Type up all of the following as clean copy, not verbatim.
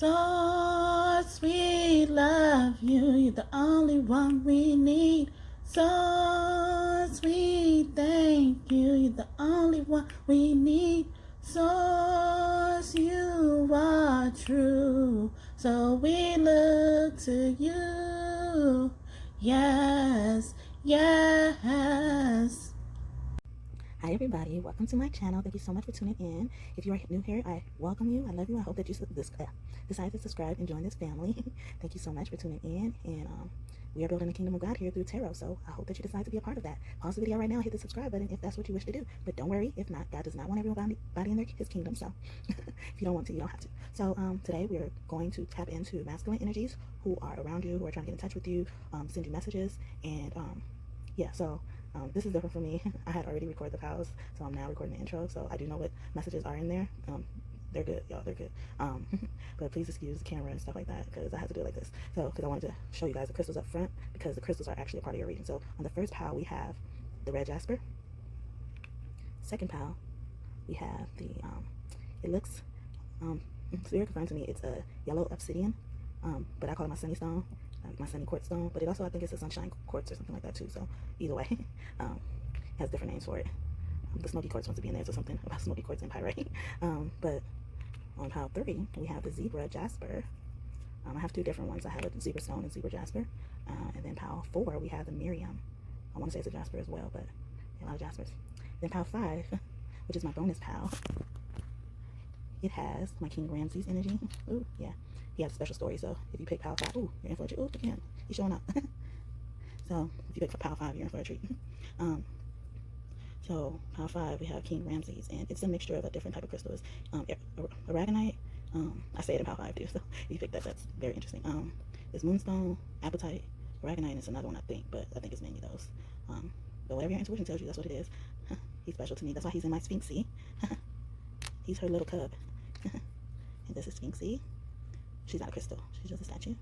Source, we love you. You're the only one we need. Source, we thank you. You're the only one we need. Source, you are true. So we look to you. Yes, yes. Hi everybody, welcome to my channel. Thank you so much for tuning in. If you are new here, I welcome you. I love you. I hope that you decide to subscribe and join this family. Thank you so much for tuning in. And we are building the kingdom of God here through tarot. So I hope that you decide to be a part of that. Pause the video right now, hit the subscribe button if that's what you wish to do. But don't worry, if not, God does not want everybody in his kingdom. So if you don't want to, you don't have to. So today we are going to tap into masculine energies who are around you, who are trying to get in touch with you, send you messages, and yeah, so this is different for me. I had already recorded the pals, so I'm now recording the intro, so I do know what messages are in there. They're good, y'all, they're good. But please excuse the camera and stuff like that, because I had to do it like this. So, because I wanted to show you guys the crystals up front, because the crystals are actually a part of your reading. So, on the first pile, we have the red jasper. Second pile, we have the, it looks, very confirmed to me, it's a yellow obsidian, but I call it my sunny stone. My sunny quartz stone, but it also, I think it's a sunshine quartz or something like that too. So either way, it has different names for it. The smoky quartz wants to be in there, so something about smoky quartz and pyrite. But on pile 3, we have the zebra jasper. I have 2 different ones. I have a zebra stone and zebra jasper. And then pile 4, we have the Miriam. I want to say it's a jasper as well, but a lot of jaspers. Then pile 5, which is my bonus pile, it has my King Ramses energy. Ooh, yeah. He has a special story, so if you pick pile 5, ooh, you're in for a treat. Ooh, again, he's showing up. So if you pick pile 5, you're in for a treat. So pile 5, we have King Ramses, and it's a mixture of a different type of crystals. Aragonite, I say it in pile 5 too, so if you pick that, that's very interesting. It's moonstone, apatite, aragonite is another one I think, but I think it's mainly those. But whatever your intuition tells you, that's what it is. He's special to me. That's why he's in my Sphinxie. He's her little cub. And this is Sphinxie. She's not a crystal. She's just a statue.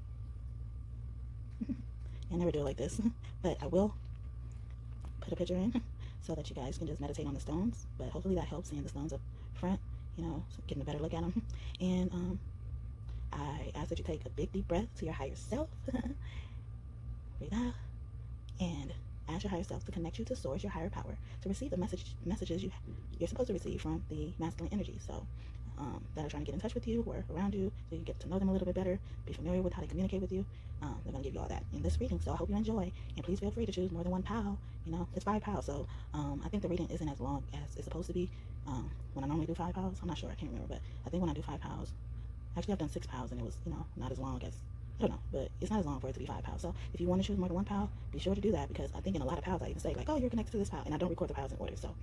I never do it like this, but I will put a picture in so that you guys can just meditate on the stones. But hopefully that helps, seeing the stones up front, you know, so getting a better look at them. And I ask that you take a big deep breath to your higher self. Breathe out and ask your higher self to connect you to source, your higher power, to receive the messages you're supposed to receive from the masculine energy. So that are trying to get in touch with you, who are around you, so you get to know them a little bit better, be familiar with how they communicate with you. They're going to give you all that in this reading, so I hope you enjoy, and please feel free to choose more than one pile. You know, it's 5 piles, so I think the reading isn't as long as it's supposed to be. When I normally do 5 piles, I'm not sure, I can't remember, but I think when I do 5 piles, actually I've done 6 piles, and it was, you know, not as long as, I don't know, but it's not as long for it to be 5 piles. So if you want to choose more than one pile, be sure to do that, because I think in a lot of piles I even say like, oh, you're connected to this pile, and I don't record the piles in order. So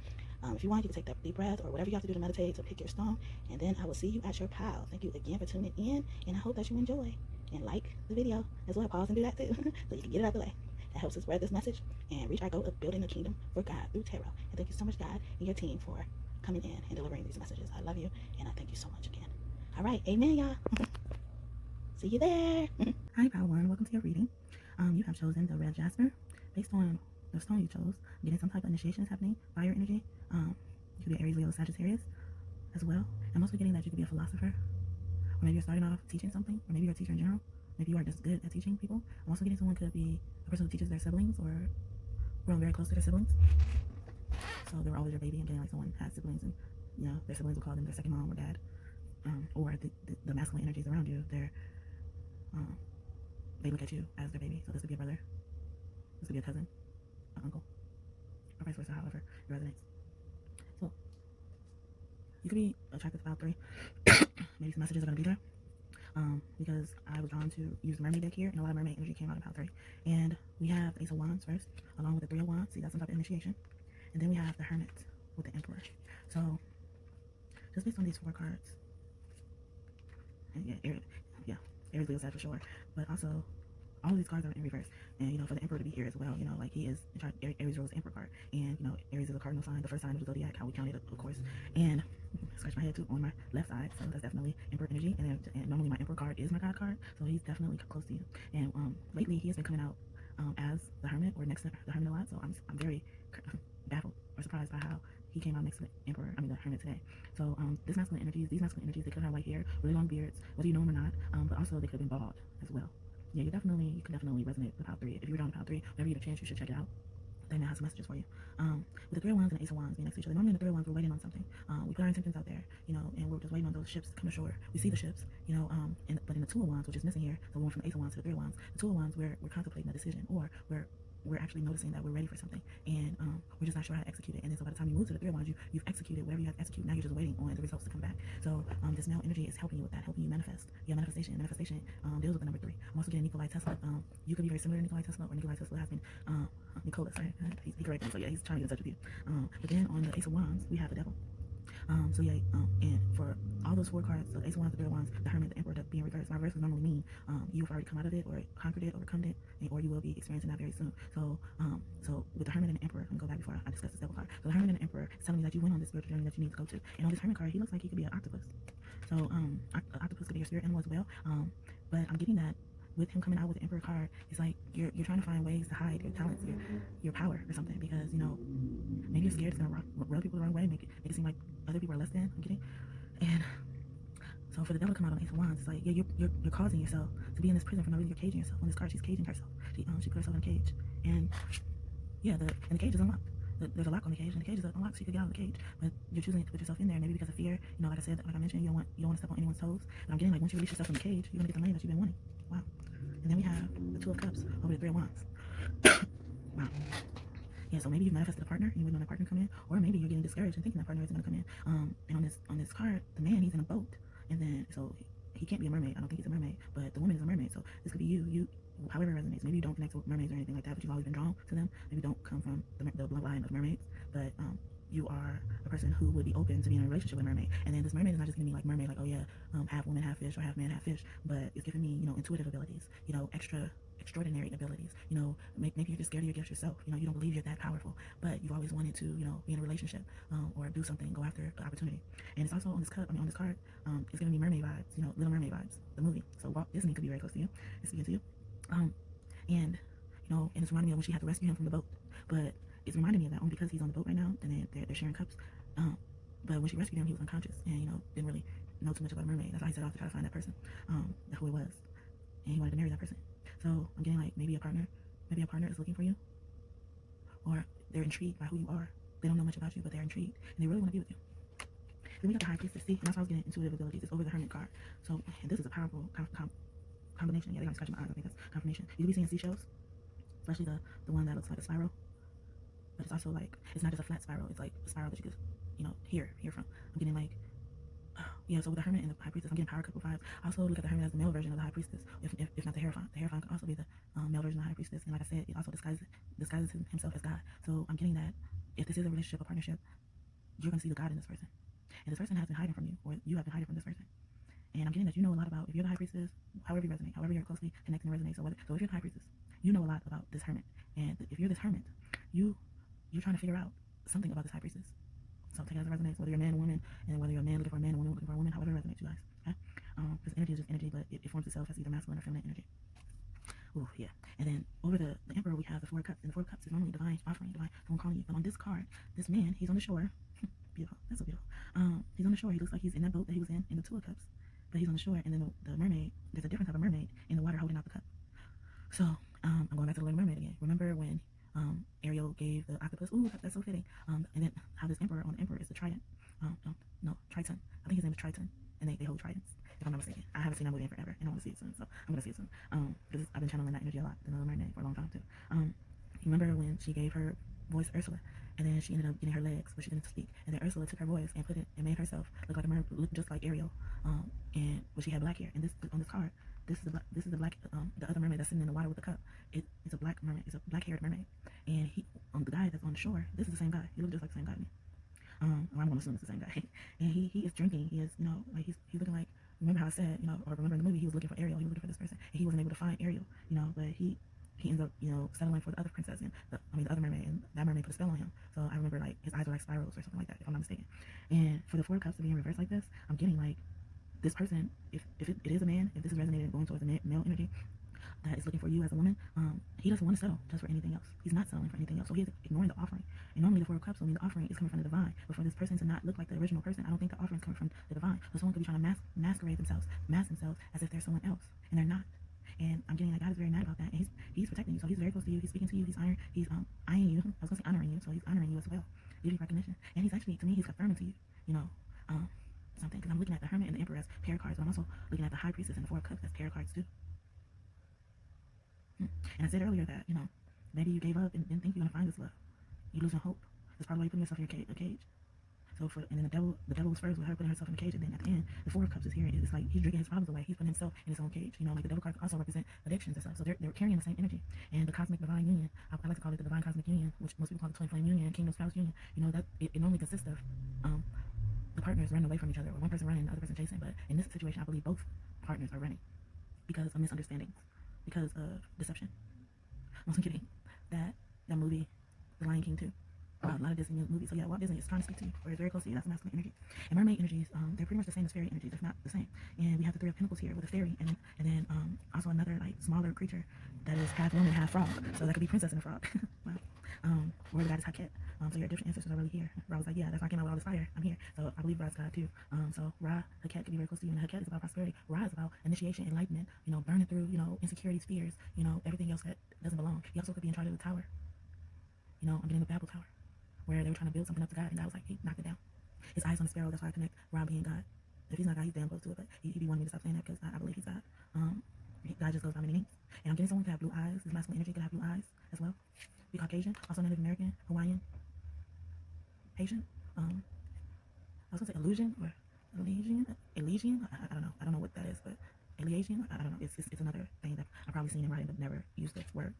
if you want, you can take that deep breath or whatever you have to do to meditate, to pick your stone, and then I will see you at your pile. Thank you again for tuning in, and I hope that you enjoy, and like the video as well. Pause and do that too, so you can get it out of the way. That helps us spread this message and reach our goal of building a kingdom for God through tarot. And thank you so much, God, and your team, for coming in and delivering these messages. I love you, and I thank you so much again. All right, amen, y'all. See you there. Hi, pile 1. Welcome to your reading. You have chosen the red jasper. Based on the stone you chose, getting some type of initiation is happening, fire energy. You could be Aries, Leo, Sagittarius as well. I'm also getting that you could be a philosopher, or maybe you're starting off teaching something, or maybe you're a teacher in general. Maybe you are just good at teaching people. I'm also getting someone could be a person who teaches their siblings, or grown very close to their siblings. So they were always your baby. I'm getting like someone has siblings, and you know their siblings will call them their second mom or dad, or the masculine energies around you. They look at you as their baby. So this would be a brother, this would be a cousin, an uncle, or vice versa, however it resonates. So you could be attracted to pile 3. Maybe some messages are going to be there, because I was drawn to use the mermaid deck here, and a lot of mermaid energy came out of pile 3. And we have the Ace of Wands first, along with the 3 of Wands. See, that's some type of initiation. And then we have the Hermit with the Emperor. So just based on these 4 cards, and Aries, Leo, Sag for sure, but also all of these cards are in reverse. And you know, for the Emperor to be here as well, you know, like he is in charge. Aries rules the Emperor card, and you know, Aries is a cardinal sign, the first sign of the zodiac, how we count it, of course. And scratch my head too on my left side, so that's definitely Emperor energy. And normally my Emperor card is my God card, so he's definitely close to you. And lately he has been coming out as the Hermit, or next to the Hermit a lot. So I'm very baffled or surprised by how he he came out next to the Emperor, the Hermit today. So these masculine energies, they could have white hair, really long beards, whether you know them or not, but also they could have been bald as well. Yeah, you can definitely resonate with Pile 3. If you're down to Pile 3, whenever you get a chance, you should check it out. They may have some messages for you. With the Three of Wands and the Ace of Wands being next to each other, normally in the Three of Wands, we're waiting on something. We put our intentions out there, and we're just waiting on those ships to come ashore. We see the ships, but in the Two of Wands, which is missing here, so we went from the Ace of Wands to the Three of Wands. The Two of Wands, we're contemplating a decision, or we're actually noticing that we're ready for something, and we're just not sure how to execute it. And then so by the time you move to the Three of Wands, you've executed whatever you have to execute. Now you're just waiting on the results to come back. So this male energy is helping you with that, helping you manifest. Yeah, manifestation deals with the number 3. I'm also getting Nikolai Tesla. You could be very similar to Nikolai Tesla, or Nikolai Tesla has been Nicholas, right? He corrected me, so yeah, he's trying to get in touch with you. But then on the Ace of Wands, we have the Devil. And for all those 4 cards, so Ace of Wands, the Three of Wands, the Hermit, the Emperor, being reversed. My reverse would normally mean you've already come out of it, or conquered it, overcome it, or you will be experiencing that very soon. So with the Hermit and the Emperor, let me go back before I discuss this Devil card. So the Hermit and the Emperor is telling me that you went on this spiritual journey that you need to go to. And on this Hermit card, he looks like he could be an octopus. So an octopus could be your spirit animal as well. But I'm getting that with him coming out with the Emperor card, it's like you're trying to find ways to hide your talents, your power or something, because maybe you're scared it's gonna rub people the wrong way, make it seem like other people are less than. I'm getting, and so for the Devil to come out on Ace of Wands, it's like you're causing yourself to be in this prison for no reason. You're caging yourself. On this card, she's caging herself. She put herself in a cage, and yeah, the cage is unlocked. There's a lock on the cage, and the cage is unlocked, so you could get out of the cage. But you're choosing to put yourself in there, maybe because of fear. Like I mentioned, you don't want to step on anyone's toes. But I'm getting like once you release yourself from the cage, you're gonna get the money that you've been wanting. Wow. And then we have the Two of Cups over the Three of Wands. Wow. Yeah, so maybe you've manifested a partner and you're waiting on that partner to come in, or maybe you're getting discouraged and thinking that partner isn't going to come in. And on this card, the man, he's in a boat, and then so he can't be a mermaid. I don't think he's a mermaid, but the woman is a mermaid. So this could be you. However it resonates. Maybe you don't connect with mermaids or anything like that, but you've always been drawn to them. Maybe you don't come from the bloodline of mermaids, but you are a person who would be open to being in a relationship with a mermaid. And then this mermaid is not just giving me like mermaid, like, oh yeah, half woman, half fish, or half man, half fish, but it's giving me, intuitive abilities, extraordinary abilities. Maybe you're just scared of your gifts yourself. You don't believe you're that powerful, but you've always wanted to, be in a relationship, or do something, go after an opportunity. And it's also on this on this card, it's giving me mermaid vibes, Little Mermaid vibes, the movie. So Walt Disney could be very close to you. It's speaking to you. And it's reminding me of when she had to rescue him from the boat. But it's reminding me of that only because he's on the boat right now, and they're sharing cups. But when she rescued him, he was unconscious, and didn't really know too much about a mermaid. That's why he set off to try to find that person, who it was, and he wanted to marry that person. So I'm getting like maybe a partner is looking for you, or they're intrigued by who you are. They don't know much about you, but they're intrigued, and they really want to be with you. Then we got the High Priestess, see, and that's why I was getting intuitive abilities. It's over the Hermit card. So and this is a powerful combination. Yeah, they got me scratching my eyes. I think that's confirmation. You could be seeing seashells, especially the one that looks like a spiral, but it's also like it's not just a flat spiral. It's like a spiral that you could hear from. I'm getting like yeah. So with the Hermit and the High Priestess, I'm getting power couple vibes. I also look at the Hermit as the male version of the High Priestess, if not the Hierophant. The Hierophant can also be the male version of the High Priestess, and like I said, it also disguises himself as God. So I'm getting that if this is a relationship, a partnership, you're gonna see the God in this person, and this person has been hiding from you, or you have been hiding from this person. And I'm getting that you know a lot about, if you're the High Priestess, however you resonate, however you're closely connecting and resonate. So if you're the High Priestess, you know a lot about this Hermit. And if you're this Hermit, you're trying to figure out something about this High Priestess. So take it as it resonates, whether you're a man or woman, and whether you're a man looking for a man, or a woman looking for a woman, however it resonates, you guys. Okay? Because energy is just energy, but it forms itself as either masculine or feminine energy. Ooh, yeah. And then over the Emperor, we have the Four of Cups, and the Four of Cups is normally divine offering, someone calling you. But on this card, this man, he's on the shore. Beautiful. That's so beautiful. He's on the shore. He looks like he's in that boat that he was in the Two of Cups. But he's on the shore, and then the mermaid, there's a different type of mermaid in the water holding out the cup. So I'm going back to the Little Mermaid again. Remember when Ariel gave the octopus? Ooh, that's so fitting. And then how this Emperor on the Emperor is the trident. No, Triton. I think his name is Triton, and they hold tridents, if I'm not mistaken. I haven't seen that movie in forever, and I want to see it soon, so I'm going to see it soon. Because I've been channeling that energy a lot, the Little Mermaid, for a long time too. Remember when she gave her voice to Ursula, and then she ended up getting her legs, but she didn't speak. And then Ursula took her voice and put it and made herself look like a mermaid, look just like Ariel. But she had black hair. And this on this card, this is the black the other mermaid that's sitting in the water with the cup. It's a black mermaid. It's a black-haired mermaid. And he the guy that's on the shore. This is the same guy. He looks just like the same guy to me. Or I'm gonna assume it's the same guy. And he is drinking. He is like he's looking like, remember how I said or remember in the movie he was looking for Ariel. He was looking for this person, and he wasn't able to find Ariel. But he ends up, settling for the other princess, and the other mermaid, and that mermaid put a spell on him. So I remember, like, his eyes are like spirals or something like that, if I'm not mistaken. And for the Four of Cups to be in reverse like this, I'm getting, like, this person, if it is a man, if this is resonating and going towards the male energy, that is looking for you as a woman, he doesn't want to settle just for anything else. He's not settling for anything else, so he's ignoring the offering. And normally the Four of Cups, so the offering is coming from the divine. But for this person to not look like the original person, I don't think the offering is coming from the divine. So someone could be trying to masquerade themselves, mask themselves as if they're someone else, and they're not. And I'm getting like God is very mad about that, and he's protecting you. So he's very close to you. He's speaking to you. He's eyeing you. I was gonna say honoring you, so he's honoring you as well. Giving recognition, and he's actually, to me, he's confirming to you, something. Because I'm looking at the Hermit and the Emperor as pair cards, but I'm also looking at the High Priestess and the Four of Cups as pair cards too. And I said earlier that maybe you gave up and didn't think you're gonna find this love. You're losing hope. That's probably why you're putting yourself in a cage. So and then the devil was first with her putting herself in a cage, and then at the end, the Four of Cups is here. It's like he's drinking his problems away. He's putting himself in his own cage. Like the devil cards also represent addictions and stuff. So they're carrying the same energy. And the cosmic divine union, I like to call it the divine cosmic union, which most people call the twin flame union, kingdom spouse union. That it normally consists of the partners running away from each other, or one person running, the other person chasing. But in this situation, I believe both partners are running because of misunderstandings, because of deception. I'm also kidding. That movie, The Lion King 2. A lot of Disney movies. So yeah, Walt Disney is trying to speak to you, or is very close to you. That's masculine energy. And mermaid energies, they're pretty much the same as fairy energies, if not the same. And we have the Three of Pentacles here with a fairy, and then also another like smaller creature that is half woman, half frog. So that could be princess and a frog. Wow. Or the goddess Haket. So your Egyptian ancestors are really here. Ra was like, yeah, that's why I came out with all this fire. I'm here. So I believe Ra's God too. So Ra, Haket could be very close to you, and Haket is about prosperity. Ra is about initiation, enlightenment. Burning through, insecurities, fears. Everything else that doesn't belong. He also could be in charge of the tower. I'm getting the Babel Tower, where they were trying to build something up to God, and I was like, he knocked it down. His eyes on the sparrow, that's why I connect Ra being God. If he's not God, he's damn close to it, but he be wanting me to stop saying that because I believe he's God. God just goes by many names. And I'm getting someone who could have blue eyes. This masculine energy could have blue eyes as well. Be Caucasian, also Native American, Hawaiian, Haitian. I was gonna say Illusion or Elysian. I don't know. I don't know what that is, but Elysian. I don't know. It's another thing that I've probably seen in writing but never used this word.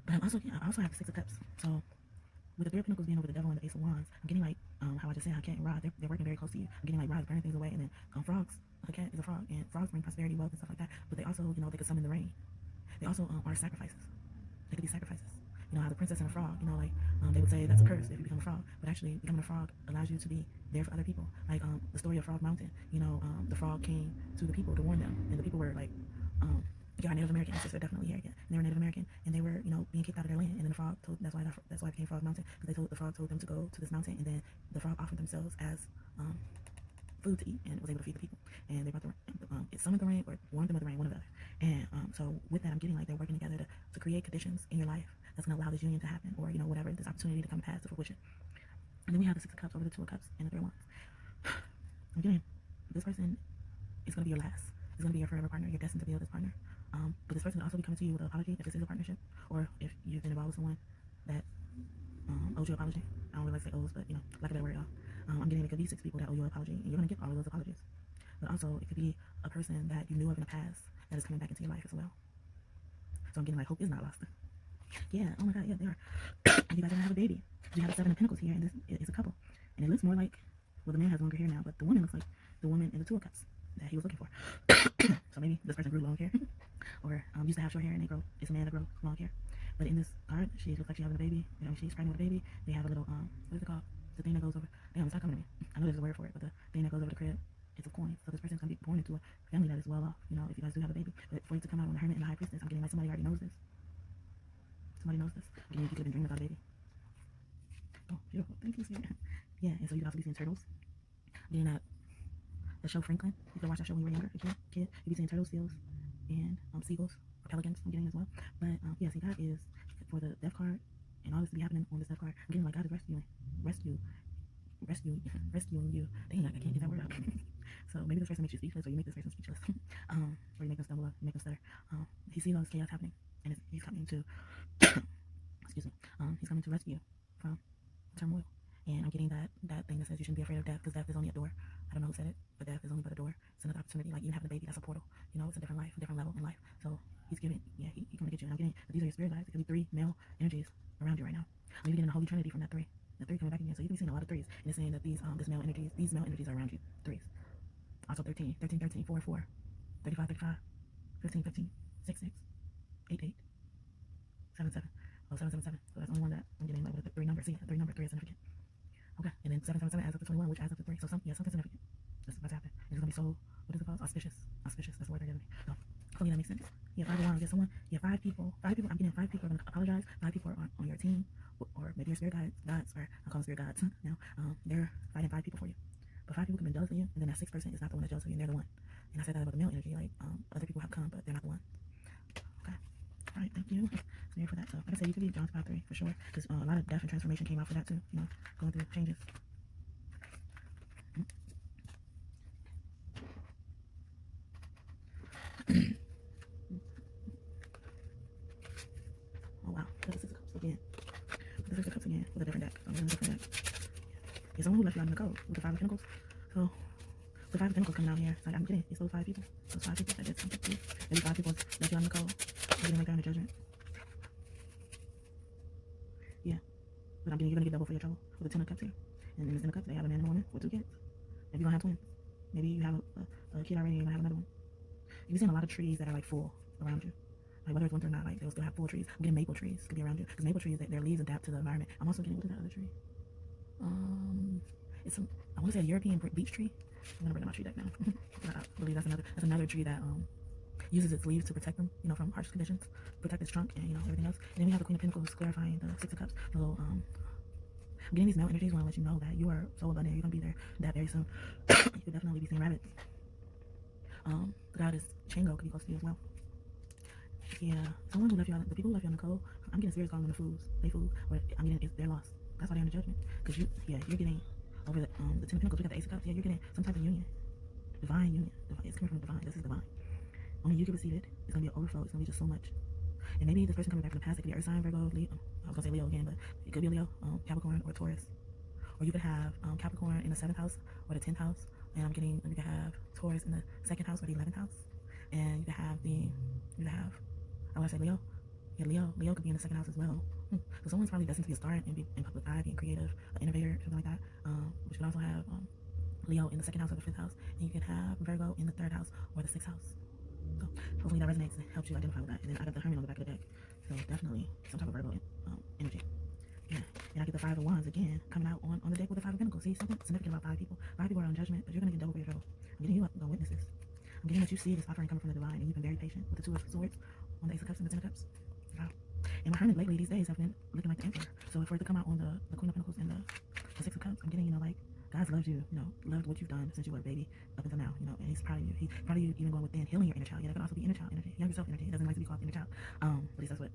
But I also have the Six of Cups. So with the Three of Pentacles being over the Devil and the Ace of Wands, I'm getting like how I just said, Haket and Ra, they're working very close to you. I'm getting like Ra is burning things away, and then frogs. Haket is a frog, and frogs bring prosperity, wealth, and stuff like that. But they also, they could summon the rain. They also are sacrifices. They could be sacrifices. How the princess and a frog, they would say that's a curse if you become a frog, but actually becoming a frog allows you to be there for other people. Like the story of Frog Mountain, the frog came to the people to warn them, and the people were like, yeah, Native American ancestors are definitely here again. And they were Native American, and they were, being kicked out of their land. And then the frog told, that's why it became Frog Mountain, because the frog told them to go to this mountain, and then the frog offered themselves as food to eat, and was able to feed the people. And they brought it summoned the rain, or warned them of the rain, one or the other. And so with that, I'm getting like they're working together to create conditions in your life that's going to allow this union to happen, or whatever, this opportunity to come past to fruition. And then we have the Six of Cups over the Two of Cups and the Three of Wands. I'm getting this person is going to be your last. It's going to be your forever partner. You're destined to be with this partner. But this person could also be coming to you with an apology if this is a partnership, or if you've been involved with someone that owes you an apology. I don't really like to say owes, but like a better word, y'all. I'm getting it could be 6 people that owe you an apology, and you're going to get all of those apologies. But also, it could be a person that you knew of in the past that is coming back into your life as well. So I'm getting like hope is not lost. Yeah, oh my God, yeah, they are. And you guys are going to have a baby. You have the Seven of Pentacles here, and this is a couple. And it looks more like, well, the man has longer hair now, but the woman looks like the woman in the Two of Cups that he was looking for. So maybe this person grew long hair, or used to have short hair, and it's a man that grows long hair. But in this card, she looks like she's having a baby. She's pregnant with a baby. They have a little what is it called? The thing that goes over. Damn, it's not coming to me. I know there's a word for it, but the thing that goes over the crib, it's a coin. So this person's gonna be born into a family that is well off. If you guys do have a baby. But for it to come out on the Hermit and the High Priestess, I'm getting like somebody already knows this. Somebody knows this. I'm getting you could have been dreaming about a baby. Oh, beautiful. Thank you, sweetie. Yeah, and so you could also be seeing turtles. I'm getting that the show Franklin. You could watch that show when you were younger, a kid. You'd be seeing turtles, seals, and seagulls or pelicans. I'm getting as well. But yeah, see, God is for the death card and all this to be happening on this death card. I'm getting like God is rescuing you. Dang, I can't get that word out. So maybe this person makes you speechless, or you make this person speechless, or you make them stumble up, you make them stutter. He sees all this chaos happening, and he's coming to, excuse me, he's coming to rescue you from turmoil. And I'm getting that thing that says you shouldn't be afraid of death, because death is only a door. I don't know who said it, but death is only but a door. It's another opportunity. Like even having a baby, that's a portal. It's a different life, a different level in life. So he's giving, yeah, he's coming to get you. And I'm getting that these are your spirit guides. It could be 3 male energies around you right now. Maybe getting the Holy Trinity from that 3. The 3 coming back again. So you can be seeing a lot of 3s. And it's saying that these male energies are around you. 3s. Also 13, 4, 4, 35, 35, 15, 15, 6, 6, 8, 8, 7, 7. Oh, 7, 7, 7. So that's the only one that I'm getting like with the 3 number. See, the 3 number 3 is significant. Okay, and then 7, 7, 7 adds up to 21, which adds up to 3. So something significant. That's what's happening. It's gonna be so, what is it called? Auspicious. Auspicious. That's the word they're giving me. So hopefully that makes sense. Yeah. Yeah, 5 of Wands. Yeah, someone. Yeah, 5 people. 5 people. I'm getting 5 people are gonna apologize. 5 people are on your team, or maybe your spirit gods, or I call them spirit gods now. They're fighting 5 people for you. But 5 people can be jealous of you, and then that 6th person is not the one that's jealous of you, and they're the one. And I said that about the male energy. Like other people have come, but they're not the one. Okay. All right. Thank you. So here for that. So like I said, you could be John's 5-3 for sure, because a lot of death and transformation came out for that too. You know, going through changes. Oh wow, the 6 of Cups again. The 6 of Cups again with a different deck. So I'm using a different deck. Yeah, someone who left you out in the cold with the 5 of Pentacles. So the 5 of Pentacles coming out here. So I'm getting it's those 5 people. Those 5 people that did something to you. Maybe 5 people left you out in the cold. I'm getting right there in the Judgment. Yeah. But I'm getting you're gonna get double for your trouble with the 10 of Cups here. And in the 10 of Cups they have a man and a woman with 2 kids. Maybe you're gonna have twins. Maybe you have a kid already and you're gonna have another one. You're seeing a lot of trees that are like full around you. Like whether it's winter or not, like they'll still have full trees. I'm getting maple trees could be around you. Because maple trees, their leaves adapt to the environment. I'm also getting, what is that other tree? It's some, I want to say a European beech tree. I'm gonna bring up my tree deck now. I believe that's another tree that uses its leaves to protect them, you know, from harsh conditions, protect its trunk and you know everything else. And then we have the Queen of Pentacles clarifying the 6 of Cups. So I'm getting these male energies. Want to let you know that you are so abundant. You're gonna be there that very soon. You could definitely be seeing rabbits. The goddess Chango could be close to you as well. Yeah, someone who left you on the people who left you on the cold. I'm getting spirits calling them the fools. They fools. Or I'm getting they're lost. That's why they're in the Judgment. Because you're getting over the 10 of Pentacles. We got the Ace of Cups. Yeah, you're getting some type of union, divine union. It's coming from the divine. This is divine. Only you can receive it. It's gonna be an overflow. It's gonna be just so much. And maybe this person coming back from the past, it could be Earth sign, Virgo, Leo. I was gonna say Leo again, but it could be Leo, Capricorn, or Taurus. Or you could have Capricorn in the 7th house or the 10th house. And I'm getting you could have Taurus in the 2nd house or the 11th house. And you could have I want to say Leo. Yeah, Leo could be in the 2nd house as well. So someone's probably destined to be a star and be in public eye, being creative, an innovator, something like that. Which could also have Leo in the 2nd house or the 5th house, and you can have Virgo in the 3rd house or the 6th house. So hopefully that resonates and helps you identify with that. And then I got the Hermit on the back of the deck, so definitely some type of Virgo energy. Yeah, and I get the 5 of Wands again coming out on the deck with the 5 of Pentacles. See, something significant about 5 people. 5 people are on Judgment, but you're gonna get double for your trouble. I'm getting you up, go witness this. I'm getting that you see this offering coming from the divine, and you've been very patient with the 2 of Swords on the Ace of Cups and the 10 of Cups. Wow. And my Hermit lately these days have been looking like the Emperor. So for it to come out on the Queen of Pentacles and the 6 of Cups, I'm getting, you know, like God's loves you, you know, loved what you've done since you were a baby up until now, you know, and he's proud of you. He's proud of you even going within, healing your inner child. Yeah, that can also be inner child energy, younger self energy. It doesn't like to be called inner child. At least that's what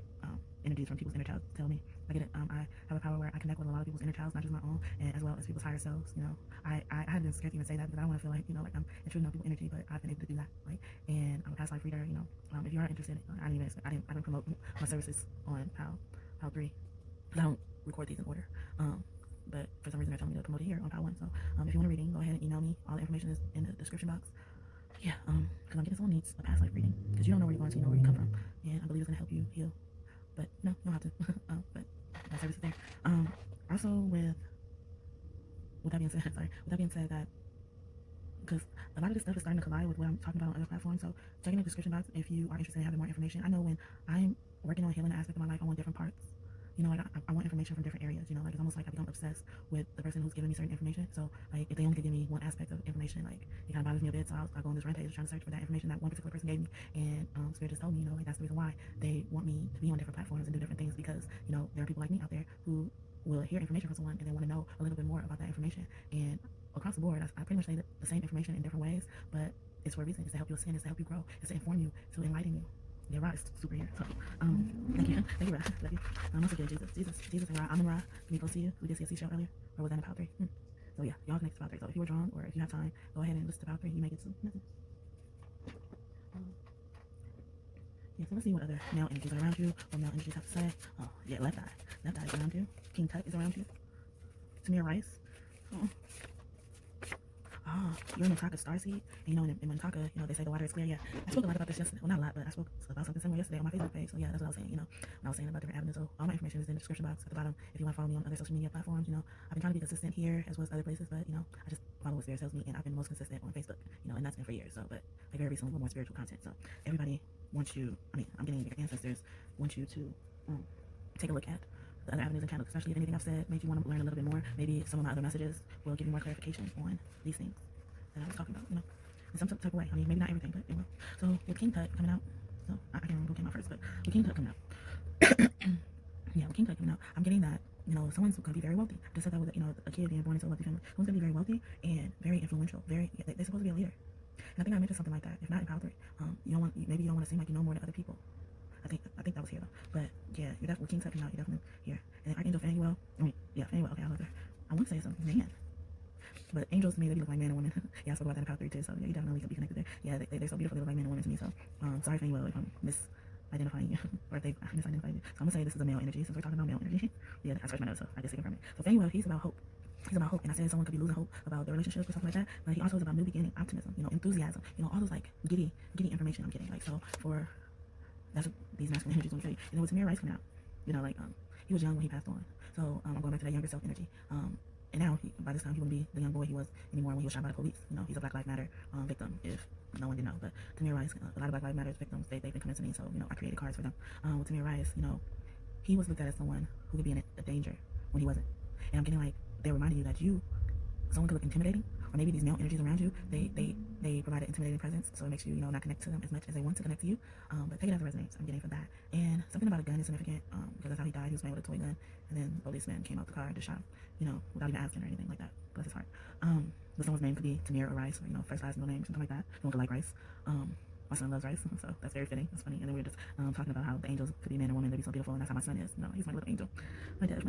energies from people's inner child tell me. I get it. I have a power where I connect with a lot of people's inner childs, not just my own, and as well as people's higher selves. You know, I had been scared to even say that because I don't want to feel like, you know, like I'm intruding on people's energy, but I've been able to do that. Like, and I'm a past life reader. You know, if you are interested, I didn't promote my services on Pal 3 because I don't record these in order. But for some reason they're telling me to promote it here on Pal 1. So if you want a reading, go ahead and email me. All the information is in the description box. Yeah, because I'm getting someone needs a past life reading because you don't know where you're going to, you know where you come from, and I believe it's gonna help you heal. But no, you don't have to. But my service is there. Also with that being said, that because a lot of this stuff is starting to collide with what I'm talking about on other platforms. So check in the description box if you are interested in having more information. I know when I'm working on healing aspect of my life, I want different parts. You know, like I want information from different areas. You know, like it's almost like I become obsessed with the person who's giving me certain information. So like if they only could give me one aspect of information, like it kind of bothers me a bit. So I'll go on this rampage trying to search for that information that one particular person gave me. And Spirit just told me, you know, like that's the reason why they want me to be on different platforms and do different things, because you know there are people like me out there who will hear information from someone and they want to know a little bit more about that information. And across the board, I pretty much say the same information in different ways, but it's for a reason. It's to help you ascend. It's to help you grow. It's to inform you, to enlighten you. Yeah, Ra is super here. So, thank you, Ra. Love you. Also getting Jesus and Ra. I'm in Ra. Can we go see you? We did see a seashell earlier, or was that in Pal 3? So yeah, y'all connect to Pal 3. So if you were drawn, or if you have time, go ahead and listen to Pal 3. You may get some messages. Yeah, so let's see what other male energies are around you, or male energies have to say. Oh, yeah, left eye is around you. King Tut is around you. Tamir Rice. You're in Mintaka starseed, and you know, in Mintaka, you know, they say the water is clear. Yeah, I spoke a lot about this yesterday. Well, not a lot, but I spoke about something similar yesterday on my Facebook page. So yeah, that's what I was saying. You know, when I was saying about different avenues. So all my information is in the description box at the bottom. If you want to follow me on other social media platforms, you know, I've been trying to be consistent here as well as other places, but you know, I just follow what Spirit tells me, and I've been the most consistent on Facebook. You know, and that's been for years. So, but like very recently, more spiritual content. So everybody wants you. I mean, I'm getting your ancestors want you to take a look at the other avenues and channels, especially if anything I've said made you want to learn a little bit more. Maybe some of my other messages will give you more clarification on these things that I was talking about, you know, in some type of way. I mean, maybe not everything, but it will. So with King Tut coming out, so I can came out first, but with King Tut coming out. Yeah, with King Tut coming out, I'm getting that, someone's going to be very wealthy. I just said that with, a kid being born into a wealthy family. Someone's going to be very wealthy and very influential. They're supposed to be a leader. And I think I mentioned something like that. If not in Power 3, maybe you don't want to seem like you know more than other people. I think that was here though. But yeah, you're definitely, with King Tut coming out, you're definitely here. And then Archangel Fanuel, Fanuel, okay, I love her. I want to say something, man. But angels to me, they look like men and women. Yeah, I spoke about that in Power 3 too, so yeah, you definitely can be connected there. Yeah, they're so beautiful, they look like men and women to me, so sorry Fanuel if I'm misidentifying you, or if they misidentified you. So I'm gonna say this is a male energy, since we're talking about male energy. Yeah, I switched my notes, so I just take it from it. So Fanuel, he's about hope. He's about hope, and I said someone could be losing hope about their relationship or something like that, but he also is about new beginning, optimism, enthusiasm, all those like giddy information I'm getting. Like, so that's what these masculine energies will show you. With Tamir Rice coming out, he was young when he passed on. So I'm going back to that younger self energy. And now, by this time, he wouldn't be the young boy he was anymore when he was shot by the police. He's a Black Lives Matter victim, if no one didn't know. But Tamir Rice, a lot of Black Lives Matter victims, they've been coming to me, so, I created cards for them. With Tamir Rice, he was looked at as someone who could be in a danger when he wasn't. And I'm getting like, they're reminding you that someone could look intimidating, or maybe these male energies around you, they provide an intimidating presence, so it makes you, not connect to them as much as they want to connect to you. But take it as it resonates. I'm getting from that. And something about a gun is significant, because that's how he died. He was playing with a toy gun, and then policeman came out the car and just shot him, without even asking or anything like that. Bless his heart. But someone's name could be Tamir or Rice, or, first, last, middle name, something like that. Someone could like Rice. My son loves Rice, so that's very fitting. It's funny. And then we were just talking about how the angels could be man and woman, they'd be so beautiful, and that's how my son is. He's my little angel. My dev.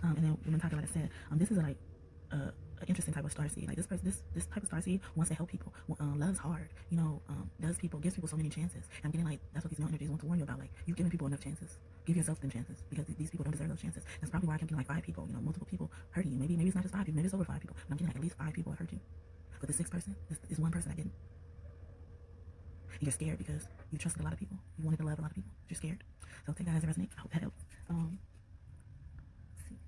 And then when talking about it, said, this is like an interesting type of starseed. Like this type of starseed wants to help people, loves hard, gives people so many chances. And I'm getting like, that's what these male energies want to warn you about. Like, you've given people enough chances. Give yourself them chances, because these people don't deserve those chances. That's probably why I kept getting like 5 people, multiple people hurting you. Maybe it's not just 5 people, maybe it's over 5 people. But I'm getting like at least 5 people have hurt you. But the 6th person is one person I didn't. And you're scared because you trusted a lot of people. You wanted to love a lot of people. You're scared. So take that as it resonates. I hope that helps. Let's see.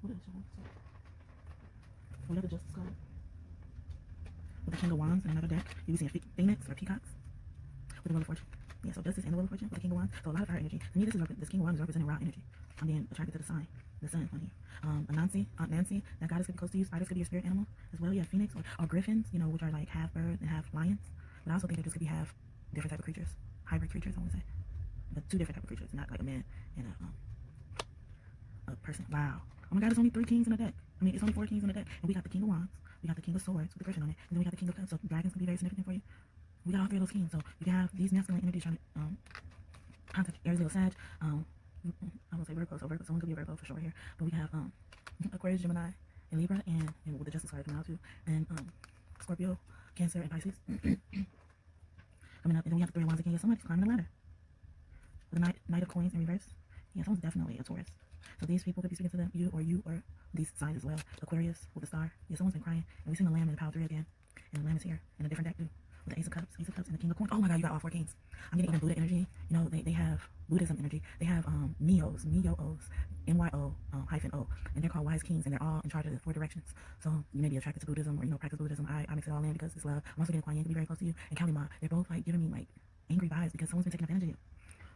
What else? We have the Justice card. With the King of Wands and another deck, you'll be seeing Phoenix or Peacocks with the Wheel of Fortune. Yeah, so Justice and the Wheel of Fortune with the King of Wands. So a lot of fire energy. To me, this King of Wands is representing raw energy. I'm being attracted to the sign, the sun on here. Aunt Nancy, that goddess could be close to you. Spiders could be your spirit animal as well. You have Phoenix or Griffins, which are like half bird and half lions. But I also think that this could be half different type of creatures, hybrid creatures, I want to say. But 2 different type of creatures, not like a man and a person. Wow. Oh my God, there's only 3 kings in the deck. It's only 4 kings in the deck. And we got the King of Wands, we got the King of Swords with the Griffin on it, and then we got the King of Cups. So dragons can be very significant for you. We got all 3 of those kings. So you can have these masculine energies trying to contact Aries, Leo, Sag. I will say Virgo, so someone could be a Virgo for sure here. But we have Aquarius, Gemini, and Libra, and with the Justice card coming out too, and Scorpio, Cancer, and Pisces. Coming up, and then we have the 3 of Wands again. Somebody's climbing the ladder. The Knight of Coins in reverse. Yeah, someone's definitely a Taurus. So these people could be speaking to them, you or these signs as well. Aquarius with the star. Yeah, someone's been crying. And we've seen the Lamb in the Power 3 again. And the Lamb is here in a different deck too. With the Ace of Cups and the King of Coins. Oh my God, you got all 4 kings. I'm getting even Buddha energy. They have Buddhism energy. They have Myos, MYO -O, and they're called wise kings, and they're all in charge of the 4 directions. So you may be attracted to Buddhism or practice Buddhism. I mix it all in because it's love. I'm also getting Kuan Yin to be very close to you, and Kali Ma. They're both like giving me like angry vibes because someone's been taking advantage of you.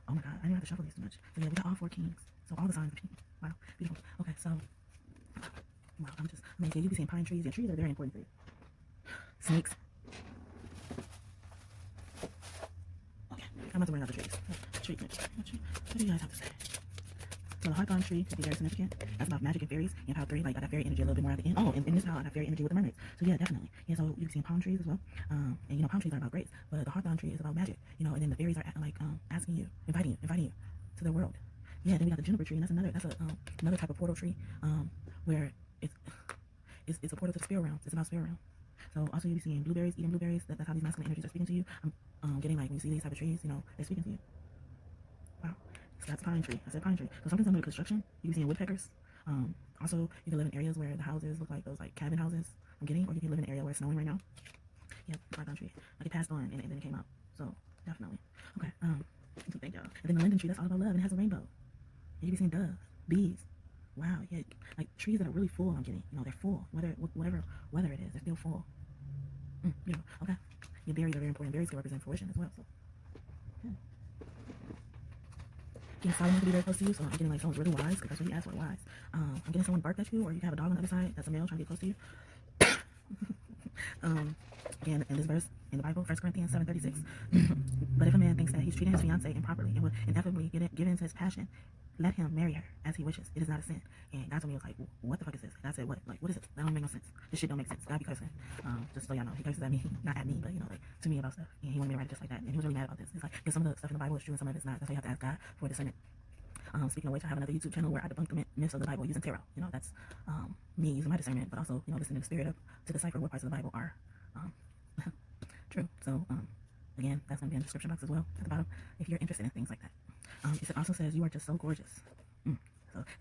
Oh my God, I didn't have to shuffle these too much. So yeah, we got all 4 kings. So all the signs of people. Wow, beautiful. Okay, so wow, so you'll be seeing pine trees. Yeah, trees are very important for you. Snakes. Okay, I'm about to worry about the trees. What do you guys have to say? So the hawthorn tree could be very significant. That's about magic and fairies. And Power 3, like I got fairy energy a little bit more at the end. Oh, in this power I got fairy energy with the mermaids. So yeah, definitely. Yeah, so you'll be seeing palm trees as well. And palm trees are about grapes, but the hawthorn tree is about magic. And then the fairies are like asking you, inviting you to their world. Yeah, then we got the juniper tree, and that's another type of portal tree, where it's a portal to the spirit realm. It's about spirit realm. So also you'll be seeing blueberries, eating blueberries. That's how these masculine energies are speaking to you. I'm getting like when you see these type of trees, they're speaking to you. Wow. So that's pine tree. I said pine tree. So something's under construction. You'll be seeing woodpeckers. Also you can live in areas where the houses look like those like cabin houses. I'm getting, or you can live in an area where it's snowing right now. Yep, hawthorn tree. Like it passed on and then it came out. So definitely. Okay. Thank y'all. And then the linden tree, that's all about love, and it has a rainbow. And you be seeing doves, bees. Wow, yeah, like trees that are really full. I'm getting, they're full. Whatever weather it is, they're still full. Okay. Your berries are very important. Berries can represent fruition as well. So, yeah. King Solomon could be very close to you. So I'm getting like someone's really wise, because that's what he asked for, wise. I'm getting someone barked at you, or you can have a dog on the other side. That's a male trying to get close to you. Again, in this verse in the Bible, 1 Corinthians 7:36, But if a man thinks that he's treating his fiancée improperly and will inevitably give in to his passion, let him marry her as he wishes. It is not a sin. And God told me, I was like, what the fuck is this? God said, what? Like, what is this? That don't make no sense. This shit don't make sense. God be cursing. Just so y'all know, he curses at me, not at me, but you know, like to me about stuff. And he wanted me to write it just like that. And he was really mad about this. It's like, because some of the stuff in the Bible is true and some of it's not. That's why you have to ask God for discernment. Speaking of which, I have another YouTube channel where I debunk the myths of the Bible using tarot. You know, that's me using my discernment, but also, you know, listening to the spirit of to decipher what parts of the Bible are true. So, again, that's going to be in the description box as well at the bottom if you're interested in things like that. It also says you are just so gorgeous.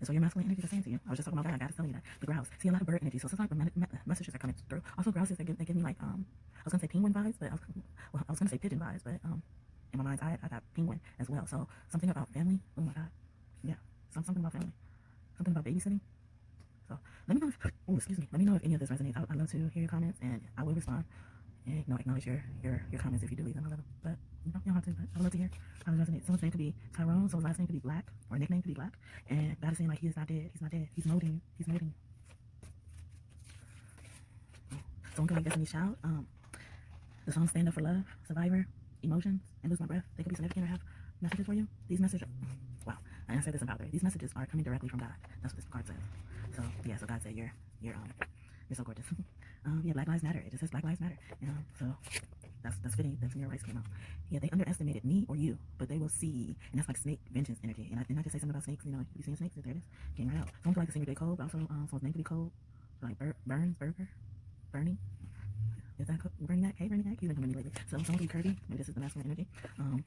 So your masculine energy is saying to you. I was just talking about God. God is telling you that. The grouse. See a lot of bird energy. So sometimes the messages are coming through. Also, grouses, they give me like, I was going to say penguin vibes, but I was going to say pigeon vibes, but in my mind's eye, I got penguin as well. So something about family. Oh my God. Yeah. Something about family. Something about babysitting. So let me know if, let me know if any of this resonates. I'd love to hear your comments and I will respond. And acknowledge your comments if you do leave them. I love them. But you don't have to, but I would love to hear how it resonates. Someone's name could be Tyrone, someone's last name could be Black, or nickname could be Black. And God is saying like he is not dead. He's not dead. He's molding you. He's molding you. Someone could like Destiny's Child. The song Stand Up for Love, Survivor, Emotions, and Lose My Breath. They could be significant or have messages for you. These messages, wow, I answered this in powder. These messages are coming directly from God. That's what this card says. So yeah, so God said you're so gorgeous. Yeah, Black Lives Matter. It just says Black Lives Matter. So that's fitting. That's when your rights came out. Yeah, they underestimated me or you, but they will see. And that's like snake vengeance energy. And I didn't I just say something about snakes. You know, you seen snakes? There it is. Came right out. Someone could like to sing your day cold, but also someone's name could be cold. Like Bernie. Is that Bernie Mac? Hey, Bernie Mac. He's been coming to me lately. So someone could be Kirby. Maybe this is the masculine energy. I'm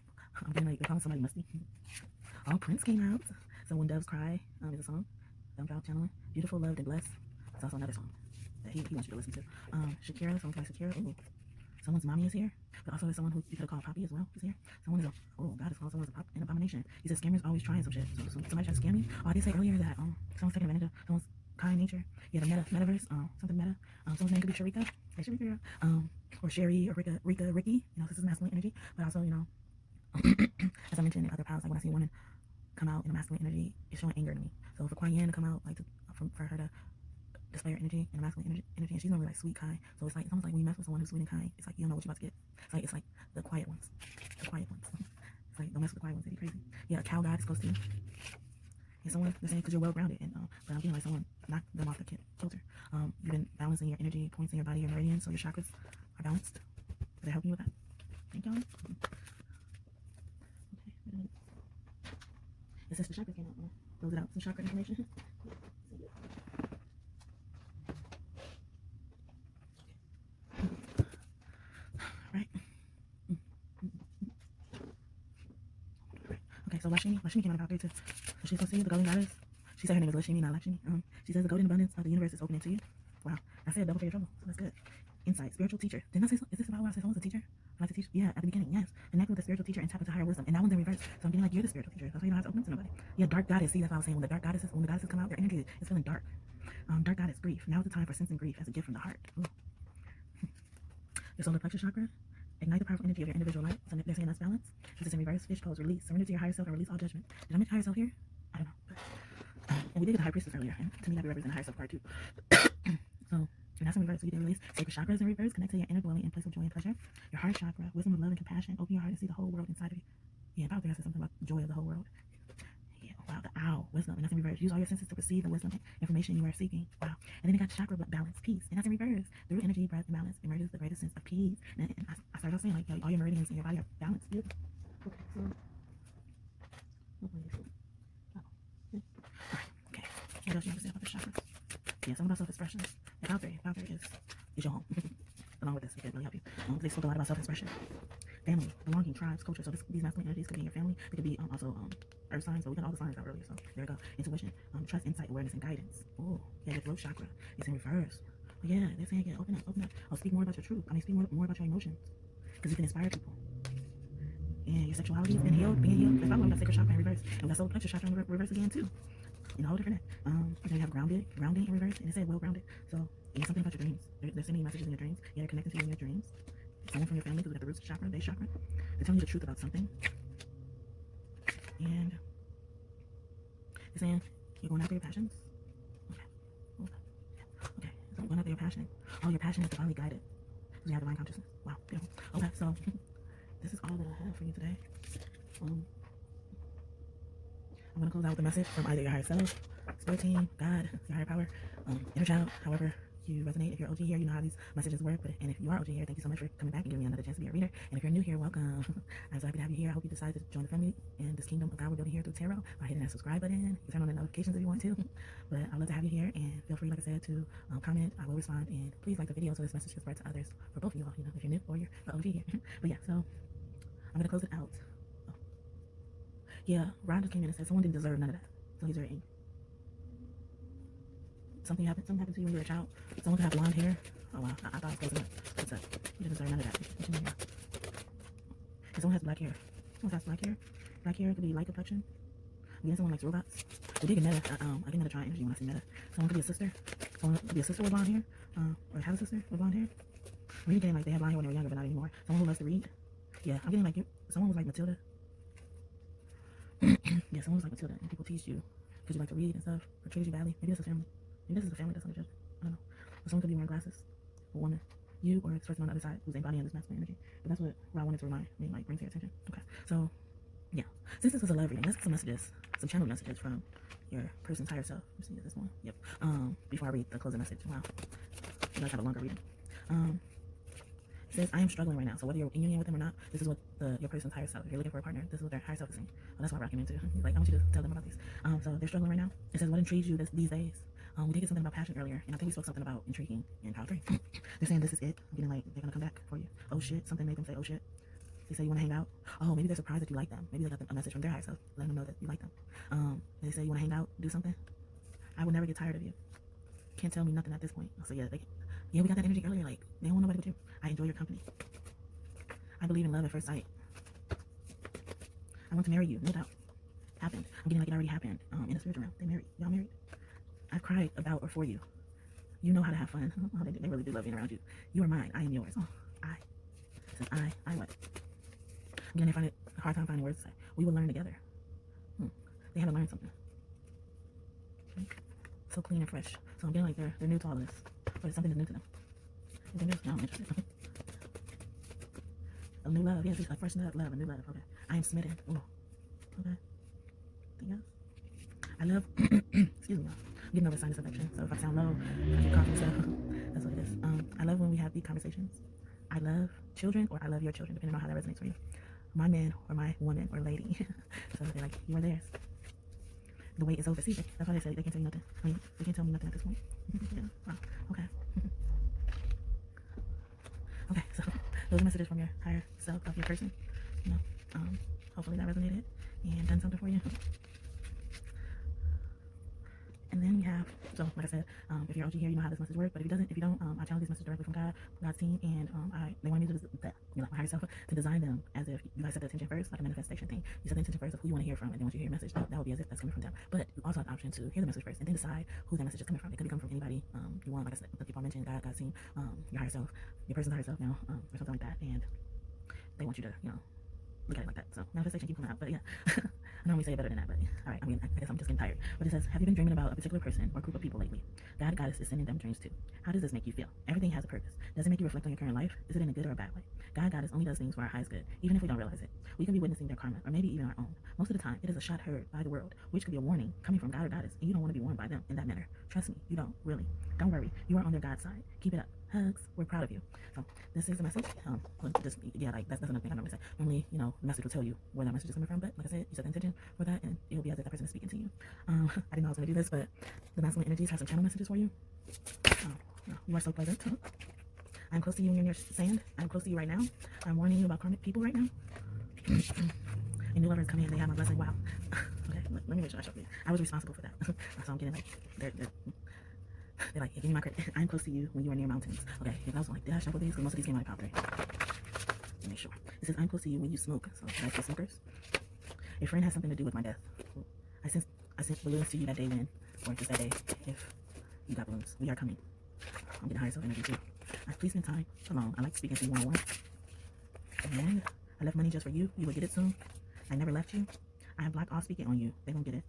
getting like, they're calling somebody musty. Oh, Prince came out. So When Doves Cry is a song. Dump channeling. Beautiful, Loved, and Blessed. It's also another song that he wants you to listen to. Shakira, someone like Shakira. Ooh. Someone's mommy is here, but also someone who you could have called Poppy as well is here. Someone is God is calling someone an abomination. He says scammers always trying some shit. So somebody tried to scam you. Oh, I did say earlier that someone's taking advantage of someone's kind nature. Yeah, the metaverse, something meta. Someone's name could be Sharika. Hey, Sharika, or Sherry or Ricky. You know, this is masculine energy, but also, you know, as I mentioned in other piles, like when I see a woman come out in a masculine energy, it's showing anger to me. So for Kuan Yin to come out, like for her to display her energy and a masculine energy, and she's normally like sweet, kind. So it's almost like when you mess with someone who's sweet and kind, it's like you don't know what you're about to get. It's like the quiet ones. It's like don't mess with the quiet ones, they'd be crazy. Yeah, a cow god is close to you. And someone, they're saying because you're well grounded, and but I'm feeling like someone knocked them off the kilter. You've been balancing your energy points in your body, your meridians, so your chakras are balanced. Did I help you with that? Thank y'all. Okay. It says the chakras came out. Close it out. Some chakra information. Right. Okay, so Lakshmi came out about 3 too. So she's supposed to see the golden goddess. She said her name is Lakshmi, not Lakshmi. She says the golden abundance of the universe is opening to you. Wow, I said double for your trouble, so that's good. Insight, spiritual teacher. Didn't I say, is this about where I said someone's a teacher? I like to teach? Yeah, at the beginning, yes. Connect with the spiritual teacher and tap into higher wisdom. And that one's in reverse. So I'm feeling like you're the spiritual teacher. That's why you don't have to open up to nobody. Yeah, dark goddess. See, that's what I was saying. When the goddesses come out, their energy is feeling dark. Dark goddess, grief. Now is the time for sensing grief as a gift from the heart. Ooh. Your solar plexus chakra. Ignite the powerful energy of your individual light. So they're saying that's balance. This is in reverse. Fish pose, release. Surrender to your higher self and release all judgment. Did I mention higher self here? I don't know. But, and we did get the high priestess earlier. And to me, that represents the higher self part too. So if that's in reverse, so you did release. Sacred chakra is in reverse. Connect to your inner dwelling in place of joy and pleasure. Your heart chakra, wisdom of love and compassion. Open your heart and see the whole world inside of you. Yeah, about there I said something about joy of the whole world. Yeah, wow, the owl, wisdom, and that's in reverse. Use all your senses to perceive the wisdom and information you are seeking. Wow. And then you got chakra balance, peace, and that's in reverse. Through energy, breath, and balance emerges the greatest sense of peace. And I started off saying like all your meridians in your body are balanced. Beautiful. Okay, so okay. What else you have to say about the chakras? Yeah, something about self-expression. And Valkyrie is your home. Along with this, it could really help you. They spoke a lot about self-expression. Family, belonging, tribes, culture. So these masculine energies could be in your family. They could be also earth signs. So we got all the signs out earlier. So there we go. Intuition, trust, insight, awareness, and guidance. Oh, yeah, the throat chakra is in reverse. But yeah, they're saying, yeah, open up. I'll speak more about your truth. Speak more about your emotions. Because you can inspire people. And your sexuality has been healed, being healed. That's probably why we got sacred chakra in reverse. And we got solar plexus chakra in reverse again too. In a whole different then you have grounding in reverse, and it said well grounded. So it's something about your dreams. They're sending you messages in your dreams. Yeah, they're connecting to you in your dreams. Someone from your family, because we got the roots chakra, base chakra. They're telling you the truth about something. And they're saying you're going after your passions. Okay. So going after your passion. Oh, your passion is divinely guided. Because you have divine consciousness. Wow, beautiful. Okay, so this is all that I have for you today. I'm going to close out with a message from either your higher self, spirit team, God, your higher power, inner child, however you resonate. If you're OG here, you know how these messages work. And if you are OG here, thank you so much for coming back and giving me another chance to be a reader. And if you're new here, welcome. I'm so happy to have you here. I hope you decide to join the family and this kingdom of God we're building here through tarot by hitting that subscribe button. You can turn on the notifications if you want to. But I'd love to have you here, and feel free, like I said, to comment. I will respond, and please like the video so this message can spread to others for both of you all, if you're new or you're OG here. But yeah, so I'm going to close it out. Oh. Yeah, Ron just came in and said someone didn't deserve none of that. So he's very angry. Something happened to you when you were a child. Someone could have blonde hair. Oh wow, I thought I was closing up. What's up? You didn't deserve none of that. If someone has black hair. Someone has black hair. Black hair could be light complexion. Again, someone likes robots. We did get meta. I get meta try energy when I see meta. Someone could be a sister. Someone could be a sister with blonde hair. Or have a sister with blonde hair. Or you're getting like they had blonde hair when they were younger, but not anymore. Someone who loves to read. Yeah, I'm getting like you. Someone was like Matilda. Yeah, someone was like Matilda, and people teased you because you like to read and stuff, or treated you badly. Maybe that's a family. Maybe this is a family that's on the judgment. I don't know. Or someone could be wearing glasses. A woman. You or this person on the other side who's embodying this masculine energy. But that's what I wanted to remind me, like bring to your attention. Okay. So yeah. Since this was a love reading, let's get some messages. Some channel messages from your person's higher self. Let's see this one. Yep. Before I read the closing message. Wow. You guys have a longer reading. It says, I am struggling right now. So whether you're in union with them or not, this is what your person's higher self, if you're looking for a partner, this is what their higher self is saying. Well, that's why I brought him into. He's like, I want you to tell them about these. So they're struggling right now. It says, what intrigues you these days? We did get something about passion earlier, and I think we spoke something about intriguing in Power 3. They're saying this is it. I'm getting like, they're going to come back for you. Oh shit. Something made them say, oh shit. They say you want to hang out. Oh, maybe they're surprised that you like them. Maybe they got a message from their higher self, letting them know that you like them. They say you want to hang out, do something. I will never get tired of you. Can't tell me nothing at this point. So yeah, we got that energy earlier. Like, they don't want nobody but you. I enjoy your company. I believe in love at first sight. I want to marry you, no doubt. Happened. I'm getting like it already happened. In the spiritual realm, they married. Y'all married. I've cried about or for you. You know how to have fun. Oh, they really do love being around you. You are mine. I am yours. Oh, I. It says I what? Again, they find it a hard time finding words to say. We will learn together. They had to learn something. Okay. So clean and fresh. So I'm getting like they're new to all this, but something is new to them. Anything else? No, I'm interested. A new love. Yes, a fresh love. A new love. Okay. I am smitten. Ooh. Okay. Anything else? I love. Excuse me, y'all. I'm getting over sinus infection, so if I sound low, if I get coughing stuff, that's what it is. I love when we have deep conversations. I love children, or I love your children, depending on how that resonates for you. My man, or my woman, or lady. So they're like, you are theirs. The wait is over. See, that's why they say they can't tell you nothing. I mean, they can't tell me nothing at this point. Yeah. Wow. Okay. Okay, so those are messages from your higher self of your person. You know, hopefully that resonated and done something for you. And then we have, so like I said, if you're OG here, you know how this message works. But if you don't, I channel these messages directly from God's team, and they want me to my higher self to design them as if you guys set the intention first, like a manifestation thing. You set the intention first of who you want to hear from, and then once you hear your message, that would be as if that's coming from them. But you also have the option to hear the message first, and then decide who that message is coming from. It could be coming from anybody you want, like I said, the people I mentioned, God's team, your higher self, your person's higher self, or something like that, and they want you to, look at it like that. So manifestation keep coming out, but yeah. I normally say it better than that, but all right. I guess I'm just getting tired. But it says, have you been dreaming about a particular person or group of people lately? God, Goddess is sending them dreams too. How does this make you feel? Everything has a purpose. Does it make you reflect on your current life? Is it in a good or a bad way? God, Goddess only does things for our highest good, even if we don't realize it. We can be witnessing their karma, or maybe even our own. Most of the time, it is a shot heard by the world, which could be a warning coming from God or Goddess, and you don't want to be warned by them in that manner. Trust me, you don't, really. Don't worry, you are on their God side. Keep it up. Hugs. We're proud of you. So this is the message. That's another thing I normally say. Normally, the message will tell you where that message is coming from, but like I said, you set the intention for that, and it'll be as if that person is speaking to you. I didn't know I was going to do this, but the masculine energies have some channel messages for you. You are so pleasant. I'm close to you when you're in your sand. I'm close to you right now. I'm warning you about karmic people right now. And new lovers come in. They have my blessing. Wow. Okay, let me make sure I show you. I was responsible for that. So I'm getting like they're like, give me my credit. I'm close to you when you are near mountains. Okay, if I was like, did I shuffle these? Because most of these came out of Power 3. Let me make sure. It says, I'm close to you when you smoke. So that's for smokers. A friend has something to do with my death. I sent balloons to you that day when, or just that day, if you got balloons. We are coming. I'm getting higher self energy too. Please spend time alone. I like speaking to you one-on-one. And I left money just for you. You will get it soon. I never left you. I have blocked all speaking on you. They don't get it.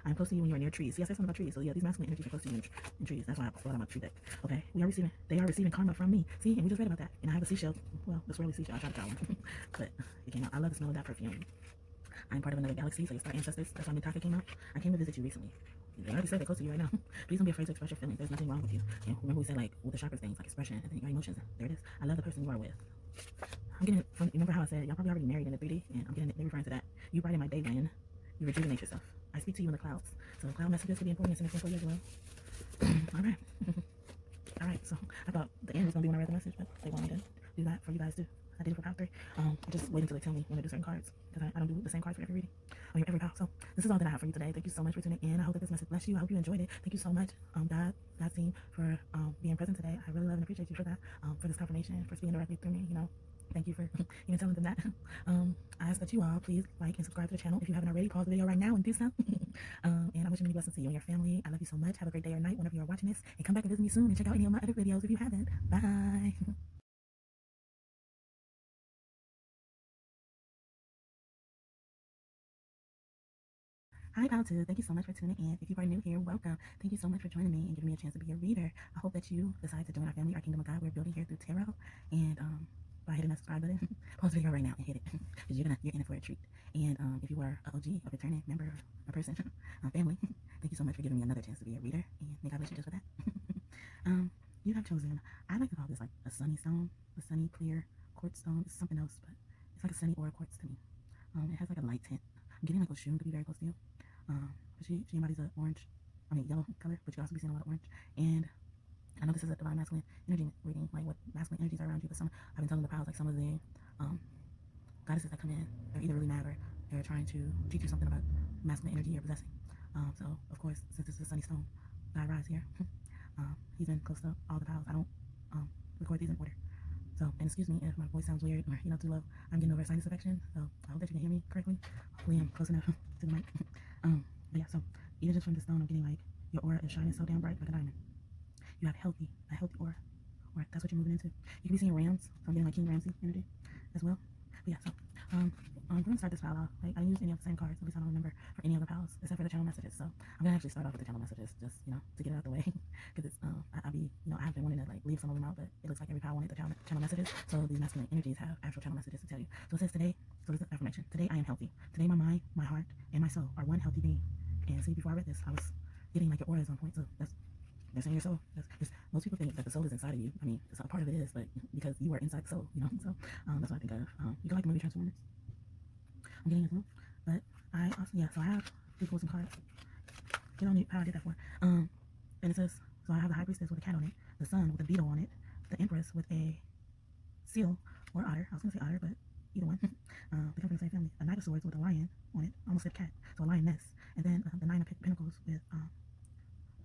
I'm close to you when you are near trees. See, I said something about trees. So yeah, these masculine energies are close to you in trees. That's why I thought I'm a tree deck. Okay, they are receiving karma from me. See, and we just read about that. And I have a seashell. Well, the swirly seashell. I tried to draw one, but it came out. I love the smell of that perfume. I'm part of another galaxy, so your star ancestors. That's why Mitaka came out. I came to visit you recently. They already said they're close to you right now. Please don't be afraid to express your feelings. There's nothing wrong with you. And remember we said like with the chakras things, like expression and then your emotions. There it is. I love the person you are with. I'm getting it from, remember how I said y'all probably already married in the 3D, and I'm getting it, they're referring to that. You brighten my day when you rejuvenate yourself. I speak to you in the clouds. So cloud messages could be important and significant for you as well. Alright. Alright, so I thought the end was gonna be when I read the message, but they want me to do that for you guys too. I did it for pile 3. I just wait until they tell me when to do certain cards, because I don't do the same cards for every reading. I mean every pile. So this is all that I have for you today. Thank you so much for tuning in. I hope that this message blessed you. I hope you enjoyed it. Thank you so much, God team, for being present today. I really love and appreciate you for that. For this confirmation, for speaking directly through me, you know. Thank you for even telling them that. I ask that you all please like and subscribe to the channel. If you haven't already, pause the video right now and do so. And I wish you many blessings to you and your family. I love you so much. Have a great day or night whenever you are watching this. And come back and visit me soon and check out any of my other videos if you haven't. Bye. Hi, Pal 2. Thank you so much for tuning in. If you are new here, welcome. Thank you so much for joining me and giving me a chance to be a reader. I hope that you decide to join our family, our kingdom of God. We're building here through tarot. And by hitting that subscribe button, pause the video right now and hit it, because you're in it for a treat. And if you are a OG, a returning member, a person, a family, thank you so much for giving me another chance to be a reader. And may God bless you just for that. You have chosen, I like to call this like a sunny stone, a sunny clear quartz stone. It's something else, but it's like a sunny aura quartz to me. It has like a light tint. I'm getting like Oshun to be very close to you. But she embodies an yellow color, but you also be seeing a lot of orange. And I know this is a divine masculine energy reading, like what masculine energies are around you, but I've been telling the pals, like some of the goddesses that come in, they're either really mad or they're trying to teach you something about masculine energy you're possessing. So, of course, since this is a sunny stone, God rise here. He's been close to all the pals. I don't record these in order. So, and excuse me if my voice sounds weird or, too low. I'm getting over a sinus infection, so I hope that you can hear me correctly. Hopefully I'm close enough to the mic. But yeah, so even just from the stone, I'm getting like your aura is shining so damn bright like a diamond. You have a healthy aura. Or that's what you're moving into. You can be seeing Rams, so I'm getting like King Ramsey energy as well. But yeah, so we're gonna start this pile off. Like I didn't use any of the same cards, at least I don't remember for any other piles except for the channel messages. So I'm gonna actually start off with the channel messages, just to get it out the way, because it's I have been wanting to like leave some of them out, but it looks like every pile wanted the channel messages. So these masculine energies have actual channel messages to tell you. So it says today. So this is affirmation. Today I am healthy. Today my mind, my heart, and my soul are one healthy being. And see, before I read this, I was getting like your aura is on point. So they're saying your soul. Most people think that the soul is inside of you. I mean, a part of it is, but because you are inside the soul, So that's what I think of. You can like the movie Transformers. I'm getting as well. But I also, so I have 3 pulls and cards. You don't need power, I did that for. And it says, so I have the High Priestess with a cat on it, the Sun with a beetle on it, the Empress with a seal or otter. I was going to say otter, but either one. They come from the same family. A Knight of Swords with a lion on it. I almost said cat. So a lioness. And then the 9 of Pentacles with, I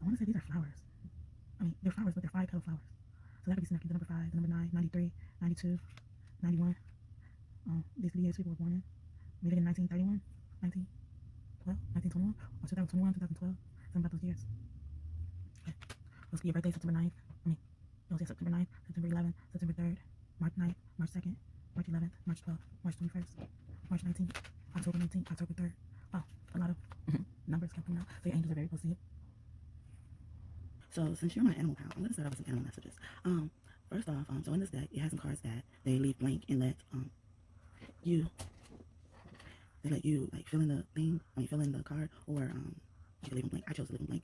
want to say these are flowers. I mean, they're flowers, but they're 5 petal flowers. So that could be significant. The number 5, the number 9, 93, 92, 91. These could be years people were born in. Maybe in 1931, 1912, 1921, or 2021, 2012. Something about those years. Okay. Let's get your birthday September 9th. You'll say September 9th, September 11th, September 3rd, March 9th, March 2nd, March 11th, March 12th, March 21st, March 19th, October 19th, October 3rd. Wow, a lot of numbers coming out. So your angels are very close to you. So since you're my animal pal, I'm going to start off with some animal messages. First off, so in this deck, it has some cards that they leave blank and let you like fill in the thing. Fill in the card, or you can leave them blank. I chose to leave them blank.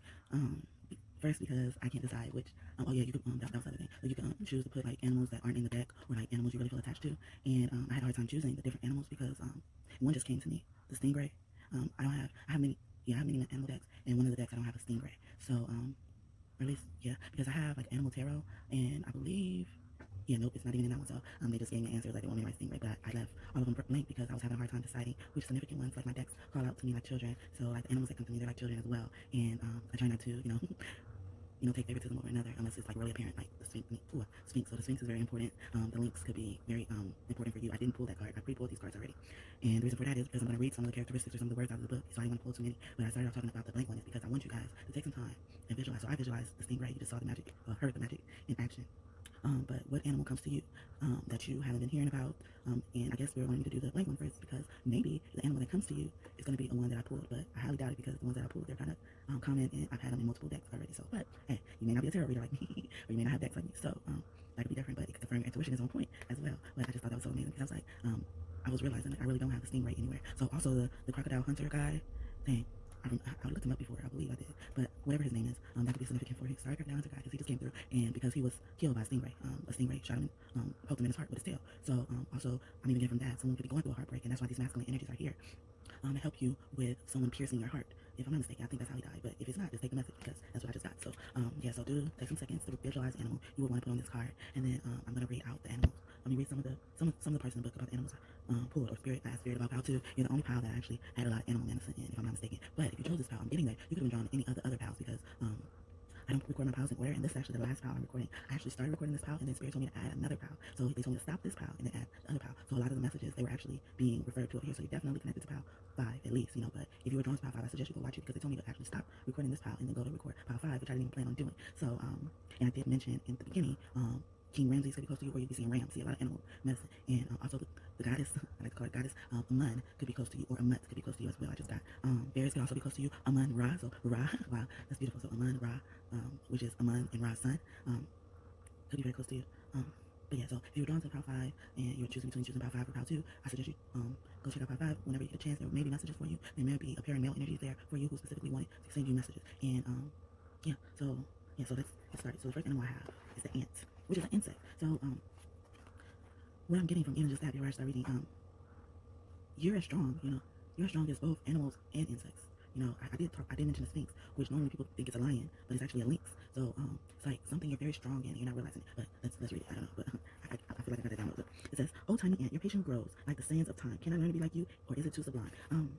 First because I can't decide which. Oh yeah, you could that was the other thing. So you can choose to put like animals that aren't in the deck, or like animals you really feel attached to. And I had a hard time choosing the different animals because one just came to me, the stingray. I have many animal decks, and one of the decks I don't have a stingray. So or at least because I have like animal tarot, and I believe. Yeah, nope, it's not even in that one. So they just gave me answers like they want me to write stingray, but I left all of them blank because I was having a hard time deciding which significant ones. Like my decks call out to me like children, so like the animals that come to me, they're like children as well. And I try not to, take favoritism over another unless it's like really apparent, like the Sphinx. Sphinx. So the Sphinx is very important. The links could be very important for you. I didn't pull that card. I pre-pulled these cards already, and the reason for that is because I'm going to read some of the characteristics or some of the words out of the book, so I didn't want to pull too many. But I started off talking about the blank one is because I want you guys to take some time and visualize. So I visualized the stingray. You just saw the magic, heard the magic in action. But what animal comes to you that you haven't been hearing about? And I guess we're wanting to do the blank one first because maybe the animal that comes to you is going to be a one that I pulled, but I highly doubt it because the ones that I pulled, they're kind of common, and I've had them in multiple decks already. So, but hey, you may not be a tarot reader like me, or you may not have decks like me, so that could be different. But it could confirm your intuition is on point as well. But I just thought that was so amazing because I was like, I was realizing like I really don't have the stingray anywhere. So also the crocodile hunter guy, dang. I looked him up before, I believe I did, but whatever his name is, that could be significant for him. Sorry, crocodile hunter guy, because he just came through, and because he was killed by a stingray shot him, poked him in his heart with his tail. So also, I'm even getting from that, someone could be going through a heartbreak, and that's why these masculine energies are here, to help you with someone piercing your heart. If I'm not mistaken, I think that's how he died, but if it's not, just take the message, because that's what I just got. So yeah, so take some seconds to visualize the animal you would want to put on this card, and then I'm gonna read out the animals. Let me read some of the parts in the book about the animals pulled, or spirit, I asked spirit about pile too. You're the only pile that actually had a lot of animal medicine in, if I'm not mistaken. But if you chose this pile, I'm getting that you could have been drawn to any other piles, because I don't record my piles in order, and this is actually the last pile I'm recording. I actually started recording this pile, and then Spirit told me to add another pile. So they told me to stop this pile and then add the other pile. So a lot of the messages, they were actually being referred to over here. So you're definitely connected to pile 5 at least, you know. But if you were drawn to pile 5, I suggest you go watch it, because they told me to actually stop recording this pile and then go to record pile 5, which I didn't even plan on doing. So and I did mention in the beginning, King Ramses could be close to you, or you'd be seeing Ram, see a lot of animal medicine. And also the goddess, I like to call it goddess, Amun could be close to you, or Amut could be close to you as well. I just got Bears could also be close to you. Amun Ra, so Ra, wow, that's beautiful. So Amun Ra, which is Amun and Ra's son, could be very close to you. But yeah, so if you're drawn to pile 5 and you're choosing between choosing pile 5 or pile 2, I suggest you go check out pile 5 whenever you get a chance. There may be messages for you. There may be appearing male energies there for you who specifically wanted to send you messages. And yeah, so let's start. So the first animal I have is the ant, which is an insect. So what I'm getting from images that before I start reading, you're as strong, you know, you're as strong as both animals and insects. You know, I did mention the Sphinx, which normally people think it's a lion, but it's actually a lynx. So it's like something you're very strong in, and you're not realizing it. But let's read it. I don't know, but I feel like I got that down. It says, "Oh, tiny ant, your patience grows like the sands of time. Can I learn to be like you, or is it too sublime?" And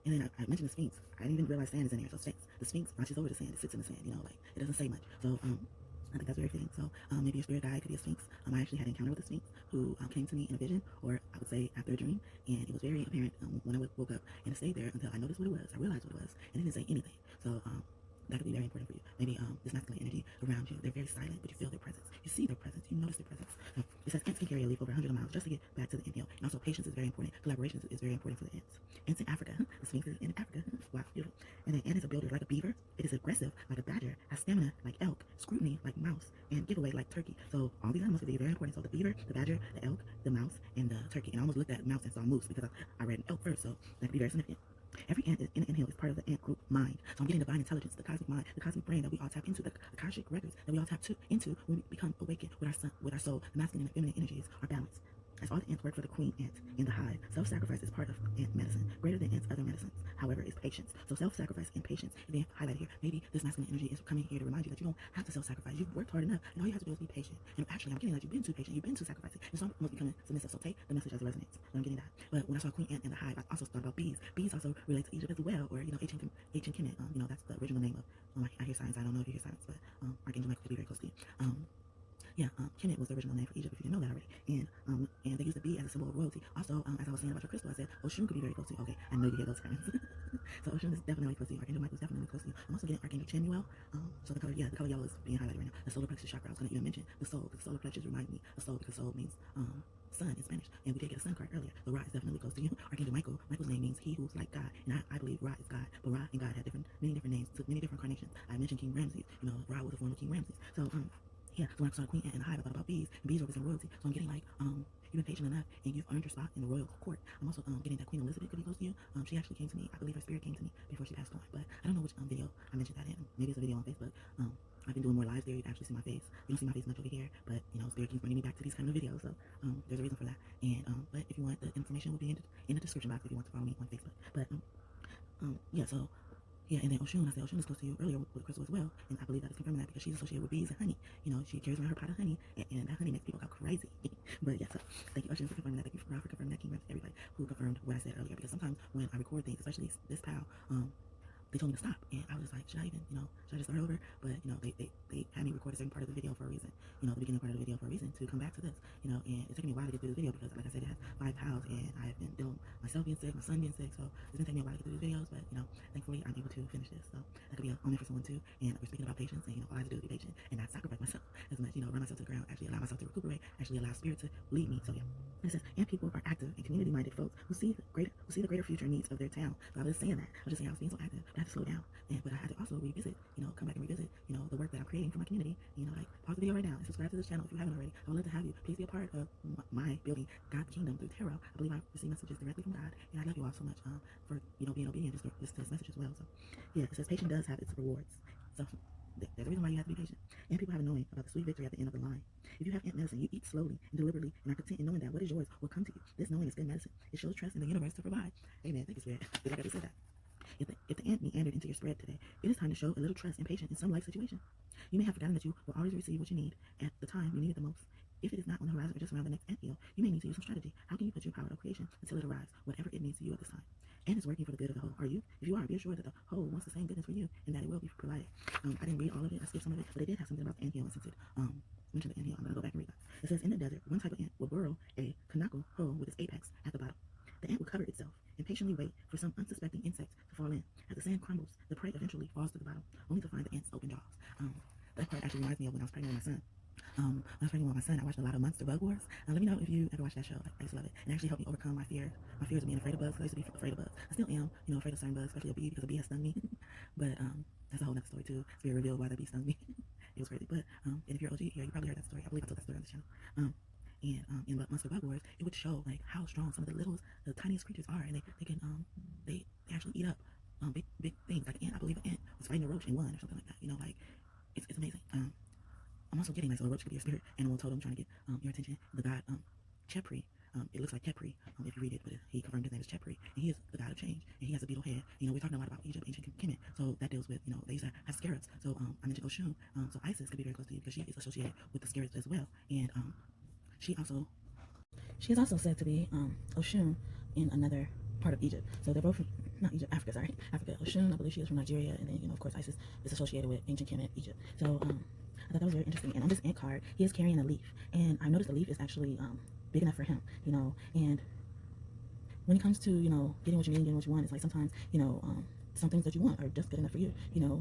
then I mentioned the Sphinx. I didn't even realize sand is in there. So Sphinx, the Sphinx watches over the sand. It sits in the sand. You know, like it doesn't say much. So I think that's very fitting. So maybe your spirit guide could be a Sphinx. I actually had an encounter with a Sphinx who came to me in a vision, or I would say after a dream, and it was very apparent when I woke up, and it stayed there until I noticed what it was. I realized what it was, and it didn't say anything. So that could be very important for you. Maybe this masculine energy around you, they're very silent, but you feel their presence. You see their presence. You notice their presence. It says ants can carry a leaf over 100 miles just to get back to the ant hill. And also patience is very important. Collaboration is very important for the ants. Ants in Africa. The Sphinx is in Africa. Wow, beautiful. And then ant is a builder like a beaver. It is aggressive like a badger. Has stamina like elk. Scrutiny like mouse. And giveaway like turkey. So all these animals could be very important. So the beaver, the badger, the elk, the mouse, and the turkey. And I almost looked at mouse and saw moose because I read elk first. So that could be very significant. Every ant in the ant hill is part of the ant group mind. So I'm getting divine intelligence, the cosmic mind, the cosmic brain that we all tap into, the Akashic records that we all tap into when we become awakened with our soul. The masculine and feminine energies are balanced. As all the ants work for the queen ant in the hive, self-sacrifice is part of ant medicine, greater than ants' other medicines. However, is patience. So self-sacrifice and patience. And then highlighted here, maybe this masculine energy is coming here to remind you that you don't have to self-sacrifice. You've worked hard enough, and all you have to do is be patient. And actually, I'm getting that you've been too patient, you've been too sacrificing, and so I'm becoming submissive. So take the message as it resonates. And I'm getting that. But when I saw queen ant in the hive, I also thought about bees. Bees also relate to Egypt as well, or ancient Kemet. That's the original name of. I hear science. I don't know if you hear science, but Archangel Michael could be very close to you. Kemet was the original name for Egypt, if you didn't know that already. And they used the bee as a symbol of royalty. Also, as I was saying about your crystal, I said Oshun could be very close to you. Okay, I know you hear those friends. So Oshun is definitely close to you. Archangel Michael is definitely close to you. I'm also getting Archangel Chamuel. So the color yellow is being highlighted right now. The solar plexus chakra. I was going to even mention the soul, because solar plexus remind me of soul, because soul means sun in Spanish, and we did get a sun card earlier. So Ra is definitely close to you. Archangel Michael's name means he who's like God, and I believe Ra is God, but Ra and God have many different names, took many different incarnations. I mentioned King Ramses. Ra was a form of King Ramses. So yeah, so when I saw Queen Ant in the hive, I thought about bees, and bees represent royalty. So I'm getting like, you've been patient enough, and you've earned your spot in the royal court. I'm also getting that Queen Elizabeth could be close to you. She actually came to me. I believe her spirit came to me before she passed on, but I don't know which video I mentioned that in. Maybe it's a video on Facebook. I've been doing more lives there. You can actually see my face. You don't see my face much over here, but spirit keeps bringing me back to these kind of videos. So there's a reason for that. And but if you want, the information will be in the description box if you want to follow me on Facebook. But yeah, so. Yeah, and then Oshun, I said Oshun is close to you earlier with Crystal as well, and I believe that is confirming that because she's associated with bees and honey. She carries around her pot of honey, and that honey makes people go crazy. But yeah, so thank you, Oshun, for confirming that. Thank you, Rob, for confirming that. King Reps, everybody who confirmed what I said earlier, because sometimes when I record things, especially this pal, they told me to stop, and I was like, should I even, should I just start over? But they had me record a certain part of the video for a reason, the beginning part of the video for a reason, to come back to this, and it took me a while to get through this video because, like I said, it has 5 pounds, and I've been dealing with myself being sick, my son being sick, so it's gonna take me a while to get through these videos, but thankfully I'm able to finish this, so that could be a moment for someone too. And we're speaking about patience, and all I have to do is be patient and not sacrifice myself as much, run myself to the ground, actually allow myself to recuperate, actually allow spirit to lead me. So yeah. It says, and people are active and community-minded folks who see the greater future needs of their town. So I was just saying that. I was just saying I was being so active, but I had to slow down. But I had to also revisit, come back and revisit, the work that I'm creating for my community. Like, pause the video right now and subscribe to this channel if you haven't already. I would love to have you. Please be a part of my building God's kingdom through tarot. I believe I receive messages directly from God, and I love you all so much for being obedient just to this message as well. So yeah, it says patience does have its rewards. So there's a reason why you have to be patient. And people have a knowing about the sweet victory at the end of the line. If you have ant medicine, you eat slowly and deliberately and are content in knowing that what is yours will come to you. This knowing is good medicine. It shows trust in the universe to provide. Amen. Thank you, Spirit. Did I already say that? If the ant meandered into your spread today, it is time to show a little trust and patience in some life situation. You may have forgotten that you will always receive what you need at the time you need it the most. If it is not on the horizon or just around the next anthill, you may need to use some strategy. How can you put your power of creation until it arrives, whatever it means to you at this time? And it's working for the good of the whole. Are you? If you are, be assured that the whole wants the same goodness for you and that it will be provided. I didn't read all of it. I skipped some of it, but it did have something about the anthill, and since it mentioned the anthill, I'm going to go back and read that. It says, in the desert, one type of ant will burrow a conical hole with its apex at the bottom. The ant will cover itself and patiently wait for some unsuspecting insect to fall in. As the sand crumbles, the prey eventually falls to the bottom, only to find the ant's open jaws. That part actually reminds me of when I was pregnant with my son. I watched a lot of Monster Bug Wars. Let me know if you ever watched that show. I used to love it. And it actually helped me overcome my fears of being afraid of bugs. I used to be afraid of bugs. I still am, afraid of certain bugs, especially a bee, because a bee has stung me. But that's a whole other story too. It's very revealed why the bee stung me. It was crazy. But and if you're OG here, you probably heard that story. I believe I told that story on this channel. In Monster Bug Wars, it would show like how strong some of the tiniest creatures are, and they can they actually eat up big things. Like an ant, I believe an ant was fighting a roach and won or something like that. It's amazing. I'm also getting, like, so a roach could be a spirit animal totem trying to get your attention. The god Chepri, it looks like Kepri if you read it, but he confirmed his name is Chepri, and he is the god of change, and he has a beetle head. We're talking a lot about Egypt, ancient Kemet, so that deals with, they used to have scarabs. So I mentioned Oshun, so Isis could be very close to you because she is associated with the scarabs as well, and she is also said to be Oshun in another part of Egypt. So they're both not Egypt, Africa, sorry. Africa. Oshun, I believe she is from Nigeria, and then, of course, Isis is associated with ancient Kemet, Egypt. So I thought that was very interesting. And on this ant card, he is carrying a leaf, and I noticed the leaf is actually big enough for him, and when it comes to, getting what you need and getting what you want, it's like sometimes, some things that you want are just good enough for you.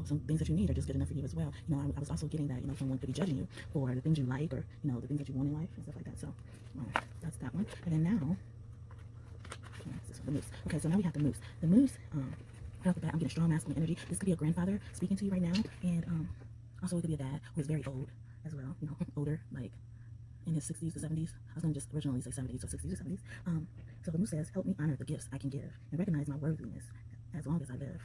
Some things that you need are just good enough for you as well. I was also getting that, someone could be judging you for the things you like, or, the things that you want in life and stuff like that. So that's that one. And then now, the moose. Okay, so now we have the moose. The moose, right off the bat, I'm getting strong masculine energy. This could be a grandfather speaking to you right now, and also it could be a dad who is very old as well, older, like in his 60s to 70s. I was going to just originally say 70s, so 60s to 70s. So the moose says, help me honor the gifts I can give and recognize my worthiness as long as I live.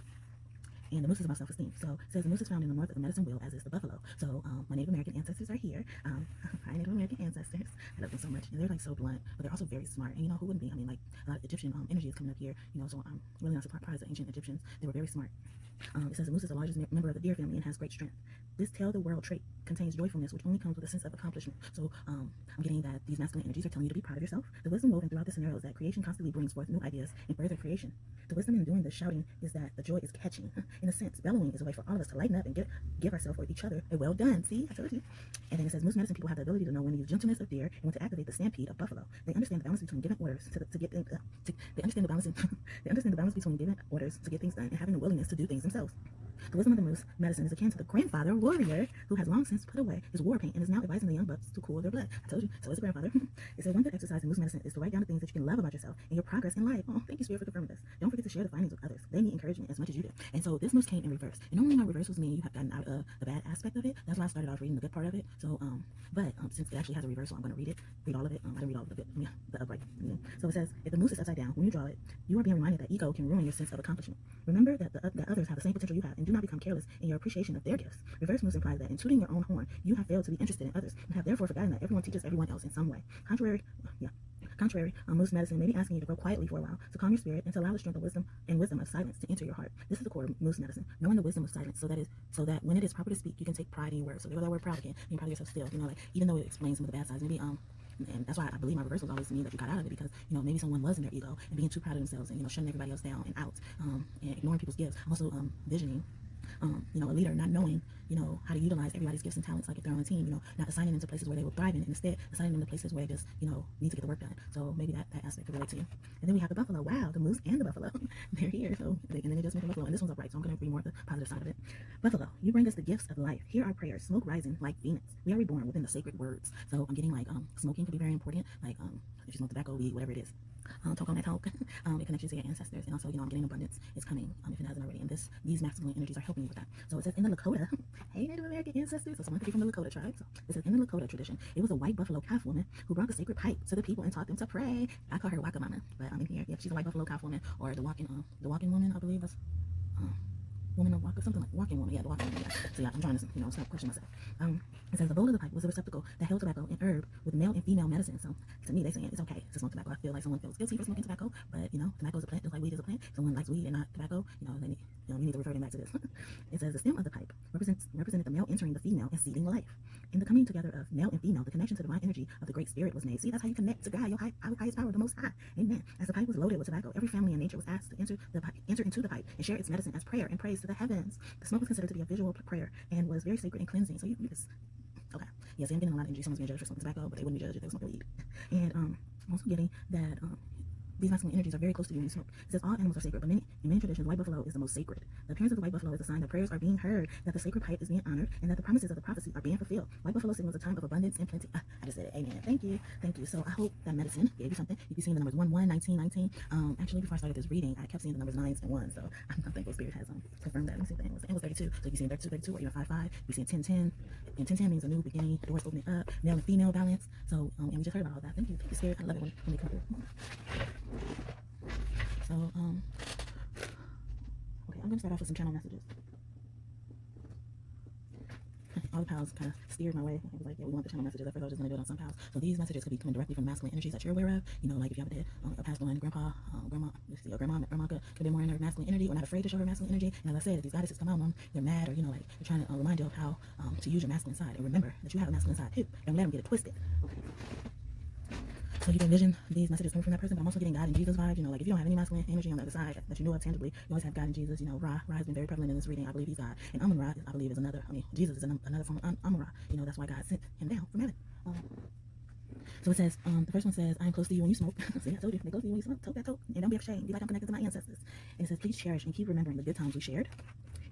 And the moose is about self-esteem. So it says the moose is found in the north of the medicine wheel, as is the buffalo. So my Native American ancestors are here. Hi, Native American ancestors. I love them so much. And they're like so blunt, but they're also very smart. And who wouldn't be? I mean, like, a lot of Egyptian energy is coming up here. So I'm really not surprised that ancient Egyptians, they were very smart. It says the moose is the largest member of the deer family and has great strength. This tell-the-world trait contains joyfulness, which only comes with a sense of accomplishment. So I'm getting that these masculine energies are telling you to be proud of yourself. The wisdom woven throughout this scenario is that creation constantly brings forth new ideas and further creation. The wisdom in doing this shouting is that the joy is catching. In a sense, bellowing is a way for all of us to lighten up and give ourselves or each other a well done. See, I told you. And then it says moose medicine people have the ability to know when to use gentleness of deer and when to activate the stampede of buffalo. They understand the balance between giving orders to get things. They understand the balance. They understand the balance between giving orders to get things done and having the willingness to do things themselves. The wisdom of the moose medicine is akin to the grandfather warrior who has long since put away his war paint and is now advising the young bucks to cool their blood. I told you, so it's a grandfather. It says one good exercise in moose medicine is to write down the things that you can love about yourself and your progress in life. Oh, thank you, Spirit, for confirming this. Don't forget to share the findings with others. They need encouragement as much as you do. And so this moose came in reverse. And normally my reversals mean you have gotten out of the bad aspect of it. That's why I started off reading the good part of it. So, but since it actually has a reversal, I'm going to read all of it. I didn't read all of the good, the upright. So it says, if the moose is upside down, when you draw it, you are being reminded that ego can ruin your sense of accomplishment. Remember that that others have the same potential you have, and do not become careless in your appreciation of their gifts. Reverse moose implies that in tooting your own horn, you have failed to be interested in others and have therefore forgotten that everyone teaches everyone else in some way. Contrary, moose medicine may be asking you to grow quietly for a while, to calm your spirit and to allow the strength of wisdom of silence to enter your heart. This is the core of moose medicine, knowing the wisdom of silence, so that when it is proper to speak, you can take pride in your words. So there goes that word proud again. You can proud of yourself still. Like, even though it explains some of the bad sides, maybe And that's why I believe my reversals always mean that you got out of it, because, you know, maybe someone was in their ego and being too proud of themselves and, you know, shutting everybody else down and out, and ignoring people's gifts. Also, visioning. You know, a leader not knowing, you know, how to utilize everybody's gifts and talents, like if they're on a team, you know, not assigning them to places where they will thrive in, and instead assigning them to places where they just, you know, need to get the work done. So maybe that aspect could relate to you. And then we have the buffalo. Wow, the moose and the buffalo. They're here. So, and then they just make a buffalo. And this one's upright, so I'm going to read more of the positive side of it. Buffalo, you bring us the gifts of life. Hear our prayers. Smoke rising like Venus. We are reborn within the sacred words. So I'm getting like, smoking could be very important. Like, if you smoke tobacco, weed, whatever it is. Talk on that talk. It connects you to your ancestors, and also, you know, I'm getting abundance. It's coming, if it hasn't already, and these masculine energies are helping you with that. So it says in the Lakota, hey, Native American ancestors, so someone could be from the Lakota tribe. So it says in the Lakota tradition, it was a white buffalo calf woman who brought the sacred pipe to the people and taught them to pray. I call her Wakamama, but I'm in here. Yeah, she's a white buffalo calf woman, or the walking woman, I believe. That's woman of walk or something like walking woman. Yeah, the walking woman. Yeah. So yeah, I'm trying to, you know, stop questioning myself. It says the bowl of the pipe was a receptacle that held tobacco and herb with male and female medicine. So to me, they saying it's okay to smoke tobacco. I feel like someone feels guilty for smoking tobacco, but you know, tobacco is a plant, just like weed is a plant. Someone likes weed and not tobacco, you know, then you need to refer them back to this. It says the stem of the pipe represented the male entering the female and seeding life. In the coming together of male and female, the connection to divine energy of the Great Spirit was made. See, that's how you connect to God, your highest power, the Most High. Amen. As the pipe was loaded with tobacco, every family in nature was asked to enter into the pipe and share its medicine as prayer and praise to the heavens. The smoke was considered to be a visual prayer and was very sacred and cleansing. So you just, okay. Yeah, see, I'm getting a lot of energy. Someone's being judged for smoking tobacco, but they wouldn't be judged if they were smoking weed. And I'm also getting that these masculine energies are very close to you when you smoke. It says all animals are sacred, but in many traditions, white buffalo is the most sacred. The appearance of the white buffalo is a sign that prayers are being heard, that the sacred pipe is being honored, and that the promises of the prophecy are being fulfilled. White buffalo signals a time of abundance and plenty. I just said it. Amen. Thank you. Thank you. So I hope that medicine gave you something. You keep seeing the numbers 1, 1, 19, 19. Actually, before I started this reading, I kept seeing the numbers 9s and 1. So I'm thankful Spirit has confirmed that. Let me see the angle was 32. So you see 32, 32, or even 5, 5. You see 10, 10. And 10, 10 means a new beginning, doors opening up, male and female balance. So, and we just heard about all that. Thank you, Spirit. I love it when they come through. So, okay, I'm going to start off with some channel messages. All the pals kind of steered my way. I was like, yeah, we want the channel messages. At first I was just going to do it on some pals. So these messages could be coming directly from masculine energies that you're aware of. You know, like if you have a past one, grandpa, grandma could be more in her masculine energy or not afraid to show her masculine energy. And as I said, if these goddesses come out on them, they're mad, or, you know, like they're trying to remind you of how to use your masculine side. And remember that you have a masculine side too. Don't let them get it twisted. Okay. So you can envision these messages coming from that person, but I'm also getting God and Jesus vibes. You know, like if you don't have any masculine energy on the other side that you know of tangibly, you always have God and Jesus. You know, Ra has been very prevalent in this reading. I believe he's God. And Amun-Ra, I believe, is another, Jesus is another form of Amun-Ra. You know, that's why God sent him down from heaven. So it says, the first one says, I am close to you when you smoke. See, I told you, they close to you when you smoke. Toke that toke. And don't be ashamed. Be like I'm connected to my ancestors. And it says, please cherish and keep remembering the good times we shared.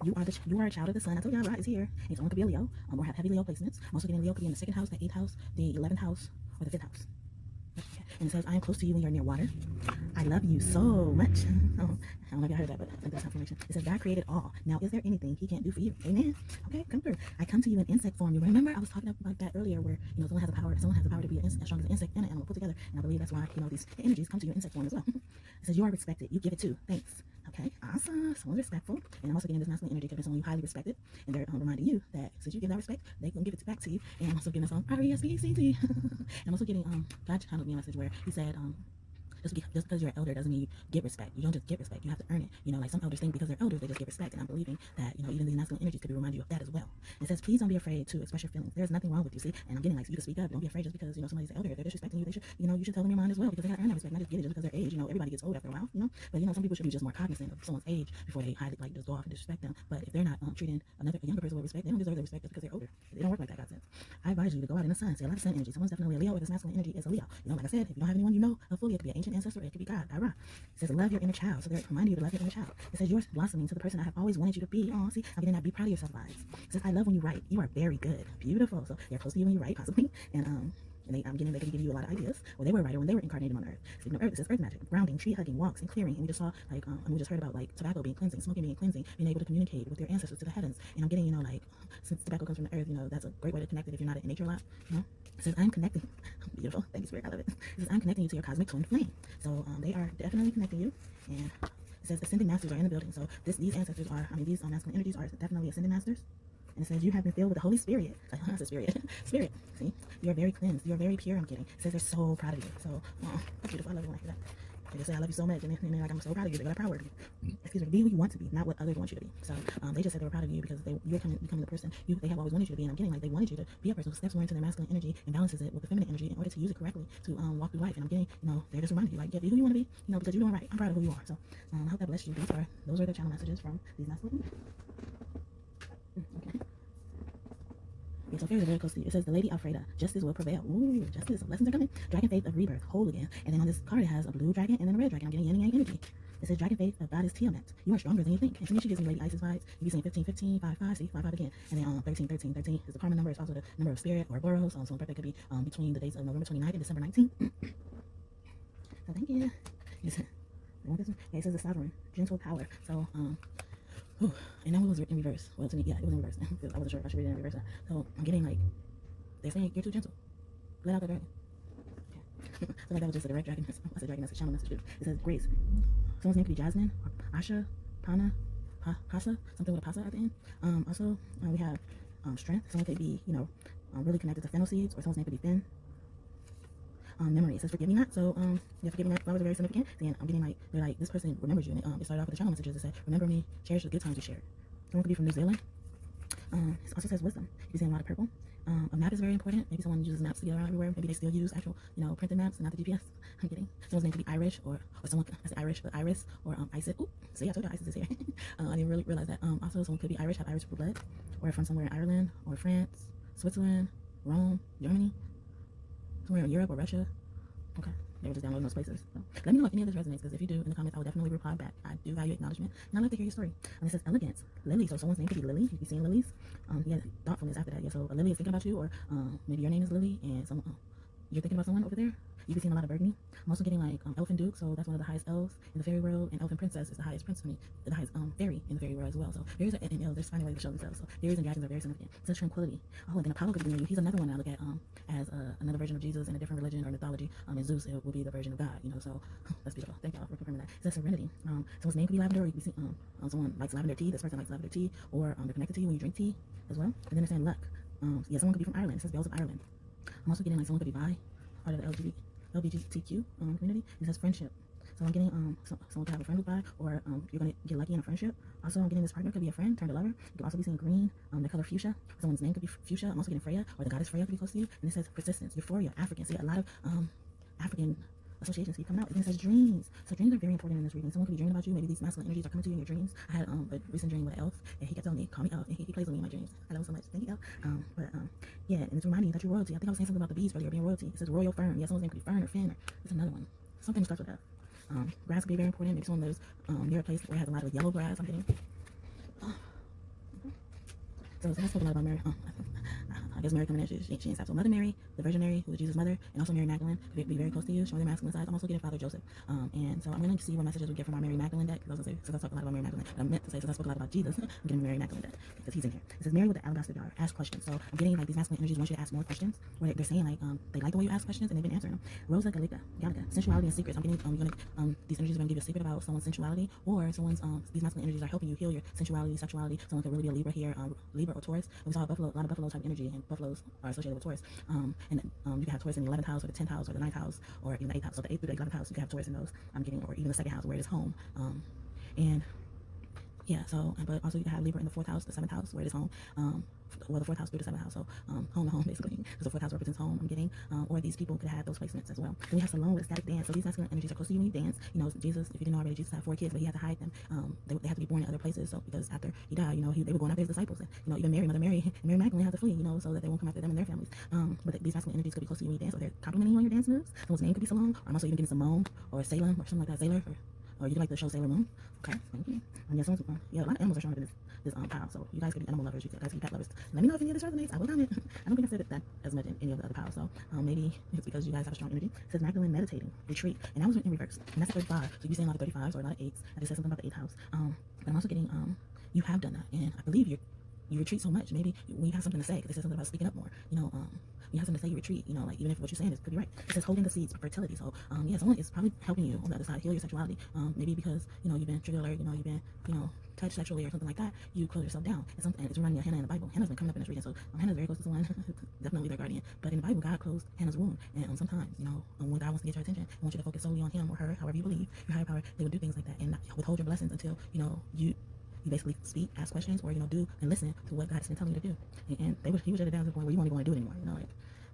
You are a child of the sun. I told y'all, Ra is here. And someone could be a Leo, or have heavy Leo placements. I'm also getting Leo could be in the 2nd house, the 8th house, the 11th house, or the 5th house. And it says, I am close to you when you're near water. I love you so much. Oh, I don't know if y'all heard that, but I think that's confirmation. It says, God created all. Now, is there anything he can't do for you? Amen. Okay, come through. I come to you in insect form. You remember I was talking about that earlier, where, you know, someone has the power to be as strong as an insect and an animal put together. And I believe that's why, you know, these energies come to you in insect form as well. It says, you are respected. You give it too. Thanks. Okay, awesome. Someone's respectful. And I'm also getting this masculine energy could be someone you highly respected. And they're reminding you that since you give that respect, they can give it back to you. And I'm also getting a song, R-E-S-P-E-C-T. And I'm also getting, God channeled me a message where he said, just because you're an elder doesn't mean you get respect. You don't just get respect. You have to earn it. You know, like some elders think because they're elders, they just get respect. And I'm believing that, you know, even these masculine energies could be remind you of that as well. It says, please don't be afraid to express your feelings. There's nothing wrong with you, see? And I'm getting like you to speak up. Don't be afraid just because, you know, somebody's an elder. If they're disrespecting you, they should, you know, you should tell them your mind as well, because they gotta earn that respect, not just get it just because they're age. You know, everybody gets old after a while, you know. But, you know, some people should be just more cognizant of someone's age before they highly, like, just go off and disrespect them. But if they're not treating a younger person with respect, they don't deserve the respect just because they're older. They don't work like that, God says. I advise you to go out in the sun. See, a lot of sun energy. Someone's definitely a Leo, or this masculine energy is a Leo. You know, like I said, if you don't have anyone you know fully, it could be an ancient ancestor, it could be God. It says, love your inner child. So they're reminding you to love your inner child. It says, you're blossoming to the person I have always wanted you to be. Oh, see, I'm getting that be proud of yourself vibes. It says, I love when you write. You are very good. Beautiful. So they're close to you when you write, possibly. And I'm getting they can give you a lot of ideas. Well, they were a writer when they were incarnated on Earth. Speaking of Earth, it says earth magic, grounding, tree hugging, walks, and clearing. And we just saw, like, and we just heard about, like, tobacco being cleansing, smoking being cleansing, being able to communicate with your ancestors to the heavens. And I'm getting, you know, like, since tobacco comes from the earth, you know, that's a great way to connect it if you're not in nature a lot, you know. It says, I'm connecting. Beautiful. Thank you, Spirit. I love it. It says, I'm connecting you to your cosmic twin flame. So they are definitely connecting you. And it says, ascending masters are in the building. So these ancestors are, these masculine energies are definitely ascending masters. And it says, you have been filled with the Holy Spirit. Like, that's a spirit. Spirit. See? You are very cleansed. You are very pure, I'm kidding. It says they're so proud of you. So, that's beautiful. I love it when I hear that. They just say, I love you so much, and they're like, I'm so proud of you. They got a proud word. Excuse me, be who you want to be, not what others want you to be. So they just said they were proud of you because you're becoming the person they have always wanted you to be. And I'm getting like they wanted you to be a person who steps more into their masculine energy and balances it with the feminine energy in order to use it correctly to walk through life. And I'm getting, they're just reminding you, like, yeah, be who you want to be, because you're doing right. I'm proud of who you are. So I hope that blessed you. Those are the channel messages from these masculine. Okay. Yeah, so fairies are very close to you. It says the Lady Alfreda, justice will prevail. Ooh, justice, lessons are coming. Dragon faith of rebirth, whole again. And then on this card it has a blue dragon and then a red dragon. I'm getting yin and yang energy. It says dragon faith of goddess Tiamat. You are stronger than you think. And to me, she gives me Lady Isis vibes. You be saying 15, 15, 5, 5, see, 5, 5 again. And then 13, 13, 13 is the karma number. It's also the number of spirit or Boros. So birthday could be between the dates of November 29th and December 19th. So thank you. It says the sovereign, gentle power. So and now it was in reverse. Well, to me, yeah, it was in reverse. I wasn't sure if I should read it in reverse. So I'm getting like, they're saying you're too gentle. Let out the dragon. Okay. So like that was just a direct dragon. I said dragon, that's a channel message. It says grace. Someone's name could be Jasmine or Asha, Pana, Pasa, something with a Pasa at the end. Also, we have strength. Someone could be, really connected to fennel seeds, or someone's name could be Finn. Memory. It says forgive me not. So yeah, forgive me not. Flowers are very significant. Then I'm getting like, they're like, this person remembers you. And it started off with the channel messages that said, remember me, cherish the good times you shared. Someone could be from New Zealand. It also says wisdom. You're seeing a lot of purple. A map is very important. Maybe someone uses maps to get around everywhere. Maybe they still use actual, printed maps and not the GPS. I'm kidding. Someone's name could be Irish or someone, I say Irish, but Iris or Isis. Ooh, see, I told you Isis is here. I didn't really realize that. Also, someone could be Irish, have Irish blood, or from somewhere in Ireland or France, Switzerland, Rome, Germany, somewhere in Europe or Russia. Okay, they were just downloading those places. So let me know if any of this resonates, because if you do, in the comments, I will definitely reply back. I do value acknowledgement, and I'd like to hear your story. It says elegance, Lily. So someone's name could be Lily. You can be seeing lilies. Yeah, thoughtfulness after that. Yeah, so a lily is thinking about you, or maybe your name is Lily, and you're thinking about someone over there. You be seeing a lot of burgundy. I'm also getting like Elfin Duke, so that's one of the highest elves in the fairy world, and Elfin Princess is the highest prince for me, the highest fairy in the fairy world as well. So fairies and elves, they're finding ways to show themselves. So fairies and dragons are very significant. It says tranquility. Oh, and then Apollo could be near you. He's another one I look at as another version of Jesus in a different religion or mythology. And Zeus will be the version of God, So that's beautiful. Thank y'all for confirming that. It says serenity. Someone's name could be lavender, or you can see someone likes lavender tea. This person likes lavender tea, or they're connected to you when you drink tea as well. And then they're saying luck. Yeah, someone could be from Ireland. It says Bells of Ireland. I'm also getting like someone could be bi, part of the LGBTQ community. It says friendship. So I'm getting someone could have a friend who's bi, or you're gonna get lucky in a friendship. Also, I'm getting this partner could be a friend turned a lover. You could also be seeing green, the color fuchsia. Someone's name could be fuchsia. I'm also getting Freya, or the goddess Freya could be close to you. And it says persistence, euphoria, African. See, a lot of African associations keep coming out. And then it says dreams. So dreams are very important in this reading. Someone could be dreaming about you. Maybe these masculine energies are coming to you in your dreams. I had a recent dream with an elf, and he kept telling me, call me elf, and he plays with me in my dreams. I love him so much. Thank you, elf. Yeah, and it's reminding you that you're royalty. I think I was saying something about the bees earlier, being royalty. It says royal fern. Yeah, someone's name could be Fern or Finn, or there's another one. Something starts with F. Grass could be very important. Maybe someone lives near a place where it has a lot of yellow grass. I'm getting. So I spoke a lot about Mary. I guess Mary coming in, she ain't stopped. So Mother Mary, the Virgin Mary, who is Jesus' mother, and also Mary Magdalene, could be very close to you, showing their masculine sides. I'm also getting Father Joseph. And so I'm going to see what messages we get from our Mary Magdalene deck, because I was going to say, since I talked a lot about Mary Magdalene, but I meant to say, since I spoke a lot about Jesus, I'm getting Mary Magdalene deck, because he's in here. It says Mary with the alabaster jar, ask questions. So I'm getting like these masculine energies want you to ask more questions, where they're saying like, they like the way you ask questions, and they've been answering them. Rosa Gallica, sensuality and secrets. I'm getting, these energies are going to give you a secret about someone's sensuality, or someone's, these masculine energies are helping you heal your sensuality, sexuality. Someone could really be a Libra here, Libra or Taurus. We saw a lot of buffalo type energy, and buffaloes are associated with Taurus. And you can have Taurus in the 11th house, or the 10th house, or the 9th house, or even the 8th house. So the 8th through the 11th house, you can have Taurus in those. I'm getting, or even the 2nd house where it is home. And yeah, so, but also you can have Libra in the 4th house, the 7th house where it is home. Well, the 4th house through the 7th house, so home to home basically, because the 4th house represents home. I'm getting, or these people could have those placements as well. Then we have Salome with ecstatic dance. So these masculine energies are close to you when you dance. Jesus, if you didn't know already, Jesus had 4 kids, but he had to hide them. They have to be born in other places. So because after he died, they were going after his disciples, and even Mary, Mother Mary, and Mary Magdalene had to flee, so that they won't come after them and their families. But these masculine energies could be close to you when you dance, or they're complimenting you on your dance moves. Someone's name could be Salome, or I'm also even getting Simone or Salem or something like that, Sailor, or you can like the show Sailor Moon. Okay, thank you. And yeah, a lot of animals are showing up in this pile, so you guys could be animal lovers, you guys could be pet lovers. Let me know if any of this resonates. I will comment. I don't think I said that as much in any of the other piles, so maybe it's because you guys have a strong energy. It says Magdalene meditating, retreat, and that was in reverse, and that's a 35, so you'd be saying a lot of 35s or a lot of 8s. I just said something about the 8th house, but I'm also getting, you have done that, and I believe you retreat so much. Maybe when you have something to say, because it says something about speaking up more, you have something to say, you retreat, like even if what you're saying is could be right. It says holding the seeds for fertility. So yeah, someone is probably helping you on the other side heal your sexuality. Maybe because you've been trigger alert, you've been touched sexually or something like that, you close yourself down. It's reminding me of Hannah in the Bible. Hannah's been coming up in this reading, so Hannah's very close to someone, definitely their guardian. But in the Bible, God closed Hannah's womb, and sometimes when God wants to get your attention, and wants you to focus solely on Him or her, however you believe, your higher power, they will do things like that and not withhold your blessings until you basically speak, ask questions, or do and listen to what God's been telling you to do. And he was shut it down to the point where you won't even want to do it anymore.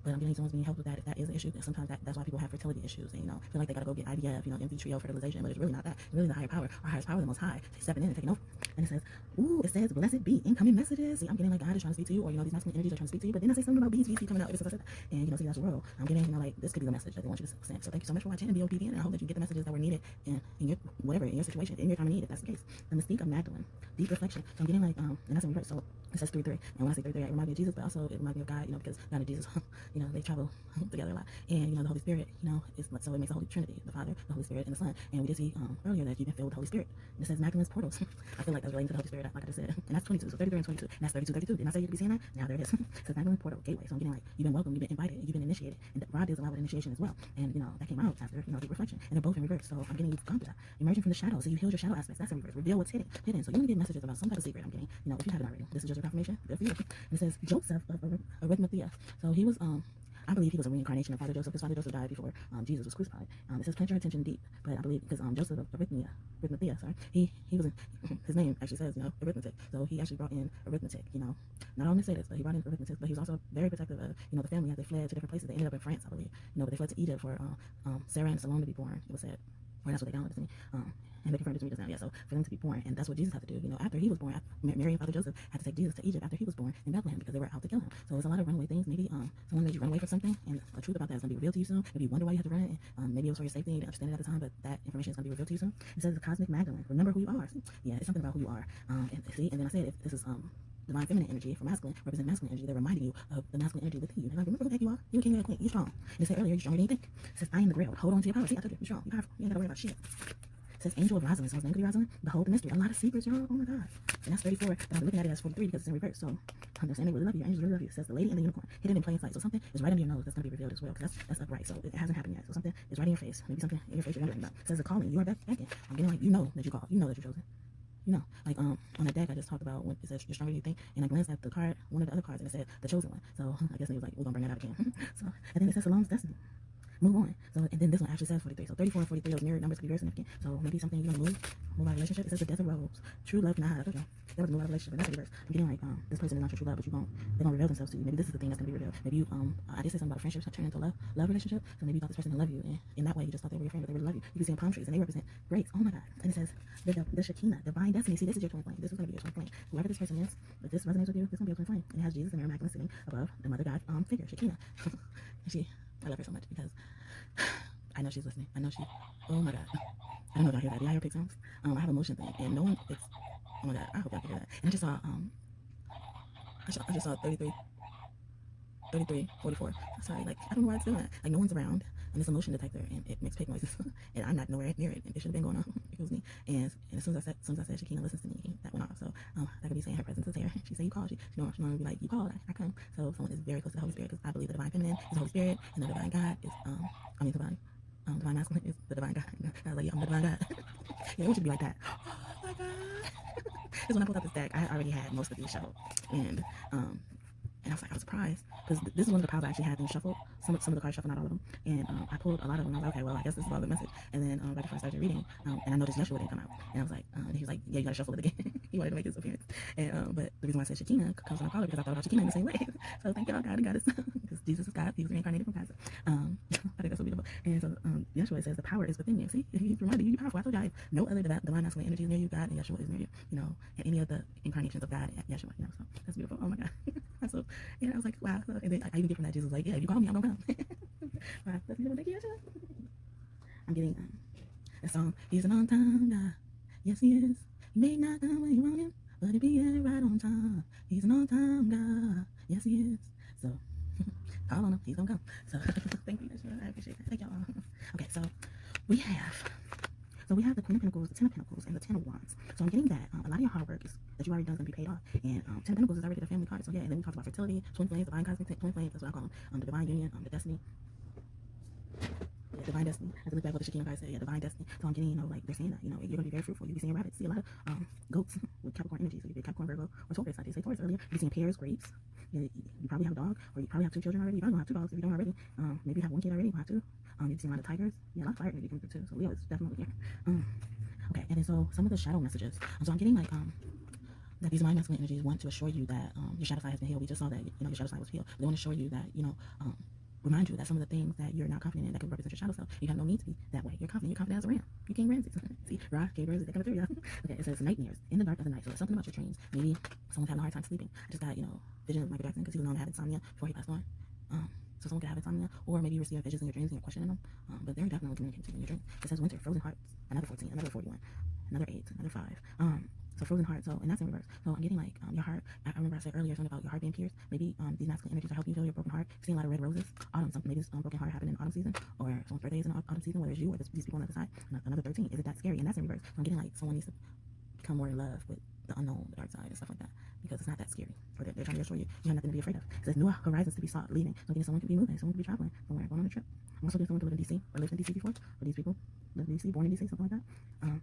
But I'm getting someone's being helped with that if that is an issue. And sometimes that's why people have fertility issues and feel like they gotta go get IVF, empty trio fertilization, but it's really not that. It's really the higher power. Our highest power, the most high, stepping in and taking over. And it says, blessed be incoming messages. See, I'm getting like God is trying to speak to you, or these masculine energies are trying to speak to you. But then I say something about bees coming out ever since I said that. And see, that's the world. I'm getting like this could be the message that they want you to send. So thank you so much for watching and be obedient. And I hope that you get the messages that were needed in your whatever, in your situation, in your time of need, if that's the case. The mystique of Magdalene, deep reflection. So I'm getting like and that's in reverse. So it says 3-3. And when I say 3-3, it reminds me of Jesus, but also it reminds me of God, because God and Jesus, they travel together a lot. And the Holy Spirit, is so it makes the Holy Trinity, the Father, the Holy Spirit, and the Son. And we did see earlier that you've been filled with the Holy Spirit. And it says Magdalene's portals. I feel like that's relating to the Holy Spirit, like I just said. And that's 22, so 33 and 22. And that's 32-32. Didn't I say you could be seeing that? Now there it is. It says Magdalene's portal, gateway. So I'm getting like you've been welcomed, you've been invited, you've been initiated. And Rod deals a lot with initiation as well. And that came out after deep reflection. And they're both in reverse. So I'm getting you've gone through that. Emerging from the shadow. So you healed your shadow aspects. That's in reverse. Reveal what's hidden. So you're gonna get messages about some type of secret. I'm getting, if you haven't already. This is just a confirmation. Good for you. And it says Joseph of Arimathea. So he was I believe he was a reincarnation of Father Joseph, because Father Joseph died before Jesus was crucified. It says plant your attention deep, but I believe because Joseph of Arimathea, he was his name actually says arithmetic, so he actually brought in arithmetic. Not only say this, but he brought in arithmetic, but he was also very protective of the family as they fled to different places. They ended up in France, I believe. But they fled to Egypt for Sarah and Salome to be born. It was said. Or that's what they downloaded to me. And they confirmed it to me just now. Yeah, so for them to be born, and that's what Jesus had to do. After he was born, Mary and Father Joseph had to take Jesus to Egypt after he was born in Bethlehem because they were out to kill him. So it's a lot of runaway things. Maybe someone made you run away from something, and the truth about that is going to be revealed to you soon. Maybe you wonder why you had to run, and maybe it was for your safety and you didn't understand it at the time, but that information is going to be revealed to you soon. It says the cosmic Magdalene. Remember who you are. See? Yeah, it's something about who you are. And then I said if this is divine feminine energy for masculine, represent masculine energy, they're reminding you of the masculine energy within you. They're like, remember who the heck you are? You're a king, you're a queen, you're strong. And they said earlier, you're stronger than you think. It says, I am the grail. Hold on to your power. See, I told you, you're strong, you're powerful. You ain't got to worry about shit. It says angel of Rosalind. So his name could be Rosalind. Behold the mystery. A lot of secrets, y'all. Oh my God. And that's 34. But I'm looking at it as 43 because it's in reverse. So understand they really love you. Angels really love you. It says the lady and the unicorn. Hidden in plain sight. So something is right under your nose that's going to be revealed as well. Because that's upright. So it hasn't happened yet. So something is right in your face. Maybe something in your face you're wondering about. It says the calling. You are back. I'm getting like, that you call. You know that you're chosen. Like on the deck I just talked about when it says you're stronger than you think, and I glanced at the card, one of the other cards, and it said the chosen one. So I guess they was like, we're gonna bring that out again. So and then it says Salome's destiny. Move on. So and then this one actually says 43. So 34 and 43, those mirrored numbers could be very significant. So maybe something you're gonna move out of relationship. It says the death of rose. True love not. I told you that was move out of relationship, but that's the reverse. I'm getting like this person is not your true love, but they're gonna reveal themselves to you. Maybe this is the thing that's gonna be revealed. Maybe you I did say something about friendships turn into love relationship. So maybe you thought this person didn't love you, and in that way you just thought they were your friend, but they really love you. You can see palm trees and they represent grace. Oh my God. And it says the Shekinah, divine destiny. See, this is your twin flame. This is gonna be your twin flame. Whoever this person is, if this resonates with you, this is gonna be your twin flame. And it has Jesus and Mary Magdalene sitting above the mother God figure, Shekinah. And I love her so much because I know she's listening. I know oh my God. I don't know if y'all hear that. Do y'all hear pig sounds? I have a motion thing, and no one, oh my God, I hope y'all can hear that. And I just saw 33, 44. Sorry, like, I don't know why it's doing that. Like, no one's around, and it's a motion detector, and it makes pig noises, and I'm not nowhere near it, and it should have been going on if it was me. And as soon as I said Shekinah listens to me, that went off. So that could be saying her presence is here. She said you call. She normally be like, you call, I come. So someone is very close to the Holy Spirit, because I believe the divine feminine is the Holy Spirit, and the divine God is divine masculine is the divine God. I was like, yeah, I'm the divine God. Yeah, it should be like that. Oh my God. Because when I pulled out this deck, I already had most of these shuffled, and I was like, I was surprised, because this is one of the piles I actually had them shuffled. Some of the cards shuffled, not all of them. And I pulled a lot of them, and I was like, okay, well, I guess this is all the message. And then right before I started reading, and I noticed Yeshua didn't come out. And I was like, and he was like, yeah, you gotta shuffle it again. He wanted to make his appearance. And but the reason why I said Shekinah comes when I call it, because I thought about Shekinah in the same way. So thank y'all, God and Goddess, because Jesus is God. He was reincarnated from God. I think that's so beautiful. And so Yeshua says the power is within you. See, he's reminding you you're powerful. I told y'all, no other divine masculine energy is near you. God and Yeshua is near you. And any of the incarnations of God and Yeshua. So that's beautiful. Oh my God. So yeah, I was like, wow. So, and then I even get from that Jesus was like, yeah, if you call me, I'm gonna come. Wow, that's beautiful. Thank you, Yeshua. I'm getting a song. He's an on-time God. Yes, he is. He may not come when you want him, but he'll be there right on time. He's an on-time God. Yes, he is. So call on him. He's gonna come. So thank you, Yeshua. I appreciate that. Thank y'all. Okay, so we have So we have the Queen of Pentacles, the Ten of Pentacles, and the Ten of Wands. So I'm getting that a lot of your hard work that you already done is going to be paid off. And Ten of Pentacles is already the family card. So yeah, and then we talked about fertility, twin flames, divine cosmic twin flames. That's what I call them. The divine union, the destiny. Yeah, divine destiny. I have to look back what the Shakina guys said. Yeah, divine destiny. So I'm getting, like, they're saying that, you're going to be very fruitful. You'll be seeing rabbits. See a lot of goats with Capricorn energy. So you be Capricorn, Virgo, or Taurus. I did say Taurus earlier. You'll be seeing pears, grapes. You probably have a dog, or you probably have 2 children already. You probably don't have 2 dogs if you don't already. Maybe you have 1 kid already. You have 2. You'll see a lot of tigers. Yeah, a lot of fire energy coming through too. So Leo is definitely here. Okay, and then so some of the shadow messages. So I'm getting, like, that these mind masculine energies want to assure you that your shadow side has been healed. We just saw that, your shadow side was healed. They want to assure you that, remind you that some of the things that you're not confident in that can represent your shadow self, you have no need to be that way. You're confident as a ram. You can't Ramses. See, Ra, Gabriel, is that coming through? Yeah. Okay, it says nightmares in the dark of the night. So it's something about your dreams. Maybe someone's having a hard time sleeping. I just got, vision of Michael Jackson because he was known to have insomnia before he passed on. So someone could have insomnia, or maybe you receive visions in your dreams and you're questioning them. But they're definitely communicating to you in your dreams. It says winter, frozen hearts, another 14, another 41, another 8, another 5. So frozen heart, and that's in reverse. So I'm getting, like, your heart. I remember I said earlier something about your heart being pierced. Maybe these masculine energies are helping you heal your broken heart. Seeing a lot of red roses. Autumn, maybe this broken heart happened in autumn season, or someone's birthday is in autumn season, whether it's you or these people on the other side. Another 13. Is it that scary? And that's in reverse. So I'm getting, like, someone needs to become more in love with the unknown, the dark side, and stuff like that, because it's not that scary. Or they're trying to reassure you you have nothing to be afraid of. It says new horizons to be sought, leaving. So I'm getting someone could be moving, someone could be traveling somewhere, going on a trip. I'm also getting someone to live in DC or lived in DC before, or these people live in DC, born in DC, something like that.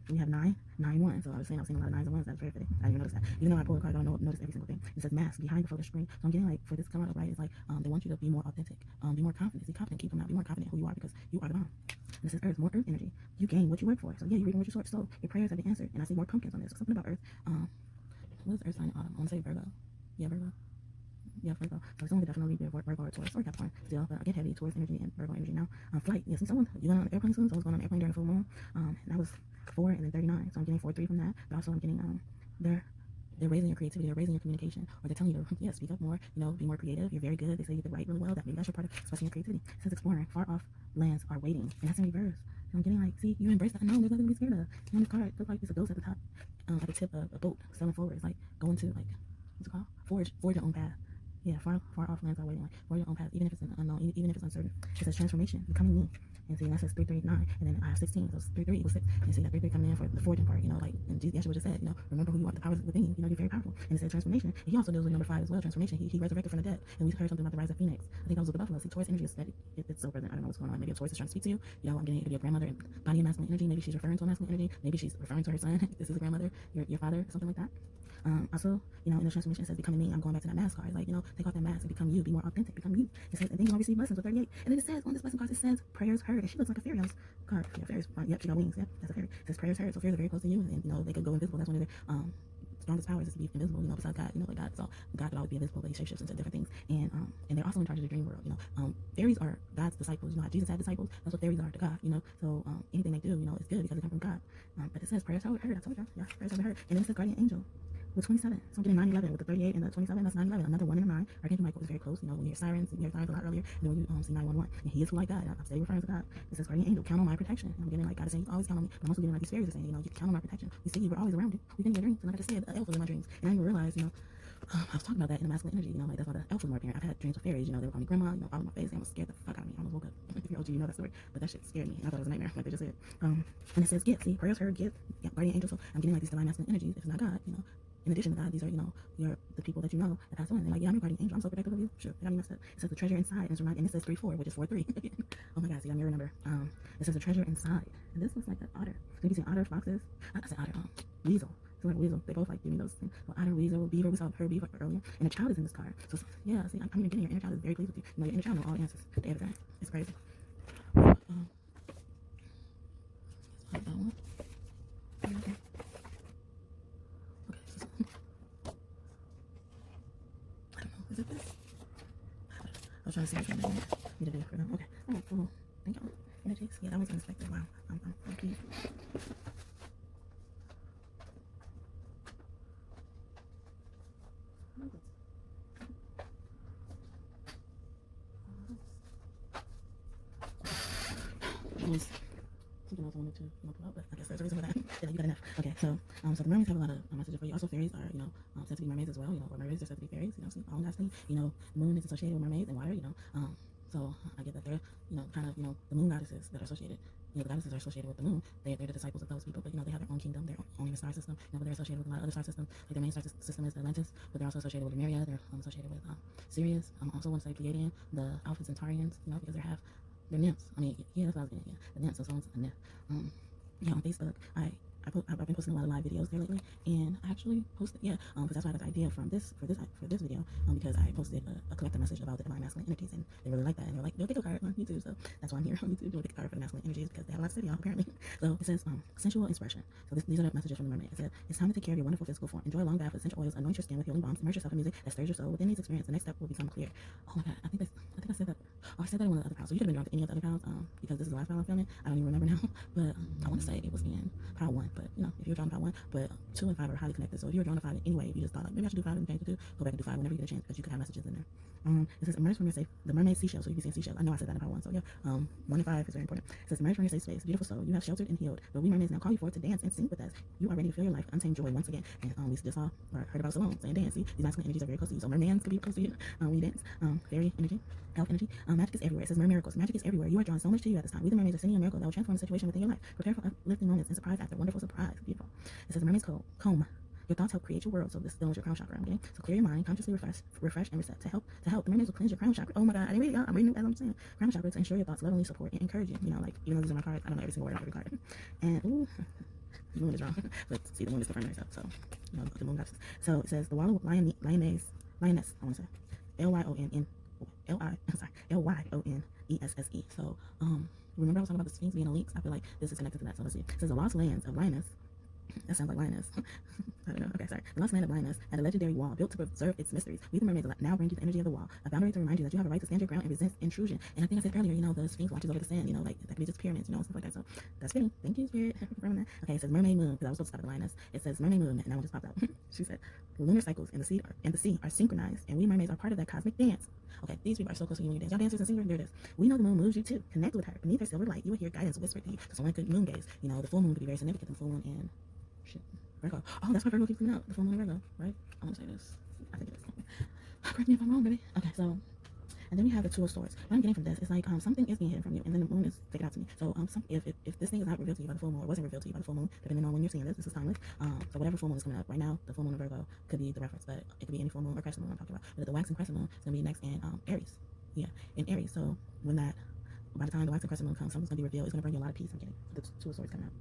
We have 9, 9, 1. So I was seeing a lot of 9s and 1s. That's very fitting. I didn't even notice that. Even though I pulled a card, I don't notice every single thing. It says mask behind the focus screen. So I'm getting, like, for this come out, right, it's like they want you to be more authentic, be more confident. Be confident, keep them out. Be more confident who you are, because you are the bomb. And this is Earth, more Earth energy. You gain what you work for. So yeah, you're reading what you sow. Your prayers have been answered. And I see more pumpkins on this. So something about Earth. What is Earth sign in autumn? I want to say Virgo. Yeah, Virgo. Yeah, Virgo. So someone could definitely be Virgo or Taurus or Capricorn still, but I get heavy Taurus energy and Virgo energy now. Flight. Yeah, see someone, you going on an airplane soon? Someone's going on an airplane during the full moon. And that was 4 and then 39. So I'm getting 4, 3 from that. But also I'm getting, they're raising your creativity, they're raising your communication, or they're telling you to, speak up more, be more creative. You're very good. They say you could write really well. That maybe that's your part of expressing your creativity. It says exploring, far off lands are waiting. And that's in reverse. So I'm getting, like, see, you embrace that. No, there's nothing to be scared of. And on this card, it looks like there's a ghost at the top, at the tip of a boat, sailing forward. It's like going to, like, what's it called? Forge your own path. Yeah, far off lands are waiting. Like, forge your own path, even if it's unknown, even if it's uncertain. It says transformation, becoming me. And see, that says 3, 3, 9, and then I have 16. So 3, 3 equals 6. And see that 3, 3 coming in for the forging part. Like, and Yeshua just said, remember who you are. The power is within you. You're very powerful. And it says transformation. And he also deals with number 5 as well. Transformation. He resurrected from the dead. And we heard something about the rise of Phoenix. I think that was with the buffalo. See, Taurus energy is steady. It's so present. I don't know what's going on. Maybe a Taurus is trying to speak to you. I'm getting it could be a grandmother and body and masculine energy. Maybe she's referring to a masculine energy. Maybe she's referring to her son. This is a grandmother, your father, something like that. Also, in the transformation, it says becoming me. I'm going back to that mask card. Like, take off that mask and become you. Be more authentic. Become you. It says, and then you're going to receive blessings with 38. And then it says, on this blessing card, it says, prayers heard. And she looks like a fairy house card. Yeah, fairies. Yep, she got wings. Yep, that's a fairy. It says prayers heard. So fairies are very close to you. And, they could go invisible. That's one of their strongest powers is to be invisible, besides God. Like God. So God could always be invisible, but he shapeshifts into different things. And they're also in charge of the dream world. Fairies are God's disciples. How Jesus had disciples. That's what fairies are to God. So anything they do, it's good because they come from God. But it says prayers heard. I told you. Yeah, prayers have been heard. And then it says guardian angel. With 27, so I'm getting 9, 11 with the 38 and the 27. That's 9, 11. Another 1 and a 9. Archangel Michael is very close. When you hear sirens, you hear sirens a lot earlier. And then when you see 911, and he is who like God. I'm steady referring to God. It says guardian angel, count on my protection. And I'm getting like God is saying, you always count on me. But I'm also getting like these fairies are saying, you can count on my protection. We see you, we're always around you. We've been in your dreams. And like I just said, the elf was in my dreams. And I didn't even realize, I was talking about that in the masculine energy. Like that's why the elf was more apparent. I've had dreams with fairies. They would call me grandma. All in my face. They almost scared the fuck out of me. I almost woke up. If you're OG, you know that story. But that shit scared me. And I thought it was a nightmare, like they just said. And it says gift. See, prayers heard, gift. Yeah, guardian angel. So I'm getting like these divine masculine energies. If it's not God, in addition to God, these are, you're the people that that pass on. They're like, yeah, I'm your guardian angel. I'm so protective of you. Sure, they got me messed up. It says the treasure inside, and it says 3, 4, which is 4, 3. Oh my God, see, I mirror number. It says the treasure inside, and this looks like an otter. Maybe see otter, foxes. I said otter. Weasel. It's like weasel. They both like give me those things. So otter, weasel, beaver. We saw her beaver earlier, and a child is in this card. So yeah, see, I'm even getting your inner child is very pleased with you. Your inner child knows all the answers to everything. It's crazy. That one. Okay. Is it this? I was trying to see which one I need to do for them. Okay. Alright, cool. Thank you. Energies. Yeah, that one's unexpected. Wow. I'm pleased. Something else I wanted to pull out, but I guess there's a reason for that. Yeah, you got enough. Okay, so the mermaids have a lot of messages for you. Also, fairies are, said to be mermaids as well. Or mermaids are said to be fairies. See, all that thing. The moon is associated with mermaids and water. So I get that they're, kind of, the moon goddesses that are associated. The goddesses are associated with the moon. They're the disciples of those people, but they have their own kingdom, their own star system. But they're associated with a lot of other star systems. Like their main star system is Atlantis, but they're also associated with Lemuria. They're associated with Sirius. I also want to say Pleiadian, the Alpha Centaurians, because they're nymphs. I mean, yeah, that's what I was getting. Yeah, the nymphs. So someone's a nymph. On Facebook, I've been posting a lot of live videos there lately, and I actually posted, because that's why I got the idea for this video, because I posted a collective message about the divine masculine energies, and they really like that, and they're like, do a pick a card on YouTube, so that's why I'm here on YouTube doing a pick a card for the masculine energies, because they have a lot to say, y'all, apparently. So it says, sensual expression. So these are the messages from the mermaid. It said, it's time to take care of your wonderful physical form. Enjoy a long bath with essential oils, anoint your skin with healing balms, immerse yourself in music that stirs your soul. Within these experiences, the next step will become clear. Oh my God, I think I said that. Oh, I said that in one of the other piles. So you could have been drawn to any of the other piles, because this is the last pile I'm filming. I don't even remember now, but I want to say it was in pile 1, but if you're drawn to pile 1, but 2 and 5 are highly connected. So if you were drawn to 5 anyway, if you just thought like maybe I should do 5 and change to 2, go back and do 5 whenever you get a chance, because you could have messages in there. It says emerge from your safe, the mermaid seashell. So you can see seashells. I know I said that in pile 1. So yeah, 1 and 5 is very important. It says emerge from your safe space, beautiful soul. You have sheltered and healed, but we mermaids now call you forward to dance and sing with us. You are ready to feel your life untamed joy once again. And we just saw or heard about Salome saying dance. See, these masculine energies are very close to you. So mermaids could be close to you when you dance. Fairy energy, elf energy. Magic is everywhere. It says miracles. Magic is everywhere. You are drawn so much to you at this time. We the mermaids are sending you a miracle that will transform the situation within your life. Prepare for uplifting moments and surprise after wonderful surprise. Beautiful. It says mermaid's comb. Your thoughts help create your world. So this still is your crown chakra. I'm getting. So clear your mind, consciously refresh and reset. To help, the mermaids will cleanse your crown chakra. Oh my God, I didn't read it, y'all. I'm reading it as I'm saying. Crown chakra to ensure your thoughts lovingly support and encourage you. Like even though these are my cards, I don't know every single word on every card. And ooh, the moon is wrong. But see, the moon is confirming herself. So the moon goddess. So it says the wall of lioness. I want to say Lyonesse. So remember I was talking about the Sphinx being a lynx? I feel like this is connected to that. So let's see. It says the lost lands of Lioness. That sounds like lioness. I don't know. Okay, sorry. The lost land of lioness had a legendary wall built to preserve its mysteries. We the mermaids now bring you the energy of the wall, a boundary to remind you that you have a right to stand your ground and resist intrusion. And I think I said earlier, the Sphinx watches over the sand, like that could be just pyramids, stuff like that. So that's fitting. Thank you, Spirit, for confirming that. Okay, it says mermaid moon, because I was supposed to stop at the lioness. It says mermaid moon, and that one just popped out. She said the lunar cycles and the sea are synchronized, and we mermaids are part of that cosmic dance. Okay, these people are so close to you when you dance. Y'all dancers and singers, there it is. We know the moon moves you too. Connect with her. Beneath her silver light, you will hear guidance whispered to you. So someone could moon gaze. The full moon could be very significant. The full moon in Virgo. Oh, that's why Virgo keeps coming out. The full moon in Virgo, right? I want to say this. I think it is. Correct me if I'm wrong, baby. Okay, so, and then we have the Two of Swords. What I'm getting from this is like something is being hidden from you, and then the moon is taken out to me. So if this thing is not revealed to you by the full moon, or wasn't revealed to you by the full moon, depending on when you're seeing this is timeless. So whatever full moon is coming up right now, the full moon in Virgo could be the reference, but it could be any full moon or crescent moon I'm talking about. But the waxing crescent moon is gonna be next in Aries. Yeah, in Aries. So by the time the waxing crescent moon comes, something's gonna be revealed. It's gonna bring you a lot of peace. I'm getting the Two of Swords coming out.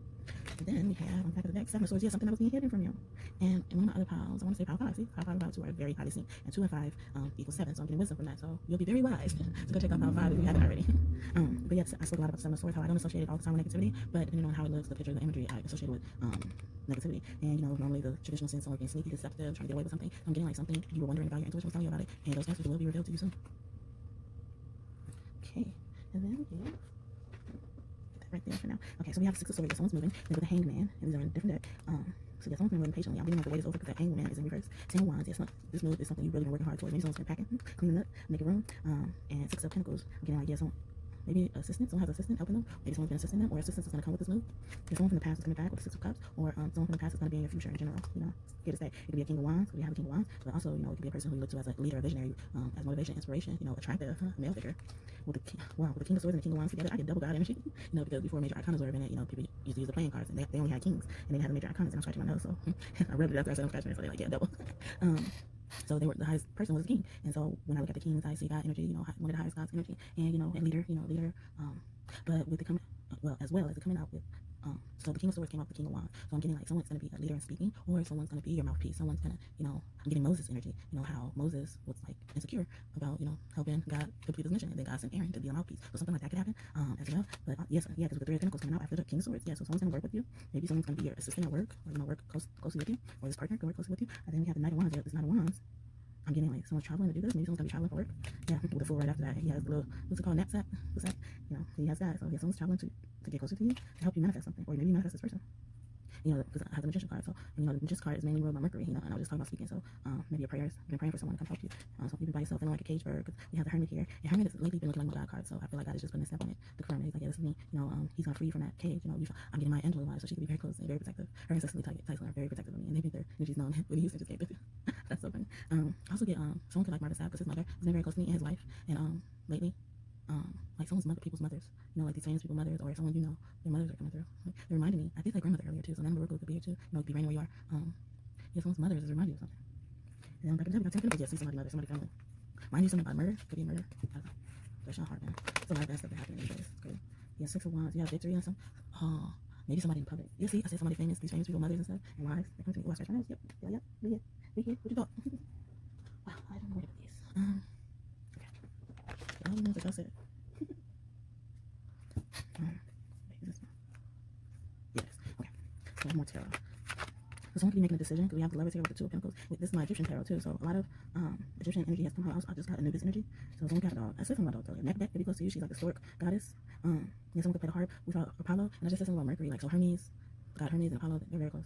And then we have on the back of the deck, Seven of Swords. Yeah, something that was being hidden from you. And in one of my other piles, I want to say pile 5. See, pile 5 and pile 2 are very highly synced. And 2 and 5 equals 7. So I'm getting wisdom from that. So you'll be very wise to go check out pile 5 if you haven't already. But yes, I spoke a lot about the Seven of Swords, how I don't associate it all the time with negativity. But depending on how it looks, the picture, the imagery, I associate it with negativity. And normally the traditional sense of being sneaky, deceptive, trying to get away with something. I'm getting like something you were wondering about, your intuition was telling you about it. And those answers will be revealed to you soon. Okay. And then right there for now. Okay, so we have 6 of Swords. Someone's moving. Then with a Hanged Man, and these are in a different deck. So yeah, someone's been waiting patiently. I'm getting like the wait is over because that Hanged Man is in reverse. 10 of Wands. Yes, this move is something you've really been working hard towards. Maybe someone's been packing, cleaning up, making room. And 6 of Pentacles. I'm getting like maybe assistant. Someone has an assistant helping them. Maybe someone's been assisting them, or assistance is going to come with this move. There's someone from the past is coming back with the 6 of Cups, or someone from the past is going to be in your future in general. Here to stay. It could be a King of Wands. We have a King of Wands, but also it could be a person who you look to as a leader, a visionary, as motivation, inspiration. Attractive male figure. With the King of Swords and the King of Wands together, I get double God energy. Because before major arcanas were invented, people used to use the playing cards, and they only had kings, and they didn't have the major arcanas. And I'm scratching my nose, so I rubbed it after I said I'm scratching it, so they're like, yeah, double. So they were the highest person was a king, and so when I look at the kings, I see God energy, one of the highest God's energy, and and leader, but with the coming, as well as the coming out with. So the King of Swords came out with the King of Wands. So I'm getting like someone's going to be a leader in speaking, or someone's going to be your mouthpiece. Someone's going to, I'm getting Moses energy. How Moses was like insecure about, helping God complete his mission, and then God sent Aaron to be a mouthpiece. So something like that could happen as well. But yes, because with the 3 of Pentacles coming out after the King of Swords, yeah. So someone's going to work with you. Maybe someone's going to be your assistant at work, or work closely with you, or this partner can work closely with you. And then we have the Knight of Wands. Yeah, this Knight of Wands. I'm getting like someone's traveling to do this. Maybe someone's gonna be traveling for work. Yeah, with a Fool right after that. He has a little, what's it called, knapsack? What's that? He has that. So yeah, someone's traveling to get closer to you to help you manifest something, or maybe manifest this person. Because I have the Magician card. So the Magician card is mainly ruled by Mercury. And I was just talking about speaking. So maybe your prayers, you've been praying for someone to come help you. So you've been by yourself feeling like a cage bird. Because we have the Hermit here. And Hermit has lately been looking like my God card. So I feel like God is just putting a step on it to confirm it. He's like, yeah, this is me. He's gonna free you from that cage. I'm getting my Angela vibe, so she can be very close and very protective. Her ancestral Tyson are very protective of me, and they think their energy's known when Houston just came through. That's so funny. I also get someone could like Martha Sapp, because his mother has been very close to me in his life, and lately. like someone's mother, people's mothers, you know, like these famous people mothers, or someone, you know, their mothers are coming through. Like, it reminded me, I think like grandmother earlier too, so number could be here too, you know, it could be raining where you are. Yeah, someone's mothers is reminding you of something. And then back in the day, we got 10 see somebody mother, somebody family. Mind you, something about murder, could be murder. I don't know. Bless your heart, man. It's a lot of bad stuff that happened these days. It's crazy. Yeah, 6 of Wands, you have victory and some. Oh, maybe somebody in public. You see, I said somebody famous, these famous people, mothers and stuff, and wives. They come to me, oh, I start trying to, yep, we here. What you thought? Wow, I don't know where to put these. Okay. Yeah, all the ones that y'all said. Wait, is this one? Yes, okay. So one more tarot. So someone could be making a decision, because we have the Lovers here with the 2 of Pentacles. This is my Egyptian tarot too, so a lot of Egyptian energy has come out. I just got Anubis energy. So someone got a dog. I said something about a dog earlier. Mekbet could be close to you. She's like a historic goddess. Yeah, someone could play the harp. We saw Apollo, and I just said something about Mercury, like so Hermes. God Hermes and Apollo, they're very close.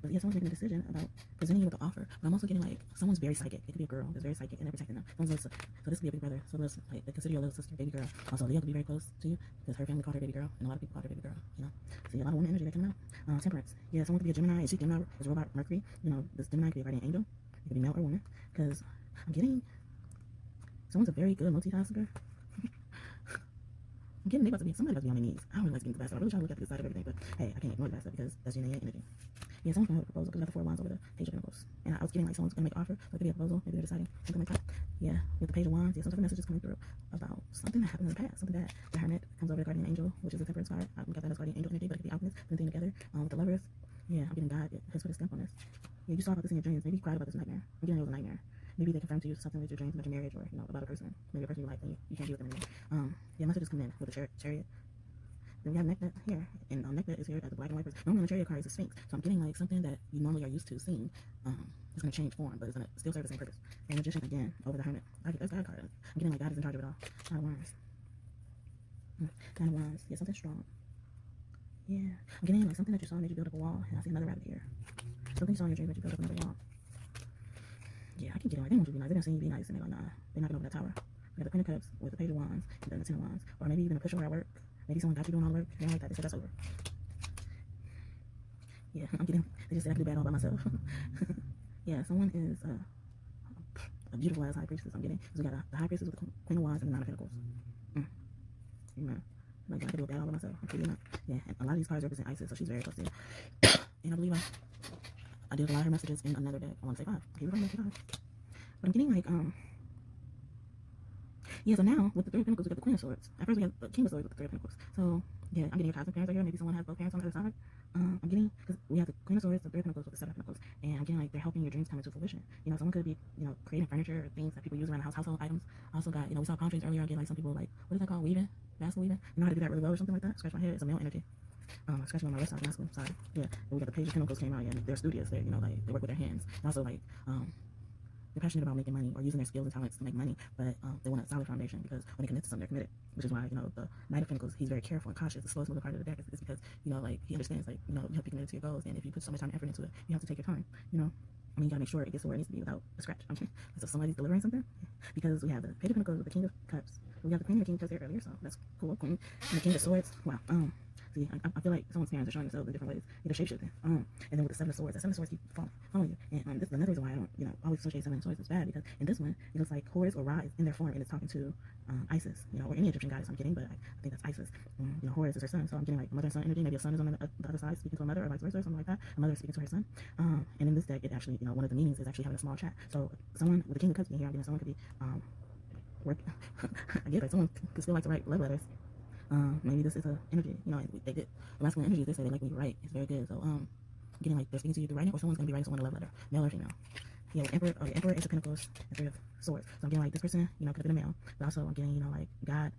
But yeah, someone's making a decision about presenting you with an offer. But I'm also getting like someone's very psychic. It could be a girl that's very psychic and they're protecting them. So this could be a big brother. So this, like, they consider your little sister, baby girl. Also, Leo could be very close to you because her family called her baby girl, and a lot of people called her baby girl. You know, so yeah, a lot of woman energy that coming out. Temperance. Yeah, someone could be a Gemini, and she Gemini is robot Mercury. You know, this Gemini could be a guardian angel. It could be male or woman. Because I'm getting someone's a very good multitasker. I'm getting they about to be somebody about to be on their knees. I don't really like getting the bad stuff. I really try to look at the good side of everything, but hey, I can't ignore the bad stuff because that's your energy. Yeah, someone's gonna have a proposal because we got the 4 of Wands over the Page of Pentacles. And I was getting like someone's gonna make an offer, so it could be a proposal, maybe they're deciding, something like that. Yeah, with the Page of Wands, yeah, some type of message is coming through about something that happened in the past, something that the Hermit comes over the Guardian Angel, which is the Temperance card. I got that as Guardian Angel energy, but it could be Alchemist, putting things together. With the Lovers, yeah, I'm getting God has put a stamp on this. Yeah, you saw about this in your dreams. Maybe you cried about this nightmare. I'm getting it was a nightmare. Maybe they confirmed to you something with your dreams about your marriage, or you know, about a person, maybe a person you like and you can't be with them anymore. Yeah, messages come in with the Chariot. Then we have Nectar here, and Nectar is here as a black and white person. Normally on the Chariot card is a Sphinx, so I'm getting like something that you normally are used to seeing. It's gonna change form, but it's gonna still serve the same purpose. And Magician again over the Hermit. That's God card. I'm getting like God is in charge of it all. Nine of Wands. Nine of Wands. Yeah, something strong. Yeah, I'm getting like something that you saw made you build up a wall, and I see another rabbit here. Something you saw in your dream that you built up another wall. Yeah, I keep getting like they want you to be nice. They don't see you be nice, and they're like, nah, they're knocking over that tower. We got the Queen of Cups with the Page of Wands and then the 10 of Wands, or maybe even a pushover at work. Maybe someone got you doing all the work. They don't like that. They said that's over. Yeah, I'm getting. They just said I can do bad all by myself. Yeah, someone is a beautiful ass high priestess. I'm getting. So we got the high priestess with the Queen of Wands and the 9 of Pentacles. Amen. Like I can do it bad all by myself. I'm pretty enough. Yeah, and a lot of these cards represent Isis, so she's very close to you. And I believe I did a lot of her messages in another deck. I want to say 5. Okay, we're going to say 5. But I'm getting like yeah, so now with the 3 of Pentacles, we got the Queen of Swords. At first we had the King of Swords with the 3 of Pentacles. So yeah, I'm getting your cosmic parents right here. Maybe someone has both parents on the other side. I'm getting, because we have the Queen of Swords, the 3 of Pentacles with the 7 of Pentacles. And I'm getting like they're helping your dreams come into fruition. You know, someone could be, you know, creating furniture or things that people use around the house, household items. I also got, you know, we saw palm trees earlier. I get like some people like, what is that called? Weaving? Masculine weaving? You know how to do that really well or something like that? Scratch my head. It's a male energy. Scratching on my wrist side, masculine side. Yeah. And we got the Page of Pentacles came out, yeah, and they're studious. They're, you know, like they work with their hands. And also like, they're passionate about making money or using their skills and talents to make money, but they want a solid foundation because when they commit to something, they're committed. Which is why, you know, the Knight of Pentacles, he's very careful and cautious. The slowest moving part of the deck is because, you know, like he understands, like, you know, you have to be committed to your goals, and if you put so much time and effort into it, you have to take your time. You know, I mean, you gotta make sure it gets to where it needs to be without a scratch. So if somebody's delivering something, because we have the Page of Pentacles with the King of Cups, we got the Queen and the King of Cups here earlier, so that's cool. Queen and the King of Swords. Wow. See, I feel like someone's parents are showing themselves in different ways. Either shapeshifting. And then with the 7 of Swords, the 7 of Swords keep following you. And this is another reason why I don't, you know, always associate 7 of Swords as bad, because in this one, it looks like Horus or Ra is in their form and it's talking to Isis, you know, or any Egyptian goddess I'm getting, but I think that's Isis. You know, Horus is her son, so I'm getting like mother and son energy. Maybe a son is on the other side speaking to a mother, or vice versa, or something like that. A mother is speaking to her son. And in this deck, it actually, you know, one of the meanings is actually having a small chat. So someone with the King of Cups being here, I'm getting someone could be I get like someone could still like to write love letters. Maybe this is a energy, you know, they did the masculine energy. They say they like me to write. It's very good. So getting like they're speaking to you through writing, or someone's gonna be writing someone a love letter, male or female. Yeah, with Emperor, the Emperor, Ace of Pentacles, and 3 of Swords. So I'm getting like this person, you know, could have been a male, but also I'm getting, you know, like God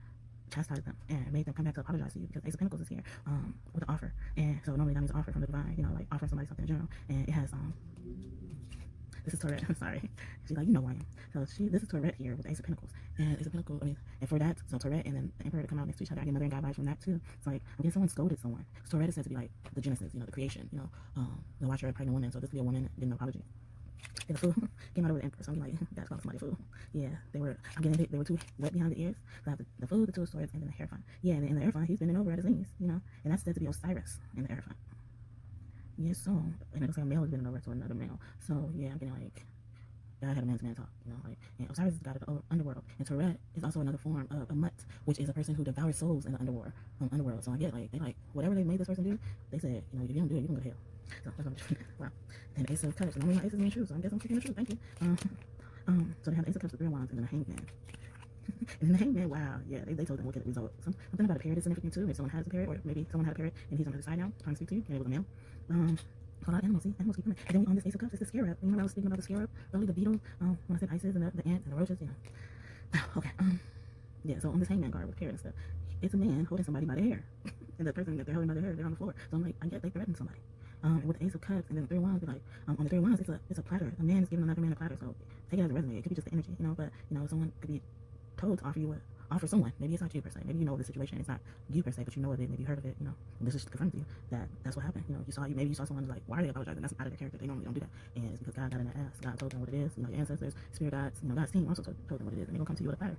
chastised them and made them come back to apologize to you because Ace of Pentacles is here with an offer, and so normally that means an offer from the divine, you know, like offering somebody something in general, and it has this is Tourette. I'm sorry. She's like, you know who I am. So this is Tourette here with Ace of Pentacles. And Ace of Pentacles, I mean, and for that, so Tourette and then the Emperor to come out next to each other. I get mother and God vibes from that too. It's like, I'm getting someone scolded someone. So Tourette is said to be like the Genesis, you know, the creation, you know, the watcher of pregnant women. So this could be a woman getting an apology. And the fool came out over the Emperor. So I'm like, that's called somebody fool. Yeah, they were too wet behind the ears. So I have the fool, the 2 of Swords, and then the Hierophant. Yeah, and in the Hierophant, he's bending over at his knees, you know, and that's said to be Osiris in the Hierophant. Yes, so, and it looks like a male is bending over to another male. So yeah, I'm getting like, God had a man-to-man talk, you know, like, and Osiris is the god of the underworld, and Tourette is also another form of a mutt, which is a person who devours souls in the underworld. So I get like they like whatever they made this person do. They said, you know, if you don't do it, you can go to hell. So that's what I'm wow. And Ace of Cups. Normally my Ace is being true, so I guess I'm speaking the truth. Thank you. So they have the Ace of Cups, the Three of Wands, and then a Hangman. And then the Hangman, wow, yeah, they told them what the result. Something about a period is significant too. If someone has a period, or maybe someone had a period and he's on the side now trying to speak to you, and it was a male. A lot of animals, see, animals keep coming. And then on this Ace of Cups, it's the scarab. Remember I was speaking about the scarab earlier, the beetle, when I said Isis and the ants and the roaches, you know. Okay, yeah, so on this Hangman card with period and stuff, it's a man holding somebody by the hair. And the person that they're holding by the hair, they're on the floor. So I'm like, I get they threatened somebody. With the Ace of Cups and then the Three of Wands, like on the Three of Wands, it's a platter. A man is giving another man a platter. So take it as a resume. It could be just the energy, you know. But you know, someone could be told to offer someone. Maybe it's not you per se. Maybe you know the situation. It's not you per se, but you know of it. Maybe you heard of it. You know, and this is confirmed to you that that's what happened. You know, maybe you saw someone like, why are they apologizing? That's out of their character. They normally don't do that. And it's because God got in their ass. God told them what it is. You know, your ancestors, spirit guides. You know, God's team also told them what it is, and they're gonna come to you with a platter,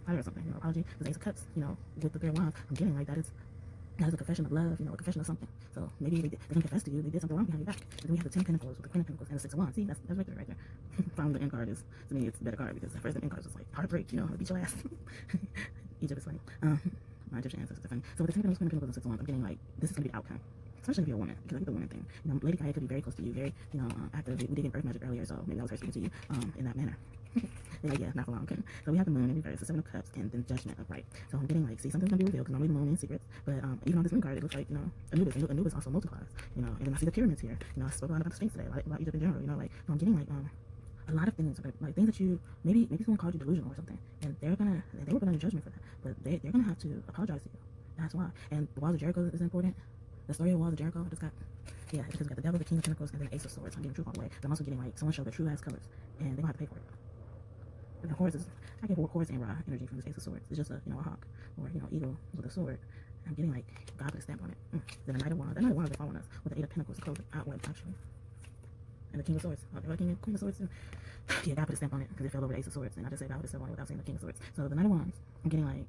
platter or something. You know, apology. The Ace of Cups. You know, with the Three of Wands, I'm getting like that is a confession of love, you know, a confession of something. So maybe they can confess to you they did something wrong behind your back. And then we have the 10 Pentacles with the Queen of Pentacles and the 6 of Wands. See, that's right there. Found the end card is, to me, it's a better card because the first end card is like heartbreak, you know, it'll beat your ass. Egypt is funny. My Egyptian ancestors are funny. So with the 10 Pentacles, Queen of Pentacles, and 6 of Wands, I'm getting like, this is going to be the outcome. Especially if you're a woman, because I think the woman thing, you know, Lady Gaia could be very close to you, very, you know, active. We did get Earth Magic earlier, so maybe that was her speaking to you, in that manner. They're like, yeah, not for long. Okay. So we have the Moon in reverse, the 7 of Cups, and then Judgment upright. So I'm getting like, see, something's gonna be revealed because normally the Moon is secrets, but even on this Moon card, it looks like, you know, Anubis also multiplies, you know, and then I see the pyramids here. You know, I spoke a lot about the Sphinx today, about Egypt in general. You know, like so I'm getting like a lot of things, like things that you maybe someone called you delusional or something, and they were gonna do judgment for that, but they're gonna have to apologize to you. That's why. And the Walls of Jericho is important. The story of the Walls of Jericho, I just got. Yeah, because we got the Devil, the King of Pentacles, and then the Ace of Swords. I'm getting truth all the way. But I'm also getting like someone showed their true ass colors, and they're gonna have to pay for it. And the horse is, I get horse and Ra energy from this Ace of Swords. It's just a, you know, a hawk or, you know, eagle with a sword. I'm getting like God put a stamp on it. Then the Knight of Wands. The Knight of Wands is following us with the 8 of Pentacles, close outward actually. And the King of Swords. Oh, the Queen of Swords too. Yeah, God put a stamp on it because it fell over the Ace of Swords, and I just said God put a stamp on it without saying the King of Swords. So the Knight of Wands, I'm getting like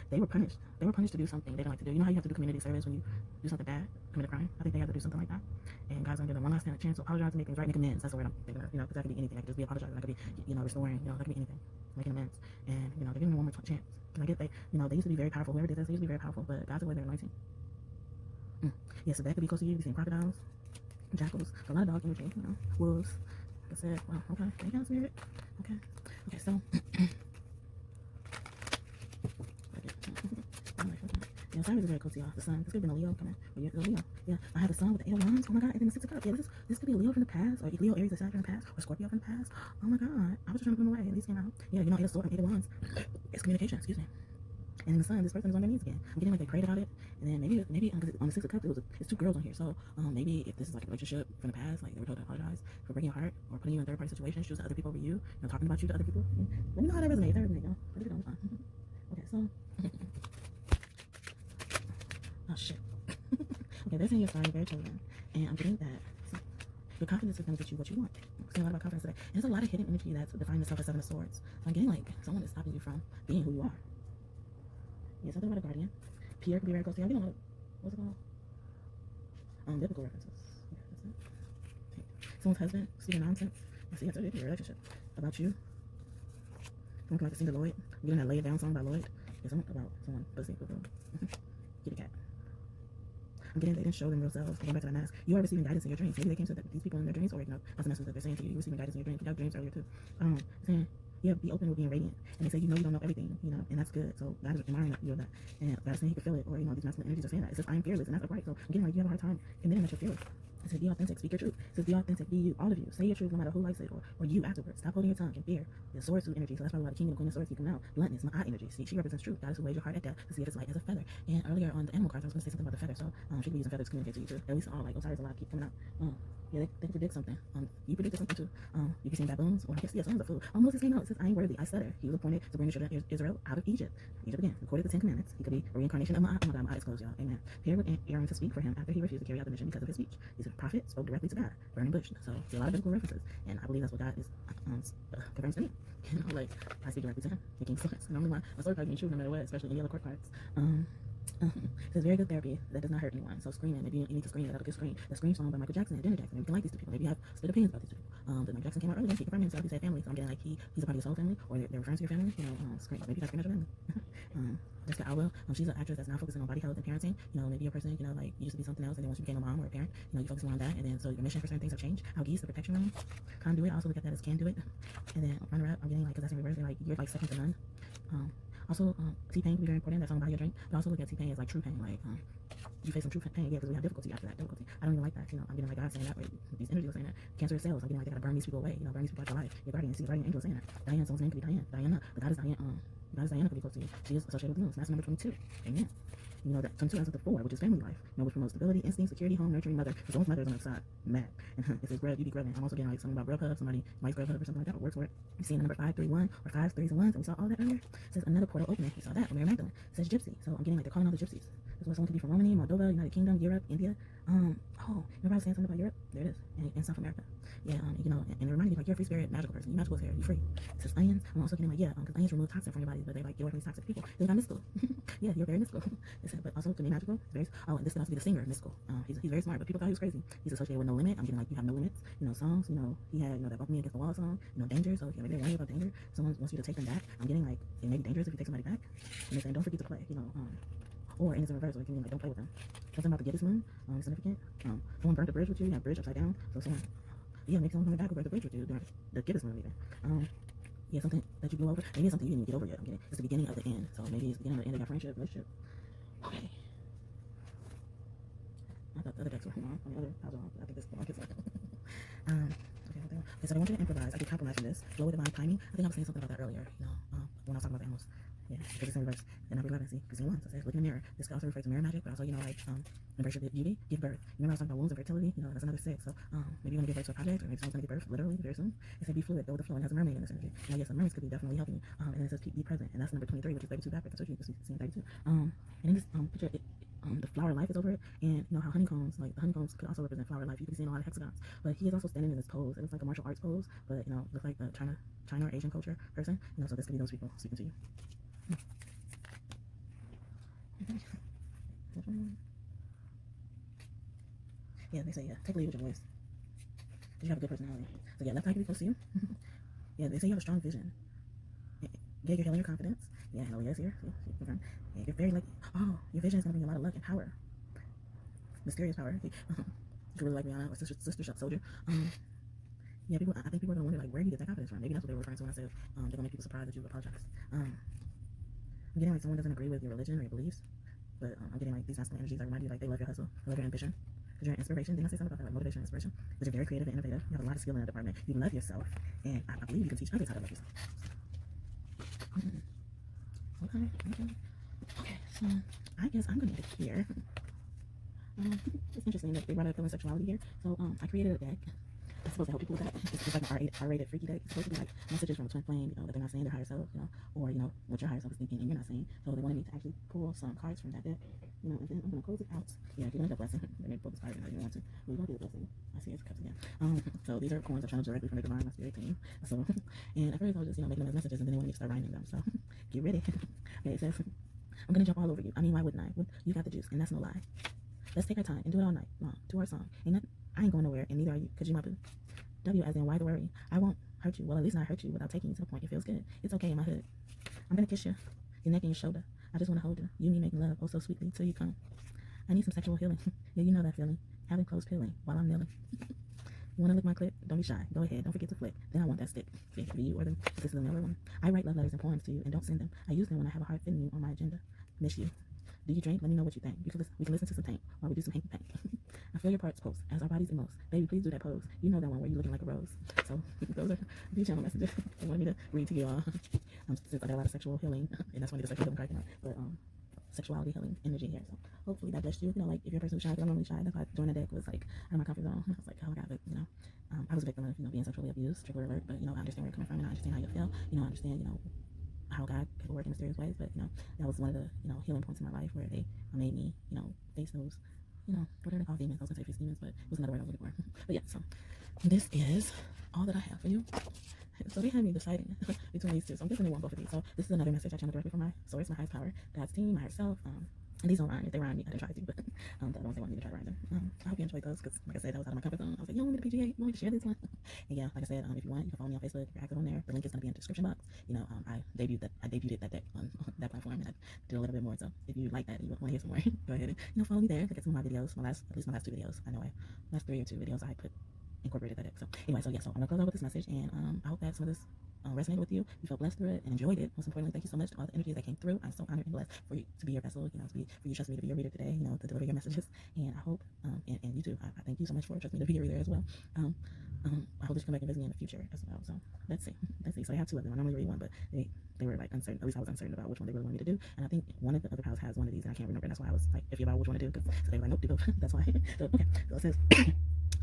they were punished. They were punished to do something they don't like to do. You know how you have to do community service when you do something bad, commit a crime? I think they have to do something like that. And God's gonna give them one last chance to apologize and make things right, make amends. That's the word I'm thinking of. You know, because that could be anything. I could just be apologizing. That could be, you know, restoring. You know, that could be anything. Making amends. And you know, they're giving them one more chance. Because I get you know, they used to be very powerful. Whoever did this, they used to be very powerful. But God's away their anointing. Yeah, so that could be close to you. You've seen crocodiles, jackals, a lot of dog energy. You know, wolves. Like I said, well, okay, thank God, spirit. Okay, so. Yeah, Cyrus is very close to y'all. The sun. This could have been a Leo coming. Or you're a Leo. Yeah, I have the sun with the 8 of Wands. Oh my God. And then the 6 of Cups. Yeah, this could be a Leo from the past. Or Leo, Aries, or Saturn from the past. Or Scorpio from the past. Oh my God. I was just trying to put them away. At least came out. Yeah, you know, 8 of Swords and 8 of Wands. It's communication. Excuse me. And in the sun, this person is on their knees again. I'm getting like they prayed about it. And then maybe on the 6 of Cups, it's 2 girls on here. So maybe if this is like a relationship from the past, like they were told to apologize for breaking your heart or putting you in third-party situations, choosing other people over you, you know, talking about you to other people. Let me know how that resonates. That resonates, y'all. But if it don't, fine. Okay, so. Oh shit. Okay, they're saying you're sorry, very chosen. And I'm getting that. So, your confidence is going to get you what you want. I'm saying a lot about confidence today. And there's a lot of hidden energy that's defining itself as 7 of Swords. So I'm getting like someone is stopping you from being who you are. Yeah, something about a guardian. Pierre could be very close to you. I'm getting what's it called? Biblical references. Yeah, that's it. Okay. Someone's husband, speaking nonsense. I see, I told you, your relationship. About you. Someone can like to sing to Lloyd. I'm getting that Lay It Down song by Lloyd. Yeah, someone about someone pussy. Get a cat. I'm getting they didn't show them themselves. Going back to the mask. You are receiving guidance in your dreams. Maybe they came to these people in their dreams, or you know, that's the message that they're saying to you. You're receiving guidance in your dreams. You have dreams earlier too. Saying, yeah, be open with being radiant. And they say, you know don't know everything, you know, and that's good. So God is admiring you of that. And God's saying he can feel it, or you know, these masculine energies are saying that. It says I am fearless, and that's upright. So I'm getting like you have a hard time admitting that you're fearless. It says be authentic, speak your truth. It says be authentic, be you, all of you. Say your truth no matter who likes it or you afterwards. Stop holding your tongue and fear. The sword suit energy. So that's why a lot of King and Queen of Swords you come out. Bluntness, my eye energy. See, she represents truth. God is who weighs your heart at death to see if it's light as a feather. And earlier on the animal cards, I was going to say something about the feather. So she could be using feathers to communicate to you too. At least all like Osiris a lot keep coming out. Yeah, they can predict something. You predicted something too. You can see baboons, or I guess, yeah, someone's a fool. Moses came out. It says, I ain't worthy. I stutter. He was appointed to bring the children of Israel out of Egypt. Egypt again. Recorded the 10 Commandments. He could be a reincarnation of my, oh my God, my eyes closed, y'all. Amen. Paired with Aaron to speak for him after he refused to carry out the mission because of his speech. He's a prophet, spoke directly to God. Burning bush. So, see a lot of biblical references. And I believe that's what God is confirms to me. You know, like, I speak directly to him. He King Swords. Normally my sword card being true no matter what, especially in yellow court cards. It's very good therapy that does not hurt anyone. So screaming, maybe you need to scream. That's a good scream. The scream song by Michael Jackson and Janet Jackson. Maybe you can like these two people. Maybe you have split opinions about these two people. But Mike Jackson came out earlier, he confirmed himself, he said family, so I'm getting like he's a part of your soul family, or they're referring to your family, you know, maybe that's pretty much your family. Jessica Alwell, she's an actress that's now focusing on body health and parenting. You know, maybe you're a person, you know, like you used to be something else, and then once you became a mom or a parent, you know, you focus more on that, and then so your mission for certain things have changed. How geese, the protection room, conduit, I also look at that as can do it. And then runner up, I'm getting like, because that's in reverse, like you're like second to none. Also, T-pain can be very important. That's something about your drink. But also look at T-pain as like true pain. Like, you face some true pain, yeah, because we have difficulty after that. Difficulty. I don't even like that. You know, I'm getting like God saying that. Like, these energies are saying that. Cancerous cells. I'm getting like they gotta burn these people away. You know, burn these people out your life. Your guardian, see, guardian angel saying that. Diane, someone's name could be Diane. Diana. The goddess Diane. Goddess Diana could be close to you. She is associated with Venus. Master number 22. Amen. You know, that 22 has with the 4, which is family life. You know, which promotes stability, instinct, security, home, nurturing mother. If someone's mother is on the side, mad. And if it's grub, you be grubbing. I'm also getting like something about grub hub, somebody might grub hub or something like that, or works for it. You see number 531 or 5s, 3s, and 1s, and we saw all that earlier. It says another portal opening. We saw that from Mary Magdalene. It says gypsy. So I'm getting like they're calling all the gypsies. This is what someone could be from Romania, Moldova, United Kingdom, Europe, India. Remember I was saying something about Europe? There it is, in South America. Yeah, you know, and it reminded me like you're a free spirit, magical person. You're magical as hair, you're free. It says onions. I'm also getting like, yeah, because onions remove toxin from your body, but they like get away from these toxic people. They're not mystical. Yeah, you're very mystical. It said, but also to me magical. Very, and this could also be the singer, mystical. He's very smart, but people thought he was crazy. He's associated with No Limit. I'm getting like you have no limits. You know, songs. You know, he had that Bump Me Against the Wall song. You know, Danger. So yeah, maybe they're warning about danger. Someone wants you to take them back. I'm getting like it may be dangerous if you take somebody back. And they're saying don't forget to play. You know, or in its reverse, like, like don't play with them. Something about the Gibbous moon, significant. Someone burnt a bridge with you. You have bridge upside down. So someone, yeah, maybe someone coming back will burn the bridge with you during the Gibbous moon even. Yeah, something that you blew over. Maybe it's something you didn't get over yet. I'm getting it's the beginning of the end. So maybe it's the beginning of the end of your friendship, relationship. Okay. I thought the other decks were wrong. On the other, I think this one gets like. Okay, so I want you to improvise. I could compromise from this. Flow with divine timing. I think I was saying something about that earlier. You know, when I was talking about the animals. Yeah, because it's in reverse. And number 11, see, because you want. So it says, look in the mirror. This could also refer to mirror magic, but also, you know, like, embrace your beauty, give birth. Remember I was talking about wounds and fertility? You know, that's another 6. So, maybe you're going to give birth to a project, or maybe someone's going to give birth literally very soon. It said, be fluid, go with the flow, and it has a mermaid in this energy. Now, yes, the mermaids could be definitely helping you. And then it says, be present, and that's number 23, which is 32 backwards. That's what you can see in 32. And then this picture, the flower life is over it, and you know how honeycombs, like the honeycombs could also represent flower life. You can see in a lot of hexagons, but he is also standing in this pose. It looks like a martial arts pose, but you know, looks like a China or Asian culture person. You know, so this could be those people speaking to you. Yeah, they say, yeah, take lead with your voice. You have a good personality. So yeah, left eye can be close to you. Yeah, they say you have a strong vision. Yeah, you're healing your confidence. Yeah, hell yes, here. Yeah, you're very lucky. Oh, your vision is going to bring a lot of luck and power. Mysterious power. You could really like Rihanna or Sister Shop Soldier. Yeah, I think people are going to wonder, like, where you get that confidence from. Maybe that's what they were referring to when I said they're going to make people surprised that you apologize. I'm getting like someone doesn't agree with your religion or your beliefs, but I'm getting like these masculine energies that remind you like they love your hustle, they love your ambition, because you're an inspiration. Didn't I say something about that, like motivation and inspiration? Because you're very creative and innovative. You have a lot of skill in that department. You love yourself, and I believe you can teach others how to love yourself. Okay, so I guess I'm gonna end it here. It's interesting that they brought up feeling sexuality here. So I created a deck. It's supposed to help people with that. It's like an R-rated freaky deck. It's supposed to be like messages from a twin flame, you know, that they're not saying their higher self, you know, or, you know, what your higher self is thinking and you're not saying. So they wanted me to actually pull some cards from that deck, you know, and then I'm going to close it out. Yeah, if you're going to get a blessing, they may pull this card if you want to. We're going to do a blessing. I see it's cups again. So these are coins I channeled directly from the divine, my spirit team. So, and at first I was just, you know, making them as messages, and then they wanted me to start rhyming them. So, get ready. Okay, it says, I'm going to jump all over you. I mean, why wouldn't I? You got the juice, and that's no lie. Let's take our time and do it all night long to our song. I ain't going nowhere, and neither are you, because you my boo. W as in why the worry? I won't hurt you. Well, at least not hurt you without taking you to the point it feels good. It's okay in my hood. I'm gonna kiss you, your neck and your shoulder. I just wanna hold you. You and me making love, oh so sweetly, till you come. I need some sexual healing. Yeah, you know that feeling. Having close peeling while I'm kneeling. You wanna lick my clit? Don't be shy. Go ahead. Don't forget to flick. Then I want that stick. See, it could be you or them. This is another one. I write love letters and poems to you and don't send them. I use them when I have a hard fitting you on my agenda. Miss you. Do you drink? Let me know what you think. We can listen to some tank while we do some hanky pank. I feel your parts pulse as our bodies emote. Baby, please do that pose. You know that one where you're looking like a rose. So those are the channel messages I wanted me to read to you all. Since I got a lot of sexual healing, and that's when the sexual healing card came out. But sexuality healing energy here. So hopefully that blessed you. You know, like if you're a person who's shy, 'cause I'm normally shy. That's why joining the deck was like out of my comfort zone. I was like, oh god, but you know, I was a victim of, you know, being sexually abused, trigger alert. But you know, I understand where you're coming from, and I understand how you feel. You know, I understand, you know, how God could work in mysterious ways, but you know, that was one of the, you know, healing points in my life where they made me, you know, face those, you know, what are they called, demons? I was gonna say face demons, but it was another word I was looking for. But yeah, so this is all that I have for you. So they had me deciding between these two, so I'm guessing they want both of these. So this is another message I channeled directly from my source, my highest power, God's team, my higher self, And these don't rhyme. If they rhyme, I didn't try to, but the other ones they wanted me to try to rhyme them. I hope you enjoyed those because, like I said, that was out of my comfort zone. I was like, you want me to PGA? You want me to share this one? And yeah, like I said, if you want, you can follow me on Facebook. If you're active on there, the link is going to be in the description box. You know, I debuted it that day on that platform, and I did a little bit more. So if you like that and you want to hear some more, go ahead and follow me there. Look at some of my videos. At least my last 2 videos. I know last 3 or 2 videos I put incorporated that. So anyway, so I'm gonna close out with this message, and I hope that some of this resonated with you. You felt blessed through it and enjoyed it. Most importantly, thank you so much to all the energies that came through. I'm so honored and blessed for you to be your vessel. You know, for you to trust me to be your reader today. You know, to deliver your messages. And I hope, and you too. I thank you so much for trusting me to be your reader as well. I hope that you come back and visit me in the future as well. So let's see. So I have 2 of them. I normally read one, but they were like uncertain. At least I was uncertain about which one they really wanted me to do. And I think one of the other pals has one of these, and I can't remember. And that's why I was like iffy about which one to do. So they were like, nope, do both. That's why. So okay. So it says.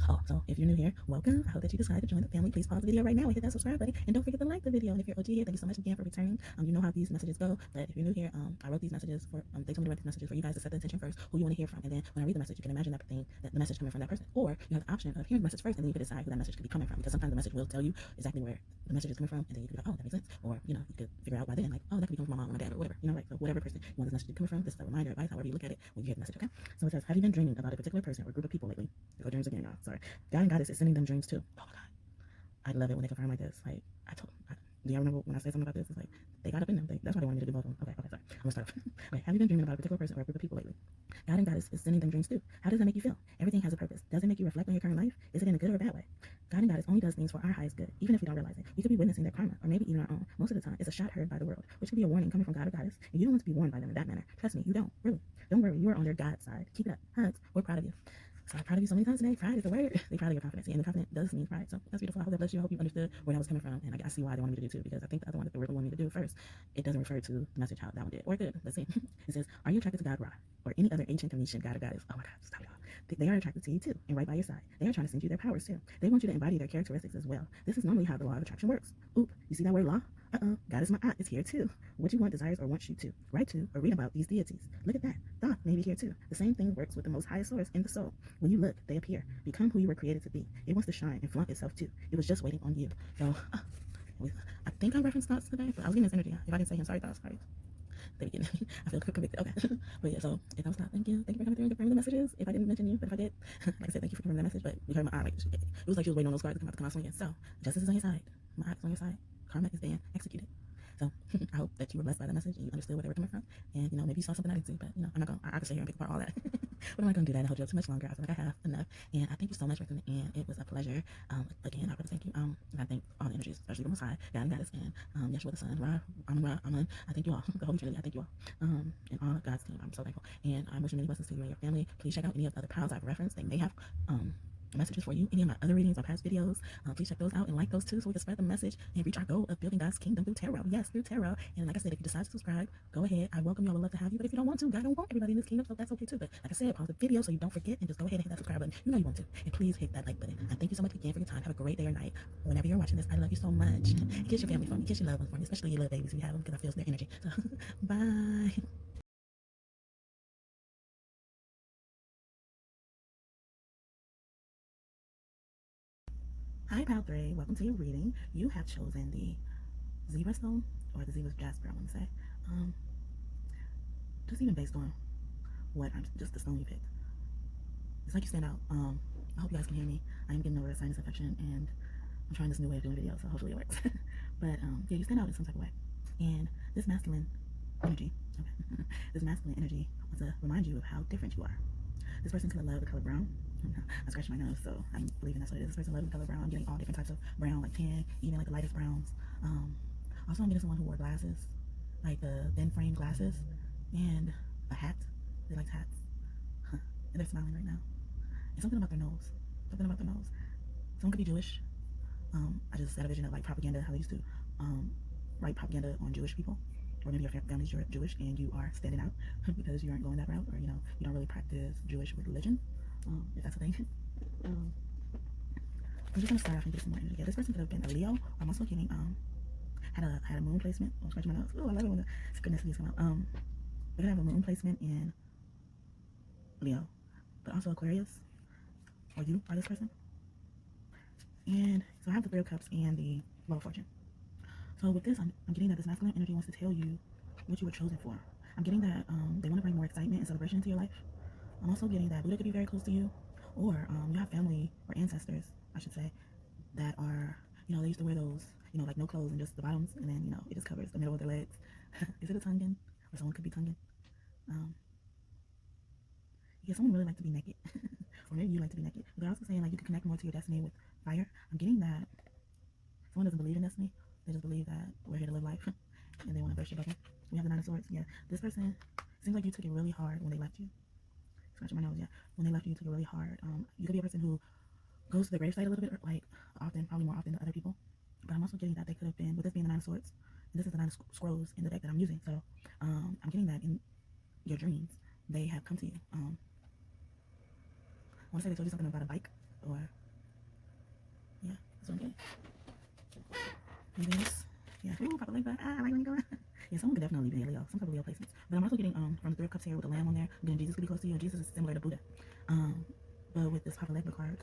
Oh, so if you're new here, welcome. I hope that you decided to join the family. Please pause the video right now and hit that subscribe button. And don't forget to like the video. And if you're OG here, thank you so much again for returning. You know how these messages go. But if you're new here, I wrote these messages for, they told me to write these messages for you guys to set the intention first, who you want to hear from. And then when I read the message, you can imagine that the message coming from that person. Or you have the option of hearing the message first, and then you can decide who that message could be coming from. Because sometimes the message will tell you exactly where the message is coming from. And then you can go, oh, that makes sense. Or, you know, you could figure out by then, like, oh, that could be coming from my mom or my dad or whatever. You know, like, so whatever person you want this message to be coming from, this is a reminder, advice, however you look at it when you hear the message, okay? So it says, have you been dreaming about a particular person or group of people lately? Go dreams again, y'all. Sorry. God and Goddess is sending them dreams too. Oh my God. I love it when they confirm like this. Like, do y'all remember when I said something about this? It's like, they got up in them. That's why they wanted me to do both of them. Okay, sorry. I'm gonna start off. Okay, have you been dreaming about a particular person or a group of people lately? God and Goddess is sending them dreams too. How does that make you feel? Everything has a purpose. Does it make you reflect on your current life? Is it in a good or a bad way? God and Goddess only does things for our highest good, even if we don't realize it. We could be witnessing their karma, or maybe even our own. Most of the time, it's a shot heard by the world, which could be a warning coming from God or Goddess, and you don't want to be warned by them in that manner. Trust me, you don't. Really. Don't worry, you are on their God side. Keep it up. Hugs. We're proud of you. So I'm proud of you so many times today. Pride is the word. They proud of your confidence. And the confidence does mean pride. So that's beautiful. I hope that blessed you. I hope you understood where that was coming from. And I see why they wanted me to do too. Because I think the other one that they really wanted me to do first, it doesn't refer to the message how that one did. Or it did. Let's see. It says, are you attracted to God Ra? Or any other ancient Phoenician God or Goddess? Oh my God, stop y'all. They are attracted to you too. And right by your side. They are trying to send you their powers too. They want you to embody their characteristics as well. This is normally how the law of attraction works. Oop, you see that word law? God is my aunt is here too. What you want, desires, or wants you to. Write to or read about these deities. Look at that. Thought may be here too. The same thing works with the most highest source in the soul. When you look, they appear. Become who you were created to be. It wants to shine and flaunt itself too. It was just waiting on you. So, I think I referenced thoughts today, but I was getting this energy. If I didn't say him, sorry thoughts, sorry. I feel convicted. Okay. But yeah, so if I was not, thank you. Thank you for coming through and confirming the messages. If I didn't mention you, but if I did, like I said, thank you for confirming the message. But you heard my eye, like, it was like she was waiting on those cards to come out swinging. So, justice is on your side. My eye is on your side. Karma is being executed. So I hope that you were blessed by the message and you understood where they were coming from. And, you know, maybe you saw something I didn't see, but, you know, I'm not going to, I can sit here and pick apart all that. But I'm not going to do that and hold you up too much longer. I feel like I have enough. And I thank you so much for coming in. It was a pleasure. Again, I really thank you. And I thank all the energies, especially the Most High, God and Goddess, and Yeshua the Son, Amen. I thank you all. The Holy Trinity, I thank you all. And all God's team. I'm so thankful. And I'm wishing many blessings to you and your family. Please check out any of the other pals I've referenced. They may have, messages for you. Any of my other readings or past videos, please check those out and like those too so we can spread the message and reach our goal of building God's kingdom through tarot. Yes, through tarot. And like I said, if you decide to subscribe, go ahead. I welcome you. I would love to have you. But if you don't want to, God don't want everybody in this kingdom, so that's okay too. But like I said, pause the video so you don't forget and just go ahead and hit that subscribe button. You know you want to. And please hit that like button. And thank you so much again for your time. Have a great day or night. Whenever you're watching this, I love you so much. And kiss your family for me. Kiss your loved ones for me, especially your little babies if you have them, because I feel their energy. So, bye. Hi, Pal 3. Welcome to your reading. You have chosen the Zebra Stone, or the Zebra Jasper, I want to say. Just even based on just the stone you picked. It's like you stand out. I hope you guys can hear me. I am getting over a sinus infection, and I'm trying this new way of doing videos, so hopefully it works. But yeah, you stand out in some type of way. And this masculine energy, okay, this masculine energy wants to remind you of how different you are. This person's gonna love the color brown. I scratched my nose, so I'm believing that's what it is. This person loves the color brown. I'm getting all different types of brown, like tan, even like the lightest browns. Also, I'm getting someone who wore glasses, like the thin frame glasses, and a hat. They like hats. And they're smiling right now. And something about their nose. Something about their nose. Someone could be Jewish. I just had a vision of like propaganda, how they used to write propaganda on Jewish people. Or maybe your family's Jewish and you are standing out because you aren't going that route, or you know, you don't really practice Jewish religion, if that's a thing. I'm just gonna start off and get some more energy. Yeah, this person could have been a Leo. I'm also getting had a moon placement. I'm scratching my nose. Oh, I love it when the synchronicities come out. We're gonna have a moon placement in Leo, but also Aquarius, or you are this person. And so I have the Three of Cups and the Wheel of Fortune. So with this, I'm getting that this masculine energy wants to tell you what you were chosen for. I'm getting that they want to bring more excitement and celebration into your life. I'm also getting that Buddha could be very close to you, or you have family or ancestors, I should say, that are, they used to wear those, like no clothes and just the bottoms, and then, it just covers the middle of their legs. Is it a tonguing? Or someone could be tonguing. Um, yeah, someone really like to be naked. Or maybe you like to be naked. They're also saying, like, you can connect more to your destiny with fire. I'm getting that someone doesn't believe in destiny. They just believe that we're here to live life, and they want to burst your bubble. We have the Nine of Swords. Yeah, this person seems like you took it really hard when they left you. Scratching my nose, yeah. When they left you, you took it really hard. You could be a person who goes to the gravesite a little bit, like often, probably more often than other people. But I'm also getting that they could have been, with this being the Nine of Swords, and this is the Nine of Scrolls in the deck that I'm using. So I'm getting that in your dreams, they have come to you. I want to say they told you something about a bike, or yeah, that's what I'm getting. And this, yeah, ooh, Papa Leg, I like when you go. Yeah, someone could definitely be a Leo, some type of Leo placements. But I'm also getting from the Three of Cups here with the Lamb on there. I'm getting Jesus could be close to you, and Jesus is similar to Buddha. But with this Papa Leg card,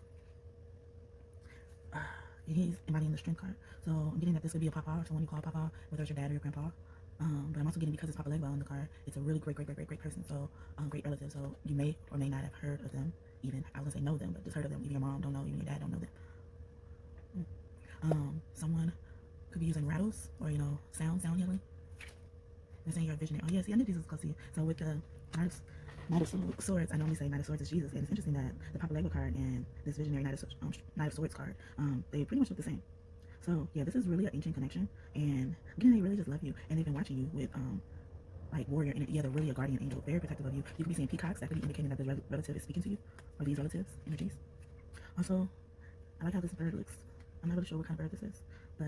he's embodying the Strength card. So I'm getting that this could be a Papa or someone you call Papa, whether it's your dad or your grandpa. But I'm also getting, because it's Papa Legba on the card, it's a really great person. So great relative. So you may or may not have heard of them. Even I was gonna say know them, but just heard of them. Even your mom don't know. Even your dad don't know them. Someone could be using rattles or sound healing. They're saying you're a visionary. Oh yeah, see, I knew Jesus was close to you. So with the Knight of Swords, I normally say Knight of Swords is Jesus, and it's interesting that the Papa Legba card and this visionary Knight of Swords card, they pretty much look the same. So yeah, this is really an ancient connection, and again, they really just love you, and they've been watching you with like warrior energy. Yeah, they're really a guardian angel, very protective of you. You could be seeing peacocks, that could be indicating that this relative is speaking to you, or these relatives energies. Also, I like how this bird looks. I'm not really sure what kind of bird this is, but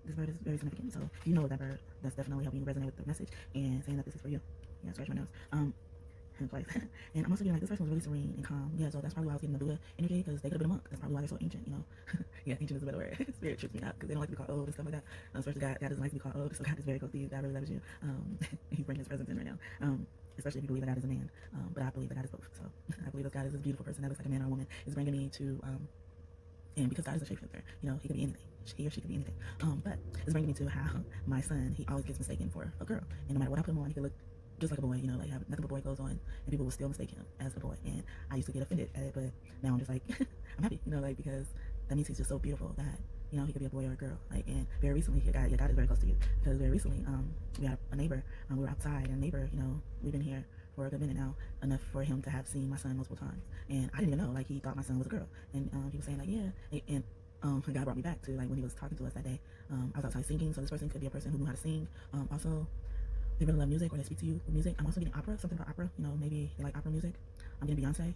this bird is very significant. So if you know that bird, that's definitely helping you resonate with the message and saying that this is for you. Yeah, scratch my nose. Twice. And I'm also getting like this person was really serene and calm. Yeah, so that's probably why I was getting the Buddha energy, because they could have been a monk. That's probably why they're so ancient, Yeah, ancient is a better word. Spirit trips me out because they don't like to be called old and stuff like that. Especially God doesn't like to be called old, so God is very close to you. God really loves you. He's bringing his presence in right now. Especially if you believe that God is a man. But I believe that God is both. So I believe that God is this beautiful person that looks like a man or a woman is bringing me to and because God is a shapeshifter, he could be anything. He or she could be anything. But it's bringing me to how my son, he always gets mistaken for a girl. And no matter what I put him on, he could look just like a boy, like have nothing but boy clothes on, and people will still mistake him as a boy. And I used to get offended at it, but now I'm just like, I'm happy, because that means he's just so beautiful that, he could be a boy or a girl. Like, and very recently, God is very close to you, because very recently, we had a neighbor, we were outside, and a neighbor, we've been here for a good minute now, enough for him to have seen my son multiple times. And I didn't even know, like, he thought my son was a girl. And he was saying, like, yeah, and God brought me back to, like, when he was talking to us that day. I was outside singing, so this person could be a person who knew how to sing. Also, they really love music, or they speak to you with music. I'm also getting opera, something about opera. Maybe they like opera music. I'm getting Beyonce.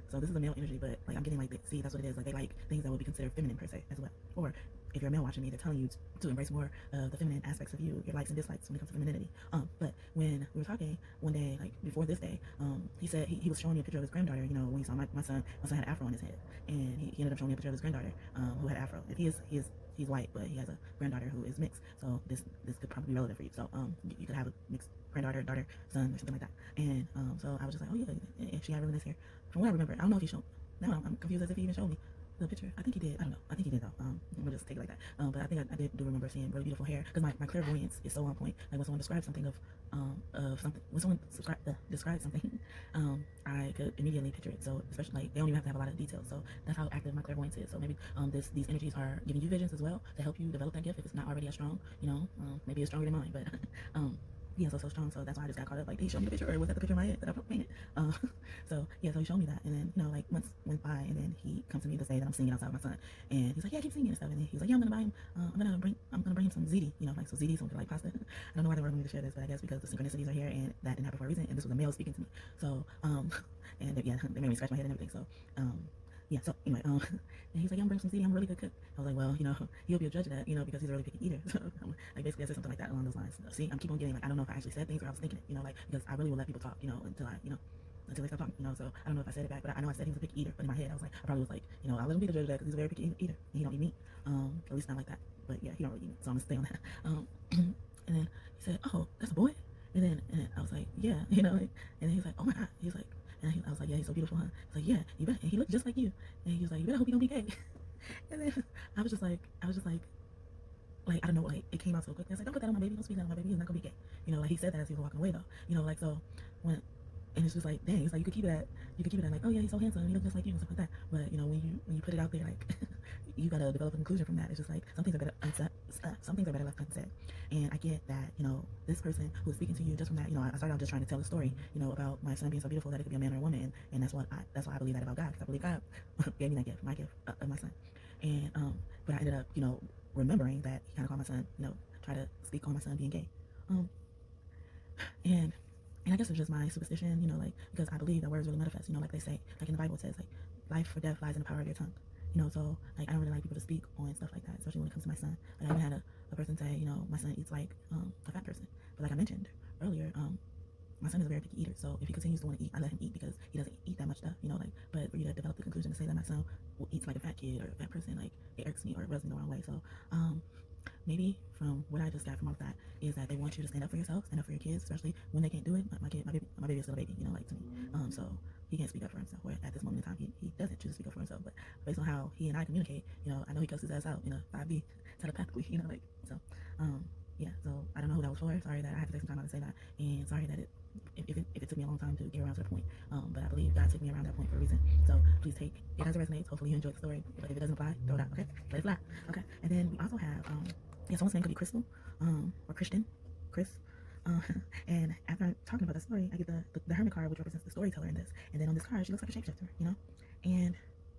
So this is a male energy, but like I'm getting like, see, that's what it is. Like they like things that would be considered feminine per se as well. Or if you're a male watching me, they're telling you to embrace more of the feminine aspects of you, your likes and dislikes when it comes to femininity. But when we were talking one day, like before this day, he said he was showing me a picture of his granddaughter. When he saw my son had an afro on his head, and he ended up showing me a picture of his granddaughter who had afro. If he's white, but he has a granddaughter who is mixed. So this could probably be relative for you. So you could have a mixed granddaughter, daughter, son, or something like that. And so I was just like, oh yeah, and she had really nice hair. From what I remember, I don't know if he showed. Now I'm confused as if he even showed me the picture. I think he did. I don't know. I think he did though. I'm gonna just take it like that. But I think I do remember seeing really beautiful hair, because my clairvoyance is so on point. Like when someone describes something of something, when someone describes something, I could immediately picture it. So especially like they don't even have to have a lot of details. So that's how active my clairvoyance is. So maybe these energies are giving you visions as well to help you develop that gift if it's not already as strong. Maybe it's stronger than mine, but yeah, so strong. So that's why I just got caught up. Like, did he show me the picture, or was that the picture in my head that I painted? So yeah, so he showed me that, and then like months went by, and then he comes to me to say that I'm singing outside with my son, and he's like, yeah, keep singing and stuff, and then he's like, yeah, I'm gonna buy him, I'm gonna bring him some ziti, like so ziti, something like pasta. I don't know why they wanted me to share this, but I guess because the synchronicities are here, and that didn't happen for a reason, and this was a male speaking to me. So and yeah, they made me scratch my head and everything. So yeah, so anyway, and he's like, yeah, I'm bringing some ziti, I'm a really good cook. I was like, well, he'll be a judge of that, because he's a really picky eater. So like basically I said something like that along those lines. See, I'm keep on getting like, I don't know if I actually said things or I was thinking it, like, because I really will let people talk, until they stop talking, so I don't know if I said it back, but I know I said he was a picky eater, but in my head I was like, I probably was like, I'll let him be the judge of that because he's a very picky eater, and he don't eat meat, at least not like that, but yeah, he don't really eat meat, so I'm gonna stay on that. And then he said, oh, that's a boy, and then I was like, yeah, and then he was like, oh my god, he's like, I was like, yeah, he's so beautiful, huh? He's like, yeah, you bet, and he looked just like you, and he was like, you better hope he don't be gay. And then I was just like, like, I don't know, like, it came out so quick. I was like, don't put that on my baby, don't speak that on my baby, he's not gonna be gay. You know, like, he said that as he was walking away, though. You know, like, so, when, and it's just like, dang, it's like, you could keep it at, like, oh yeah, he's so handsome, he looks just like you, and stuff like that. But, you know, when you put it out there, like, you gotta develop a conclusion from that. It's just like, some things are better unsaid, some things are better left unsaid. And I get that, you know, this person who was speaking to you just from that, you know, I started out just trying to tell a story, you know, about my son being so beautiful that it could be a man or a woman, and that's why I believe that about God, because I believe God gave me that gift, my gift of my son. And, but I ended up, you know, remembering that he kind of called my son, you know, try to speak on my son being gay. And I guess it's just my superstition, you know, like, because I believe that words really manifest, you know, like they say, like in the Bible it says, like, life or death lies in the power of your tongue. You know, so, like, I don't really like people to speak on stuff like that, especially when it comes to my son. Like, I even had a person say, you know, my son eats like a fat person. But like I mentioned earlier, my son is a very picky eater, so if he continues to want to eat, I let him eat because he doesn't eat that much stuff, you know, like, but for you to develop the conclusion to say that my son eats like a fat kid or a fat person, like, it irks me or it rubs me the wrong way. So, maybe from what I just got from all of that is that they want you to stand up for yourself, stand up for your kids, especially when they can't do it. My baby is still a baby, you know, like, to me. So he can't speak up for himself, or at this moment in time, he doesn't choose to speak up for himself. But based on how he and I communicate, you know, I know he cuts his ass out, you know, 5B telepathically, you know, like, so, yeah, so I don't know who that was for. Sorry that I had to take some time out to say that, and sorry that if it took me a long time to get around to the point, but I believe God took me around that point for a reason. So please take it as it resonates. Hopefully you enjoyed the story, but if it doesn't apply, throw it out, okay? Let it fly, okay? And then we also have, yeah, someone's name could be Crystal, or Christian, Chris. Uh, and after I'm talking about that story, I get the hermit card, which represents the storyteller in this. And then on this card, she looks like a shapeshifter, you know? And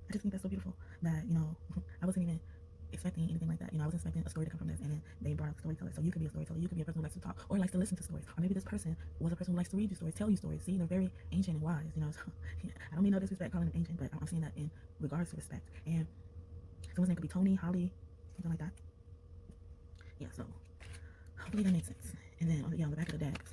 I just think that's so beautiful that, you know, I wasn't even expecting anything like that. You know, I was expecting a story to come from this, and then they brought up the storyteller. So you could be a storyteller, you could be a person who likes to talk or likes to listen to stories, or maybe this person was a person who likes to read you stories, tell you stories. See, they're very ancient and wise, you know. So yeah, I don't mean no disrespect calling them ancient, but I'm seeing that in regards to respect. And someone's name could be Tony, Holly, something like that. Yeah, so hopefully that makes sense. And then on the back of the deck,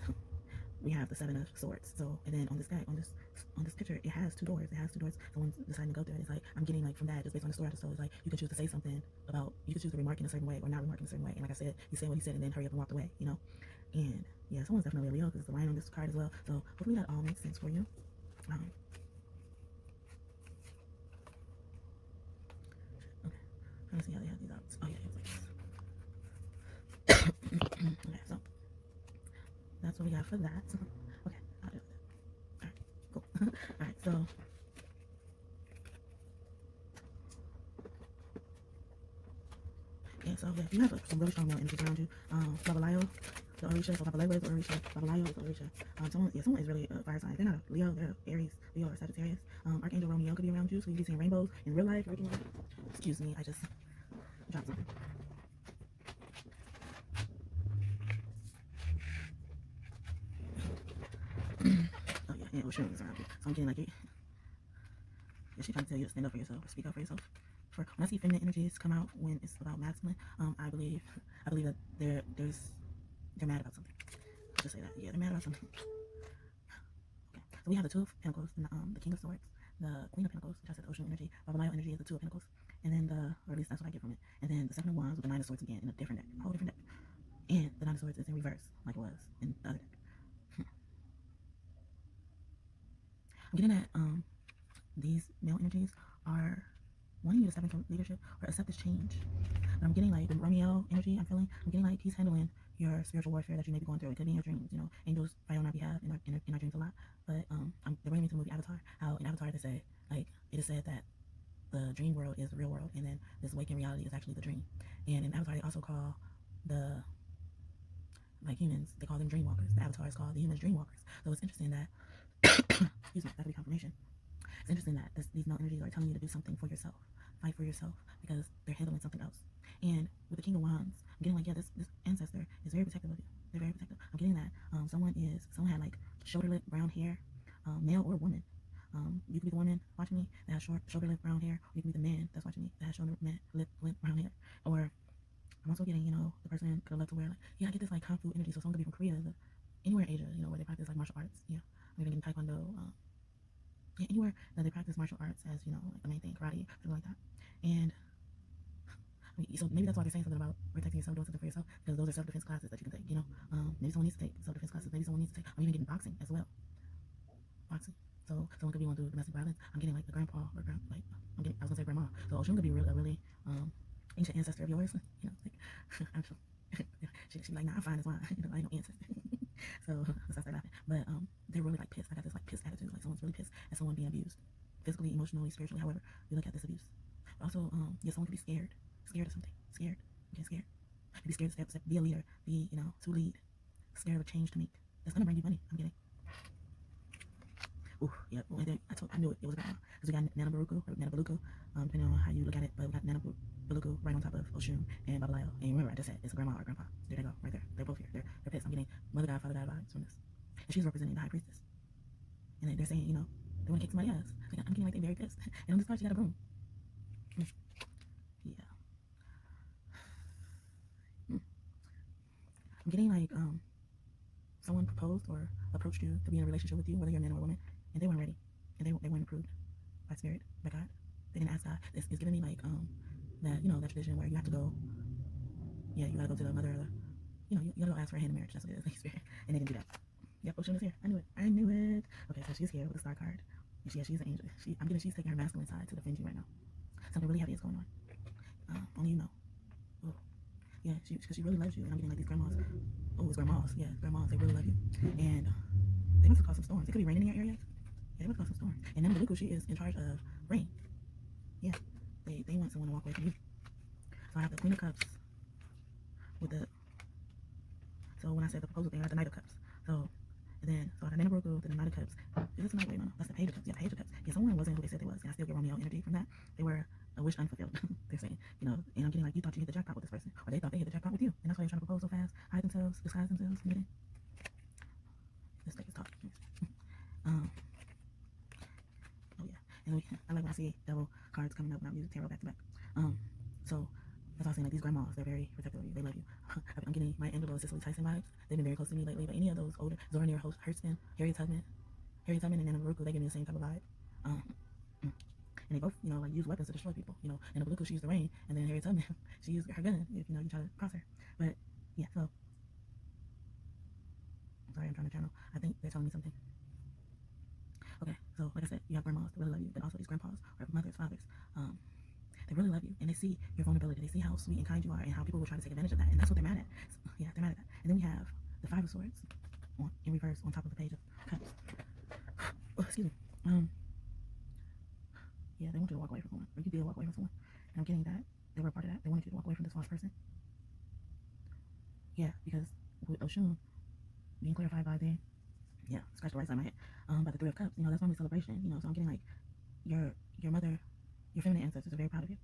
we have the Seven of Swords. So, and then on this deck, on this picture, it has two doors. It has two doors. Someone's deciding to go through it. It's like, I'm getting like from that, just based on the story I just told, it's like, you can choose to say something about, you can choose to remark in a certain way or not remark in a certain way. And like I said, he said what he said and then hurry up and walked away, you know? And yeah, someone's definitely a Leo because there's a lion on this card as well. So hopefully that all makes sense for you. Okay. Trying to see how they have these out. Oh yeah, it was like this. Okay, so that's what we got for that. So, okay, I'll do that. Alright, cool. Alright, so yeah, so yeah, if you have some really strong male energies around you, Babalayo, the Orisha, so Babalayo is the Orisha, Babalayo is the Orisha. Someone is really a fire sign. They're not a Leo, they're Aries, Leo, or Sagittarius. Archangel Romeo could be around you, so you'll be seeing rainbows in real life. Excuse me, I just dropped something. Oh yeah, well, sure, it's around you. So I'm getting like it. Yeah, she's trying to tell you to stand up for yourself or speak up for yourself. For when I see feminine energies come out when it's about masculine, I believe that they're mad about something. I'll just say that. Yeah, they're mad about something. Okay. So we have the Two of Pentacles, and the King of Swords, the Queen of Pentacles, which I said the ocean energy. Babalayo energy is the Two of Pentacles, and then or at least that's what I get from it. And then the Seven of Wands with the Nine of Swords again in a different deck, a whole different deck. And the Nine of Swords is in reverse, like it was in the other deck. I'm getting that these male energies are wanting you to step into leadership or accept this change. But I'm getting like the Romeo energy I'm getting like he's handling your spiritual warfare that you may be going through. It could be in your dreams, you know. Angels fight on our behalf in our dreams a lot. But they're bringing me to the movie Avatar. How in Avatar they say, like, it is said that the dream world is the real world, and then this waking reality is actually the dream. And in Avatar they also call the, like, humans, they call them dream walkers. The Avatar is called the humans dream walkers. So it's interesting that excuse me, that could be confirmation. It's interesting that these male energies are telling you to do something for yourself, fight for yourself, because they're handling something else. And with the King of Wands, I'm getting like, yeah, this ancestor is very protective of you. They're very protective. I'm getting that someone had like shoulder lip brown hair, male or woman. You could be the woman watching me that has shoulder lip brown hair, or you could be the man that's watching me that has shoulder lip brown hair. Or I'm also getting, you know, the person could love to wear, like, yeah, I get this like Kung Fu energy. So someone could be from Korea, anywhere in Asia, you know, where they practice like martial arts. Yeah, I'm even getting Taekwondo. Yeah, anywhere that they practice martial arts as, you know, like the main thing, karate, something like that. And so maybe that's why they're saying something about protecting yourself, doing something for yourself, because those are self-defense classes that you can take, you know. Maybe someone needs to take self-defense classes, maybe someone needs to take, I'm even getting boxing as well. Boxing. So someone could be wanting to do domestic violence. I'm getting like the grandpa or I was gonna say grandma. So Oshun could be a really ancient ancestor of yours, you know, like She's like, nah, I'm fine, it's fine. You know, I ain't no ancestor. So I started laughing. But they're really like pissed. I got this like pissed attitude, like someone's really pissed at someone being abused, physically, emotionally, spiritually, however you look at this abuse. But also, yeah, someone could be scared of something, scared, okay, scared. Be scared to step, be a leader, be, you know, to lead, scared of a change to make. That's gonna bring you money. I'm kidding. Ooh, yeah. Well, I knew it. It was about because we got Nanabaruku, depending on how you look at it. But we got Nanabaruku right on top of Oshun and Babalayo. And remember, I just said it's a grandma or a grandpa. There they go, right there. They're both here. They're pissed. I'm getting mother god, father god vibes from this. And she's representing the high priestess. And they're saying, you know, they want to kick somebody ass. Like, I'm getting like they're very pissed. And on this part, she got a broom. Yeah. I'm getting like someone proposed or approached you to be in a relationship with you, whether you're a man or a woman, and they weren't ready, and they weren't approved by spirit, by God. They didn't ask God. It's giving me like that, you know, that tradition where you have to go, yeah, you gotta go to the mother or the, you know, you gotta go ask for a hand in marriage. That's what it is, like spirit, and they didn't do that. Yep, Ocean is here. I knew it. Okay, so she's here with the star card. And she's an angel. She's taking her masculine side to defend you right now. Something really heavy is going on. Only you know. Oh, yeah, because she really loves you, and I'm getting like these grandmas. Oh, it's grandmas. Yeah, grandmas. They really love you, and they must have caused some storms. It could be raining in your area. Yeah, they must have caused some storms. And then Maluku, she is in charge of rain. Yeah, they want someone to walk away from you. So I have the Queen of Cups with the. So when I said the proposal thing, I got the Knight of Cups. So and then so I got Nanabaruku, then the Knight of Cups. Is this the Knight? Wait, no, that's the Page of Cups. Yeah, Page of Cups. Yeah, someone wasn't who they said they was. And I still get Romeo energy from that. They were a wish unfulfilled. They're saying, you know, and I'm getting like, you thought you hit the jackpot with this person, or they thought they hit the jackpot with you, and that's why you're trying to propose so fast, hide themselves, disguise themselves. I'm getting. This deck is talking. Oh yeah, and I like when I see double cards coming up when I'm using tarot back to back. So that's why I'm saying like these grandmas, they're very protective of you. They love you. I'm getting my Angelo and Cicely Tyson vibes. They've been very close to me lately. But any of those older Zoranir Hertzman, Harriet Tubman, and Nanabaruku, they give me the same type of vibe. And they both, you know, like use weapons to destroy people. You know, Nanabaruku, she used the rain, and then Harriet Tubman, she used her gun if, you know, you try to cross her. But yeah, so sorry, I'm trying to channel. I think they're telling me something. Okay, so like I said, you have grandmas that really love you, but also these grandpas or mothers, fathers, they really love you, and they see your vulnerability. They see how sweet and kind you are, and how people will try to take advantage of that, and that's what they're mad at. So, yeah, they're mad at that. And then we have the Five of Swords in reverse on top of the Page of Cups. Oh, excuse me. Yeah, they want you to walk away from someone, or you did walk away from someone, and I'm getting that they were a part of that. They wanted you to walk away from this false person. Yeah, because with Oshun being clarified by the, yeah, scratch the right side of my head, by the Three of Cups, you know, that's normally celebration, you know, so I'm getting like your mother, your feminine ancestors are very proud of you.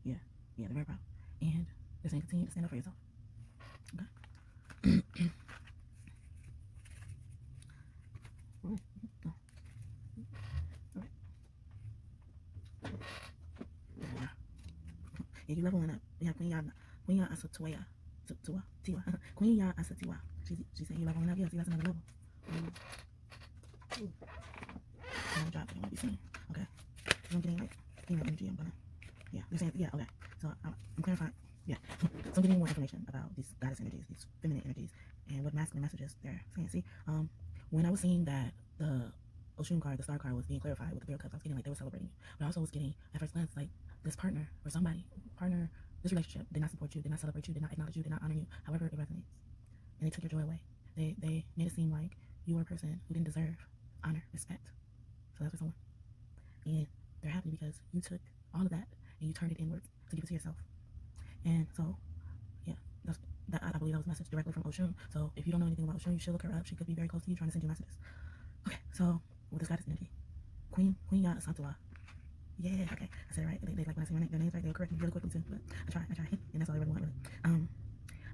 Yeah, they're very proud, and they're saying continue to stand up for yourself. Okay. Alright. Yeah, you leveling up. We have Queen Ya Asatiwa. Queen Ya Asatiwa. She's saying you leveling up. Yeah, see, that's another level. Another job you want to be seeing. Okay. So I'm getting like female energy. Yeah, they're saying, yeah, okay. So I'm clarifying. Yeah. So I'm getting more information about these goddess energies, these feminine energies, and what masculine messages they're saying. See, when I was seeing that the Oshun card, the star card, was being clarified with the Three of Cups, I was getting like they were celebrating you. But I also was getting, at first glance, like this partner or this relationship did not support you, did not celebrate you, did not acknowledge you, did not honor you. However, it resonates. And they took your joy away. They made it seem like you were a person who didn't deserve honor, respect. So that's what someone. And they're happy because you took all of that and you turned it inward to give it to yourself. And so, yeah, I believe that was a message directly from Oshun. So if you don't know anything about Oshun, you should look her up. She could be very close to you, trying to send you messages. Okay, so with this goddess energy, Queen Ya Asatiwa. Yeah, okay, I said it right. They like when I say their names right, they'll correct me really quickly too. But I try, and that's all I really want. Really.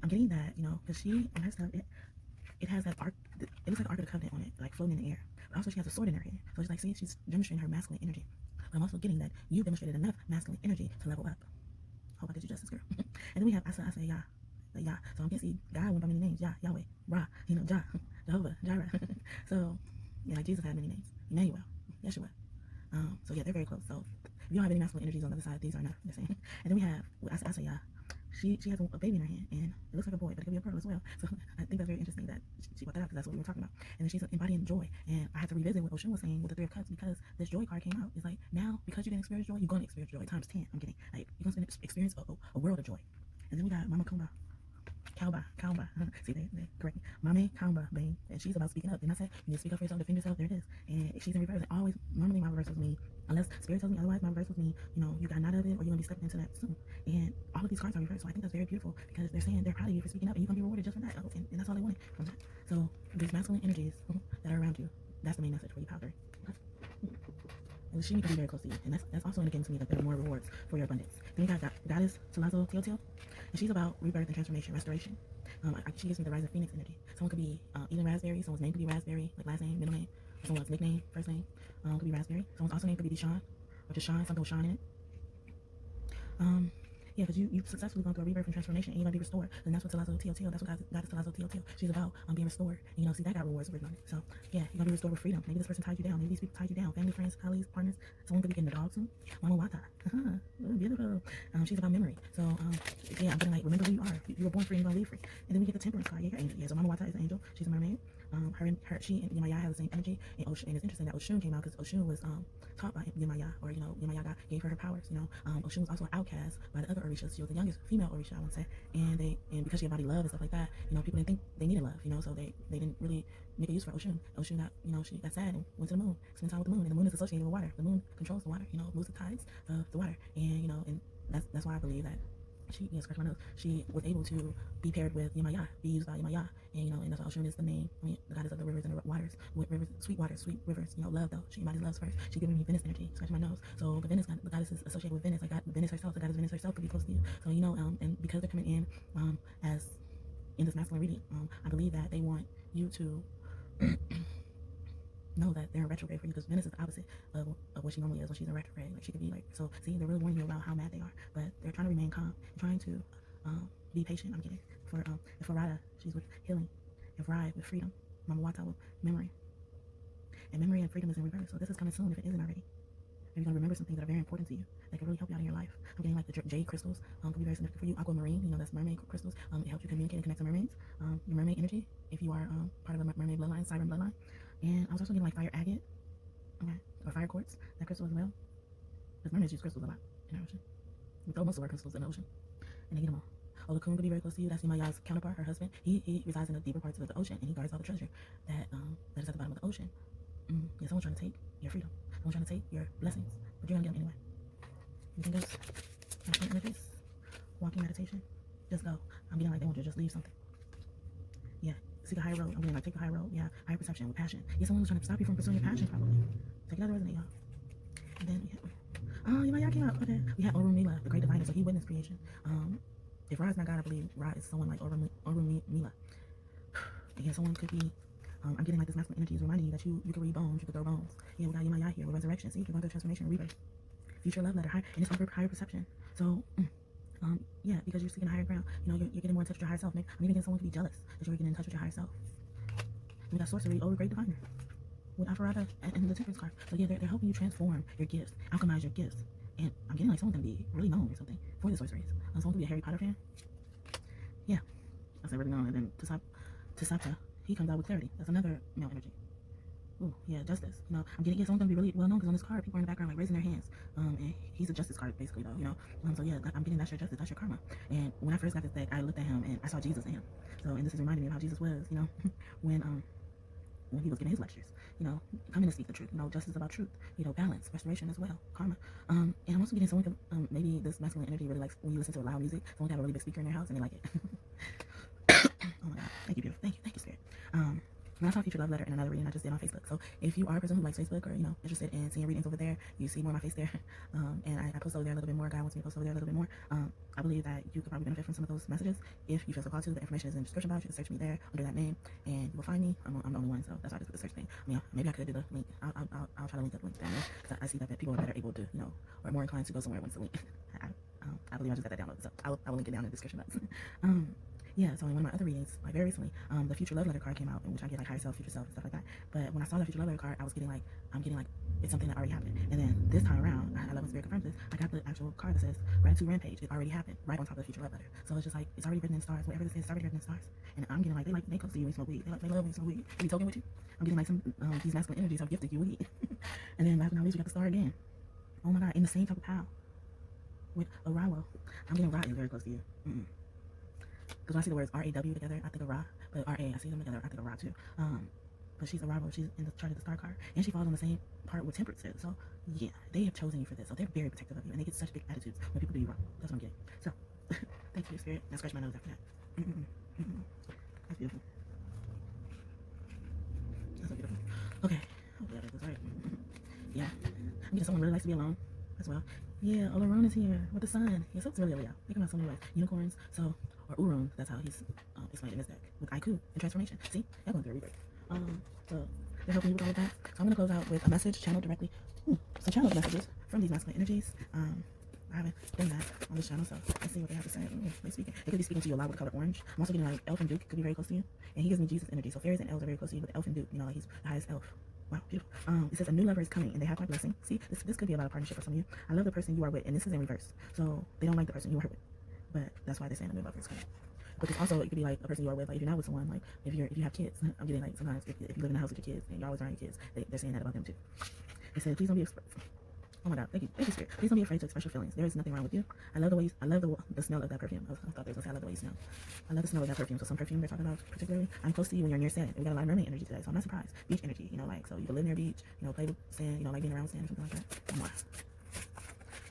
I'm getting that, you know, because she on her stuff, it has that arc. It looks like Ark of the Covenant on it, like floating in the air. But also she has a sword in her hand, so it's like, see, she's demonstrating her masculine energy. But I'm also getting that you demonstrated enough masculine energy to level up. Hope I did you justice, girl. And then we have Asa Yah. Like Yah. So I'm guessing God went by many names. Yah, Yahweh, Ra, you know, Jah, Jehovah, Jireh. So yeah, like Jesus had many names. Emmanuel, Yeshua. So yeah, they're very close. So if you don't have any masculine energies on the other side, these are enough. They're saying. And then we have Asa Yah. She has a baby in her hand, and it looks like a boy, but it could be a girl as well. So I think that's very interesting that she brought that up, because that's what we were talking about. And then she's embodying joy, and I had to revisit what Oshun was saying with the Three of Cups, because this joy card came out. It's like, now because you didn't experience joy, you're going to experience joy times 10. I'm getting like, you're going to experience a world of joy. And And then we got Mama Kumba. Kaumba. See, they correct me. Mame Kaumba, babe. And she's about speaking up. Didn't I say you need to speak up for yourself, defend yourself? There it is. And she's in reverse. And always, normally my reverse was me. Unless Spirit tells me otherwise, my reverse was me. You know, you got out of it or you're going to be stepping into that soon. And all of these cards are reversed. So I think that's very beautiful because they're saying they're proud of you for speaking up and you're going to be rewarded just for that. And that's all they wanted from that. So these masculine energies that are around you, that's the main message for you, Powder. And she can be very close to you. And that's also indicating to me that there are more rewards for your abundance. Then we got Goddess Talazo Teoteo. And she's about rebirth and transformation, restoration. She gives me the Rise of Phoenix energy. Someone could be eating raspberry. Someone's name could be Raspberry, like last name, middle name. Or someone's nickname, first name, could be Raspberry. Someone's also name could be Deshawn, or Deshawn, something with Sean in it. Yeah, because you've successfully gone through a rebirth and transformation, and you're going to be restored. And that's what Talazo Teoteo, that's what Goddess Talazo Teoteo, she's about, being restored. And, see, that got rewards written on it. So, yeah, you're going to be restored with freedom. Maybe this person tied you down. Maybe these people tied you down. Family, friends, colleagues, partners. Someone could be getting a dog soon. Mama Wata. Beautiful. She's about memory. So, yeah, I'm getting like, remember who you are. You were born free and you're going to leave free. And then we get the Temperance card. Yeah, you're angel. Yeah, so Mama Wata is an angel. She's a mermaid. She and Yemaya have the same energy. And it's interesting that Oshun came out because Oshun was taught by Yemaya, or Yemaya gave her powers. Oshun was also an outcast by the other Orishas. She was the youngest female Orisha, I would say, and because she embodied love and stuff like that, people didn't think they needed love, so they didn't really make a use for Oshun. Oshun got, she got sad and went to the moon, spent time with the moon, and the moon is associated with water. The moon controls the water, moves the tides of the water, and that's why I believe that scratch my nose. She was able to be paired with Yemaya, be used by Yemaya, and that's why Oshun is the name. The goddess of the rivers and the waters, rivers, sweet waters, sweet rivers. Love though. She embodies love first. She's giving me Venus energy. Scratch my nose. So the goddess is associated with Venus. Like Venus herself, the goddess Venus herself could be close to you. So and because they're coming in as in this masculine reading, I believe that they want you to know that they're in retrograde for you, because Venus is the opposite of what she normally is when she's in retrograde. Like, she could be like, so see, they're really warning you about how mad they are, but they're trying to remain calm, trying to be patient. I'm getting for Rada, she's with healing, if Rai with freedom, Mama Wata with memory, and memory and freedom is in reverse. So this is coming soon if it isn't already. Maybe you're gonna remember some things that are very important to you that can really help you out in your life. I'm getting like the jade crystals, can be very significant for you. Aquamarine, that's mermaid crystals. It helps you communicate and connect to mermaids. Your mermaid energy, if you are part of the mermaid bloodline, siren bloodline. And I was also getting like fire agate, okay, or fire quartz, that crystal as well. Because mermaids use crystals a lot in the ocean. We throw most of our crystals in the ocean, and they get them all. Olakun could be very close to you. That's Yemaya's counterpart, her husband. He resides in the deeper parts of the ocean, and he guards all the treasure that is at the bottom of the ocean. Yeah, someone's trying to take your freedom. Someone's trying to take your blessings, but you're gonna get them anyway. You think that's energies? Walking meditation. Just go. I'm getting like they want you to just leave something. Yeah. Seek a higher road. I'm getting like take the higher road. Yeah. Higher perception with passion. Yeah, someone was trying to stop you from pursuing your passion, probably. Take it out of resonate, y'all. And then Yemaya came out. Okay. We had Orunmila, the great diviner, so he witnessed creation. If Ra is not God, I believe Ra is someone like Orunmila. Again, someone could be. I'm getting like this masculine energy is reminding you that you can read bones, you can throw bones. Yeah, we got Yemaya here with resurrection. See, you're going through transformation, rebirth, future love letter, and it's higher perception. So, yeah, because you're seeking a higher ground, you're getting more in touch with your higher self. Maybe I'm even getting someone to be jealous that you're getting in touch with your higher self. We got sorcery, great diviner, with Alpharada and the Temperance card. So yeah, they're helping you transform your gifts, alchemize your gifts. And I'm getting like someone's gonna be really known or something for the sorceries. Someone could be a Harry Potter fan. Yeah, I said really known. And then Tasapta, he comes out with clarity. That's another male energy. Ooh, yeah, justice. I'm getting someone's gonna be really well known because on this card, people are in the background like raising their hands. And he's a justice card basically, though. So yeah, I'm getting that's your justice, that's your karma. And when I first got this deck, I looked at him and I saw Jesus in him. So, and this is reminding me of how Jesus was, when he was giving his lectures. Coming to speak the truth. Justice is about truth. Balance, restoration as well, karma. And I'm also getting someone maybe this masculine energy really likes when you listen to loud music. Someone can have a really big speaker in their house and they like it. Oh my God, thank you, beautiful. Thank you, Spirit. When I saw Future Love Letter in another reading I just did on Facebook. So if you are a person who likes Facebook or interested in seeing readings over there, you see more of my face there. And I post over there a little bit more. God wants me to post over there a little bit more. I believe that you could probably benefit from some of those messages. If you feel so called to, the information is in the description box. You can search me there under that name, and you will find me. I'm the only one, so that's why I just put the search thing. Maybe I could do the link. I'll try to link up links down there because I see that people are better able to, or more inclined to go somewhere once the link. I believe I just got that downloaded, so I will link it down in the description box. Yeah, so in one of my other readings, like very recently, the Future Love Letter card came out, in which I get like higher self, future self, and stuff like that. But when I saw the Future Love Letter card, I'm getting like it's something that already happened. And then this time around, I love when Spirit confirms this. I got the actual card that says Gratitude Rampage. It already happened, right on top of the Future Love Letter. So it's just like it's already written in stars. Whatever this is, it's already written in stars. And I'm getting like they close to you when you smoke weed. They love when you smoke weed. They be talking with you. I'm getting like some these masculine energies have gifted you weed. And then last but not least, we got the star again. Oh my God, in the same type of pile with Arawo. I'm getting Ra is very close to you. Because when I see the words R-A-W together, I think of Ra. But R-A, I see them together, I think of Ra too. But she's a Ra, she's in the chart of the star card. And she falls on the same part with Temperance is. So, yeah, they have chosen you for this. So they're very protective of you. And they get such big attitudes when people do you wrong. That's what I'm getting. So, thank you, Spirit. Now scratch my nose after that. That's beautiful. That's so beautiful. Okay. Hopefully that is right. Yeah. I'm getting someone who really likes to be alone as well. Yeah, Olaron is here with the sun. Yeah, so it's really a Leo. They come out so many ways. Unicorns, so, or Urun, that's how he's explained in this deck. With Aiku and transformation. See? Y'all going through a rebirth. So they're helping you with all of that. So I'm going to close out with a message channeled directly. So channeled messages from these masculine energies. I haven't done that on this channel, so let's see what they have to say. They could be speaking to you a lot with the color orange. I'm also getting like Elf and Duke could be very close to you. And he gives me Jesus energy. So fairies and elves are very close to you, but Elf and Duke, you know, like he's the highest elf. Wow, beautiful. It says a new lover is coming and they have my blessing. See, this could be about a partnership for some of you. I love the person you are with, and this is in reverse. So they don't like the person you are with. But that's why they're saying a new lover is coming. But it's also, it could be like a person you are with, like if you're not with someone, like if you have kids, I'm getting like sometimes if you live in a house with your kids and you're always around your kids, they're saying that about them too. They said, please don't be oh my God, thank you, Spirit. Please don't be afraid to express your feelings. There is nothing wrong with you. I love the smell of that perfume. I thought they were gonna say I love the way you smell. I love the smell of that perfume. So some perfume they're talking about particularly, I'm close to you when you're near sand. We got a lot of mermaid energy today, so I'm not surprised. Beach energy, you know, like so you can live near beach, you know, play with sand, you know, like being around sand or something like that.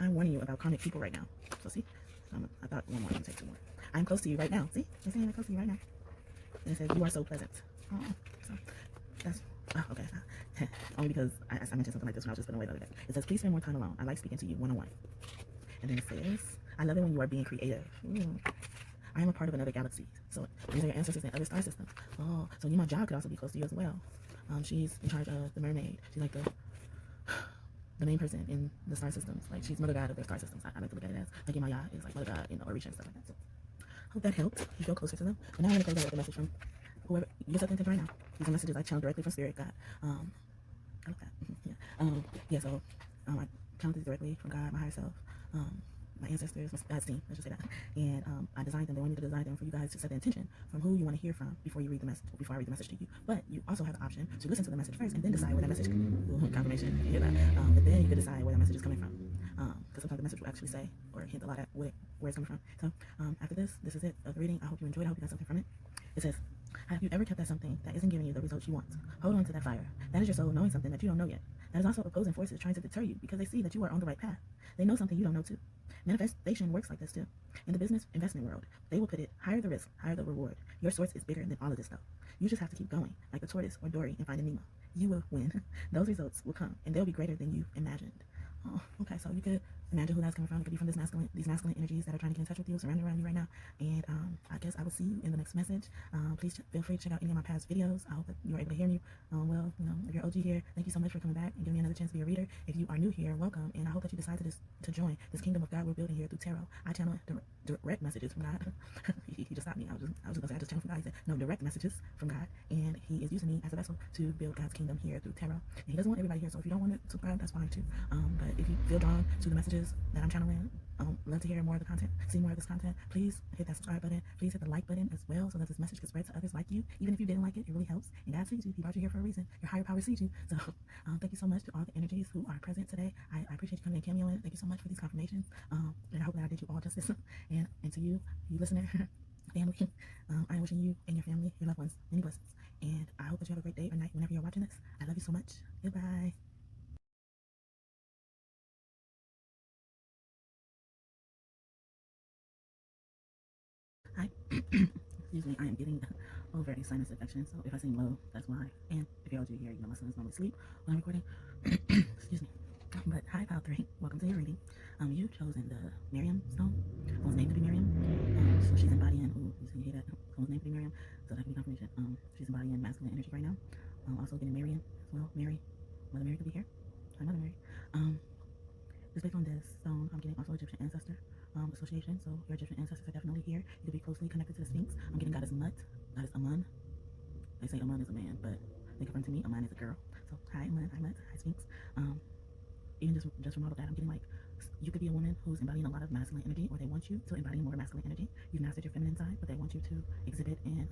I'm warning you about karmic people right now. So see, I thought one more would take two more. I'm close to you right now. See, they're saying I'm close to you right now. And it says you are so pleasant. Oh, so that's okay. Only because I mentioned something like this when I was just putting away the other day. It says, please spend more time alone. I like speaking to you one-on-one. And then it says, I love it when you are being creative. Ooh. I am a part of another galaxy. So these are your ancestors in other star systems. Oh, so my job could also be close to you as well. She's in charge of the mermaid. She's like the main person in the star systems. Like she's mother god of their star systems. I like to look at it as like Maya is like mother god in Orisha and stuff like that. So hope that helped. You feel closer to them. But now I'm gonna close out with a message from whoever you're set intention right now. These are messages I channel directly from Spirit God. I love that. So I channeled these directly from God, my higher self, my ancestors, God's team, I should say that. And I designed them. They want me to design them for you guys to set the intention from who you want to hear from before you read the message, before I read the message to you. But you also have the option to listen to the message first and then decide where that message, confirmation, you hear that? And then you can decide where that message is coming from. Because sometimes the message will actually say or hint a lot at where it's coming from. So after this is it of the reading. I hope you enjoyed. I hope you got something from it. It says, have you ever kept at something that isn't giving you the results you want? Hold on to that fire. That is your soul knowing something that you don't know yet. That is also opposing forces trying to deter you because they see that you are on the right path. They know something you don't know too. Manifestation works like this too. In the business investment world, they will put it higher the risk, higher the reward. Your source is bigger than all of this stuff. You just have to keep going, like the tortoise or Dory in Finding Nemo. You will win. Those results will come, and they'll be greater than you imagined. Oh, okay, so you could imagine who that's coming from. It could be from these masculine energies that are trying to get in touch with you, surrounding around you right now. And I guess I will see you in the next message. Please feel free to check out any of my past videos. I hope that you were able to hear me. Well, you know, if you're OG here, thank you so much for coming back and giving me another chance to be a reader. If you are new here, welcome. And I hope that you decide to join this kingdom of God we're building here through tarot. I channel direct messages from God. He just stopped me. I was just gonna say I just channel from God. He said no, direct messages from God, and He is using me as a vessel to build God's kingdom here through tarot. And He doesn't want everybody here, so if you don't want to subscribe, that's fine too. But if you feel drawn to the messages that I'm channeling, love to hear more of the content, see more of this content, please hit that subscribe button. Please hit the like button as well so that this message can spread to others like you. Even if you didn't like it, it really helps. And God sees you. He brought you here for a reason. Your higher power sees you. So thank you so much to all the energies who are present today. I appreciate you coming and cameoing. Thank you so much for these confirmations. And I hope that I did you all justice. And to you listener, family, I am wishing you and your family, your loved ones, many blessings. And I hope that you have a great day or night whenever you're watching this. I love you so much. Goodbye. Hi. Excuse me, I am getting over a sinus infection, so if I sing low, that's why. And if you're OG here, you know my son is normally asleep when I'm recording. Excuse me. But hi, Pile 3. Welcome to your reading. You've chosen the Miriam stone. Someone's named to be Miriam. So she's embodying, you hear that? Someone's named to be Miriam. So that can be confirmation. She's embodying masculine energy right now. Also getting Marian as well. Mary. Mother Mary could be here. Hi, Mother Mary. Just based on this stone, I'm getting also Egyptian ancestor association. So your Egyptian ancestors are definitely here. You could be closely connected to the Sphinx. I'm getting Goddess Mut, Goddess Amun. They say Amun is a man, but they confirm to me Amun is a girl. So hi Amun, hi Mut, hi Sphinx. Even just from all of that, I'm getting like you could be a woman who's embodying a lot of masculine energy, or they want you to embody more masculine energy. You've mastered your feminine side, but they want you to exhibit and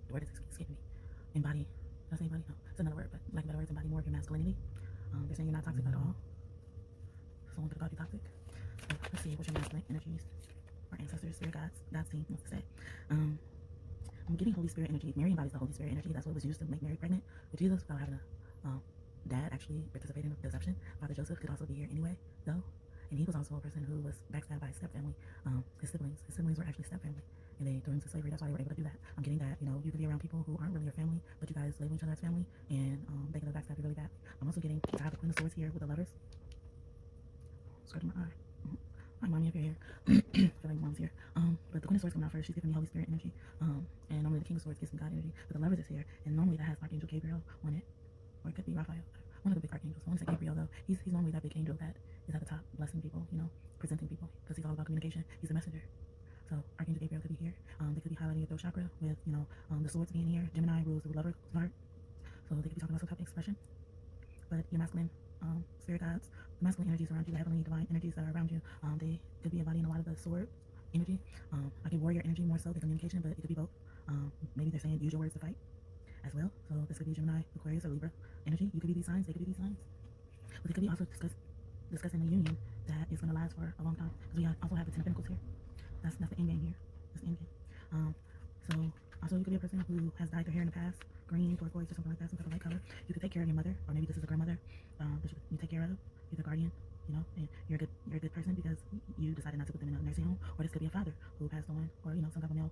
the word is escaping me. Embody. Did I say embody? No, it's another word, but like better words, embody more of your masculinity. They're saying you're not toxic at all. Someone could call you toxic. So let's see what's your masculine energies. our ancestors, spirit guides, God's team, what's to say. I'm getting Holy Spirit energy. Mary embodies the Holy Spirit energy. That's what was used to make Mary pregnant with Jesus without having a dad actually participate in the deception. Father Joseph could also be here anyway, though. And he was also a person who was backstabbed by his stepfamily. His siblings were actually stepfamily, and they threw him into slavery. That's why they were able to do that. I'm getting that, you could be around people who aren't really your family, but you guys label each other as family, and they can backstab you really bad. I'm also getting, I have the Queen of Swords here with the Lovers. Scratching my eye. Hi, mommy, if you're here. I feel like mom's here. But the Queen of Swords coming out first. She's giving me Holy Spirit energy. And normally the King of Swords gives me God energy. But the Lovers is here, and normally that has Archangel Gabriel on it, or it could be Raphael. One of the big archangels. I want to say Gabriel though. He's normally that big angel that is at the top, blessing people, presenting people, because he's all about communication. He's a messenger. So Archangel Gabriel could be here. They could be highlighting your throat chakra with, the swords being here. Gemini rules the lover heart, so they could be talking about some type of expression. But your masculine spirit guides, the masculine energies around you, the heavenly divine energies that are around you, they could be embodying a lot of the sword energy. I get warrior energy more so than communication, but it could be both. Maybe they're saying use your words to fight as well. So this could be Gemini, Aquarius, or Libra energy. You could be these signs, they could be these signs. But it could be also discussing a union that is going to last for a long time. Because we also have the Ten of Pentacles here. That's the end game here. That's the end game. So also you could be a person who has dyed their hair in the past, green, turquoise, or something like that, some type of light color. You could take care of your mother, or maybe this is a grandmother that you take care of. You're the guardian, and you're a good person because you decided not to put them in a nursing home. Or this could be a father who passed on, or some type of male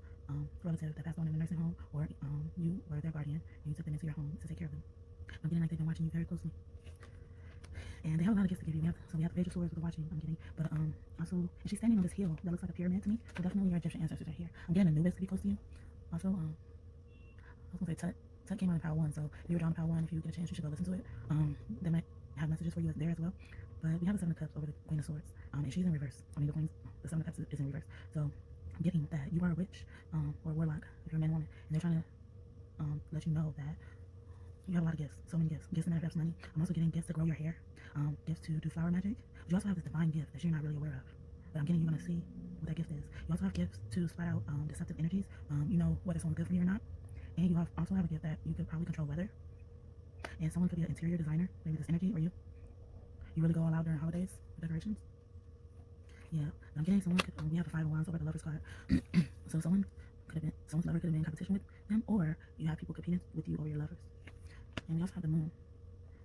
relative that passed on in a nursing home, or you were their guardian and you took them into your home to take care of them. I'm getting like they've been watching you very closely. And they have a lot of gifts to give you. We have the Page of Swords with the watching, I'm getting. But also, and she's standing on this hill that looks like a pyramid to me. So definitely your Egyptian ancestors are here. I'm getting Anubis to be close to you. Also, I was gonna say Tut came out in Power 1, so if you were drawn to Power 1, if you get a chance, you should go listen to it. They might have messages for you there as well. But we have the Seven of Cups over the Queen of Swords, and she's in reverse. The Seven of Cups is in reverse. So I'm getting that you are a witch or a warlock if you're a man or woman, and they're trying to let you know that you have a lot of gifts, so many gifts to manifest money. I'm also getting gifts to grow your hair, gifts to do flower magic. But you also have this divine gift that you're not really aware of. But I'm getting you're going to see what that gift is. You also have gifts to spot out deceptive energies. You know whether someone's good for you or not. And you also have a gift that you could probably control weather. And someone could be an interior designer, maybe this energy, or you. You really go all out during holidays with decorations. Yeah, I'm getting someone could, we have a Five of Wands over the Lover's card. So someone's lover could have been in competition with them, or you have people competing with you over your lovers. And we also have the moon.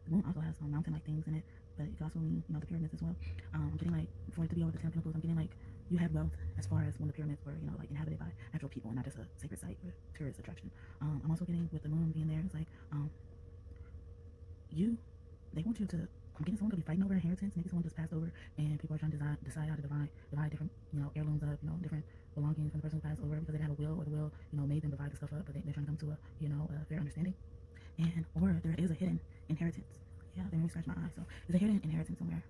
The moon also has some mountain-like things in it, but it could also mean, the pyramids as well. I'm getting like, for it to be over the Ten of Pentacles, I'm getting like, you had wealth as far as when the pyramids were, like inhabited by actual people and not just a sacred site or tourist attraction. I'm also getting with the moon being there, it's like, they want you to, I'm getting someone could be fighting over inheritance. Maybe someone just passed over and people are trying to decide how to divide different, heirlooms up, different belongings from the person who passed over because they didn't have a will, or the will, made them divide the stuff up, but they're trying to come to a, a fair understanding. Or there is a hidden inheritance. Yeah, they made me scratch my eye. So there's a hidden inheritance somewhere.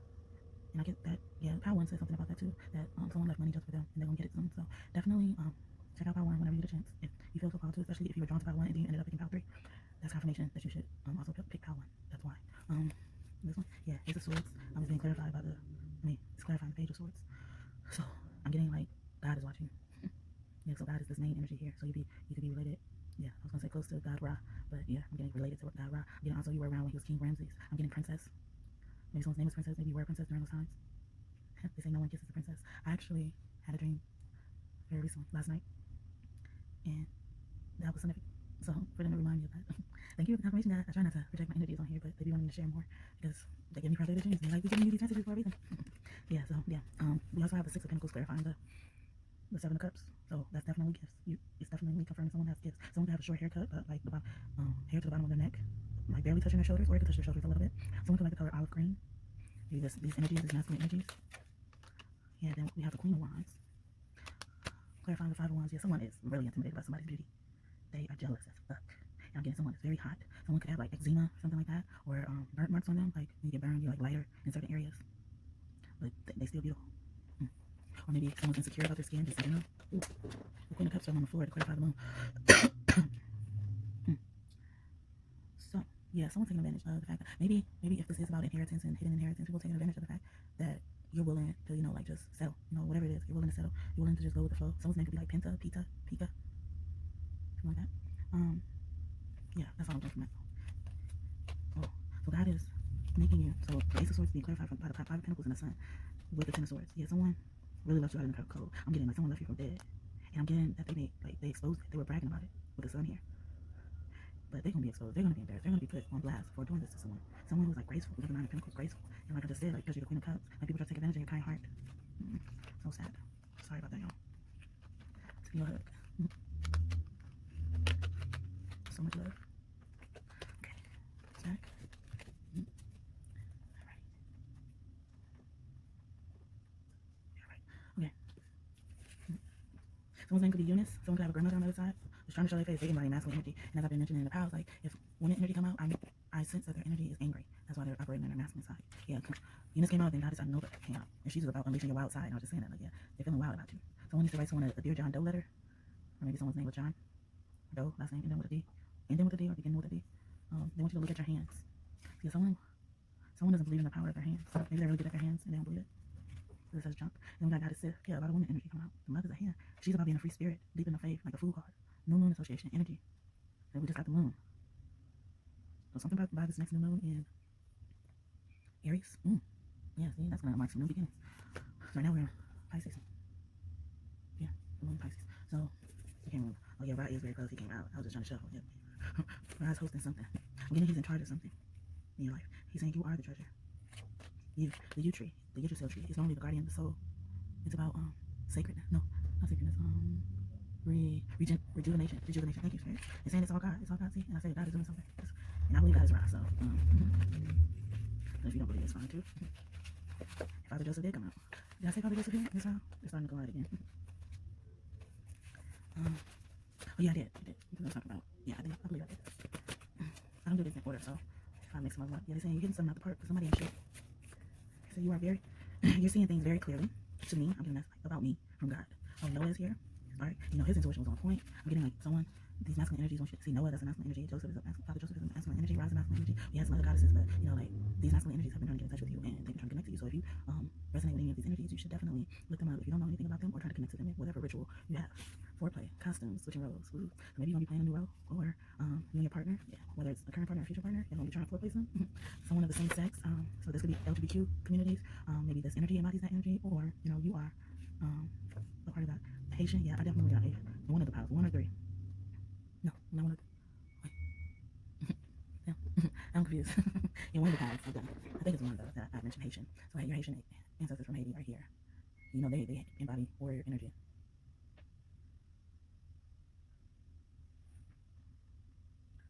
And I get that, Power 1 says something about that too, that someone left money just for them and they're going to get it soon. So definitely check out Power 1 whenever you get a chance. If you feel so called to, especially if you were drawn to Power 1 and then you ended up picking Power 3, that's confirmation that you should also pick Power 1. That's why. This one, Ace of Swords. I'm just being clarified by it's clarifying the Page of Swords. So I'm getting like, God is watching. So God is this main energy here. So you could be related. I was gonna say close to God Ra, but I'm getting related to God Ra. I'm getting also you were around when he was King Ramses. I'm getting princess. Maybe someone's name is princess. Maybe you were a princess during those times. They say no one kisses a princess. I actually had a dream very recently, last night, and that was significant. So for them to remind me of that. Thank you for the confirmation, guys. I try not to project my energies on here, but they be wanting to share more because they give me translated dreams. They're like, we giving you these messages for a reason. We also have the Six of Pentacles clarifying the Seven of Cups. So that's definitely gifts. It's definitely confirming someone has gifts. Someone could have a short haircut, but like hair to the bottom of their neck, like barely touching their shoulders, or it could touch their shoulders a little bit. Someone could like the color olive green. Maybe these energies, these masculine energies. Then we have the Queen of Wands. Clarifying the Five of Wands. Someone is really intimidated by somebody's beauty. They are jealous as fuck. And I'm getting someone that's very hot. Someone could have like eczema, something like that, or burnt marks on them. Like when you get burned, you're like lighter in certain areas, but they still beautiful. Or maybe someone's insecure about their skin, just Ooh. The Queen of Cups are on the floor to clarify the moon. So someone's taking advantage of the fact that maybe if this is about inheritance and hidden inheritance, people taking advantage of the fact that you're willing to, like just settle, whatever it is, you're willing to settle, you're willing to just go with the flow. Someone's name could be like Pika, something like that. That's all I'm doing from that. Oh, so God is making you, so the Ace of Swords being clarified by the Five of Pentacles and the Sun with the Ten of Swords. Someone really loves you out in the cold. I'm getting like someone left you for dead. And I'm getting that they exposed it. They were bragging about it with the sun here. But they're gonna be exposed. They're gonna be embarrassed. They're gonna be put on blast for doing this to someone. Someone who's like graceful, because the Nine of Pentacles, graceful. And like I just said, like because you're the Queen of Cups, like people try to take advantage of your kind heart. So sad. Sorry about that, y'all. To your hug. So much love. Okay. Back. Okay. Someone's name could be Eunice. Someone could have a grandmother on the other side. Just trying to show their face. They embody masculine energy. And as I've been mentioning in the past, like if when energy come out, I sense that their energy is angry. That's why they're operating on their masculine side. Yeah, Eunice came out, then God decided to know that came out. And she's about unleashing your wild side. And I was just saying that, like, yeah, they're feeling wild about you. Someone needs to write someone a Dear John Doe letter. Or maybe someone's name was John Doe, last name, ending with a D. Ending with a D or beginning with a D. They want you to look at your hands. See, someone doesn't believe in the power of their hands. Maybe they're really good at their hands and they don't believe it. So it says junk. And we got God is Sith. Yeah, a lot of women energy come out. The mother's a hand. She's about being a free spirit, deep in the faith, like a Fool card. New moon association, energy. So we just got the moon. So something about this next new moon in Aries. Yeah, see, that's gonna mark some new beginnings. Right now we're in Pisces. Yeah, the moon Pisces. So I can't remember. Oh yeah, Rod is very close. He came out. I was just trying to show. Yeah. Rod's hosting something. I'm getting he's in charge of something in your life. He's saying you are the treasure. You, the U tree, the Yggdrasil tree. It's normally the guardian of the soul. It's about sacredness. No, not sacredness. Rejuvenation. Thank you, Spirit. It's saying it's all God. It's all God. See, and I say God is doing something. And I believe God is right. So, if you don't believe, it's fine too. Father Joseph did come out. Did I say Father Joseph did? This how they're starting to go out again. Oh yeah, I did. Because I was talking about. Yeah, I did. I believe I did. I don't do this in order, so if I mix them up. Yeah, they're saying you're getting something out the park for somebody in shape. So you are you're seeing things very clearly. To me, I'm getting that's like about me from God. Oh, Noah is here. All right, you know his intuition was on point. I'm getting like someone. These masculine energies, when you see Noah, that's a masculine energy. Joseph is a masculine. Father Joseph is a masculine energy. Rise is a masculine energy. We have some other goddesses, but you know, like these masculine energies have been trying to get in touch with you and they've been trying to connect to you. So if you resonate with any of these energies, you should definitely look them up. If you don't know anything about them or try to connect to them in whatever ritual you have. Foreplay, costumes, switching roles. Woo. So maybe you're gonna be playing a new role, or you and your partner, yeah, whether it's a current partner or a future partner, you're gonna be trying to foreplay some someone of the same sex. So this could be LGBTQ communities. Maybe this energy embodies that energy, or you know, you are a part of that. Haitian, yeah, I definitely got one of the piles, 1 or 3. No, not one of the. Wait. Yeah, I'm confused. Yeah, one of the piles I've done. I think it's one of those that I mentioned Haitian. So your Haitian ancestors from Haiti are here. You know, they embody warrior energy.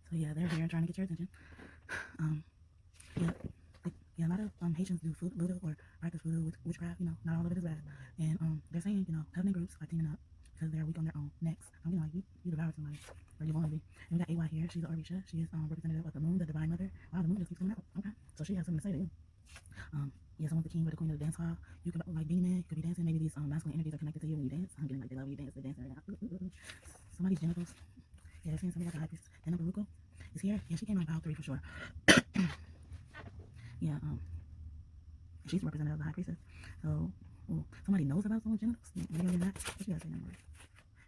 So yeah, they're here trying to get your attention. Yeah, a lot of Haitians do voodoo or practice voodoo, witchcraft. You know, not all of it is bad. And they're saying, you know, covenant groups are teaming up because they're weak on their own. Next, you know, you devoured somebody, or you want to be. And we got AY here. She's an Orisha. She is representative of the moon, the divine mother. Wow, the moon just keeps coming out. Okay, so she has something to say to you. Yeah, someone's the king or the queen of the dance hall. You could like being a man, you could be dancing. Maybe these masculine energies are connected to you when you dance. I'm getting like they love you, dance, they dance right now. Somebody's genitals. Yeah, they're seeing somebody like a high priest. Then Baruko is here. Yeah, she came out about 3 for sure. Yeah, she's representative of the high priestess. So, somebody knows about someone's genitals. Maybe you're that. What you gotta say anymore?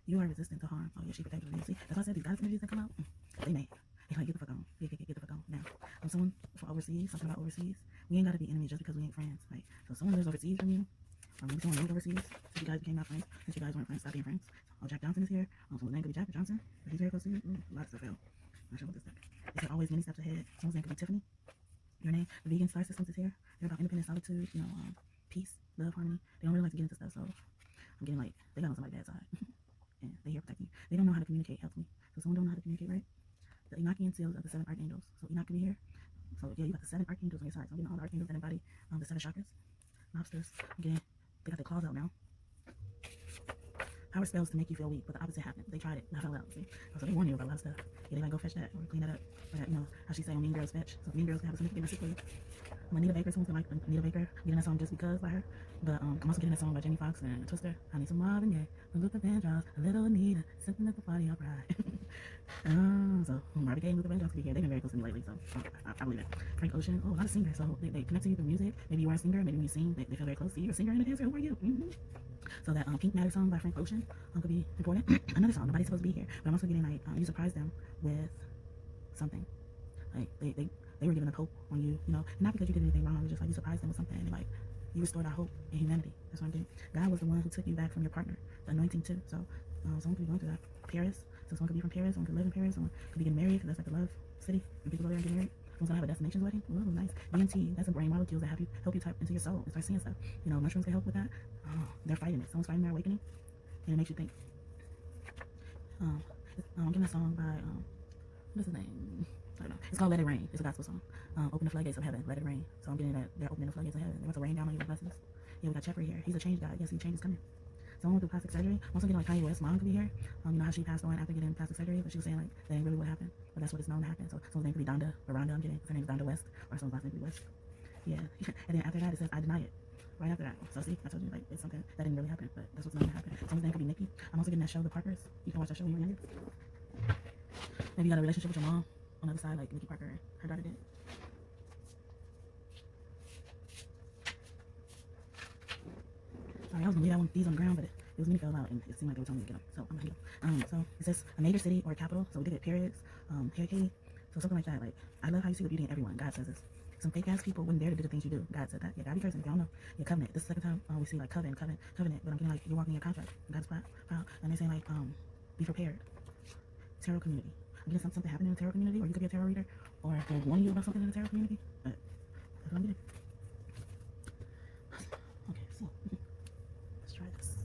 You are resistant to harm. Oh yeah, she protected you. See, that's why I said these goddess energies that come out. They mad. They like get the fuck on. Get the fuck on now. Someone from overseas, something about overseas. We ain't gotta be enemies just because we ain't friends, right? So someone lives overseas from you, or maybe someone lives overseas. Since you guys became not friends, since you guys weren't friends, stop being friends. Oh, Jack Johnson is here. Someone's name could be Jack Johnson. He's very close to you. A lot of stuff fell. Not sure what this is. They said always many steps ahead. Someone's name could be Tiffany. Your name, the vegan star systems is here. They're about independent solitude, you know, peace, love, harmony. They don't really like to get into stuff, so I'm getting like they got on somebody's bad side. And they here protecting you. They don't know how to communicate healthily. So someone don't know how to communicate right. The Enochian seals of the 7 archangels. So Enoch could be here. So yeah, you got the 7 archangels on your side. So I'm getting all the archangels that embody the 7 chakras. Lobsters. I'm getting they got their claws out now. Power spells to make you feel weak, but the opposite happened. They tried it, and I fell out. See? So they warn you about a lot of stuff. Yeah, they like go fetch that or clean that up. Or that, you know, how she say on Mean Girls fetch. So Mean Girls can have a significant message for you. Anita Baker, someone's gonna like Anita Baker. I'm getting that song just because by her. But I'm also getting that song by Jamie Foxx and Twister. I need some Marvin Gaye, Luther Vandross, a little Anita, something at the party I'll cry. So Marvin Gaye and Luther Vandross could be here. They've been very close to me lately, so I believe it. Frank Ocean, a lot of singers. So they connect to you through music. Maybe you are a singer. Maybe when you sing, they feel very close to you. You're a singer and a dancer. Who are you? So that Pink Matter song by Frank Ocean could be important. Another song, nobody's supposed to be here, but I'm also getting like you surprise them with something. Like they were giving a hope on you, you know, not because you did anything wrong. It's just like you surprised them with something. Like You restored our hope in humanity. That's what I'm getting. God was the one who took you back from your partner. The anointing too. So someone could be going through that. Paris. So someone could be from Paris. Someone could live in Paris. Someone could be getting married because that's like the love city. And people go there and get married. Someone's gonna have a destinations wedding. Ooh, nice. DMT. That's the brain molecules that help you tap into your soul and start seeing stuff. You know, mushrooms can help with that. They're fighting it. Someone's fighting their awakening, and it makes you think. I'm getting a song by what's his name? I don't know. It's called Let It Rain. It's a gospel song. Open the floodgates of heaven. Let it rain. So I'm getting that they're opening the floodgates of heaven. They want to rain down on you with blessings. Yeah, we got Chepper here. He's a change guy. Yes, he change is coming. Someone with plastic surgery. Also getting like Kanye West's mom could be here. You know how she passed on after getting plastic surgery, but she was saying like that ain't really what happened, but that's what it's known to happen. So someone's name could be Donda or Rhonda. I'm getting her name is Donda West, or someone's last name could be West. Yeah. And then after that it says I deny it. Right after that. So see, I told you like it's something that didn't really happen, but that's what's known to happen. Someone's name could be Nikki. I'm also getting that show, The Parkers. You can watch that show when you're younger. Maybe you got a relationship with your mom on the other side, like Nikki Parker and her daughter did. Sorry, I was gonna leave these on the ground, but it was me fell out, and it seemed like they were telling me to get them. So I'm gonna hit them. So it says a major city or a capital. So we did it periods, hierarchy. So something like that. Like I love how you see the beauty in everyone. God says this. Some fake ass people wouldn't dare to do the things you do. God said that. Yeah, God be cursing. If y'all know your covenant. This is the second time we see like covenant. But I'm getting like you're walking your contract. God's proud, and they're saying like be prepared. Tarot community. I'm getting something happening in the tarot community, or you could be a tarot reader, or they're warning you about something in the tarot community. But that's what I'm getting. Okay, so let's try this.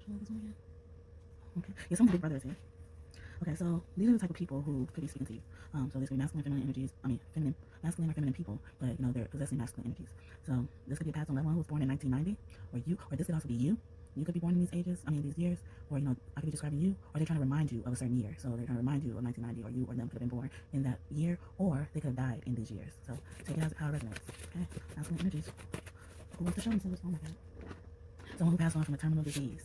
Should I this one again? Okay. Yeah, some big brothers here. Okay, so these are the type of people who could be speaking to you. So this could be masculine, feminine energies. Masculine or feminine people, but you know they're possessing masculine energies. So this could be a past on loved one who was born in 1990, or this could also be you. You could be born in these these years, or you know, I could be describing you, or they're trying to remind you of a certain year. So they're trying to remind you of 1990, or you or them could have been born in that year, or they could have died in these years. So take it as how it resonates. Okay, masculine energies. Who wants to show me some of this? Oh my God. Someone who passed on from a terminal disease.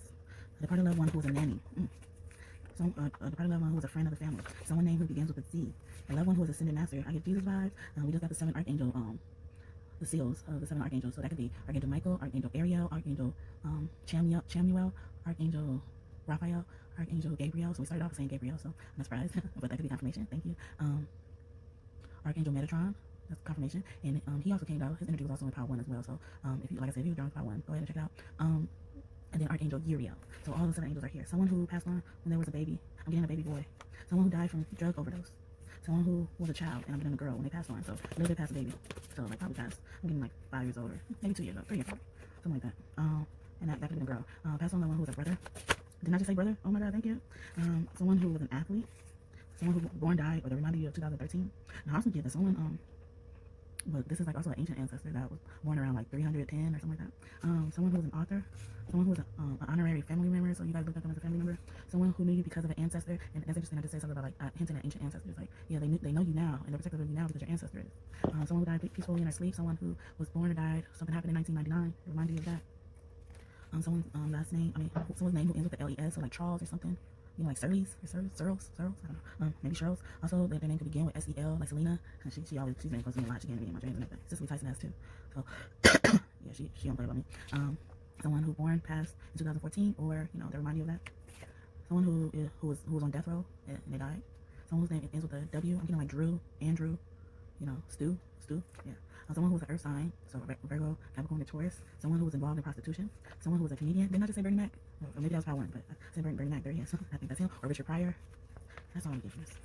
A departed loved one who was a nanny. A departed loved one who was a friend of the family. Someone named who begins with a Z. A loved one who was ascended master. I get Jesus vibes. We just got the 7 archangel, the seals of the 7 archangels. So that could be Archangel Michael, Archangel Ariel, Archangel Chamuel, Archangel Raphael, Archangel Gabriel. So we started off saying Gabriel, so I'm not surprised, but that could be confirmation. Thank you. Archangel Metatron. That's confirmation. And he also came out. His energy was also in Power 1 as well. So if you, like I said, if you were drawn to Power 1, go ahead and check it out. And then Archangel Uriel. So all the 7 angels are here. Someone who passed on when there was a baby. I'm getting a baby boy. Someone who died from drug overdose. Someone who was a child, and I'm getting a girl when they passed on. So a little bit past a baby. So like probably past. I'm getting like 5 years older, maybe 2 years old, 3 years old, something like that. And that could have been a girl. Passed on the one who was a brother. Didn't I just say brother? Oh my God, thank you. Someone who was an athlete. Someone who born died, or they reminded you of 2013. Now I also get that someone but this is like also an ancient ancestor that was born around like 310 or something like that. Someone who was an author, someone who was an honorary family member, so you guys looked at them as a family member. Someone who knew you because of an ancestor, and that's interesting. I just say something about like hinting at ancient ancestors. Like yeah, they know you now, and they're protective of you now because your ancestor is. Someone who died peacefully in their sleep. Someone who was born or died. Something happened in 1999. Remind you of that. Someone's last name. Someone's name who ends with the LES, so like Charles or something. You know, like Searles, I don't know, maybe Sherles. Also, their name could begin with SEL, like Selena. And she's been close to me a lot. She can't be in my dreams and everything. Cicely Tyson has too. So, yeah, she don't play about me. Someone who born passed in 2014, or you know, they remind you of that. Someone who was on death row and they died. Someone whose name ends with a W. I'm getting like Drew, Andrew, you know, Stu, yeah. Someone who was an earth sign, so Virgo, Capricorn, and Taurus. Someone who was involved in prostitution. Someone who was a comedian. Didn't I just say Bernie Mac? Or maybe that was Power 1, but I said Bernie Mac. There he is. I think that's him. Or Richard Pryor. That's all I'm getting for this.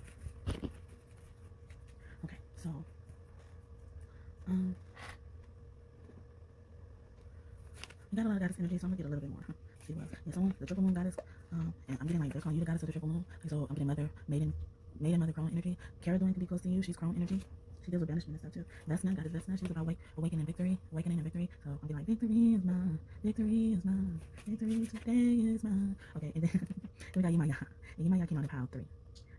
Okay, so we got a lot of goddess energy, so I'm gonna get a little bit more. See what else? Yeah, someone, the triple moon goddess. And I'm getting like they're calling you the goddess of the triple moon. So I'm getting maiden mother crone energy. Cara Dune could be close to you. She's crone energy. She deals with banishment and stuff too. Vesna, goddess Vesna, she's about awakening and victory. So I'll be like, victory is mine, victory is mine, victory today is mine. Okay, and then we got Yemaya. And Yemaya came out in Power 3.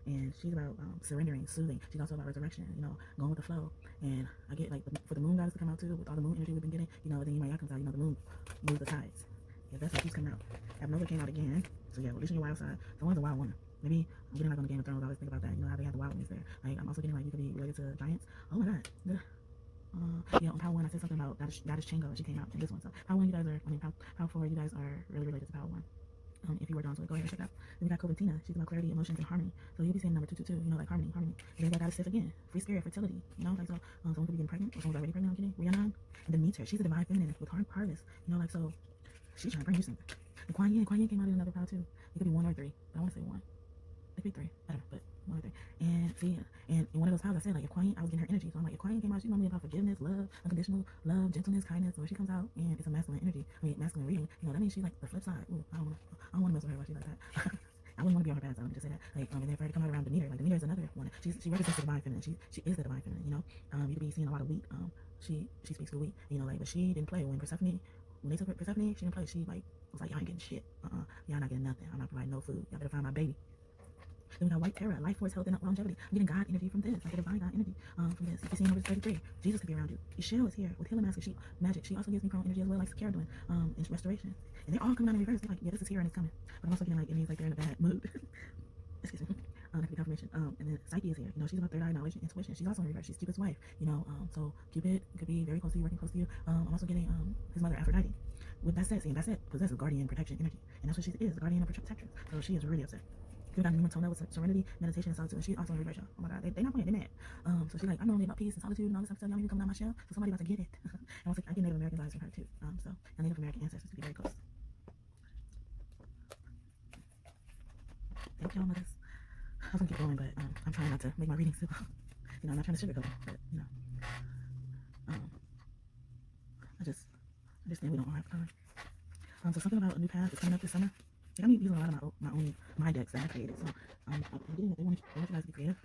And she's about surrendering, soothing. She's also about resurrection, you know, going with the flow. And I get like for the moon goddess to come out too, with all the moon energy we've been getting, you know, then Yemaya comes out, you know, the moon moves the tides. Yeah, that's what keeps coming out. Abnova came out again. So yeah, releasing your wild side. Someone's a wild woman. Maybe I'm getting like on the Game of Thrones. I always think about that. You know how they have the wildness there. Like I'm also getting like you could be related to giants. Oh my God. Yeah, on Power 1 I said something about Goddess Chingo. She came out in this one. So Power 1 you guys are. Power 4 you guys are really related to Power 1. if you were drawn to it, go ahead and check it out. Then we got Coventina. She's about clarity, emotions, and harmony. So you'll be saying number 222, you know, like harmony, harmony. And then we got Goddess Sif again, free spirit, fertility, you know, like so someone could be getting pregnant or someone's already pregnant, I'm kidding, Rhiannon. And then Meter, she's a divine feminine with harvest, you know, like so she's trying to bring you something. And Kuan Yin came out in another pile too. It could be 1 or 3, but I want to say 1. It could be 3, I don't know, but 1 or 3. And see, and in one of those piles I said, like, if Kuan Yin, I was getting her energy. So I'm like, if Kuan Yin came out, she's normally about forgiveness, love, unconditional love, gentleness, kindness. So if she comes out and it's a masculine energy, masculine reading, you know, that means she's like the flip side. Ooh, I don't want to mess with her while she's like that. I wouldn't want to be on her bad side. Let me just say that. Like, and then for her to come out around Demeter, like Demeter is another one. She represents the divine feminine. She is the divine feminine. You know, you could be seeing a lot of wheat. She speaks to wheat. You know, like, but she didn't play when Persephone. When they took Persephone, she didn't play. She like was like, y'all ain't getting shit. Y'all not getting nothing. I'm not providing no food. Y'all better find my baby. Then we got White Terra, life force, health, and longevity. I'm getting God energy from this. I get divine God energy from this. You can see number 33. Jesus could be around you. Michelle is here with healing magic. She also gives me prone energy as well, like Kara doing in restoration. And they're all coming out in reverse. They're like, yeah, this is here and it's coming. But I'm also getting like it means like they're in a bad mood. Excuse me. That could be confirmation. And then Psyche is here. You know, she's about third eye knowledge and intuition. She's also in reverse. She's Cupid's wife. You know, so Cupid could be very close to you, working close to you. I'm also getting his mother Aphrodite. With that said, possesses guardian protection energy, and that's what she is, the guardian of protectress. So she is really upset. We got Numatona with serenity, meditation, and solitude, and she's also in reverse, y'all. Oh my God, they not playing, they mad. So she's like, I'm only about peace and solitude and all this stuff. Y'all need to come out my shell. So somebody about to get it. And I get Native American vibes from her too. So and Native American ancestors to be very close. Thank y'all, mothers. I was gonna keep going, but I'm trying not to make my readings too. You know, I'm not trying to sugarcoat it, but you know, I just think we don't have time. So something about a new path is coming up this summer. Like, I'm using a lot of my decks that I created. So I'm getting that they want you guys to be creative.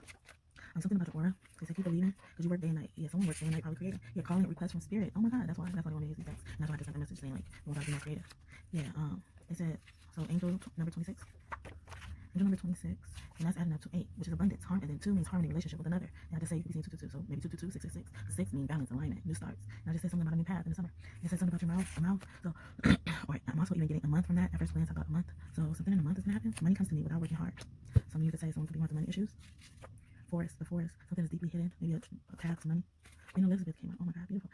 Something about your aura. They say keep believing because you work day and night. Yeah, someone works day and night probably creating. Yeah, calling it requests from spirit. Oh my God, that's why they want to use these decks. And that's why I just sent a message saying like, you want to be more creative. Yeah. They said so. Angel number 26. Angel number 26, and that's adding up to 8, which is abundance, and then 2 means harmony, relationship with another. And I just say you can be seeing 222, so maybe 222, 666. 6 means balance, alignment, new starts. And I just said something about a new path in the summer. It said something about your mouth. So, or I'm also even getting a month from that. At first glance, I thought a month. So something in a month is gonna happen. Money comes to me without working hard. Some of you could say someone could be going through money issues. The forest, something is deeply hidden. Maybe a path to money. Queen Elizabeth came out. Oh my God, beautiful.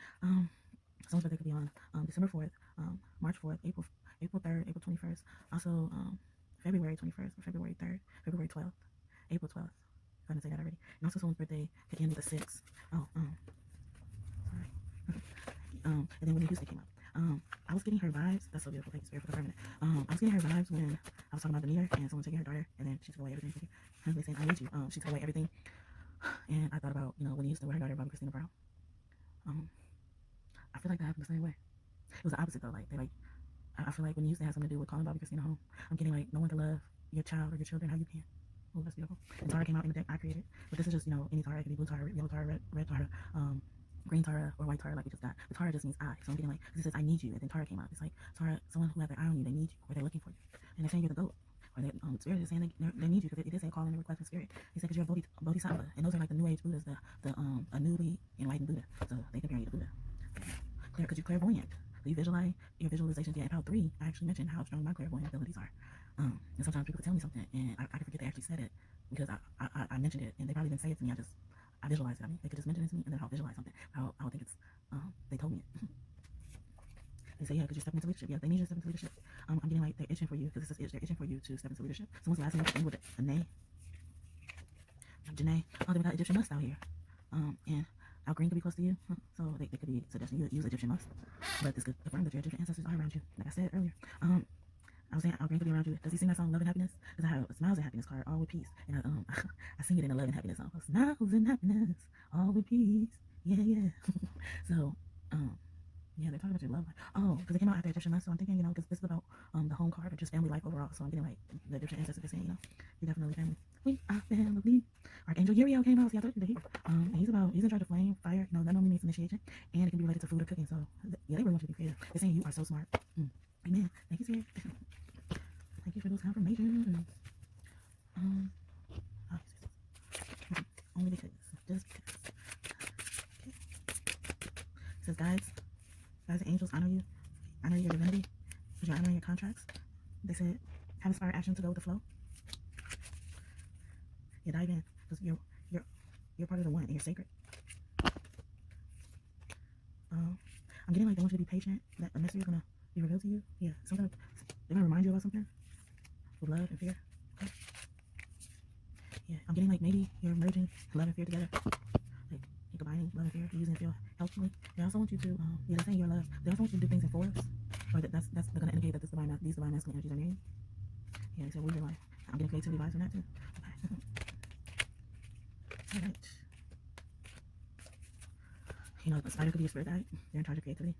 Someone's birthday could be on December 4th, March 4th, April 3rd, April 21st. Also, February 21st, or February 3rd, February 12th, April 12th. I didn't say that already. And also someone's birthday could end with a 6. Oh, sorry. And then Whitney Houston came out. I was getting her vibes. That's so beautiful. Thank you, Spirit, for confirming it. I was getting her vibes when I was talking about the meter and someone taking her daughter, and then she took away everything. They saying, I need you. She took away everything. And I thought about, you know, Whitney Houston with her daughter, Bobby Christina Brown. I feel like that happened the same way. It was the opposite though. I feel like when you used to have something to do with calling Bobby Christina home, I'm getting like no one to love your child or your children how you can. Oh, that's beautiful. And Tara came out in the deck I created. But this is just, you know, any Tara. It could be blue Tara, yellow Tara, red Tara, green Tara, or white Tara like we just got. But Tara just means I. So I'm getting like, it says I need you. And then Tara came out. It's like Tara, someone who has their eye on you, they need you, or they're looking for you. And they're saying you're the goat. Or they, Spirit is saying they need you because it is a call and a request from Spirit. He said because you're a Bodhisattva. And those are like the New Age Buddhas, a newly enlightened Buddha. So they compare you to Buddha. Because you're clairvoyant. So you visualize your visualizations. Yeah, about 3, I actually mentioned how strong my clairvoyant abilities are. And sometimes people could tell me something, and I could forget they actually said it because I mentioned it, and they probably didn't say it to me. I visualized it. I mean, they could just mention it to me, and then I'll visualize something. I'll think it's they told me it. They say, yeah, because you're stepping into leadership. Yeah, they need you to step into leadership. I'm getting like they're itching for you because this is itch. They're itching for you to step into leadership. Someone's last name is with a nay. Janae. Oh, then we got Egyptian musk out here. And Al Green could be close to you, so they could be suggesting you use Egyptian musk. But this could confirm that your Egyptian ancestors are around you, like I said earlier. I was saying Al Green could be around you. Does he sing that song Love and Happiness? Because I have a Smiles and Happiness card, all with peace. And I sing it in a Love and Happiness song. Smiles and Happiness, all with peace. Yeah. So, yeah, they're talking about your love life. Oh, because it came out after Egyptian musk, so I'm thinking, you know, because this is about the home card or just family life overall. So I'm getting like the Egyptian ancestors are saying, you know, you're definitely family. We are family. Archangel Uriel came out. See, I told you that he's in charge of flame, fire. You know, that normally means initiation, and it can be related to food or cooking. So yeah, they really want you to be creative. They're saying you are so smart. Amen. Thank you, Spirit. Thank you for those confirmations. Only because, just because. Okay. It says, guys and angels, honor you. Honor your divinity. Because you're honoring your contracts. They said, have inspired action to go with the flow. Yeah, dive in. Because you're part of the one and you're sacred. I'm getting like they want you to be patient. That a mystery is gonna be revealed to you. Yeah, they're gonna remind you about something. with love and fear. Okay. Yeah, I'm getting like maybe you're merging love and fear together. Like you're combining love and fear, you're using it feel healthfully. They also want you to, yeah, they're saying your love. They also want you to do things in fours. Or that's going to indicate that these divine masculine energies are near you. Yeah, so we're like, I'm getting creativity vibes from that too. Okay. All right. You know, the spider could be your spirit guide. They're in charge of creativity.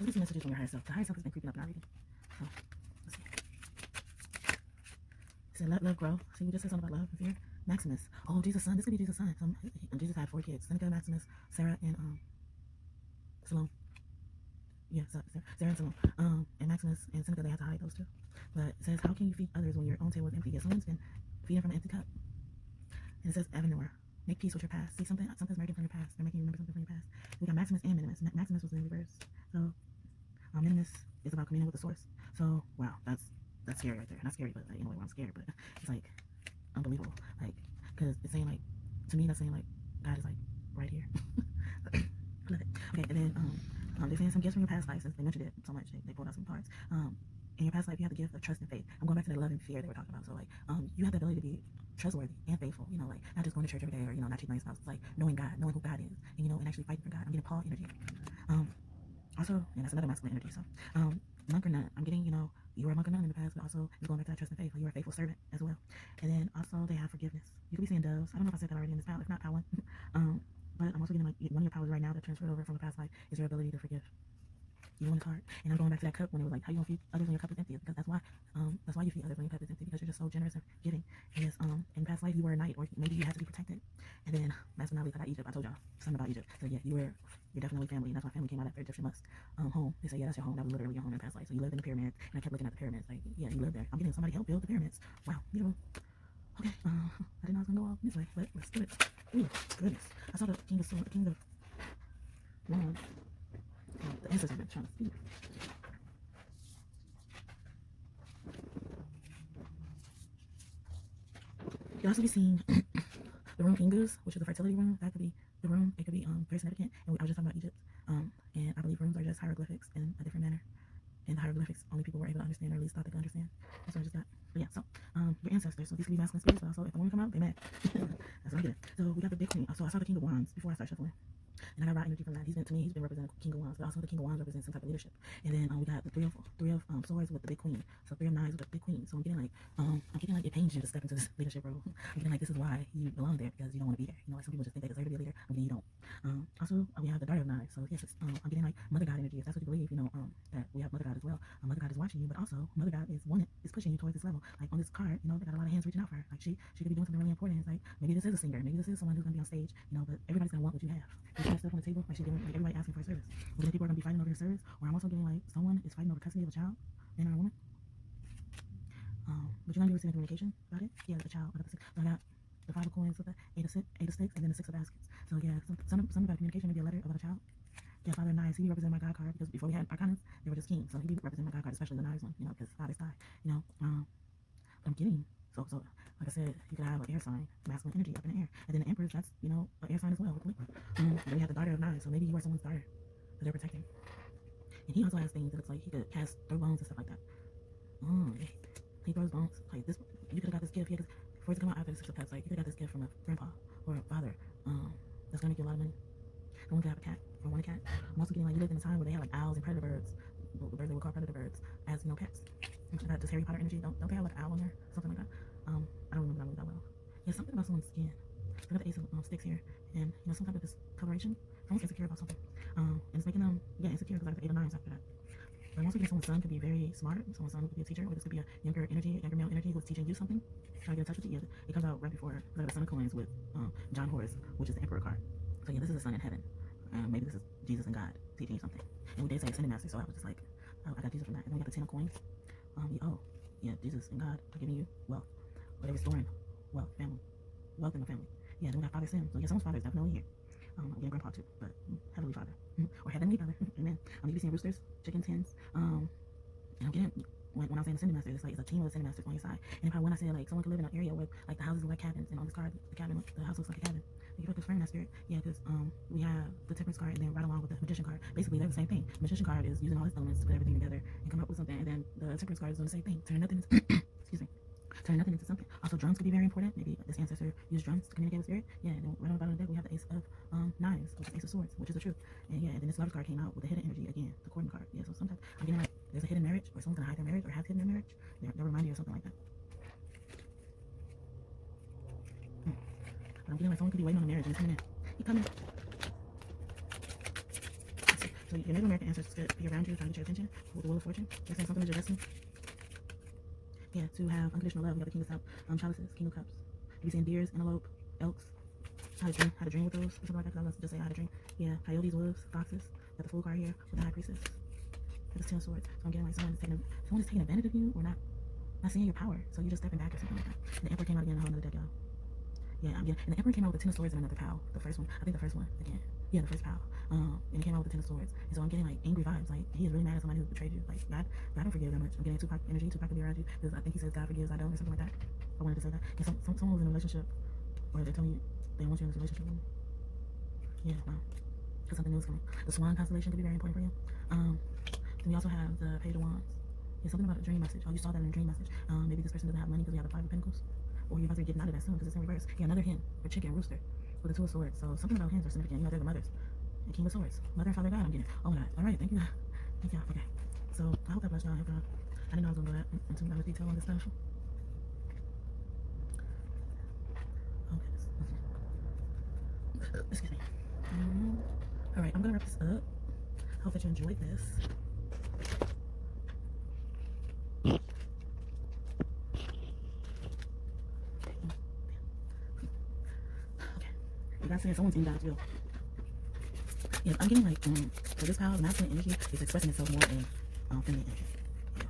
Let's get some messages from your higher self. The higher self has been creeping up in our reading. So, let's see. It said, let love grow. See, we just said something about love and fear. Maximus. Oh, Jesus' son. This could be Jesus' son. Jesus had 4 kids. Seneca, Maximus, Sarah, and Salome. Yeah, Sarah and Salome. And Maximus and Seneca, they had to hide those two. But it says, how can you feed others when your own table is empty? Yeah, someone's been feeding from an empty cup. And it says, Avenor. Make peace with your past. See, something's emerging from your past. They're making you remember something from your past. We got Maximus and Minimus. Maximus was in reverse. So, Minimus is about communing with the source. So, wow, that's scary right there. Not scary, but like, in a way where I'm scared, but it's like unbelievable. Like, because it's saying like, to me, that's saying like, God is like right here. Love it. Okay, and then they're saying some gifts from your past life, since they mentioned it so much, they pulled out some parts. In your past life, you have the gift of trust and faith. I'm going back to that love and fear they were talking about. So like, you have the ability to be trustworthy and faithful. You know, like not just going to church every day or not cheating on your spouse. It's like knowing God, knowing who God is, and and actually fighting for God. I'm getting Paul energy. Also, yeah, that's another masculine energy. So, monk or nun, I'm getting, you were a monk or nun in the past, but also it's going back to that trust and faith. Like you were a faithful servant as well. And then also they have forgiveness. You could be seeing doves. I don't know if I said that already in this pile. If not, pile one. But I'm also getting like one of your powers right now that transferred over from a past life is your ability to forgive. You won the card. And I'm going back to that cup when it was like, how you gonna feed others when your cup is empty? Because that's why you feed others when your cup is empty, because you're just so generous and giving. Yes, in past life you were a knight, or maybe you had to be protected. And then last but not least, I got Egypt. I told y'all something about Egypt. So yeah, you're definitely family, and that's why family came out after Egyptian must home. They say, yeah, that's your home. That was literally your home in past life. So you lived in the pyramids, and I kept looking at the pyramids. Like, yeah, you lived there. I'm getting somebody help build the pyramids. Wow, beautiful. Okay, I didn't know I was gonna go off this way, but let's do it. Ooh, goodness. I saw the king of wands. The ancestors have been trying to speak. You'll also be seeing the room Ingus, which is the fertility room. That could be the room. It could be very significant. And I was just talking about Egypt. And I believe rooms are just hieroglyphics in a different manner. And the hieroglyphics only people were able to understand, or at least thought they could understand. That's what I just got. But yeah, so your ancestors. So these could be masculine spirits, but also if the women come out, they mad. That's what I'm getting. So we got the big queen. So I saw the king of wands before I started shuffling. And I got raw energy from that. He's been representing King of Wands, but also the King of Wands represents some type of leadership. And then we got the three of swords with the big queen. So 3 of knives with the big queen. So I'm getting like it pains you to step into this leadership role. I'm getting like this is why you belong there, because you don't want to be there. Like some people just think they deserve to be a leader, but you don't. Also we have the Daughter of Knives. So yes, I'm getting like Mother God energy. If that's what you believe, that we have Mother God as well. Mother God is watching you, but also Mother God is pushing you towards this level. Like on this card, they got a lot of hands reaching out for her. Like she could be doing something really important. It's like maybe this is a singer, maybe this is someone who's gonna be on stage, but everybody's gonna want what you have. You have stuff on the table, like she's giving, like everybody asking for a service. Whether people are gonna be fighting over your service, or I'm also getting like someone is fighting over custody of a child, man or a woman. But you're gonna be receiving communication about it. Yeah, the child. So I got the 5 of coins with the 8 of sticks, and then the 6 of baskets. So yeah, something about communication, maybe a letter about a child. Yeah, Father of Knives, he represented my God card, because before we had Arcanas, they were just kings. So he represented my God card, especially the Knives one, because Father's die. I'm getting so like I said, you could have an air sign, masculine energy up in the air, and then the Empress, that's an air sign as well with Libra. Then you have the Daughter of Knives, so maybe you are someone's daughter that they're protecting. And he also has things that looks like he could throw bones and stuff like that. He throws bones like this. You could have got this gift. For it to come out after the 6 of Cups, like you could have got this gift from a grandpa or a father. That's gonna make you a lot of money. Someone could have a cat or want a cat. I'm also getting like you lived in a time where they had like owls and predator birds, the birds they would call predator birds, as pets. I got this Harry Potter energy. Don't they have like an owl in there, something like that? I don't remember that movie that well. Yeah, something about someone's skin. I got the Ace of Sticks here, and some type of discoloration. Someone's insecure about something, and it's making them insecure because I got the 8 of Knives after that. But I'm also getting someone's son could be very smart. Someone's son could be a teacher, or this could be a younger male energy who's teaching you something. Trying to get in touch with you. It comes out right before I got the Son of Coins with John Horus, which is the Emperor card. So yeah, this is a son in heaven. Maybe this is Jesus and God teaching you something. And we did say Ascended Master, so I was just like, oh, I got Jesus from that. And then we got the 10 of Coins. Jesus and God are giving you wealth. Or they're restoring wealth in the family. Yeah, then we got Father Sim. So yeah, someone's father is definitely here. I'm getting Grandpa too, but Heavenly Father. Or Heavenly Father. Amen. You be seeing roosters, chickens, hens. And I'm getting when I was saying ascending master, it's like it's a team of ascending masters on your side. And if I when I said like someone could live in an area where like the houses look like cabins, and on this card the house looks like a cabin. You can confirm that spirit, yeah, because we have the temperance card, and then right along with the magician card, basically they're the same thing. The magician card is using all his elements to put everything together and come up with something, and then the temperance card is doing the same thing, turning nothing into excuse me, turning nothing into something. Also, drums could be very important. Maybe this ancestor used drums to communicate with spirit. Yeah, and then right on the bottom of the deck we have the Ace of Knives, which is Ace of Swords, which is the truth. And yeah, and then this Lover's card came out with the hidden energy again, the courting card. Yeah, so sometimes I'm getting like there's a hidden marriage, or someone's gonna hide their marriage, or have hidden their marriage. They'll remind you of something like that. But I'm getting like someone could be waiting on a marriage and it's coming in. Keep coming. So your Native American ancestors could be around you, trying to get your attention with the Wheel of Fortune. They're saying something is your destiny. Yeah, to have unconditional love. We got the King of Cups, Chalices, King of Cups. You be seeing deers, antelope, elks. How to dream with those, or something like that. Because I was just say how to dream. Yeah, coyotes, wolves, foxes. Got the Fool card here with the High Priestess. Got this Ten of Swords. So I'm getting like someone is taking advantage of you, or not seeing your power. So you're just stepping back or something like that. And the Emperor came out again in a whole nother deck, y'all. Yeah, I'm getting, and the Emperor came out with the Ten of Swords and another pal. The first one, I think the first one again. Yeah, the first pal. And he came out with the Ten of Swords. And so I'm getting like angry vibes. Like he is really mad at somebody who betrayed you. Like God don't forgive that much. I'm getting Tupac energy. Tupac could be around you because I think he says God forgives, I don't, or something like that. I wanted to say that. And someone was in a relationship, or they're telling you they want you in this relationship. Yeah, wow. Because something new is coming. The Swan constellation could be very important for you. Then we also have the Page of Wands. Yeah, something about a dream message. Oh, you saw that in a dream message. Maybe this person doesn't have money because we have the Five of Pentacles. Or you're about to be getting out of that soon because it's in reverse. Yeah, another hen, or chicken, rooster, with the Two of Swords. So something about hens are significant. You know, they're the mothers. And King of Swords. Mother and Father God, I'm getting. Oh my God. All right, thank you. Thank y'all. Okay. So I hope that blessed y'all. I didn't know I was going to go that into that much detail on this stuff. Oh, goodness. Excuse me. All right, I'm going to wrap this up. I hope that you enjoyed this. You guys saying someone's in God's will. Yeah, I'm getting like, for this power, masculine energy is expressing itself more in feminine energy. Yeah.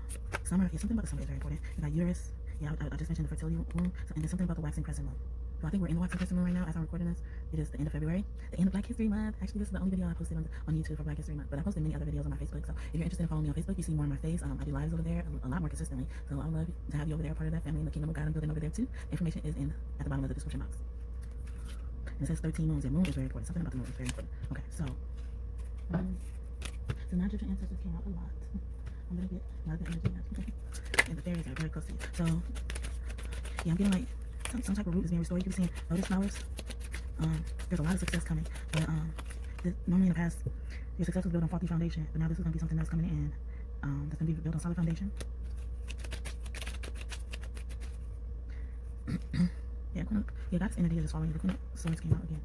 Summer, yeah, something about the summer is very important. You got uterus, yeah, I just mentioned the fertility womb, and then something about the waxing crescent moon. So I think we're in the waxing crescent moon right now as I'm recording this. It is the end of February, the end of Black History Month. Actually, this is the only video I posted on YouTube for Black History Month, but I posted many other videos on my Facebook. So if you're interested in following me on Facebook, you see more of my face. I do lives over there a lot more consistently. So I would love to have you over there, part of that family in the Kingdom of God I'm building over there too. Information is at the bottom of the description box. It says 13 moons. Yeah, moon is very important. Something about the moon is very important. Okay, so the knowledge of your ancestors came out a lot. I'm gonna get a lot of the energy out. And the fairies are very close to you. So yeah, I'm getting like some type of root is being restored. You can be seeing lotus flowers. There's a lot of success coming. But normally in the past, your success was built on faulty foundation. But now this is gonna be something that's coming in. That's gonna be built on solid foundation. Yeah, God's energy is just following you. The Queen of Swords came out again.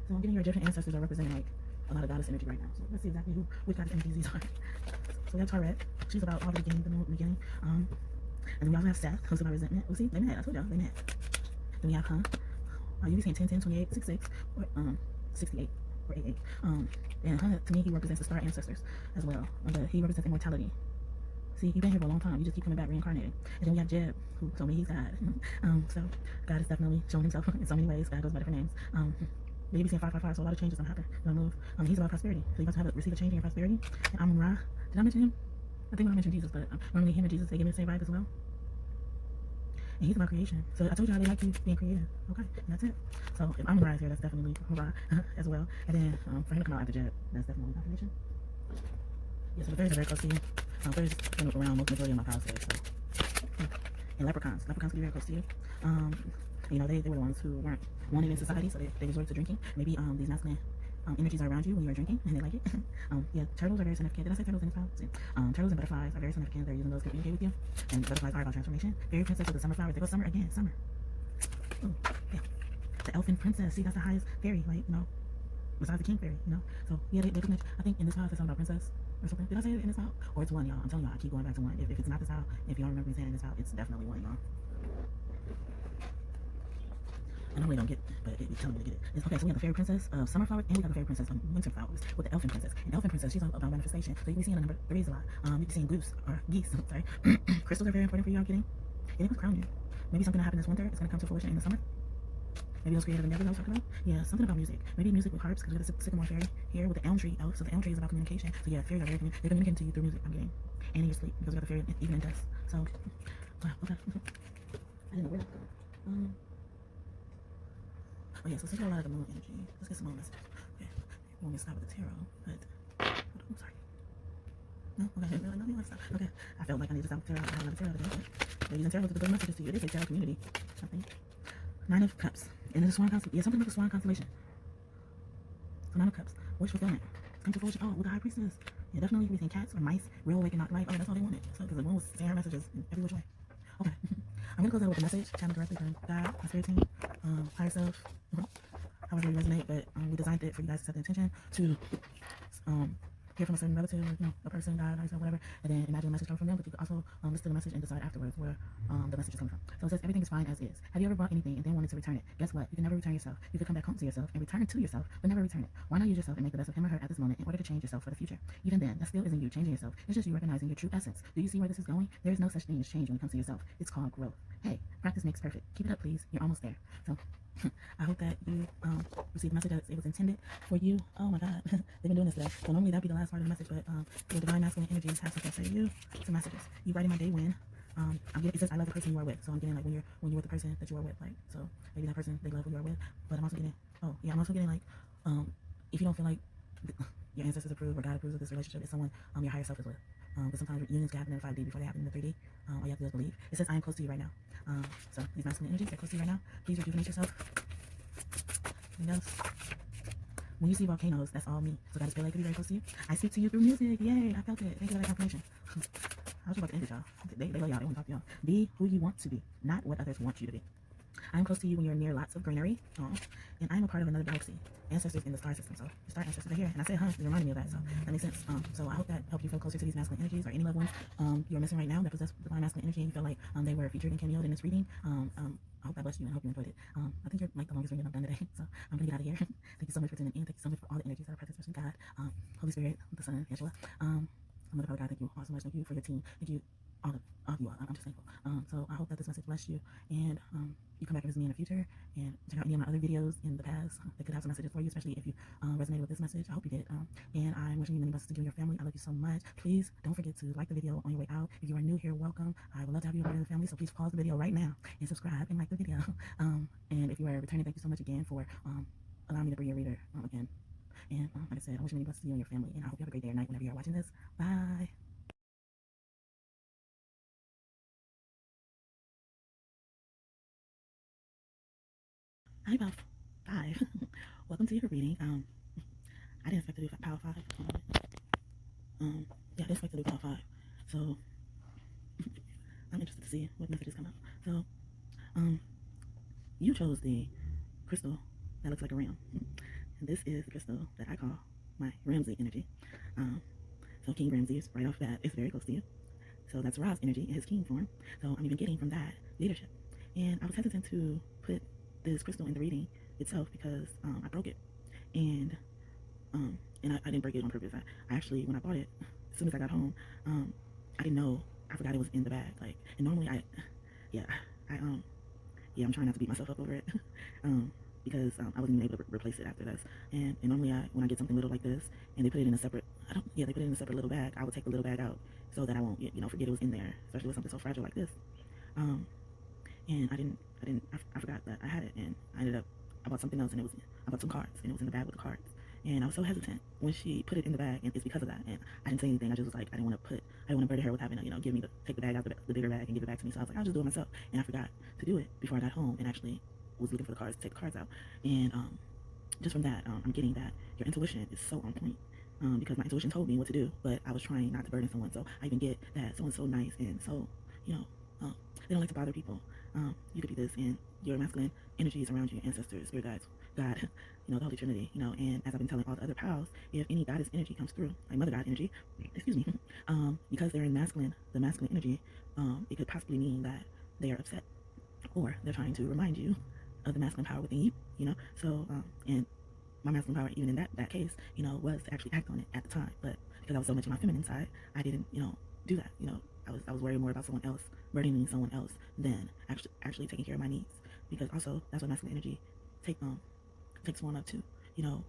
So I'm getting your Egyptian ancestors are representing like a lot of goddess energy right now. So let's see exactly which goddess energies these are. So we have Taret. She's about all the beginning, the new beginning. And then we also have Seth, who's about resentment. Well, see, they met. I told y'all, they met. Then we have Hun. You be saying 10, 10, 28, 66, or 68, or 88. And Hun, to me, he represents the star ancestors as well. He represents immortality. See, you've been here for a long time. You just keep coming back reincarnating. And then we have Jeb, who told me he's God. So God is definitely showing himself in so many ways. God goes by different names. Maybe seeing 555, so a lot of changes gonna happen. Gonna move. He's about prosperity. So you're about to receive a change in your prosperity. And Amun-Ra, did I mention him? I think I mentioned Jesus, but normally him and Jesus, they give me the same vibe as well. And he's about creation. So I told you how they like you being creative. Okay, and that's it. So if Amun-Ra is here, that's definitely Ra as well. And then for him to come out after Jeb, that's definitely confirmation. Yeah, so the fairies are very close to you. Fairies been around most majority of my powers today, so. And leprechauns can be very close to you. You know, they were the ones who weren't wanted in society, so they resorted to drinking. Maybe these masculine energies are around you when you are drinking, and they like it. Yeah, turtles are very significant. Did I say turtles in this power? Turtles and butterflies are very significant. They're using those to communicate with you. And butterflies are about transformation. Fairy princess with the summer flowers. They go summer again, summer. Ooh, yeah. The elfin princess. See, that's the highest fairy, like, you know, besides the king fairy, you know. So yeah, they connect. I think in this house there's something about princess or something. Did I say it in this house? Or it's one, y'all. I'm telling y'all, I keep going back to one. If it's not this house, if you don't remember me saying in this house, it's definitely one, y'all. I know we don't get, but it's telling me to get it. Okay, so we have the fairy princess of summer flowers, and we got the fairy princess of winter flowers with the elfin princess. And elfin princess, she's all about manifestation. So you can be seeing the number 3s a lot. You can be seeing goose or geese. Sorry, crystals are very important for you. Getting what's crown you. Maybe something that happened this winter is going to come to fruition in the summer. Maybe those creative endeavors I was talking about. Yeah, something about music. Maybe music with harps, because we got the sycamore fairy here with the elm tree elf. So the elm tree is about communication. So yeah, fairies are very they're communicating to you through music, I'm getting. And in your sleep, because we got the fairy even in death. So, wow, okay. I didn't know where that was going. Oh yeah, so since we got a lot of the moon energy, let's get some moon messages. Okay, we want me to stop with the tarot, but oh, sorry. No, okay, no, you want to stop. Okay, I felt like I need to stop with tarot. I have another tarot today. But ladies and tarot with the good messages to you. It is a tarot community, I think. 9 of Cups. And the Swan constellation. Yeah, something with the Swan constellation. So 9 of Cups. Wish fulfillment. Come to fruition. Oh, with the High Priestess. Yeah, definitely you can be seeing cats or mice, real awake and not life. Oh, that's all they wanted. So, because the moon was saying her messages in every which way. Okay. I'm going to close out with a message, channel directly from God, my spirit team, higher self, however you resonate, but we designed it for you guys to set the intention to hear from a certain relative, or, a person, God, higher self, whatever, and then imagine a message coming from them, but you can also listen to the message and decide afterwards where the message is coming from. So it says everything is fine as is. Have you ever bought anything and then wanted to return it? Guess what? You can never return yourself. You could come back home to yourself and return it to yourself, but never return it. Why not use yourself and make the best of him or her at this moment in order to change yourself for the future? Even then, that still isn't you changing yourself. It's just you recognizing your true essence. Do you see where this is going? There is no such thing as change when it comes to yourself. It's called growth. Hey, practice makes perfect. Keep it up, please. You're almost there. So I hope that you received the message as it was intended for you. Oh my God, they've been doing this today. So normally that'd be the last part of the message, but your divine masculine energies have something to say to you. Some messages. You writing my day when. I'm getting, it says I love the person you are with. So I'm getting like when you're with the person that you are with, like, so maybe that person they love who you are with. But I'm also getting, oh yeah, I'm also getting like if you don't feel like your ancestors approve or God approves of this relationship, it's someone your higher self is with. But sometimes unions can happen in 5D before they happen in the 3D. All you have to do is believe. It says I am close to you right now. So these masculine energies, they're close to you right now. Please rejuvenate yourself. Anything else? When you see volcanoes, that's all me. So God is like to be very close to you. I speak to you through music. Yay, I felt it. Thank you for that confirmation. I was about to end it, y'all. They love y'all. They want to talk to y'all. Be who you want to be, not what others want you to be. I'm close to you when you're near lots of greenery. And I'm a part of another galaxy. Ancestors in the star system. So your star ancestors are here. And I said, it reminded me of that. So that makes sense. So I hope that helped you feel closer to these masculine energies or any loved ones you're missing right now that possess divine masculine energy and you feel like they were featured and cameoed in this reading. I hope that blessed you and I hope you enjoyed it. I think you're like the longest reading I've done today. So I'm going to get out of here. Thank you so much for tuning in. Thank you so much for all the energies that are present, especially God, Holy Spirit, the Son, Angela. Mother, Father, God, thank you all so much. Thank you for your team. Thank you, all of you all. I'm just thankful. So I hope that this message blessed you and you come back and visit me in the future and check out any of my other videos in the past. They could have some messages for you, especially if you resonated with this message. I hope you did. And I'm wishing you many blessings to you and your family. I love you so much. Please don't forget to like the video on your way out. If you are new here, welcome. I would love to have you a part of the family, so please pause the video right now and subscribe and like the video. And if you are returning, thank you so much again for allowing me to be your reader again. And like I said, I wish you many blessings to you and your family, and I hope you have a great day or night whenever you're watching this. Bye. Hi, Power 5. Welcome to your reading. I didn't expect to do Power 5. Yeah, I didn't expect to do Power 5. So, I'm interested to see what messages come out. So, you chose the crystal that looks like a ram. And this is the crystal that I call my Ramsey energy. So King Ramsey is right off that. It's very close to you. So that's Ra's energy in his king form. So I'm even getting from that leadership. And I was hesitant to put this crystal in the reading itself because I broke it. And I didn't break it on purpose. I actually, when I bought it, as soon as I got home, I didn't know. I forgot it was in the bag. Like, and normally I'm trying not to beat myself up over it. Because I wasn't even able to replace it after this. And normally when I get something little like this and they put it in a separate, they put it in a separate little bag, I would take the little bag out so that I won't, forget it was in there, especially with something so fragile like this. And I forgot that I had it, and I bought something else, and I bought some cards, and it was in the bag with the cards. And I was so hesitant when she put it in the bag, and it's because of that. And I didn't say anything. I just was like, I didn't want to burden her with having to, take the bag out, the bigger bag, and give it back to me. So I was like, I'll just do it myself. And I forgot to do it before I got home, and actually was looking for the cards to take the cards out. And just from that, I'm getting that your intuition is so on point. Because my intuition told me what to do, but I was trying not to burden someone. So I even get that someone's so nice and so, they don't like to bother people. You could be this, and your masculine energies around you, ancestors, spirit guides, God, the Holy Trinity, and as I've been telling all the other pals, if any goddess energy comes through, like Mother God energy, excuse me, because they're in the masculine energy, it could possibly mean that they are upset, or they're trying to remind you of the masculine power within you, so, and my masculine power, even in that case, was to actually act on it at the time, but because I was so much in my feminine side, I didn't, do that, I was worried more about someone else, burdening someone else than actually taking care of my needs, because also that's what masculine energy takes form of to,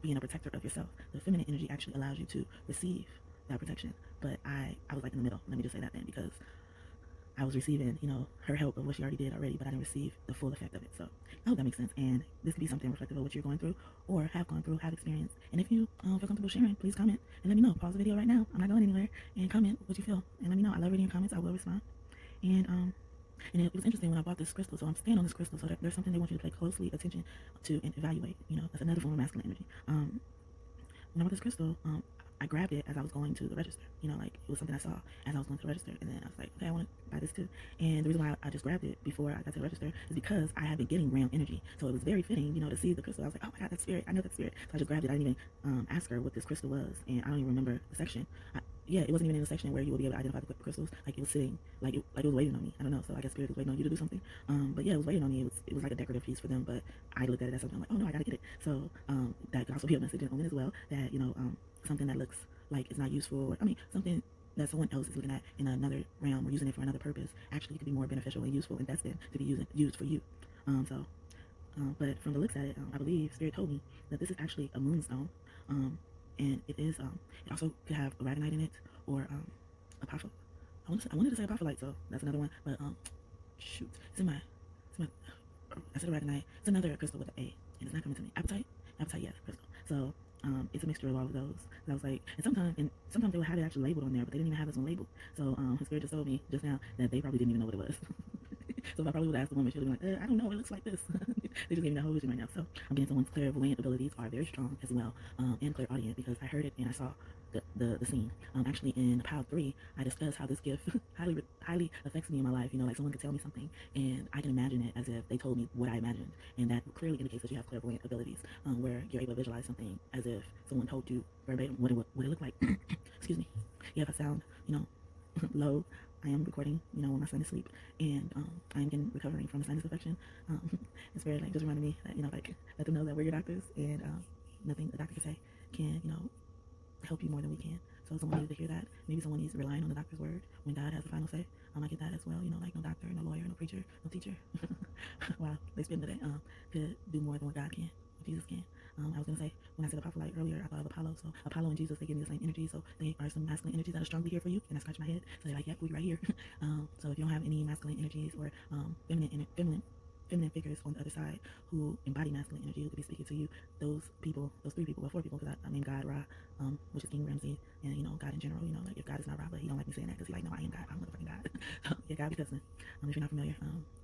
being a protector of yourself. The feminine energy actually allows you to receive that protection. But I was like in the middle. Let me just say that then, because I was receiving, her help of what she already did already, but I didn't receive the full effect of it. So I hope that makes sense. And this could be something reflective of what you're going through or have gone through, have experienced. And if you feel comfortable sharing, please comment and let me know. Pause the video right now. I'm not going anywhere. And comment what you feel. And let me know. I love reading your comments. I will respond. And it was interesting when I bought this crystal. So I'm staying on this crystal. So there's something they want you to pay closely attention to and evaluate. That's another form of masculine energy. When I bought this crystal, I grabbed it as I was going to the register. Like it was something I saw as I was going to the register, and then I was like, okay, I want to buy this too. And the reason why I just grabbed it before I got to the register is because I have been getting round energy, so it was very fitting, to see the crystal. I was like, oh my God, that's spirit. I know that's spirit. So I just grabbed it. I didn't even ask her what this crystal was, and I don't even remember the section. It wasn't even in the section where you will be able to identify the crystals. Like it was sitting, like it was waiting on me. I don't know. So I guess spirit was waiting on you to do something. But yeah, it was waiting on me. It was like a decorative piece for them. But I looked at it as something. I'm like, oh no, I gotta get it. So that could also be a message in women as well. That something that looks like it's not useful. Something that someone else is looking at in another realm or using it for another purpose actually could be more beneficial and useful and destined to be used for you. But from the looks at it, I believe Spirit told me that this is actually a moonstone. And it is, it also could have aragonite in it or apophyllite. I wanted to say apophyllite, so that's another one. But shoot, it's in my I said aragonite. It's another crystal with an A, and it's not coming to me. Apatite, yes, crystal. So it's a mixture of all of those. And I was like, and sometimes they would have it actually labeled on there, but they didn't even have this one labeled. So his spirit just told me just now that they probably didn't even know what it was. So if I probably would have asked the woman, she would have been like, I don't know, it looks like this. They just gave me the whole vision right now. So I'm getting someone's clairvoyant abilities are very strong as well, and clairaudient, because I heard it and I saw the scene. Actually in pile 3, I discussed how this gift highly affects me in my life. Like someone could tell me something and I can imagine it as if they told me what I imagined, and that clearly indicates that you have clairvoyant abilities, where you're able to visualize something as if someone told you verbatim what it looked like. Excuse me. Yeah, if I sound low, I am recording, when my son is asleep, and I am recovering from a sinus infection. It's very just reminded me that let them know that we're your doctors, and nothing a doctor can say can help you more than we can. So someone needed to hear that. Maybe someone needs relying on the doctor's word when God has the final say. I get that as well. Like no doctor, no lawyer, no preacher, no teacher. Wow, they spend the day could do more than what God can, what Jesus can. I was gonna say, when I said apophyllite earlier, I thought of Apollo. So Apollo and Jesus, they give me the same energy. So they are some masculine energies that are strongly here for you. And I scratch my head. So they're like, yep, we right here. So if you don't have any masculine energies or feminine figures on the other side who embody masculine energy, who could be speaking to you, those 3 people, well, 4 people, because I named God Ra, which is King Ramsey, and God in general. Like if God is not Ra, but he don't like me saying that because he like, no, I am God, I'm motherfucking God. So yeah, God be cursing. If you're not familiar,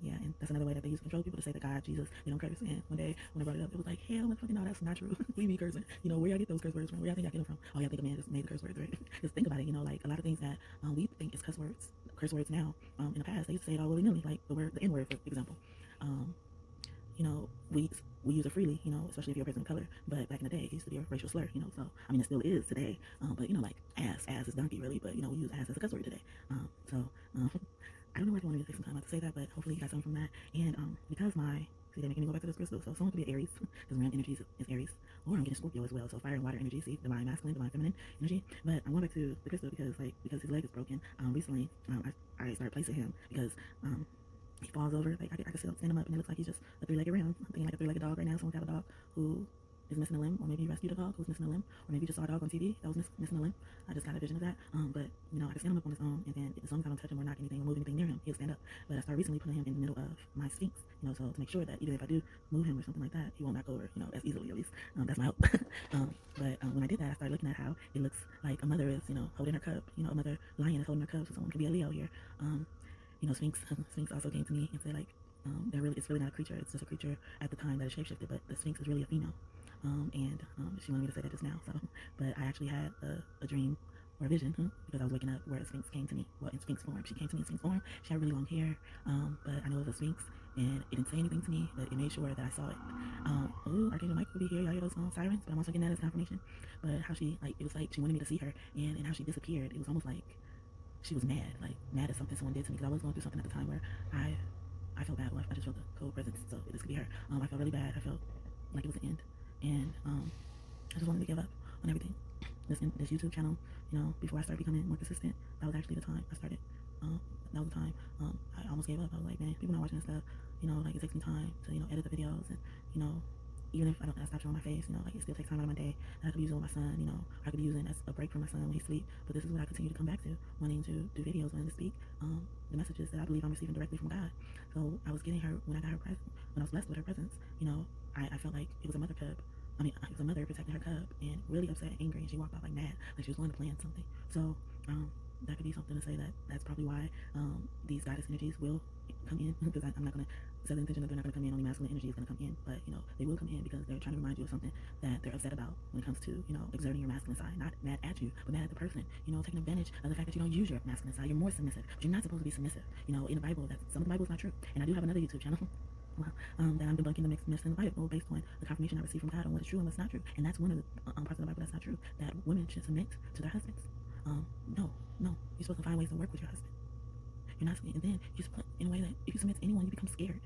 yeah, and that's another way that they use to control people, to say that God, Jesus, they don't curse. And one day when I brought it up, it was like, hell, motherfucking no, that's not true. We be cursing. Where y'all get those curse words from? Where y'all think y'all get them from? Oh, y'all think a man just made the curse words, right? Just think about it. Like a lot of things that we think is curse words now. In the past, they used to say it all willy-nilly, like the N-word, for example. We use it freely, especially if you're a person of color. But back in the day, it used to be a racial slur, so it still is today. But like ass is donkey, really. But we use ass as a cuss word today. I don't know where I wanted to take some time out to say that, but hopefully you got something from that. And because they're making me go back to this crystal, so someone could be Aries, because round energy is Aries, or I'm getting Scorpio as well. So fire and water energy, see, divine masculine, divine feminine energy. But I'm going back to the crystal because his leg is broken. Recently, I started placing him because he falls over. Like I can stand him up, and it looks like he's just a 3-legged round. I'm thinking like a 3-legged dog right now. Someone got a dog who is missing a limb, or maybe you rescued a dog who's missing a limb, or maybe you just saw a dog on TV that was missing a limb. I just got a vision of that. But I can stand him up on his own, and then as long as I don't touch him or knock anything or move anything near him, he'll stand up. But I started recently putting him in the middle of my Sphinx, so to make sure that even if I do move him or something like that, he won't knock over, as easily, at least. That's my hope. But when I did that, I started looking at how it looks like a mother is, holding her cub. A mother lion is holding her cub, so someone could be a Leo here. Sphinx also came to me and said it's really not a creature. It's just a creature at the time that is shapeshifted, but the Sphinx is really a female. And she wanted me to say that just now. So, but I actually had a dream or a vision because I was waking up where a Sphinx came to me. Well, in Sphinx form. She came to me in Sphinx form. She had really long hair, but I know it was a Sphinx, and it didn't say anything to me, but it made sure that I saw it. Archangel Michael will be here. Y'all hear those sirens? But I'm also getting that as confirmation. But how she it was like she wanted me to see her, and how she disappeared. It was almost like she was mad at something someone did to me, because I was going through something at the time where I felt bad. Well, I just felt the cold presence, so this could be her. I felt really bad. I felt like it was the end, and I just wanted to give up on everything. This YouTube channel, before I started becoming more consistent, that was actually the time I started. That was the time I almost gave up. I was like, man, people not watching this stuff. It takes me time to edit the videos and even if I don't stop showing my face, like it still takes time out of my day that I could use it with my son, or I could use it as a break from my son when he sleeps. But this is what I continue to come back to, wanting to do videos, wanting to speak the messages that I believe I'm receiving directly from God. So I was getting her when I got her present, when I was blessed with her presence. I felt like it was a mother cub. It was a mother protecting her cub, and really upset and angry, and she walked out like mad, like she was going to plan something. So that could be something to say that's probably why these goddess energies will come in, because I'm not going to set the intention that they're not going to come in, only masculine energy is going to come in, but they will come in because they're trying to remind you of something that they're upset about when it comes to exerting your masculine side, not mad at you, but mad at the person, taking advantage of the fact that you don't use your masculine side. You're more submissive, but you're not supposed to be submissive. In the Bible, some of the Bible is not true, and I do have another YouTube channel that I'm debunking the mixed in the Bible based on the confirmation I received from God on what is true and what's not true. And that's one of the parts of the Bible that's not true, that women should submit to their husbands. No, you're supposed to find ways to work with your husband. You're not, and then you put in a way that if you submit to anyone, you become scared.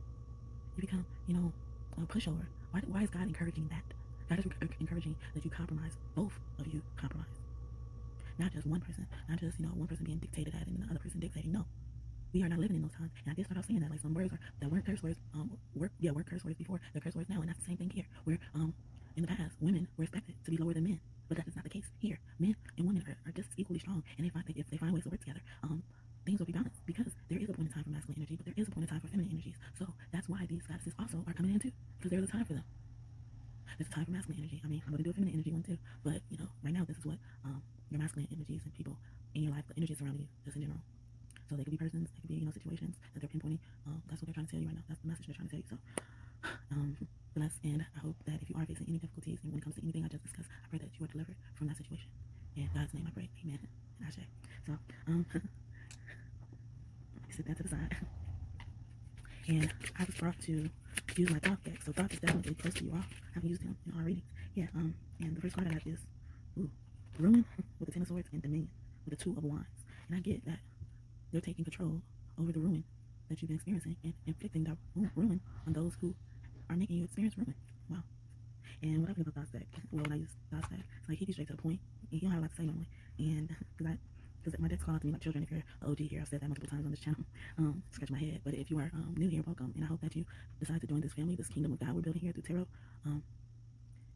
You become, a pushover. Why is God encouraging that? God is encouraging that you compromise. Both of you compromise. Not just one person. Not just, one person being dictated at and the other person dictating. No. We are not living in those times. And I did start off saying that, like some words that weren't curse words, were curse words before, they're curse words now, and that's the same thing here. Where in the past, women were expected to be lower than men, but that is not the case here. Men and women are just equally strong, and if they find ways to work together, things will be balanced, because there is a point in time for masculine energy, but there is a point in time for feminine energies. So that's why these goddesses also are coming in too, because there's a time for them. There's a time for masculine energy. I'm going to do a feminine energy one too, but right now this is what your masculine energies and people in your life, the energies surrounding you, just in general. So they could be persons, they could be situations that they're pinpointing. That's what they're trying to tell you right now. That's the message they're trying to tell you. So bless, and I hope that if you are facing any difficulties and when it comes to anything I just discussed, I pray that you are delivered from that situation. In God's name I pray, amen and Ashe. So sit that to the side. And I was brought to use my Thoth deck. So Thoth is definitely close to you all. I haven't used him in our readings. Yeah, and the first card I have is Ruin with the Ten of Swords and Dominion with the Two of Wands. And I get that they're taking control over the ruin that you've been experiencing and inflicting the ruin on those who are making you experience ruin. Wow. And what I feel about Thoth's deck, well, when I use Thoth's deck, it's like he gets straight to the point, and he don't have a lot to say normally. And because my deck's calling to me like children. If you're an OG here, I've said that multiple times on this channel. Scratch my head. But if you are new here, welcome. And I hope that you decide to join this family, this kingdom of God we're building here through tarot.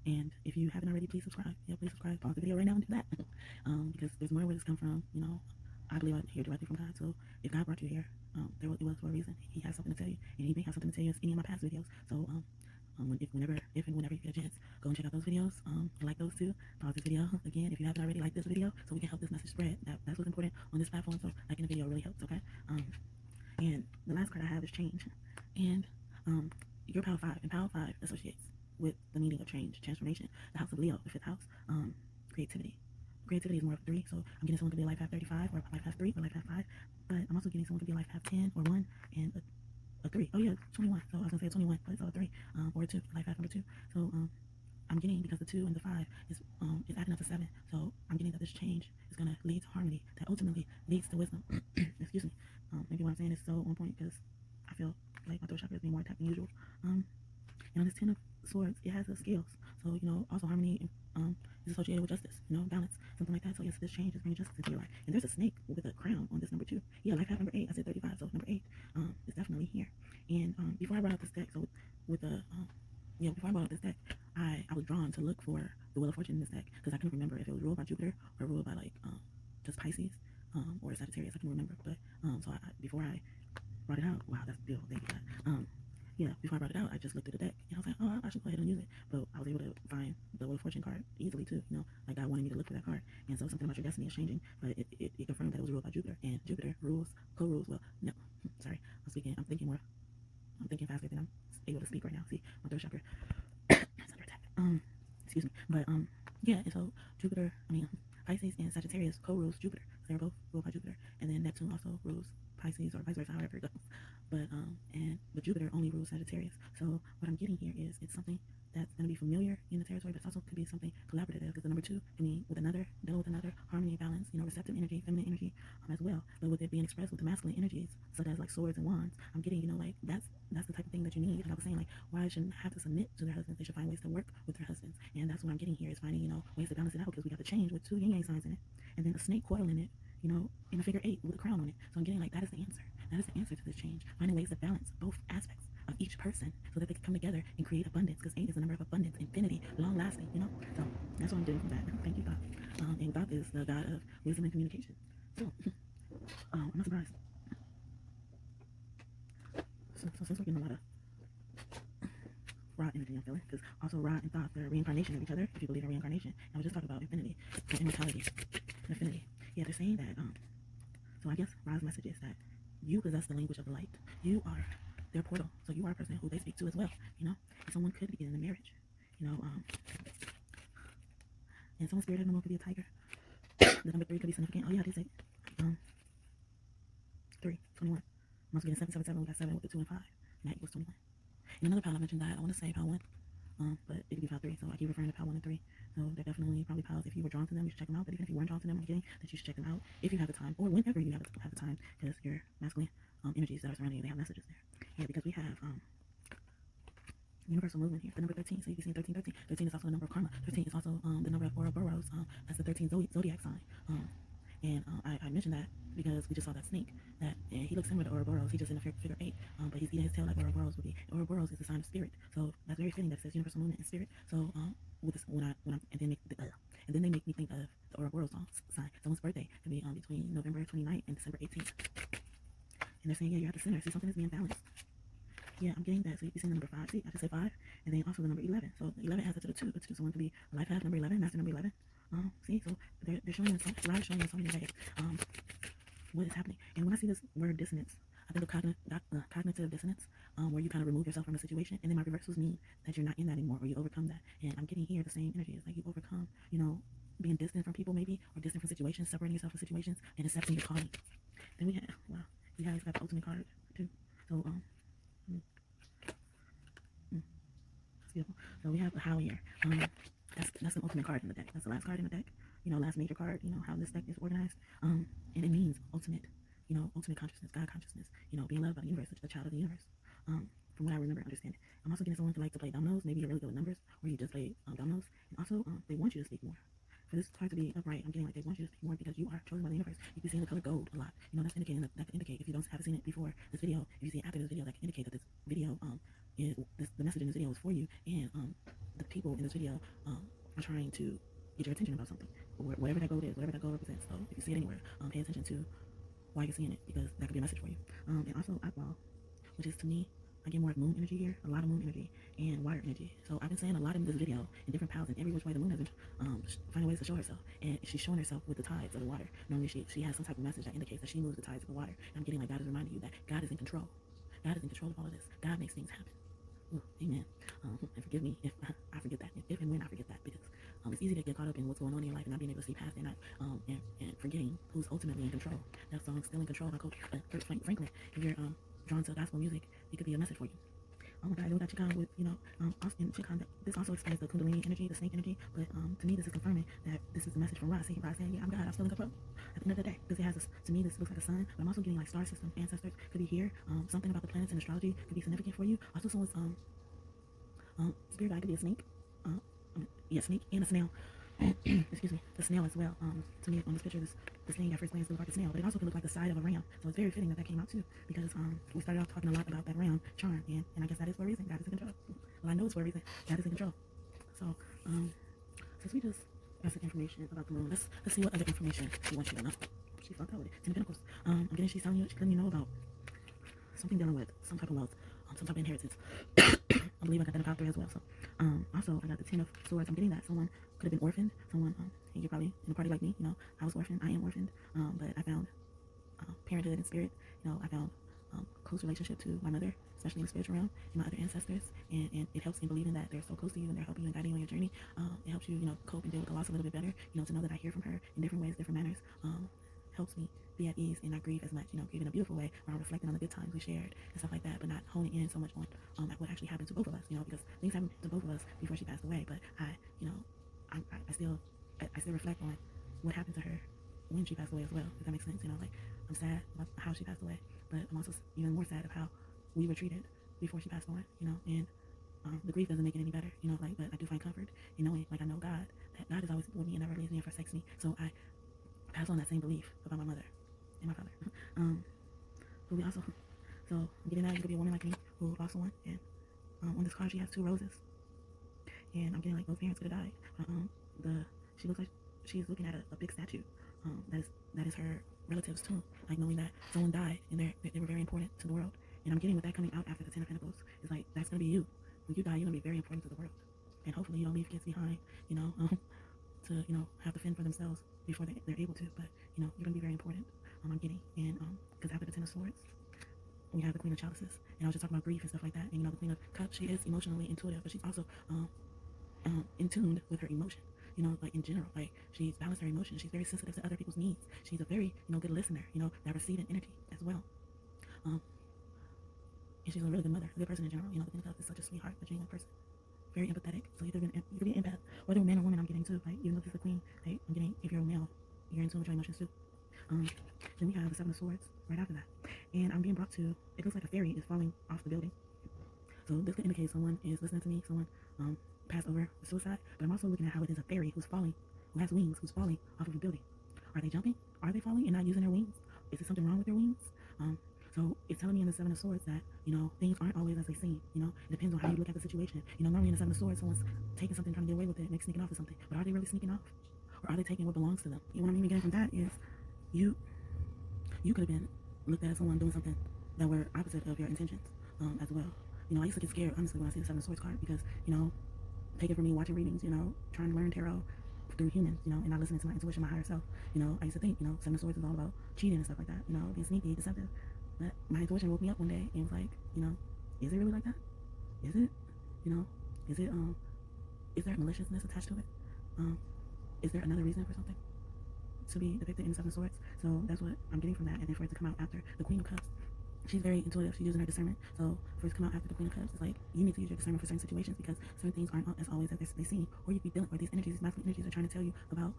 And if you haven't already, please subscribe. Yeah, please subscribe. Pause the video right now and do that. Because there's more where this come from. I believe I hear directly from God. So if God brought you here, it was for a reason. He has something to tell you, and he may have something to tell you in any of my past videos. So if and whenever you get a chance, go and check out those videos. Like those two. Pause this video again if you haven't already. Like this video, so we can help this message spread. That's what's important on this platform. So liking the video really helps. Okay. And the last card I have is change, and your power 5, and power 5 associates with the meaning of change, transformation. The house of Leo, the 5th house, creativity. Creativity is more of 3, so I'm getting someone could be a life path 35 or life path 3 or life path 5, but I'm also getting someone could be a life path 10 or 1 and a 3. Oh yeah, 21. So I was gonna say a 21, but it's all a 3 or a 2, life path number 2. So I'm getting, because the 2 and the 5 is adding up to 7. So I'm getting that this change is gonna lead to harmony that ultimately leads to wisdom. Excuse me. Maybe what I'm saying is so on point because I feel like my throat chakra is being more attacked than usual. And on this 10 of Swords, it has the scales. So, also harmony is associated with justice, balance, something like that. So, yes, this change is bringing justice into your life. And there's a snake with a crown on this number 2. Yeah, life path number 8. I said 35, so number 8 is definitely here. And before I brought out this deck, so before I brought out this deck, I was drawn to look for the Wheel of Fortune in this deck because I couldn't remember if it was ruled by Jupiter or ruled by just Pisces or Sagittarius. I couldn't remember, but so before I brought it out, wow, that's beautiful. Thank you, God. Before I brought it out, I just looked at the deck and I was like, oh, I should go ahead and use it. But I was able to find the Wheel of Fortune card easily too. Like God wanted me to look for that card. And so something about your destiny is changing, but it confirmed that it was ruled by Jupiter, and Jupiter co-rules. Well, no, sorry, I'm thinking faster than I'm able to speak right now. See, my throat chakra is under attack. Excuse me. But and so Jupiter, Pisces and Sagittarius co-rules Jupiter. So they're both ruled by Jupiter, and then Neptune also rules Pisces, or vice versa, however it goes. But Jupiter only rules Sagittarius. So what I'm getting here is it's something that's going to be familiar in the territory, but it also could be something collaborative, because the number 2 can be with another, deal with another, harmony, balance, receptive energy, feminine energy as well. But with it being expressed with the masculine energies, such as like swords and wands, I'm getting, like that's the type of thing that you need. And I was saying, like, why shouldn't have to submit to their husbands? They should find ways to work with their husbands. And that's what I'm getting here, is finding, ways to balance it out, because we got the change with 2 yin yang signs in it, and then a snake coil in it, in a figure 8 with a crown on it. So I'm getting like that is the answer. That is the answer to this change. Finding ways to balance both aspects of each person so that they can come together and create abundance, because 8 is the number of abundance, infinity, long lasting, you know. So that's what I'm getting from that. Thank you, God. And God is the God of wisdom and communication. So I'm not surprised. So since we're getting a lot of Ra energy, I'm feeling, because also Ra and thoughts are reincarnation of each other, if you believe in reincarnation. And we just talked about infinity, so immortality, and affinity. Yeah, they're saying that, so I guess Ra's message is that you possess the language of the light. You are their portal, so you are a person who they speak to as well, you know. And someone could be getting a marriage, you know, and someone's spirit animal could be a tiger. The number 3 could be significant. Oh yeah, they say 3, 21. I'm also getting 777. We got 7 with the 2 and 5, and that equals 21. And another pile I mentioned that I want to say pile 1, but it could be pile 3, so I keep referring to pile 1 and 3. So they're definitely probably piles. If you were drawn to them, you should check them out. But even if you weren't drawn to them, I'm getting that you should check them out if you have the time, or whenever you have the time, because your masculine energies that are surrounding you, they have messages there. Yeah, because we have universal movement here, the number 13. So you can see 13, 13. 13 is also the number of karma. 13 is also the number of Ouroboros. That's the 13th zodiac sign. And I mentioned that because we just saw that snake, that he looks similar to Ouroboros. He's just in a figure 8, but he's eating his tail like Ouroboros would be. Ouroboros is the sign of spirit, so that's very fitting that it says universal movement and spirit. So with this, when I'm and then they make me think of the Ouroboros sign. Someone's birthday could be between November 29th and December 18th, and they're saying, yeah, you're at the center. See, something is being balanced. Yeah, I'm getting that. So you can see the number 5. See, I just said 5, and then also the number 11. So 11 adds up to the 2. So one could be a life path number 11, master number 11. See, so they're showing us, Ra is showing us so many ways what is happening. And when I see this word dissonance, I think of cognitive dissonance, where you kind of remove yourself from the situation, and then my reversals mean that you're not in that anymore, or you overcome that. And I'm getting here the same energy. It's like you overcome, you know, being distant from people maybe, or distant from situations, separating yourself from situations, and accepting your calling. Then we have, wow, you guys got the ultimate card too. So that's beautiful. So we have a how here. That's the ultimate card in the deck. That's the last card in the deck. You know, last major card. You know how this deck is organized. And it means ultimate. You know, ultimate consciousness, God consciousness. You know, being loved by the universe, a child of the universe. From what I remember, understanding. I'm also getting someone to like to play dominoes. Maybe you're really good with numbers, or you just play dominoes. And also, they want you to speak more. For this card to be upright, I'm getting like they want you to speak more because you are chosen by the universe. You can see the color gold a lot. You know, that's indicating that can indicate, if you haven't seen it before this video, if you see it after this video, that can indicate that this video the message in this video is for you, and the people in this video are trying to get your attention about something, whatever that goal is, whatever that goal represents. So if you see it anywhere, pay attention to why you're seeing it, because that could be a message for you. And also eyeball, which is, to me, I get more of moon energy here, a lot of moon energy, and water energy. So I've been saying a lot in this video, in different piles, in every which way the moon has been finding ways to show herself. And she's showing herself with the tides of the water. Normally she has some type of message that indicates that she moves the tides of the water. And I'm getting like God is reminding you that God is in control. God is in control of all of this. God makes things happen. Ooh, amen. And forgive me if I forget that, if and when I forget that, because it's easy to get caught up in what's going on in your life and not being able to see past it, and forgetting who's ultimately in control. That song, Still in Control by Coach Franklin. If you're drawn to gospel music, it could be a message for you. Oh my God, I know that Chicon with, you know, in Chicon, this also explains the Kundalini energy, the snake energy, but to me this is confirming that this is a message from Ra. See, Ra saying, yeah, I'm God, I'm still in control at the end of the day, because it has this, to me this looks like a sun, but I'm also getting like star system, ancestors could be here, something about the planets and astrology could be significant for you. Also someone's spirit guide could be a snake, snake and a snail. Excuse me, the snail as well. To me on this picture, this thing at first glance looked like a snail, but it also could look like the side of a ram. So it's very fitting that came out too, because we started off talking a lot about that ram charm, and I guess that is for a reason. God is in control. Well, I know it's for a reason. God is in control. So since we just got some information about the moon, let's see what other information she wants you to know. She fucked up with it. 10 of Pentacles. I'm getting she's letting you know about something dealing with some type of wealth, some type of inheritance. I believe I got that about 3 as well. So also I got the 10 of Swords. I'm getting that someone could have been orphaned. Someone you're probably in a party like me. You know, I was orphaned. I am orphaned. But I found parenthood and spirit. You know, I found close relationship to my mother, especially in the spiritual realm, and my other ancestors. And it helps in believing that they're so close to you and they're helping you and guiding you on your journey. It helps you, you know, cope and deal with the loss a little bit better. You know, to know that I hear from her in different ways, different manners. Helps me be at ease and not grieve as much, you know, grieve in a beautiful way, where I'm reflecting on the good times we shared and stuff like that, but not honing in so much on what actually happened to both of us, you know, because things happened to both of us before she passed away, but I still reflect on what happened to her when she passed away as well, if that makes sense. You know, like, I'm sad about how she passed away, but I'm also even more sad of how we were treated before she passed on, you know, and the grief doesn't make it any better, you know, like, but I do find comfort in knowing, like, I know God, that God is always with me and never leaves me and forsakes me, so I pass on that same belief about my mother and my father. But we also, so I'm getting that, you could be a woman like me, who lost someone, and on this card she has 2 roses, and I'm getting like both parents could have died. She looks like she's looking at a big statue. That is her relative's tomb, like knowing that someone died and they were very important to the world. And I'm getting with that coming out after the Ten of Pentacles. It's like that's gonna be you. When you die, you're gonna be very important to the world, and hopefully you don't leave kids behind. To have to fend for themselves before they're able to. But you're gonna be very important. I'm getting, and because after the Ten of Swords, we have the Queen of Chalices, and I was just talking about grief and stuff like that. And the Queen of Cups, she is emotionally intuitive, but she's also in tune with her emotion. Like in general, like she's balanced her emotions. She's very sensitive to other people's needs. She's a very good listener. That receiving energy as well. And she's a really good mother, a good person in general. The Queen of Cups is such a sweetheart, a genuine person, very empathetic. So you could be an empath, whether man or woman. I'm getting too. Like even though she's a queen, like I'm getting if you're a male, you're in tune with your emotions too. Then we have the Seven of Swords right after that, and I'm being brought to. It looks like a fairy is falling off the building. So this could indicate someone is listening to me. Someone passed over with suicide. But I'm also looking at how it is a fairy who's falling, who has wings, who's falling off of a building. Are they jumping? Are they falling and not using their wings? Is there something wrong with their wings? So it's telling me in the Seven of Swords that, things aren't always as they seem, it depends on how you look at the situation. Normally in the Seven of Swords, someone's taking something, trying to get away with it, and they're sneaking off with something. But are they really sneaking off? Or are they taking what belongs to them? What I'm even getting from that is you could have been looked at as someone doing something that were opposite of your intentions as well. I used to get scared, honestly, when I see the Seven of Swords card because, take it from me watching readings, trying to learn tarot through humans, and not listening to my intuition, my higher self. I used to think, Seven of Swords is all about cheating and stuff like that, being sneaky, deceptive. But my intuition woke me up one day and was like, is it really like that? Is it? Is it, is there maliciousness attached to it? Is there another reason for something to be depicted in the Seven of Swords? So that's what I'm getting from that. And then for it to come out after the Queen of Cups, she's very intuitive. She's using her discernment. So for it to come out after the Queen of Cups, it's like you need to use your discernment for certain situations because certain things aren't as always as they seem. Or you could be dealing with these energies, these masculine energies are trying to tell you about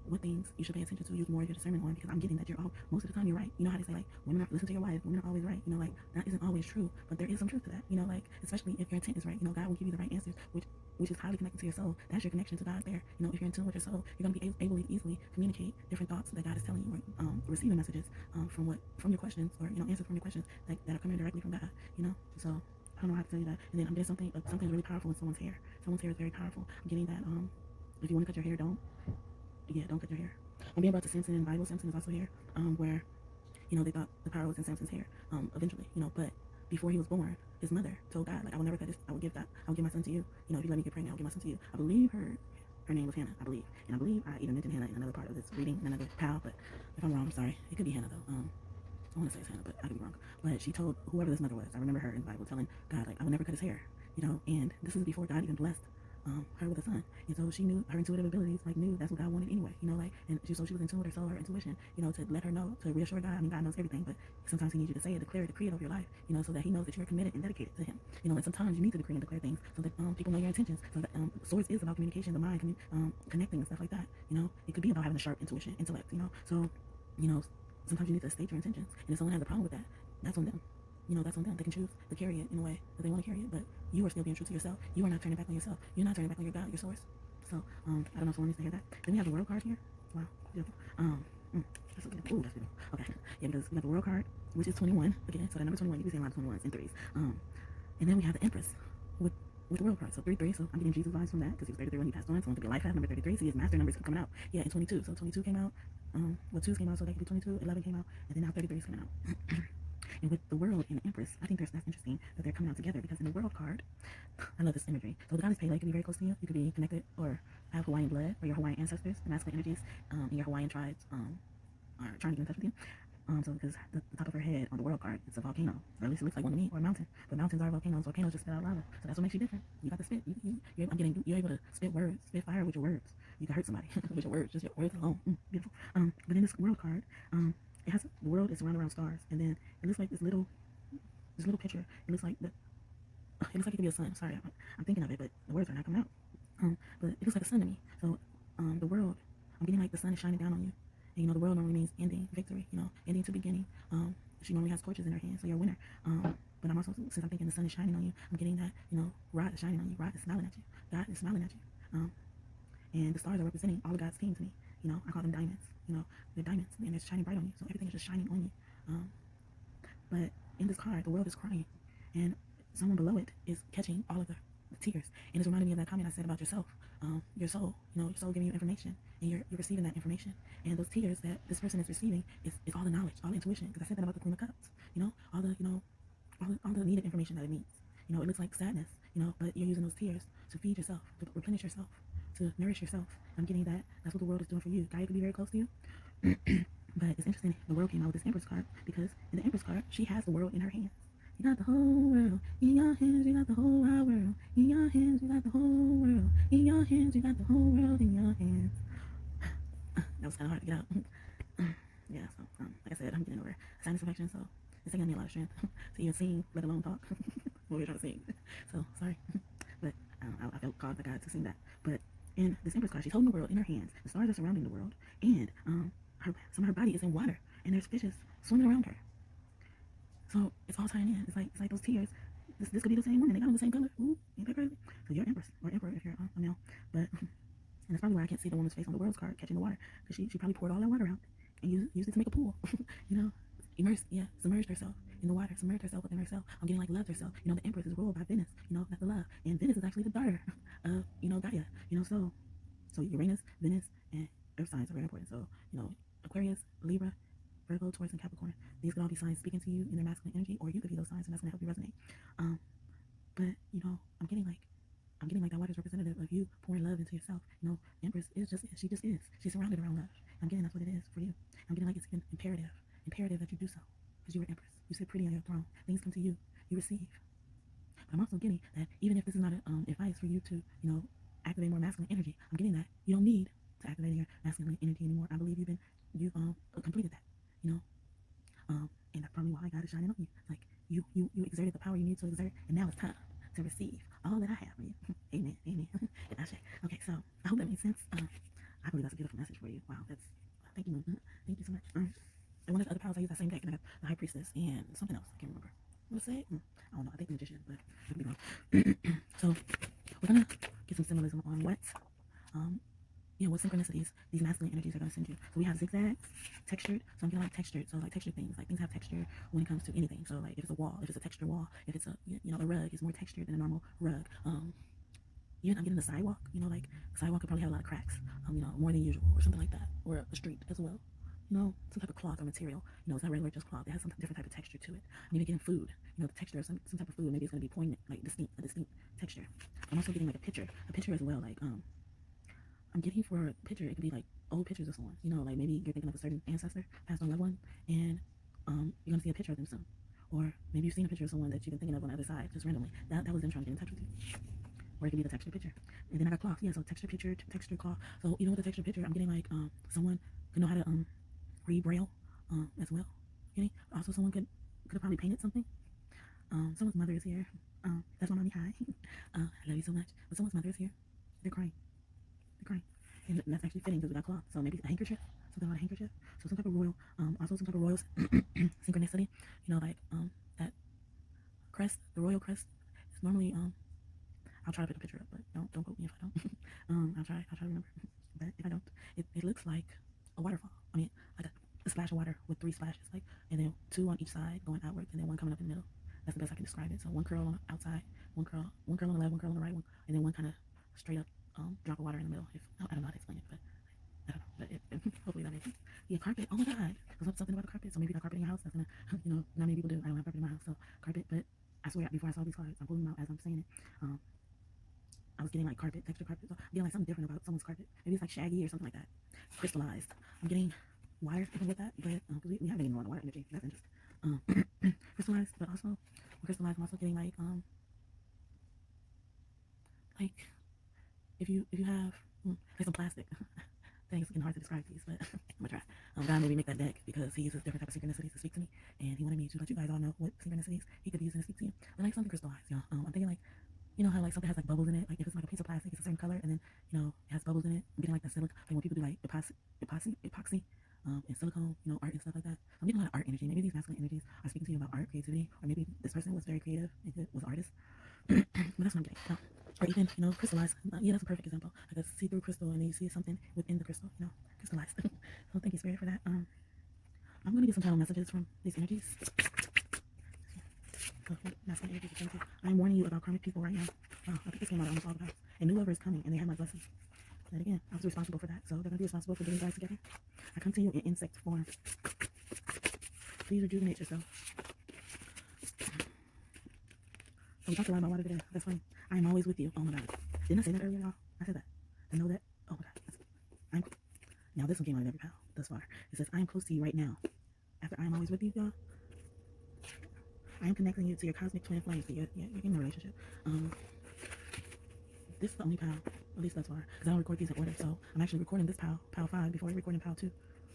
what things you should pay attention to, use more of your discernment on, because I'm getting that most of the time you're right. How they say, like, women are, listen to your wife, women are always right. Like, that isn't always true, but there is some truth to that. Like, especially if your intent is right, God will give you the right answers, which is highly connected to your soul. That's your connection to God there. If you're in tune with your soul, you're going to be able to easily communicate different thoughts that God is telling you, or receiving messages from your questions, or, answers from your questions that are coming directly from God, So I don't know how to tell you that. And then I'm getting something really powerful in someone's hair. Someone's hair is very powerful. I'm getting that, if you want to cut your hair, don't cut your hair. I'm being brought to Samson in the Bible. Samson is also here, where, they thought the power was in Samson's hair, eventually, but before he was born, his mother told God, like, I will never cut this, I will give my son to you, if you let me get pregnant, I will give my son to you. I believe her name was Hannah, I believe, and I believe I even mentioned Hannah in another part of this reading, another pal, but if I'm wrong, I'm sorry, it could be Hannah though, I want to say it's Hannah, but I could be wrong, but she told whoever this mother was, I remember her in the Bible telling God, like, I will never cut his hair, and this is before God even blessed her with a son, and so she knew her intuitive abilities, like knew that's what God wanted anyway, so she was in tune with her soul, her intuition, to let her know, to reassure God. I mean, God knows everything, but sometimes He needs you to say it, declare it, decree it over your life, so that He knows that you're committed and dedicated to Him, and sometimes you need to decree and declare things so that people know your intentions, so that Swords is about communication, the mind, connecting and stuff like that, it could be about having a sharp intellect, so, sometimes you need to state your intentions, and if someone has a problem with that, that's on them. That's on them. They can choose to carry it in a way that they want to carry it, but you are still being true to yourself. You are not turning back on yourself. You're not turning back on your God, your source. So, I don't know if someone needs to hear that. Then we have the World card here. Wow, beautiful. That's so beautiful. Ooh, that's beautiful. Okay, yeah, because we have the World card, which is 21 again. So the number 21, you can see a lot of 21s and 3s. And then we have the Empress with the World card. So 33. So I'm getting Jesus vibes from that because he was 33 when he passed on. So it could be a life path number 33. So his master numbers keep coming out. Yeah, and 22. So 22 came out. 2s came out, so that could be 22. 11 came out, and then now 33 is coming out. And with the World and the Empress, I think that's interesting that they're coming out together, because in the World card, I love this imagery. So the goddess Pele could be very close to you. You could be connected or have Hawaiian blood, or your Hawaiian ancestors, the masculine energies, and your Hawaiian tribes are trying to get in touch with you. So because the top of her head on the World card, it's a volcano, or at least it looks like one to me, or a mountain. But mountains are volcanoes. Volcanoes just spit out lava. So that's what makes you different. You got to spit. You're able to spit words, spit fire with your words. You can hurt somebody with your words, just your words alone. Beautiful. But in this World card, it has the world is surrounded around stars, and then it looks like this little picture. It looks like it could be a sun. Sorry, I'm thinking of it, but the words are not coming out. But it looks like a sun to me. So the world, I'm getting like the sun is shining down on you. And the world normally means ending, victory, ending to beginning. She normally has torches in her hand, so you're a winner. But I'm also, since I'm thinking the sun is shining on you, I'm getting that, Ra is shining on you. Ra is smiling at you. God is smiling at you. And the stars are representing all of God's team to me. I call them diamonds. They're diamonds, and they're shining bright on you. So everything is just shining on you. But in this card, the world is crying, and someone below it is catching all of the tears. And it's reminding me of that comment I said about yourself, your soul. Your soul giving you information, and you're receiving that information. And those tears that this person is receiving is all the knowledge, all the intuition. Because I said that about the Queen of Cups. All the all the needed information that it needs. It looks like sadness, but you're using those tears to feed yourself, to replenish yourself, to nourish yourself. I'm getting that. That's what the world is doing for you. Gaia could be very close to you. But it's interesting, the world came out with this Empress card, because in the Empress card, she has the world in her hands. You got the whole world in your hands, you got the whole wide world in your hands, you got the whole world in your hands, you got the whole world in your hands. That was kind of hard to get out. Yeah, so like I said, I'm getting over a sinus infection, so it's taking me a lot of strength to even sing, let alone talk what we were trying to sing. So sorry, but I felt called by God to sing that. But in this Empress card, she's holding the world in her hands. The stars are surrounding the world, and some of her body is in water, and there's fishes swimming around her. So it's all tying in. It's like those tears. This could be the same woman. They got them the same color. Ooh, ain't that crazy? So you're Empress or Emperor if you're a male. But and that's probably why I can't see the woman's face on the world's card catching the water, because she probably poured all that water out and used it to make a pool. Submerged herself in the water, submerged herself within herself. I'm getting like loved herself. The Empress is ruled by Venus. That's the love, and Venus is actually the daughter of Gaia. So Uranus, Venus, and Earth signs are very important. So Aquarius, Libra, Virgo, Taurus, and Capricorn. These could all be signs speaking to you in their masculine energy, or you could be those signs, and that's gonna help you resonate. But I'm getting like that water is representative of you pouring love into yourself. Empress is she just is. She's surrounded around love. I'm getting that's what it is for you. I'm getting like it's imperative that you do so, because you were Empress. You sit pretty on your throne. Things come to you. You receive. But I'm also getting that even if this is not advice for you to activate more masculine energy, I'm getting that you don't need to activate your masculine energy anymore. I believe you've completed that. And that's probably why God is shining on you. It's like you exerted the power you need to exert, and now it's time to receive all that I have for you. Amen. Okay, so I hope that makes sense. I believe that's a beautiful message for you. Wow, thank you, Moon. Thank you so much. And one of the other powers I use that same deck, and I got the High Priestess and something else. I can't remember. What did I say? I don't know. I think the Magician, but I could be wrong. So we're gonna get some symbolism on what synchronicities these masculine energies are going to send you. So we have zigzags, textured. So I'm getting like textured. So like textured things. Like things have texture when it comes to anything. So like if it's a wall, if it's a textured wall, if it's a rug is more textured than a normal rug. Even I'm getting the sidewalk. Like the sidewalk could probably have a lot of cracks. More than usual, or something like that, or a street as well. Some type of cloth or material. It's not regular just cloth. It has some different type of texture to it. I'm even getting food. The texture of some type of food. Maybe it's going to be poignant, like a distinct texture. I'm also getting like a picture as well. Like I'm getting for a picture, it could be like old pictures of someone. Like maybe you're thinking of a certain ancestor, passed on loved one, and you're gonna see a picture of them soon. Or maybe you've seen a picture of someone that you've been thinking of on the other side, just randomly. That was them trying to get in touch with you. Or it could be the texture picture. And then I got cloth. Yeah, so texture picture, texture cloth. So even with the texture picture, I'm getting like someone could know how to read braille as well. Also someone could have probably painted something. Someone's mother is here. That's my mommy. Hi. I love you so much. But someone's mother is here. They're crying. And that's actually fitting because we got cloth. So maybe a handkerchief, something like a handkerchief. So some type of royal, also some type of royal synchronicity. Like that crest, the royal crest. It's normally I'll try to put a picture up, but don't quote me if I don't. I'll try to remember. But if I don't, it looks like a waterfall. I mean, like a splash of water with 3 splashes, like, and then 2 on each side going outwards, and then 1 coming up in the middle. That's the best I can describe it. So 1 curl on the outside, 1 curl on the left, 1 curl on the right, and then 1 kind of straight up drop of water in the middle. I don't know how to explain it, but I don't know. But hopefully that makes sense. Yeah, carpet. Oh my God, there's something about the carpet. So maybe you got carpet in your house. That's gonna, not many people do. I don't have carpet in my house, so carpet. But I swear, before I saw these cards, I'm pulling them out as I'm saying it. I was getting like carpet, texture carpet. So I'm getting like something different about someone's carpet. Maybe it's like shaggy or something like that. Crystallized. I'm getting wire with that, but we haven't even run the wire energy. That's interesting. Crystallized, but also crystallized. I'm also getting like if you have like some plastic. Things it's getting hard to describe these, but I'm gonna try. God made me make that deck because he uses different types of synchronicities to speak to me, and he wanted me to let you guys all know what synchronicities he could be using to speak to you. But like something crystallized, y'all. I'm thinking like, how like something has like bubbles in it. Like if it's like a piece of plastic, it's a certain color, and then it has bubbles in it. I'm getting like the silicone, like when people do like epoxy, and silicone, art and stuff like that. I'm getting a lot of art energy. Maybe these masculine energies are speaking to you about art, creativity, or maybe this person was very creative and was an artist. But that's what I'm getting. Or even, crystallized. Yeah, that's a perfect example. Like a see-through crystal, and then you see something within the crystal, crystallized. So thank you, Spirit, for that. I'm going to get some title messages from these energies. masculine energy for Trinity. I'm warning you about karmic people right now. I think this came out of almost all the house. A new lover is coming, and they have my blessings. And again, I was responsible for that, so they're gonna be responsible for getting you guys together. I come to you in insect form. Please rejuvenate yourself. So we talked a lot about water today. That's funny. I am always with you. Oh my God. Didn't I say that earlier, y'all? I said that. I know that. Oh my God. Now this one came out of every pal thus far. It says, I am close to you right now. After I am always with you, y'all, I am connecting you to your cosmic twin flame. So you're in a relationship. This is the only pal, at least thus far, because I don't record these in order. So I'm actually recording this pal 5, before recording pal 2.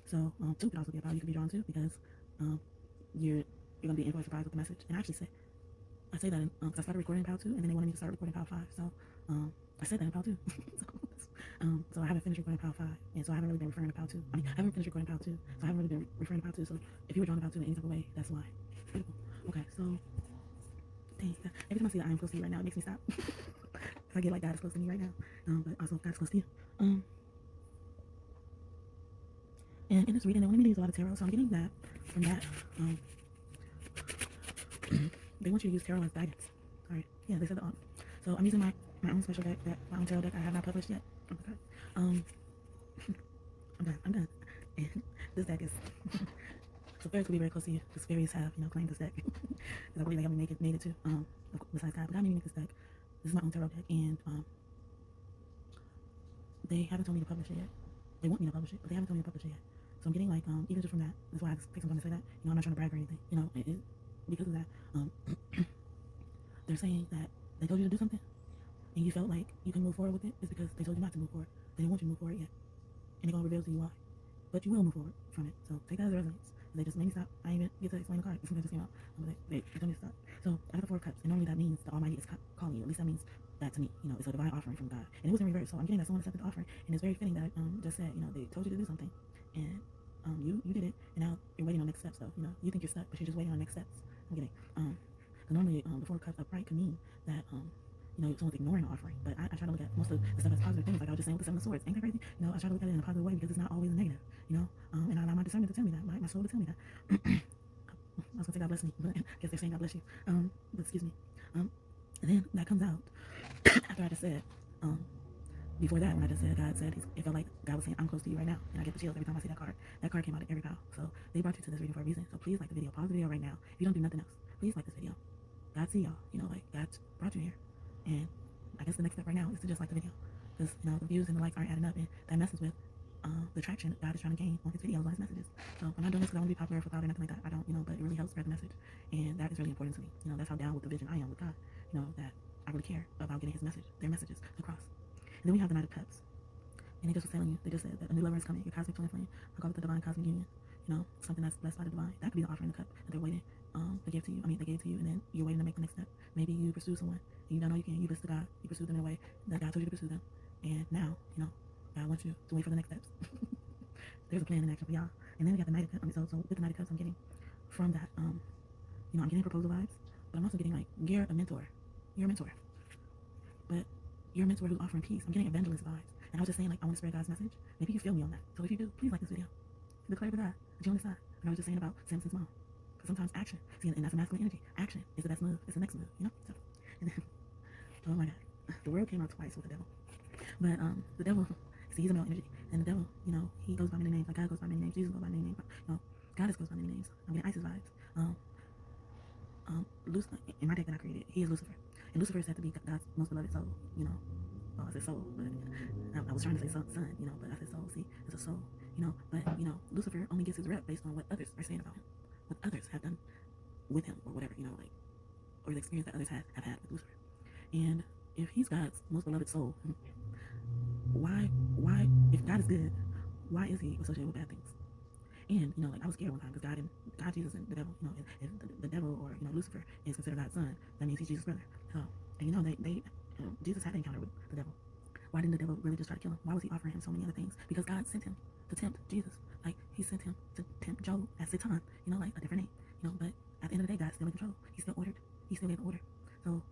So 2 could also be a pal you could be drawn to, because you're gonna be in for a surprise with the message. And I actually I say that because I started recording pal 2, and then they wanted me to start recording pal 5. So I said that in pal 2. So I haven't finished recording pal 5, and so I haven't really been referring to pal 2. I mean, I haven't finished recording pal 2, so I haven't really been referring to pal 2. So if you were drawn to pal 2 in any type of way, that's why. Beautiful. Okay, so dang, every time I see that I am close to you right now, it makes me stop. I get like God is close to me right now, but also God is close to you. And in this reading, they wanted me to use a lot of tarot, so I'm getting that from that. They want you to use tarot as guidance. Sorry, yeah, they said the so I'm using my own special deck, my own tarot deck I have not published yet. Okay. I'm done. And this deck is so fairies will be very close to you. Because fairies have, claimed this deck. Because I believe they haven't made it to. Besides that, but I didn't even make this deck. This is my own tarot deck, and they haven't told me to publish it yet. They want me to publish it, but they haven't told me to publish it yet. So I'm getting like even just from that. That's why I take some time to say that. I'm not trying to brag or anything. Because of that, they're saying that they told you to do something, and you felt like you can move forward with it. It's because they told you not to move forward. They didn't want you to move forward yet, and they're gonna reveal to you why. But you will move forward from it. So take that as a resonance. They just made me stop. I didn't even get to explain the card. They just came out. They told me to stop. So I got the 4 of Cups, and normally that means the Almighty is calling you. At least that means that to me. It's a divine offering from God, and it was in reverse. So I'm getting that someone accepted the offering, and it's very fitting that just said, they told you to do something, and you did it, and now you're waiting on next steps. So you think you're stuck, but you're just waiting on next steps. I'm getting normally the 4 of Cups upright could mean that someone's ignoring the offering, but I try to look at most of the stuff as positive things, like I was just saying with the 7 of Swords. Ain't that crazy? I try to look at it in a positive way because it's not always a negative, and I allow my discernment to tell me that, my soul to tell me that. I was gonna say God bless me, but I guess they're saying God bless you. But excuse me. And then that comes out after I just said, before that, when I just said, God said, it felt like God was saying, I'm close to you right now, and I get the chills every time I see that card. That card came out in every pile. So they brought you to this reading for a reason. So please like the video, pause the video right now. If you don't do nothing else, please like this video. God see y'all, God brought you here. And I guess the next step right now is to just like the video, because the views and the likes aren't adding up, and that messes with the traction God is trying to gain on his videos, on his messages. So I'm not doing this because I want to be popular for clout or nothing like that. I don't, but it really helps spread the message, and that is really important to me. That's how down with the vision I am with God. That I really care about getting his message, their messages across. And then we have the Knight of Cups, and they just was telling you, they just said that a new lover is coming, your cosmic twin flame. I call it the divine cosmic union. Something that's blessed by the divine. That could be the offering, the cup that they're waiting. They gave to you. They gave to you, and then you're waiting to make the next step. Maybe you pursue someone, and you don't know you can. You pursue God. You pursue them in a way that God told you to pursue them, and now, God wants you to wait for the next steps. There's a plan in action for y'all. And then we got the Knight of Cups. So with the Knight of Cups, I'm getting from that, I'm getting proposal vibes, but I'm also getting like you're a mentor. You're a mentor, but you're a mentor who's offering peace. I'm getting evangelist vibes, and I was just saying, like, I want to spread God's message. Maybe you feel me on that. So if you do, please like this video. Declare to God that you're on his side. And I was just saying about Samson's mom, because sometimes action, and that's a masculine energy. Action is the best move. It's the next move, So, and then, oh my God, the world came out twice with the devil, but the devil, see, he's a male energy, and the devil, he goes by many names. Like God goes by many names. Jesus goes by many names. Goddess goes by many names. I'm getting Isis vibes. In my deck that I created, he is Lucifer, and Lucifer is said to be God's most beloved soul. I said soul, but I was trying to say son, but I said soul. See, it's a soul. But Lucifer only gets his rep based on what others are saying about him, what others have done with him, or whatever, or the experience that others have had with Lucifer. And if he's God's most beloved soul, why, if God is good, why is he associated with bad things? And I was scared one time because God, Jesus, and the devil. If the devil or Lucifer is considered God's son, that means he's Jesus' brother. So, and Jesus had an encounter with the devil. Why didn't the devil really just try to kill him? Why was he offering him so many other things? Because God sent him to tempt Jesus. Like, he sent him to tempt Job at Satan, like a different name, but at the end of the day, God's still in control. He still gave the order. So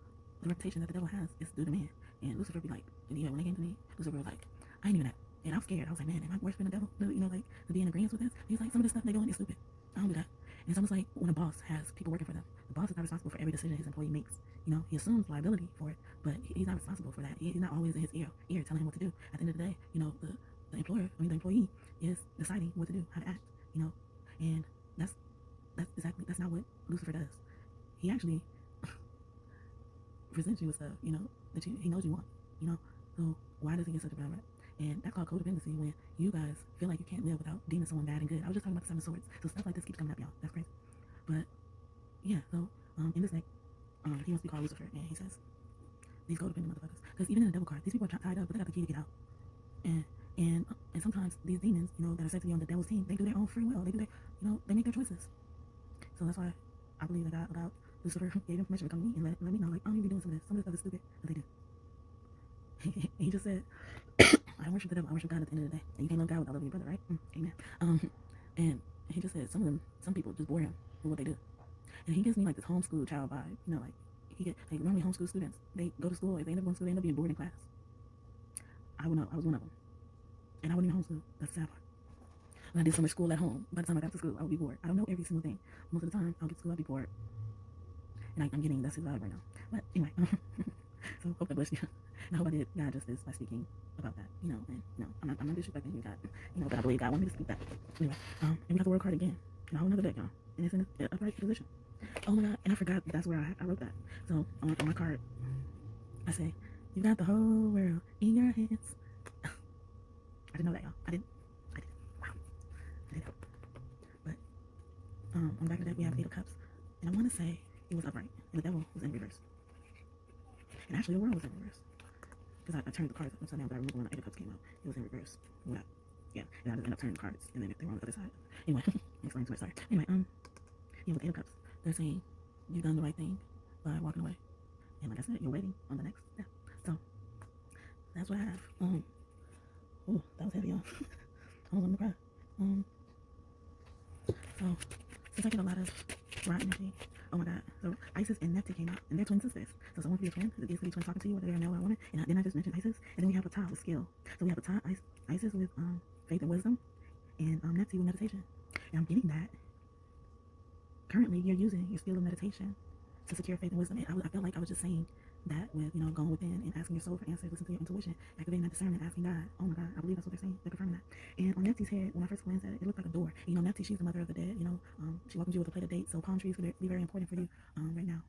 the reputation that the devil has is due to man. And Lucifer be like, when they came to me, Lucifer was like, I ain't even that. And I was scared. I was like, man, am I worshiping the devil? To be in agreement with this? He's like, some of this stuff they're doing is stupid. I don't do that. And it's almost like when a boss has people working for them. The boss is not responsible for every decision his employee makes. You know, he assumes liability for it, but he's not responsible for that. He's not always in his ear telling him what to do. At the end of the day, you know, the employee is deciding what to do, how to act, you know, and that's not what Lucifer does. He actually presents you with stuff, you know, that he knows you want, you know. So why does he get such a bad rap? And that's called codependency, when you guys feel like you can't live without deeming someone bad and good. I was just talking about the Seven of Swords, so stuff like this keeps coming up, y'all. That's crazy. But yeah, so in this deck, he wants to be called Lucifer, and he says these codependent motherfuckers. Because even in the devil card, these people are tied up, but they got the key to get out. And sometimes these demons, you know, that are said to be on the devil's team, they do their own free will. They do their, you know, they make their choices. So that's why I believe that God allowed Lucifer gave him permission to come to me and let me know, like, oh, you be doing some of this. Some of this stuff is stupid, but they do. He just said, I worship the devil, I worship God at the end of the day. And you can't love God without loving your brother, right? Amen. And he just said some people just bore him with what they do. And he gives me like this homeschool child vibe, you know, like normally homeschool students, they go to school, if they end up going to school, they end up being bored in class. I was one of them. And I wouldn't even homeschool. That's the sad part. When I did so much school at home, by the time I got to school, I would be bored. I don't know every single thing. Most of the time, I'll get to school, I'll be bored. And I'm getting, that's his vibe right now. But anyway, so hope that blessed you. And I hope I did God justice by speaking about that, you know, and you know, I'm not disrespecting God, you know, but I believe God wanted me to speak that. Anyway, and we got the World card again, and a whole another deck, y'all, and it's in an upright position. Oh my God, and I forgot that's where I wrote that. So on my card, I say, you got the whole world in your hands. I didn't know that, y'all. I didn't. Wow. I didn't. But on the back of that, we have 8 of Cups, and I want to say it was upright, and the devil was in reverse. And actually, the world was in reverse. Because I turned the cards upside down, but I remember when the 8 of Cups came out, it was in reverse. And I just ended up turning the cards, and then they were on the other side. Anyway, explain too much, sorry. Anyway, with the 8 of Cups, they're saying you've done the right thing by walking away. And like I said, you're waiting on the next step. So, that's what I have. Oh, that was heavy, y'all. I'm gonna cry. So, since I get a lot of raw energy, oh my God. So, Isis and Nepti came out, and they're twin sisters. So, someone could be a twin, these could be twins talking to you, whether they're a male or a woman. And then I just mentioned Isis, and then we have a tie with skill. So, we have a tie, Isis with faith and wisdom, and Nepti with meditation. And I'm getting that currently you're using your skill of meditation to secure faith and wisdom. And I felt like I was just saying that with, you know, going within and asking your soul for answers, listening to your intuition, activating that discernment, asking God. Oh my God, I believe that's what they're saying. They're confirming that. And on Nepti's head, when I first glanced at it, it looked like a door. And, you know, Nepti, she's the mother of the dead. You know, she welcomes you with a plate of dates. So palm trees could be very important for you right now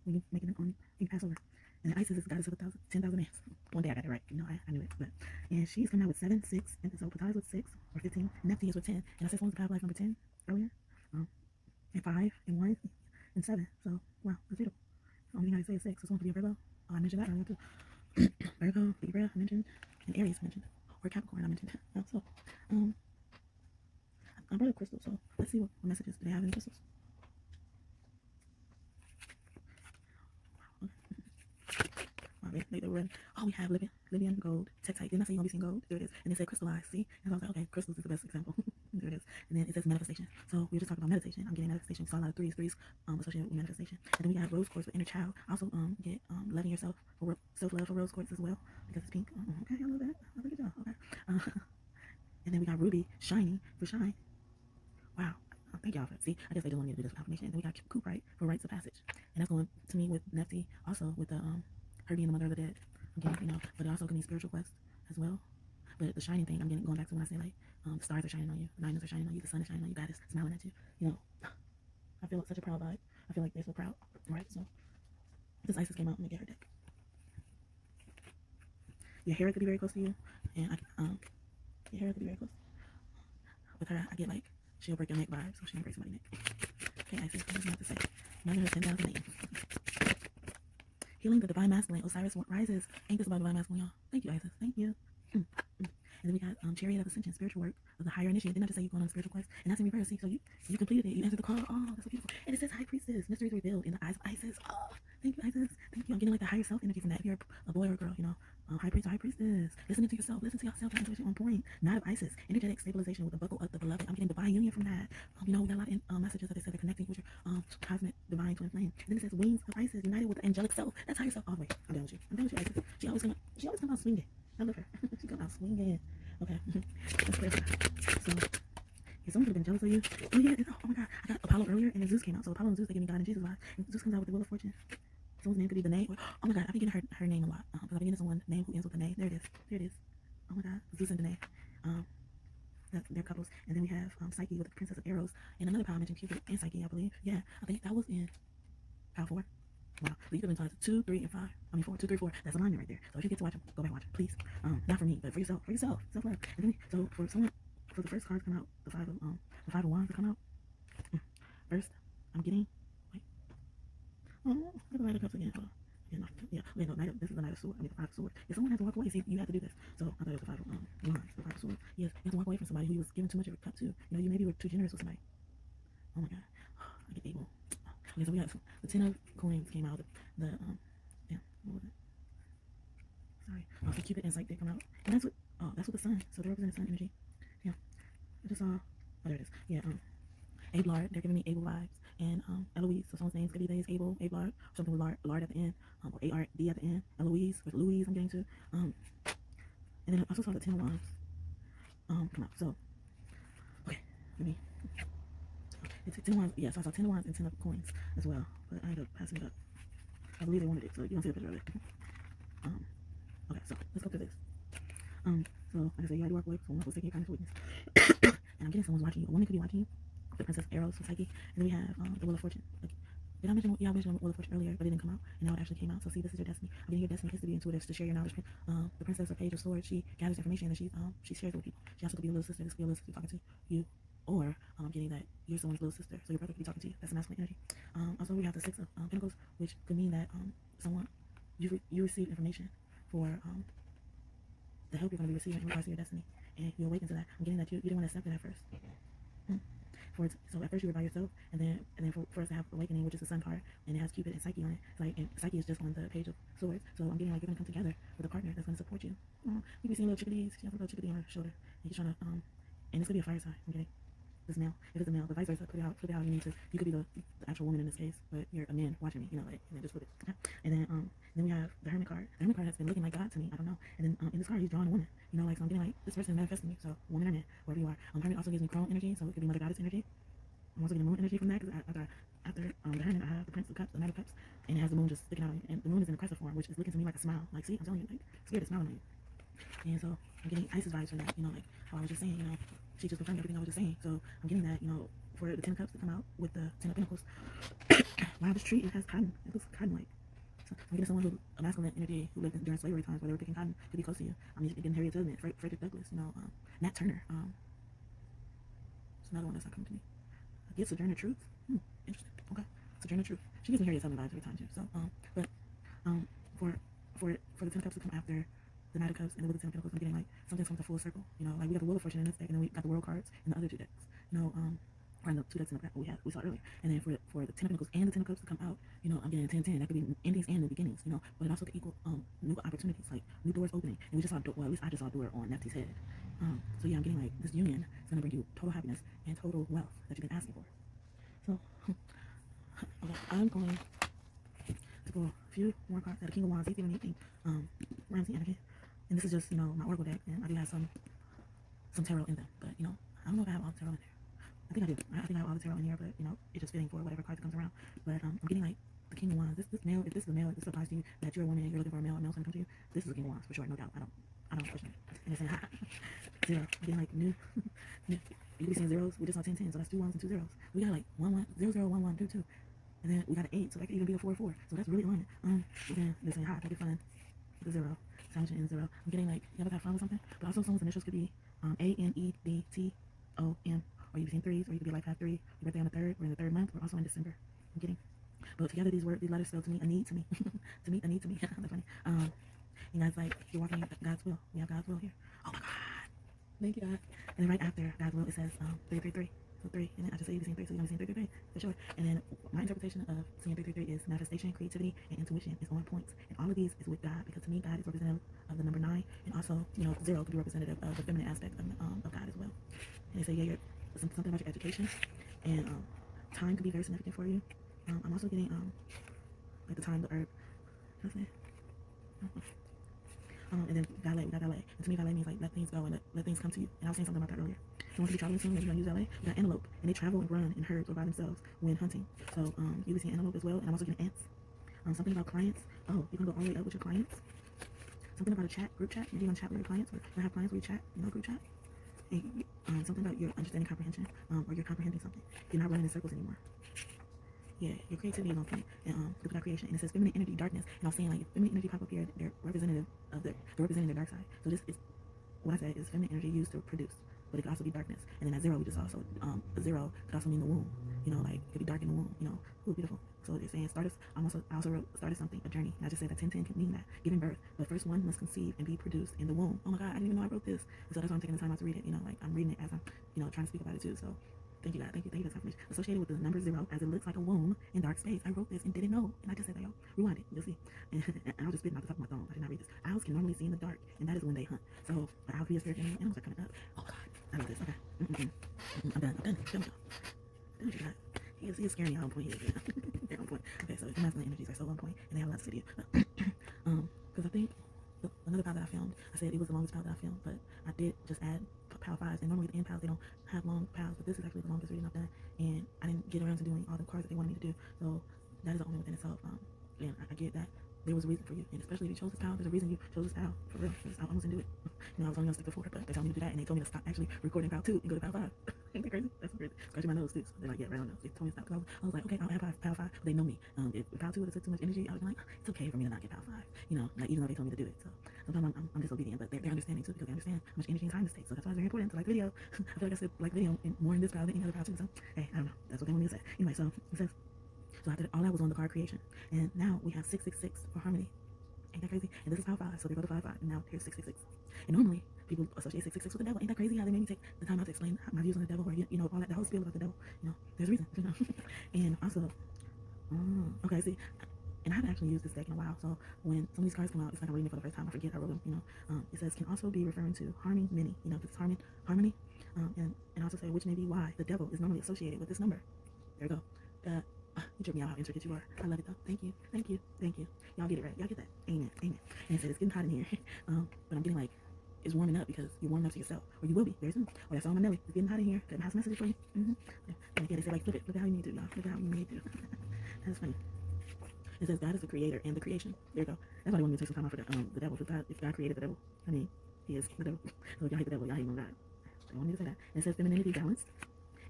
when you're making it on you pass over. And then Isis is goddess of 10,000 names. One day I got it right. You know, I knew it. And she's coming out with 7, 6, and so Ptah's with 6 or 15. Nepti is with 10. And I said someone's path life number 10 earlier. And 5 and 1 and 7. So wow, that's beautiful. Only thing I say is 6. So someone could be a Virgo. Oh, I mentioned that earlier too. Virgo, Libra, I mentioned, and Aries I mentioned, or Capricorn I mentioned. So I brought up crystals. So let's see what messages do they have in crystals. Wow, they were in. Oh, we have Libyan gold, Tektite. Didn't I say you're gonna be seeing gold? There it is. And it said crystallized. See? And I was like, okay, crystals is the best example. There it is. And then it says manifestation. So we were just talking about meditation. I'm getting manifestation. So a lot of threes associated with manifestation. And then we have rose quartz with inner child. I also get loving yourself for self-love for rose quartz as well, because it's pink. Okay, I love that. I love it, y'all. Okay. And then we got ruby shiny for shine. Wow. Thank y'all for see. I guess they just wanted me to do this confirmation. And then we got Cooperite for rites of passage. And that's going to me with Nepti, also with the her being the mother of the dead. I'm getting, you know, but it also can be spiritual quest as well. But the shining thing, I'm getting going back to when I say like the stars are shining on you, the diamonds are shining on you, the sun is shining on you, God is smiling at you. You know, I feel such a proud vibe. I feel like they're so proud. Alright, so this Isis came out. Let me get her deck. Your hair could be very close to you, and your hair could be very close. With her, I get like she'll break your neck vibe, so she can break somebody's neck. Okay, Isis, what does have to say? Mother of 10,000 names. Healing the divine masculine. Osiris rises. Ain't this about divine masculine, y'all? Thank you, Isis. Thank you. And then we got Chariot of Ascension, spiritual work of the higher initiate. Didn't I just say you're going on a spiritual quest? And that's in reverse. See, so you completed it. You answered the call. Oh, that's so beautiful. And it says High Priestess. Mysteries revealed in the eyes of Isis. Oh, thank you, Isis. Thank you. I'm getting like the higher self energy from that. If you're a boy or a girl, you know, High Priest or High Priestess. Listening to yourself. Listen to yourself. Intuition on point. Not of Isis. Energetic stabilization with the buckle of the beloved. I'm getting divine union from that. You know, we got a lot of messages that they said they're connecting with your cosmic divine twin flame. And then it says wings of Isis united with the angelic self. That's higher self all the way. I'm done with you. I'm done with you, Isis. She always come out swinging. I love her. She come out swinging. Okay. Let's clarify. So, yeah, someone could have been jealous of you. Oh yeah. Oh my God. I got a Apollo earlier, and then Zeus came out. So Apollo and Zeus, they give me God and Jesus vibes. And Zeus comes out with the Wheel of Fortune. Someone's name could be the name. Oh my God, I've been getting her name a lot. Because I've been getting someone's name who ends with the name. There it is. There it is. Oh my God, Zeus and Danae. They're couples. And then we have Psyche with the Princess of Arrows. And another power I mentioned Cupid and Psyche, I believe. Yeah, I think that was in Power 4. Wow, so you could have been taught 2, 3, and 5. I mean 4, 2, 3, 4. That's alignment right there. So if you get to watch them, go back and watch them, please. Not for me, but for yourself. For yourself. Self-love. And then, so for someone, for the first cards to come out, the five of wands to come out. First, I'm getting. Wait. Oh, look at the Knight of Cups again. Oh. Yeah, wait, no, this is the Knight of Swords. I mean, the Five of Swords. If someone has to walk away, see, you have to do this. So I thought it was the Five of Wands, the Five of Swords. Yes, you have to walk away from somebody who was giving too much of a cup to. You know, you maybe were too generous with somebody. Oh my God, I get able. Okay, so we got the 10 of Coins came out. What was it? Sorry. So Cupid and Psyche did come out, and that's what the Sun. So they're representing Sun energy. Yeah, I just saw. Oh, there it is. Yeah. Abelard, they're giving me Abel vibes. And Eloise, so someone's name's gonna be Abel, Abelard, something with Lard at the end, or A-R-D at the end. Eloise, with Louise, I'm getting to. And then I also saw the 10 of Wands come out. So, okay, let me. It's 10 of Wands, yeah, so I saw 10 of Wands and 10 of Coins as well, but I ended up passing it up. I believe they wanted it, so you don't see the picture of it. Okay, so let's go through this. So like I said, you already walk away from someone who's taking your kindness for weakness. And I'm getting someone's watching you. A woman could be watching you. The Princess Arrows from Psyche. And then we have the Wheel of Fortune. Did I mention? Yeah, I mentioned the Wheel of Fortune earlier, but it didn't come out. And now it actually came out. So see, this is your destiny. I'm getting your destiny is to be intuitive, to share your knowledge. The Princess or Page of Swords, she gathers information and she shares it with people. She also could be a little sister. This could be a little sister talking to you. Or I'm getting that you're someone's little sister, so your brother could be talking to you. That's the masculine energy. Also, we have the Six of Pentacles, which could mean that someone you receive information for the help you're going to be receiving in regards to your destiny, and you awaken to that. I'm getting that you didn't want to accept it at first. So at first you were by yourself, and then for us to have awakening, which is the Sun card, and it has Cupid and Psyche on it. It's like, and Psyche is just on the Page of Swords. So I'm getting like you're gonna come together with a partner that's gonna support you. You be seeing little chickadees. She has a little chickadee on her shoulder, and he's trying to and it's gonna be a fire sign. I'm getting this male. If it's a male, but vice versa, flip it how you need to. You could be the actual woman in this case, but you're a man watching me. You know, like, and then just flip it. Okay? And then we have the Hermit card. The Hermit card has been looking like God to me. I don't know. And then in this card, he's drawing a woman. You know, like, so I'm getting like this person is manifesting me. So woman or man, wherever you are. Hermit also gives me crone energy, so it could be Mother Goddess energy. I'm also getting moon energy from that because after the Hermit, I have the Prince of Cups, the Knight of Cups, and it has the moon just sticking out, and the moon is in a crescent form, which is looking to me like a smile. Like, see, I'm telling you, like, scared to smile at you. And so I'm getting Isis vibes from that. You know, like how I was just saying. You know, she just confirmed everything I was just saying. So I'm getting that. You know, for the 10 of Cups to come out with the 10 of Pentacles. Wow, this tree, it has cotton. It looks cotton-like. So I'm getting someone who, a masculine energy who lived during slavery times where they were picking cotton, could be close to you. I'm getting Harriet Tubman, Frederick Douglass, you know, Nat Turner. It's another one that's not coming to me. I get Sojourner Truth. Interesting. Okay. Sojourner Truth. She gives me Harriet Tubman vibes every time too. So, for the 10 of Cups to come after the Knight of Cups and the 10 of Pentacles, I'm getting like something's come to full circle. You know, like we got the Wheel of Fortune in this deck, and then we got the World cards in the other two decks. You know, or in the two decks in the back we saw earlier. And then for the 10 of Pentacles and the 10 of Cups to come out, you know, I'm getting a 10-10. That could be endings and new beginnings, you know, but it also could equal new opportunities, like new doors opening. And we just saw, well, at least I just saw a door on Nephthys' head. So yeah, I'm getting like this union is gonna bring you total happiness and total wealth that you've been asking for. So okay, I'm going to pull a few more cards out of King of Wands, giving anything, Ramsey energy. And this is just, you know, my Oracle deck, and I do have some tarot in them, but you know, I don't know if I have all the tarot in there. I think I do. I think I have all the tarot in here, but you know, it's just fitting for whatever card comes around. But I'm getting like the King of Wands. This male, if this is a male, if this applies to you, that you're a woman and you're looking for a male, and male's gonna come to you. This is the King of Wands for sure, no doubt. I don't question it. And it's saying 0. I'm getting like new. You could be saying zeros. We just saw 10-10, so that's 2 1s and 2 zeros. We got like 1 1 0 0 1 1 2 2, and then we got an 8, so that could even be a 4 4. So that's really alignment. Then they're saying make it fun with a 0. Silent and 0. I'm getting like you ever have fun with something, but also someone's initials could be ANEDTOM, or you could be saying 3s, or you could be like have 3. Your birthday on the 3rd, or in the 3rd month, or also in December. I'm getting, but together these letters spell to me a need to me, to me a need to me. That's funny. You guys, like, you're walking in God's will. We have God's will here. Oh my God, thank you God. And then right after God's will, it says 333. So 3, and then I just say you're saying 3, so you're gonna be saying 333 for sure. And then my interpretation of seeing 333 is manifestation, creativity, and intuition is on points. And all of these is with God, because to me God is representative of the number 9, and also, you know, 0 could be representative of the feminine aspect of God as well. And they say yeah, something about your education, and time could be very significant for you. I'm also getting like the time, the herb. And then valet, we got valet. And to me, valet means like let things go and let things come to you. And I was saying something about that earlier. Someone could be traveling soon, maybe you're gonna use valet. We got antelope, and they travel and run in herds or by themselves when hunting. So you'll be seeing antelope as well. And I'm also getting ants. Something about clients. Oh, you're gonna go all the way up with your clients. Something about a chat, group chat. Maybe you're gonna chat with your clients, or you have clients where you chat, group chat. And something about your understanding comprehension, or you're comprehending something. You're not running in circles anymore. Yeah, your creativity is on point. And look at our creation. And it says feminine energy, darkness. And I was saying, like, if feminine energy pop up here, they're representative of they're representing the dark side. So this is what I said is feminine energy used to produce, but it could also be darkness. And then that zero we just saw. So a zero could also mean the womb. Like it could be dark in the womb. Ooh, beautiful. So it's saying started. I also wrote started something, a journey. And I just said that 1010 can mean that giving birth. But first one must conceive and be produced in the womb. Oh my God, I didn't even know I wrote this. And so that's why I'm taking the time out to read it. Like I'm reading it as I'm trying to speak about it too. So thank you, God. Thank you for this information. Associated with the number zero, as it looks like a womb in dark space. I wrote this and didn't know. And I just said that, y'all. Rewind it. You'll see. And I'll just spit out the top of my thumb. I did not read this. Owls can normally see in the dark, and that is when they hunt. So, the owl, spirit, animals are coming up. Oh, God. I love this. Okay. I'm done. Done with y'all. Done with you, God. He is scaring me. On point. They're on point. Okay, so masculine energies are so on point, and they have a lot to say to you. Because I think another pile that I filmed, I said it was the longest pile that I filmed, but I did just add pile fives, and normally the end piles, they don't have long piles, but this is actually the longest reading I've done, and I didn't get around to doing all the cards that they wanted me to do, so that is the only within itself. And I get that there was a reason for you, and especially if you chose this pile, there's a reason you chose this pile, for real. I almost didn't do it. I was only gonna stick to 4, but they told me to do that, and they told me to stop actually recording pile 2 and go to pile 5. Ain't that crazy? That's so crazy. Scratching my nose too. So they're like, yeah, right on nose. They told me to stop. Cause I was like, okay, I'll add pile 5, but they know me. If pile 2 would have took too much energy, I was like, it's okay for me to not get pile 5. Like even though they told me to do it. So sometimes I'm disobedient, but they're understanding too, because they understand how much energy and time this takes. So that's why it's very important to like video. I feel like I said like video more in this pile than any other pile too. So hey, I don't know. That's what they want me to say. Anyway, so it says, so after all that was on the card creation, and now we have 666 for harmony. Ain't that crazy? And this is pile 5, so they go to 5, 5, and now here's 666. And normally people associate 666 with the devil. Ain't that crazy how they made me take the time out to explain my views on the devil, or all that, the whole spiel about the devil. There's a reason. And also, okay, see, and I haven't actually used this deck in a while, so when some of these cards come out, it's like I'm reading it for the first time. I forget I wrote them. It says can also be referring to harming many. Because it's harmony, and also say which may be why the devil is normally associated with this number. There we go. You trip me out how intricate you are. I love it though. Thank you. Y'all get it right. Y'all get that. Amen. And it said it's getting hot in here, but I'm getting like it's warming up because you're warming up to yourself, or you will be very soon. Or that's all my Nelly. It's getting hot in here. Got a house message for you. Yeah, they say like flip it. Flip it how you need to, y'all. Flip it how you need to. That's funny. It says God is the creator and the creation. There you go. That's why they want me to take some time out for the devil. If God created the devil, I mean, he is the devil. So if y'all hate the devil, y'all hate on God. They want me to say that. And it says femininity, balanced,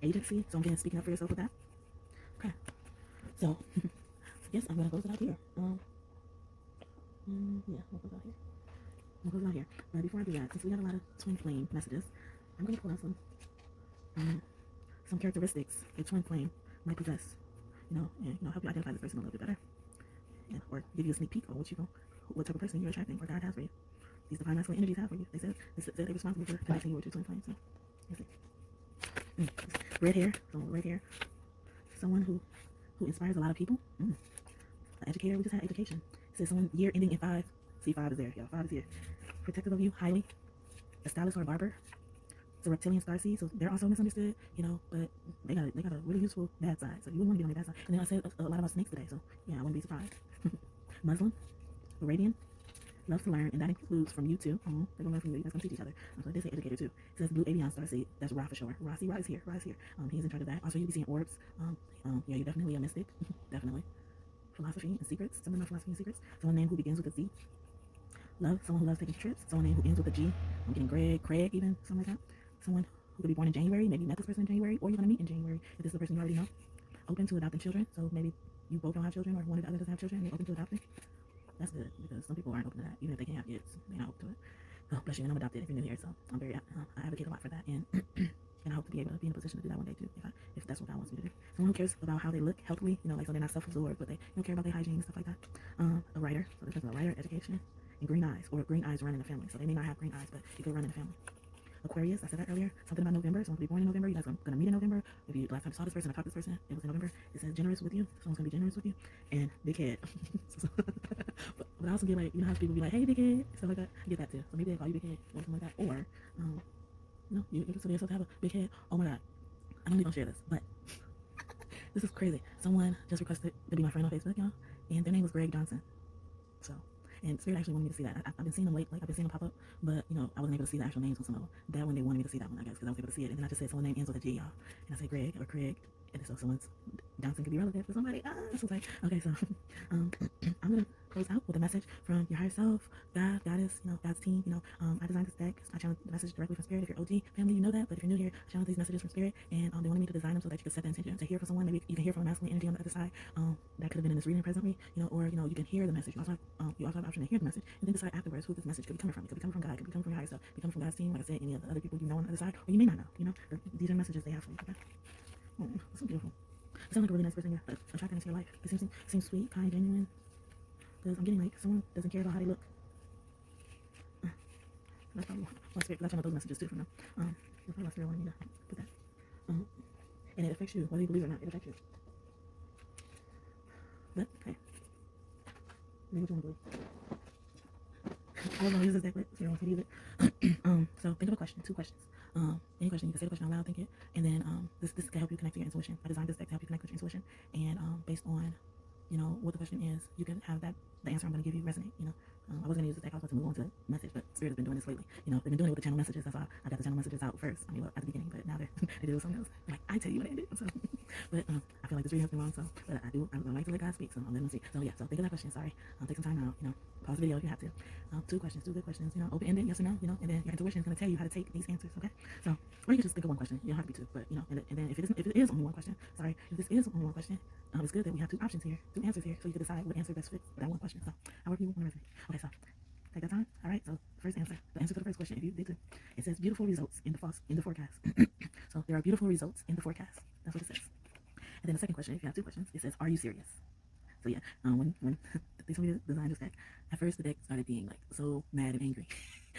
agency. So I'm getting speaking up for yourself with that. Okay. So yes, I'm gonna close it out here. Yeah, we'll close it out here. But before I do that, since we got a lot of twin flame messages, I'm gonna pull out some characteristics a twin flame might possess. And help you identify this person a little bit better. Yeah, or give you a sneak peek on what type of person you're attracting, or God has for you. These divine masculine energies have for you. They said they're responsible for connecting you with your twin flames. So, red hair. Someone who inspires a lot of people. An educator. We just had education. It says someone year ending in 5. See, 5 is there. Yeah, 5 is here. Protective of you, highly. A stylist or a barber. It's a reptilian starseed, so they're also misunderstood, but they got a really useful bad side, so you wouldn't want to be on their bad side. And then I said a lot about snakes today, so yeah, I wouldn't be surprised. Muslim, Arabian, loves to learn, and that includes from you too. They're gonna learn from you. You guys gonna teach each other. So they say educator too. It says blue avian starseed. That's Ra for sure. Ra is here. He's in charge of that. Also, you'll be seeing orbs. Yeah, you're definitely a mystic. Definitely. Philosophy and secrets. Someone know philosophy and secrets. Someone name who begins with a Z. Love. Someone who loves taking trips. Someone name who ends with a G. I'm getting Craig, even something like that. Someone who could be born in January, maybe you met this person in January, or you're going to meet in January if this is the person you already know. Open to adopting children, so maybe you both don't have children, or one of the others doesn't have children, and you're open to adopting. That's good, because some people aren't open to that, even if they can have kids, they're not open to it. Oh, bless you, and I'm adopted if you're new here, so I'm very, I advocate a lot for that, and and I hope to be able to be in a position to do that one day too, if that's what God wants me to do. Someone who cares about how they look healthily, like so they're not self-absorbed, but they care about their hygiene and stuff like that. A writer, so this is a writer, education, and green eyes, or green eyes run in the family, so they may not have green eyes, but it could run in the family. Aquarius, I said that earlier. Something about November. Someone's gonna be born in November. You guys are gonna meet in November. If you last time you saw this person, I talked to this person, it was in November. It says generous with you. Someone's gonna be generous with you. And big head. but I also get like, how people be like, hey, big head, stuff like that. I get that too. So maybe they call you big head or something like that. Or you consider yourself to have a big head. Oh my God, I'm only gonna share this, but this is crazy. Someone just requested to be my friend on Facebook, y'all, and their name was Greg Johnson. So, And Spirit actually wanted me to see that. I've been seeing them late, like I've been seeing them pop up, but I wasn't able to see the actual names on some of them. That one they wanted me to see that one, I guess, because I was able to see it. And then I just said someone name ends with a G, y'all. And I said Greg or Craig. And so someone's Johnson could be relevant for somebody. So like, okay, so I'm gonna close out with a message from your higher self, God, Goddess, God's team. I designed this deck. I channeled the message directly from Spirit. If you're OG family, you know that. But if you're new here, I channeled these messages from Spirit, and they wanted me to design them so that you could set the intention to hear from someone. Maybe you can hear from a masculine energy on the other side. That could have been in this reading presently, or you can hear the message. You also have the option to hear the message and then decide afterwards who this message could be coming from. It could be coming from God. It could be coming from your higher self. It could be coming from God's team. Like I said, any of the other people you know on the other side, or you may not know. These are messages they have for you. Okay? It's so beautiful. You sound like a really nice person you're attracting into your life. It seems sweet, kind, genuine. Because I'm getting like someone doesn't care about how they look. That's probably why Spirit, because I channeled those messages too from them. That's probably why Spirit wanted me to put that. And it affects you, whether you believe it or not, it affects you. But, hey. Maybe what you want to believe. I was gonna use this deck, but Spirit wants me to use it. So think of a question, 2 questions. Any question, you can say the question out loud, think it, and then this can help you connect to your intuition. I designed this deck to help you connect with your intuition, and based on what the question is, you can have the answer I'm going to give you resonate. I was going to use this deck. I was about to move on to message, but Spirit has been doing this lately. They've been doing it with the channel messages. That's why I got the channel messages out first. Well, at the beginning, but now they do something else. Like, I tell you what I do. So, but I feel like this reading has been wrong. So, but I like to let God speak. So I'll let him see. So yeah. So think of that question. Sorry. Take some time out. Pause the video if you have to. 2 questions, 2 good questions. Open ended, yes or no. And then your intuition is going to tell you how to take these answers. Okay. So, or you can just think of one question. You don't have to be 2, but and then if it is only one question, sorry, if this is only one question, it's good that we have 2 options here, 2 answers here, so you can decide what answer best fits for that one question. So, however you want to resonate. Okay. So. Take that time. All right. So first answer, the answer to the first question, if you did too, it says beautiful results in the forecast. So there are beautiful results in the forecast. That's what it says. And then the second question, if you have 2 questions, it says, are you serious? So yeah, when they told me to design this deck, at first the deck started being like so mad and angry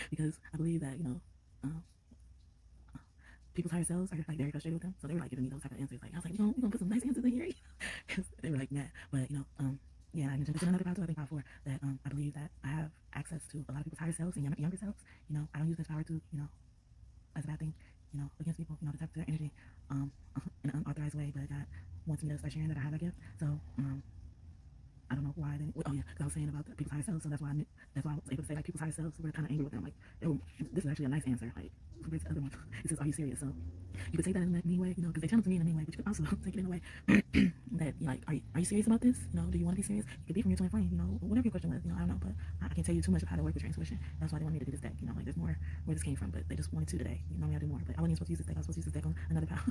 because I believe that people's higher selves are like very frustrated with them, so they were like giving me those type of answers. Like I was like, we're gonna put some nice answers in here, because they were like mad. But yeah, I mentioned this in another power too. I think power 4 that I believe that I have access to a lot of people's higher selves and younger selves. I don't use this power to as a bad thing, against people, to tap to their energy in an unauthorized way. But God wants me to start sharing that I have that gift. So I don't know why. Oh yeah, because I was saying about the people's higher selves, so that's why I was able to say like people's higher selves. We're kind of angry with them. Like this is actually a nice answer. Like compared to the other one, it says, "Are you serious?" So you could take that in a mean way, because they channel to me in a mean way. But you could also take it in a way that like, are you serious about this? Do you want to be serious? It could be from your twin flame. Whatever your question was. I don't know, but I can't tell you too much of how to work with your intuition. That's why they wanted me to do this deck. Like there's more where this came from, but they just wanted to today. Normally I do more, but I wasn't even supposed to use this deck. I was supposed to use this deck on another power.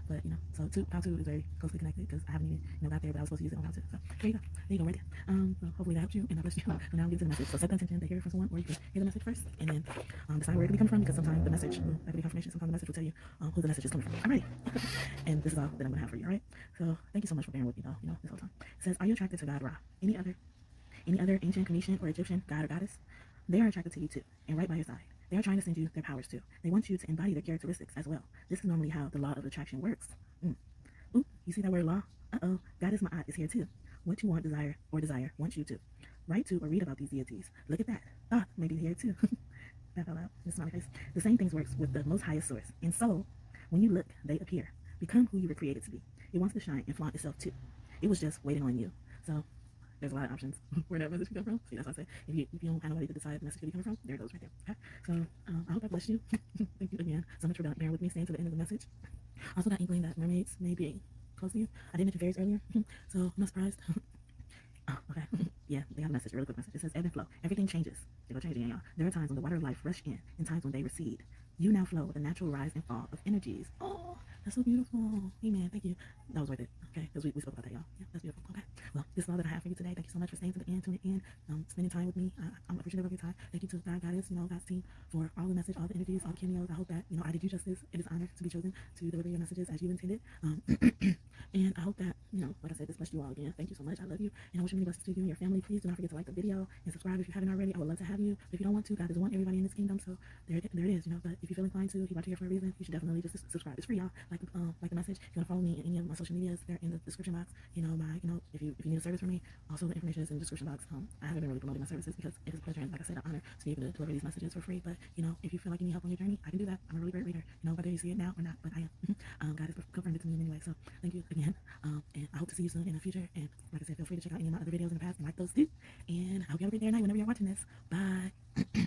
But so power 2 is very closely connected because I haven't even got there, but I was supposed to use it on power 2. So there you go, right there. So hopefully that helps you and that bless you. So now I'm getting to the message. So set the intention to hear it from someone, or you can hear the message first and then decide where it can come from, because sometimes the message that could be confirmation. Sometimes the message will tell you who the message is coming from. I'm ready. And this is all that I'm gonna have for you. All right. So thank you so much for bearing with me though. This whole time. It says, are you attracted to God Ra? Any other ancient Phoenician or Egyptian god or goddess? They are attracted to you too, and right by your side. They are trying to send you their powers too. They want you to embody their characteristics as well. This is normally how the law of attraction works. Ooh, you see that word law? Uh-oh, Goddess Ma'at is here too. What you want, desire wants you to. Write to or read about these deities. Look at that. Thoth may be here too. That fell out. This smiley face. The same things works with the most highest source. And so, when you look, they appear. Become who you were created to be. It wants to shine and flaunt itself too. It was just waiting on you. So, there's a lot of options where that message can come from. See, that's what I said. If you don't have nobody to decide the message could be coming from, there it goes right there. Okay. So I hope I blessed you. Thank you again so much for bearing with me, staying to the end of the message. Also got inkling that mermaids may be close to you. I did mention fairies earlier, so I'm not surprised. Oh, okay. Yeah, they got a message, a really quick message. It says, ebb and flow. Everything changes. They go changing, y'all. There are times when the water of life rush in and times when they recede. You now flow with a natural rise and fall of energies. Oh, that's so beautiful. Amen. Thank you. That was worth it. Okay, because we spoke about that, y'all. Yeah, that's beautiful. Okay. Well, this is all that I have for you today. Thank you so much for staying to the end, tuning in, spending time with me. I'm appreciative of your time. Thank you to God, Goddess, God's team for all the message, all the interviews, all the cameos. I hope that, I did you justice. It is an honor to be chosen to deliver your messages as you intended. And I hope that, like I said, this blessed you all again. Thank you so much. I love you. And I wish you many blessings to you and your family. Please do not forget to like the video and subscribe if you haven't already. I would love to have you. But if you don't want to, God doesn't want everybody in this kingdom. So there it is, But if you feel inclined to, if you're watching here for a reason, you should definitely just subscribe. It's free, y'all. Like the message. If you want to follow me in any of my social medias, they're in the description box. If you need a service from me, also the information is in the description box. I haven't been really promoting my services because it is a pleasure and, like I said, an honor to be able to deliver these messages for free. But if you feel like you need help on your journey, I can do that. I'm a really great reader. Whether you see it now or not, but I am. God has confirmed it to me anyway. So thank you again. And I hope to see you soon in the future. And like I said, feel free to check out any of my other videos in the past and like those too. And I hope you have a great day or night whenever you're watching this. Bye.